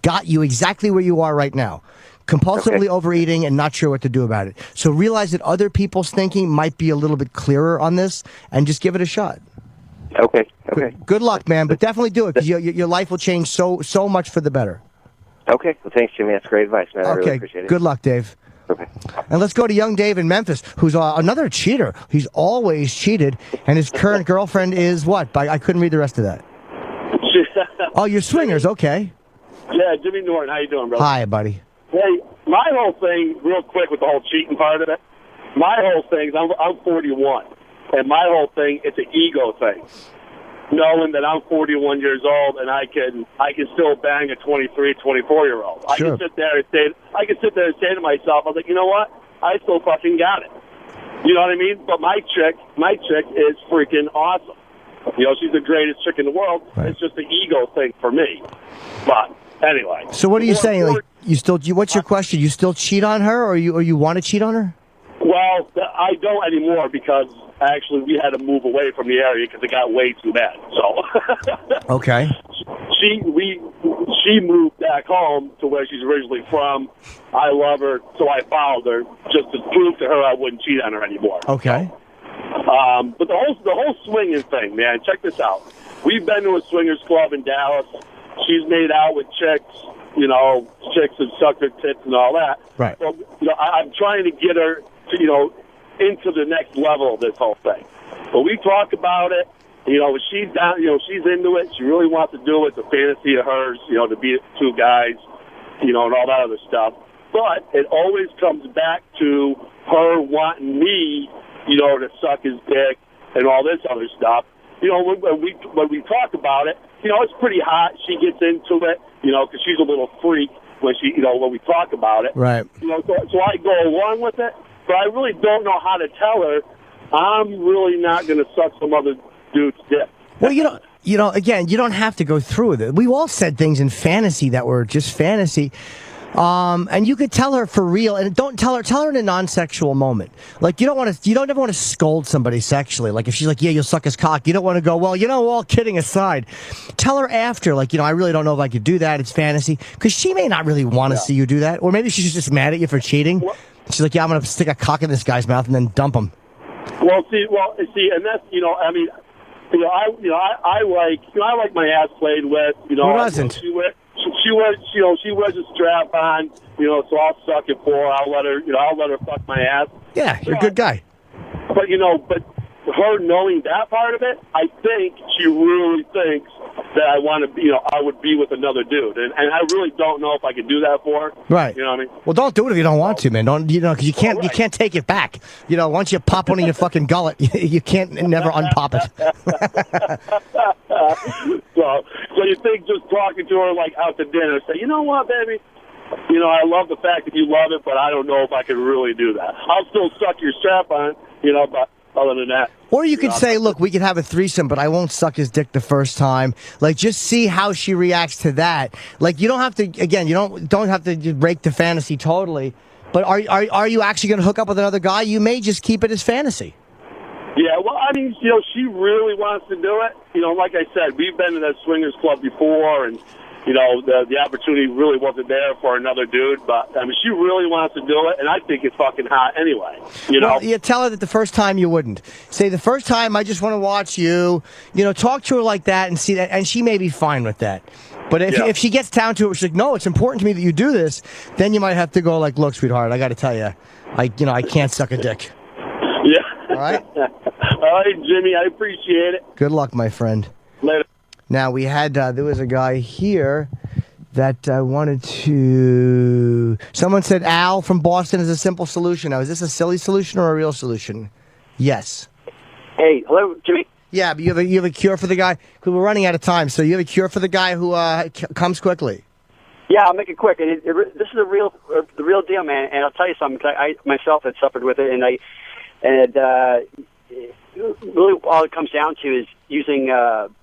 got you exactly where you are right now. Compulsively overeating and not sure what to do about it. So realize that other people's thinking might be a little bit clearer on this, and just give it a shot. Okay. Good luck, man, but definitely do it, because your life will change so much for the better. Okay. Well, thanks, Jimmy. That's great advice, man. I really appreciate it. Good luck, Dave. Okay. And let's go to young Dave in Memphis, who's another cheater. He's always cheated, and his current girlfriend is what? I couldn't read the rest of that. Oh, you're swingers, okay. Yeah, Jimmy Norton, how you doing, brother? Hi, buddy. Hey, my whole thing, real quick with the whole cheating part of it, my whole thing is I'm 41, and my whole thing, it's an ego thing. Knowing that I'm 41 years old and I can still bang a 23, 24-year-old. Sure. I can sit there and say to myself, I was like, you know what? I still fucking got it. You know what I mean? But my chick is freaking awesome. She's the greatest chick in the world. Right. It's just an ego thing for me. But anyway. So what are you saying? Like, what's your question? You still cheat on her, or you want to cheat on her? Well, I don't anymore, because actually we had to move away from the area because it got way too bad. So okay. She moved back home to where she's originally from. I love her, so I followed her just to prove to her I wouldn't cheat on her anymore. Okay. But the whole swinging thing, man. Check this out. We've been to a swingers club in Dallas. She's made out with chicks. Chicks have sucked her tits and all that. Right. So, I'm trying to get her to, into the next level of this whole thing. But we talk about it. She's down. She's into it. She really wants to do it. It's a fantasy of hers. To be two guys. And all that other stuff. But it always comes back to her wanting me, to suck his dick and all this other stuff. When we talk about it, it's pretty hot. She gets into it, because she's a little freak when when we talk about it. Right. So I go along with it, but I really don't know how to tell her I'm really not going to suck some other dude's dick. Well, again, you don't have to go through with it. We all said things in fantasy that were just fantasy. And you could tell her for real, and don't tell her in a non-sexual moment. Like, you don't ever want to scold somebody sexually. Like, if she's like, yeah, you'll suck his cock, you don't want to go, well, all kidding aside. Tell her after, like, I really don't know if I could do that. It's fantasy. Because she may not really want to see you do that. Or maybe she's just mad at you for cheating. She's like, yeah, I'm going to stick a cock in this guy's mouth and then dump him. Well, see, and that's, I mean, I like my ass played with, Who doesn't? She wears a strap on, so I'll suck it for her. I'll let her fuck my ass. Yeah, you're a good guy. But her knowing that part of it, I think she really thinks that I want to, I would be with another dude, and I really don't know if I could do that for her. Right. You know what I mean? Well, don't do it if you don't want to, man. Don't, because you can't take it back. Once you pop one in your fucking gullet, you can't never unpop it. So you think just talking to her like out to dinner, say, you know what, baby? I love the fact that you love it, but I don't know if I could really do that. I'll still suck your strap on, but other than that. Or you could say, look, we could have a threesome, but I won't suck his dick the first time. Like, just see how she reacts to that. Like, you don't have to, again, you don't have to break the fantasy totally. But are you actually going to hook up with another guy? You may just keep it as fantasy. Yeah, well, I mean, she really wants to do it. Like I said, we've been to that swingers club before, and the opportunity really wasn't there for another dude, but I mean, she really wants to do it, and I think it's fucking hot anyway. Well, you tell her that the first time you wouldn't. Say the first time I just want to watch you. Talk to her like that and see that, and she may be fine with that. But if she gets down to it, she's like, no, it's important to me that you do this. Then you might have to go like, look, sweetheart, I got to tell you, I can't suck a dick. Yeah. All right. All right, Jimmy, I appreciate it. Good luck, my friend. Later. Now, we had, there was a guy here that wanted to... Someone said Al from Boston is a simple solution. Now, is this a silly solution or a real solution? Yes. Hey, hello, Jimmy. Yeah, but you have a cure for the guy? Because we're running out of time, so you have a cure for the guy who comes quickly? Yeah, I'll make it quick. And this is the real deal, man. And I'll tell you something, because I myself had suffered with it, and really all it comes down to is using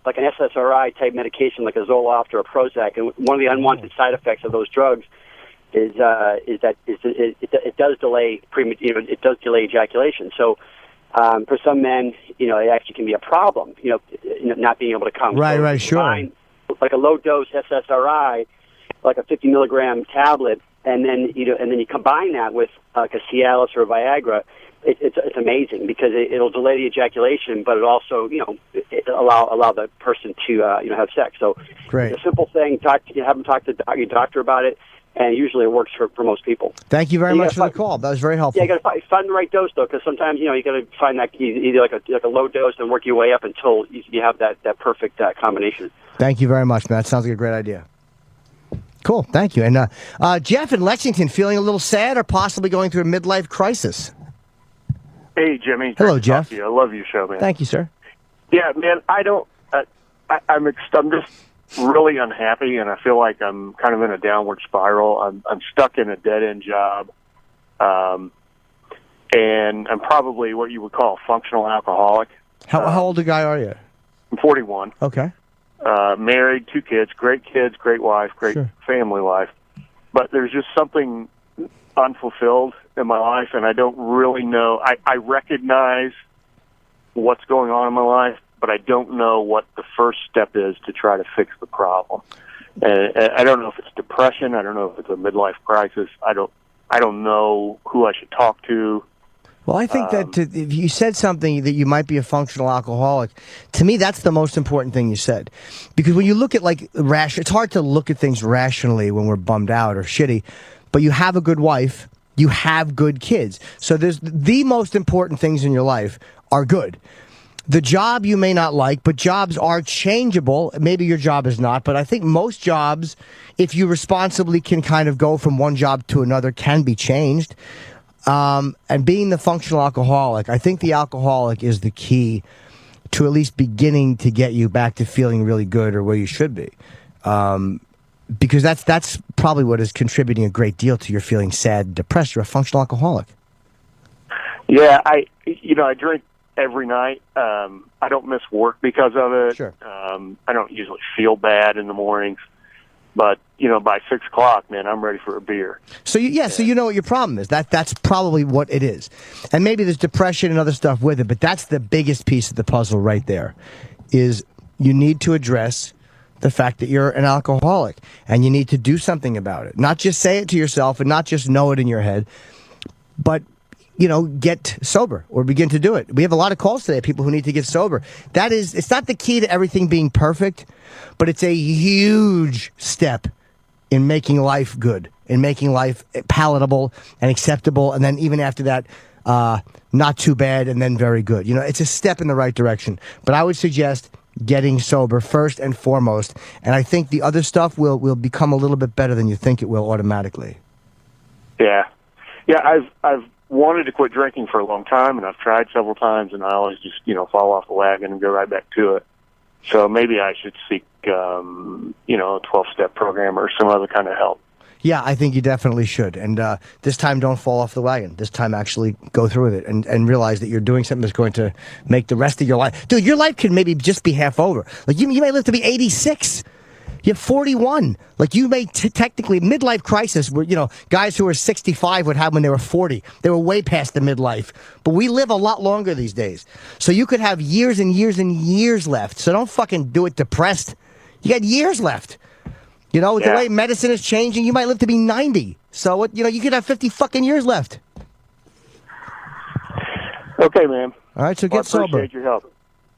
like an SSRI type medication, like a Zoloft or a Prozac. And one of the unwanted side effects of those drugs is that it does delay it does delay ejaculation. So for some men, it actually can be a problem. Not being able to come. Right, sure. Like a low dose SSRI, like a 50 milligram tablet, and then you combine that with like a Cialis or a Viagra. It's amazing because it'll delay the ejaculation, but it also it allow the person to have sex. So great. It's a simple thing. Have them talk to your doctor about it, and usually it works for most people. Thank you very much for the call. That was very helpful. Yeah, you got to find the right dose though, because sometimes you got to find that either like a low dose and work your way up until you have that perfect combination. Thank you very much, man. That sounds like a great idea. Cool, thank you. And Jeff in Lexington, feeling a little sad or possibly going through a midlife crisis? Hey, Jimmy. Hello, Jeff. I love your show, man. Thank you, sir. Yeah, man, I'm just really unhappy, and I feel like I'm kind of in a downward spiral. I'm stuck in a dead-end job, and I'm probably what you would call a functional alcoholic. How old a guy are you? I'm 41. Okay. Married, 2 kids, great wife, great family life. But there's just something unfulfilled in my life, and I don't really know. I recognize what's going on in my life, but I don't know what the first step is to try to fix the problem. And I don't know if it's depression. I don't know if it's a midlife crisis. I don't know who I should talk to. Well, I think that if you said something that you might be a functional alcoholic, to me that's the most important thing you said. Because when you look at it's hard to look at things rationally when we're bummed out or shitty, but you have a good wife, you have good kids. So there's the most important things in your life are good. The job you may not like, but jobs are changeable. Maybe your job is not, but I think most jobs, if you responsibly can kind of go from one job to another, can be changed. And being the functional alcoholic, I think the alcoholic is the key to at least beginning to get you back to feeling really good or where you should be. Because that's probably what is contributing a great deal to your feeling sad and depressed. You're a functional alcoholic. Yeah, I drink every night. I don't miss work because of it. Sure. I don't usually feel bad in the mornings. But, you know, by 6 o'clock, man, I'm ready for a beer. So so you know what your problem is. That's probably what it is. And maybe there's depression and other stuff with it, but that's the biggest piece of the puzzle right there, is you need to address the fact that you're an alcoholic, and you need to do something about it. Not just say it to yourself and not just know it in your head, but, you know, get sober or begin to do it. We have a lot of calls today, people who need to get sober. It's not the key to everything being perfect, but it's a huge step in making life good, in making life palatable and acceptable, and then even after that, not too bad and then very good. You know, it's a step in the right direction. But I would suggest getting sober first and foremost, and I think the other stuff will become a little bit better than you think it will automatically. Yeah. I've wanted to quit drinking for a long time, and I've tried several times, and I always just, you know, fall off the wagon and go right back to it. So maybe I should seek, you know, a 12-step program or some other kind of help. Yeah, I think you definitely should. And this time, don't fall off the wagon. This time, actually go through with it and realize that you're doing something that's going to make the rest of your life. Dude, your life can maybe just be half over. Like, you may live to be 86. You're 41. Like, you may technically, midlife crisis, where, you know, guys who are 65 would have when they were 40. They were way past the midlife. But we live a lot longer these days. So you could have years and years and years left. So don't fucking do it depressed. You got years left. You know, with the way medicine is changing, you might live to be 90. So, you know, you could have 50 fucking years left. Okay, man. All right, so get sober. I appreciate your help.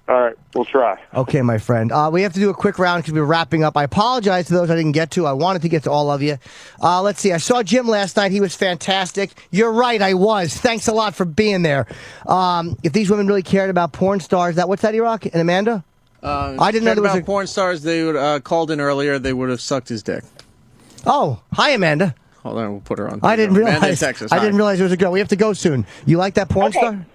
All right, we'll try. Okay, my friend. We have to do a quick round because we're wrapping up. I apologize to those I didn't get to. I wanted to get to all of you. Let's see. I saw Jim last night. He was fantastic. You're right, I was. Thanks a lot for being there. If these women really cared about porn stars, what's that, E-Rock and Amanda? I didn't know there was porn stars. They would called in earlier. They would have sucked his dick. Oh, hi, Amanda. Hold on, we'll put her on. I didn't realize. Amanda in Texas. I didn't realize it was a girl. We have to go soon. You like that porn star?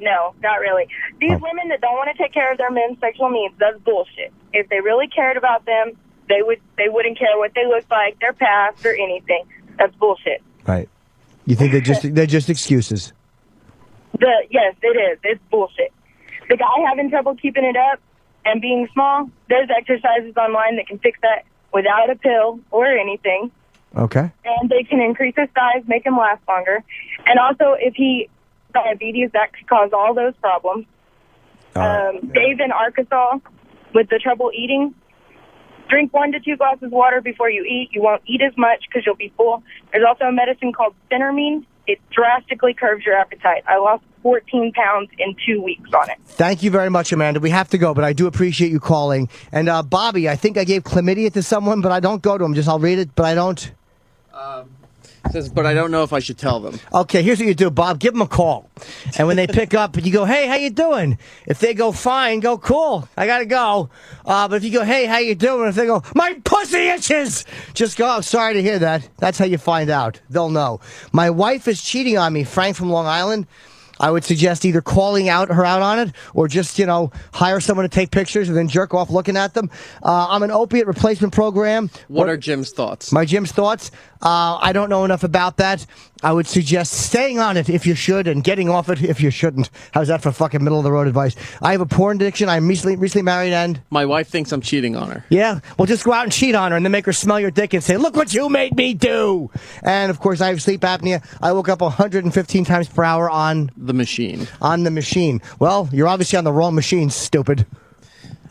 No, not really. These women that don't want to take care of their men's sexual needs, that's bullshit. If they really cared about them, they wouldn't care what they look like, their past, or anything. That's bullshit. Right. You think they're just excuses? Yes, it is. It's bullshit. The guy having trouble keeping it up and being small, there's exercises online that can fix that without a pill or anything. Okay. And they can increase his size, make him last longer. And also, if he diabetes, that could cause all those problems. Dave in Arkansas, with the trouble eating, drink 1 to 2 glasses of water before you eat. You won't eat as much because you'll be full. There's also a medicine called Phentermine. It drastically curbs your appetite. I lost 14 pounds in 2 weeks on it. Thank you very much, Amanda. We have to go, but I do appreciate you calling. And Bobby, I think I gave chlamydia to someone, but I don't go to them. I'll read it, but I don't. It says, but I don't know if I should tell them. Okay, here's what you do, Bob. Give them a call. And when they pick up, you go, hey, how you doing? If they go, fine, go, cool, I got to go. But if you go, hey, how you doing? If they go, my pussy itches, just go, oh, sorry to hear that. That's how you find out. They'll know. My wife is cheating on me, Frank from Long Island. I would suggest either calling her out on it or just, you know, hire someone to take pictures and then jerk off looking at them. I'm an opiate replacement program. What are Jim's thoughts? My Jim's thoughts? I don't know enough about that. I would suggest staying on it if you should and getting off it if you shouldn't. How's that for fucking middle-of-the-road advice? I have a porn addiction. I'm recently married and... My wife thinks I'm cheating on her. Yeah? Well, just go out and cheat on her and then make her smell your dick and say, look what you made me do! And, of course, I have sleep apnea. I woke up 115 times per hour on... The machine. On the machine. Well, you're obviously on the wrong machine, stupid.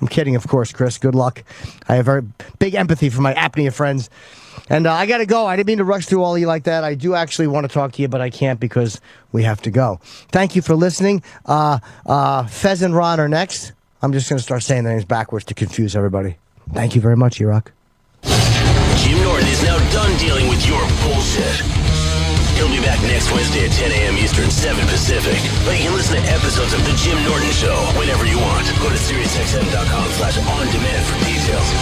I'm kidding, of course, Chris. Good luck. I have very big empathy for my apnea friends. And I got to go. I didn't mean to rush through all of you like that. I do actually want to talk to you, but I can't because we have to go. Thank you for listening. Fez and Ron are next. I'm just going to start saying their names backwards to confuse everybody. Thank you very much, E-Rock. Jim Norton is now done dealing with your bullshit. He'll be back next Wednesday at 10 a.m. Eastern, 7 Pacific. But you can listen to episodes of The Jim Norton Show whenever you want. Go to SiriusXM.com/on-demand for details.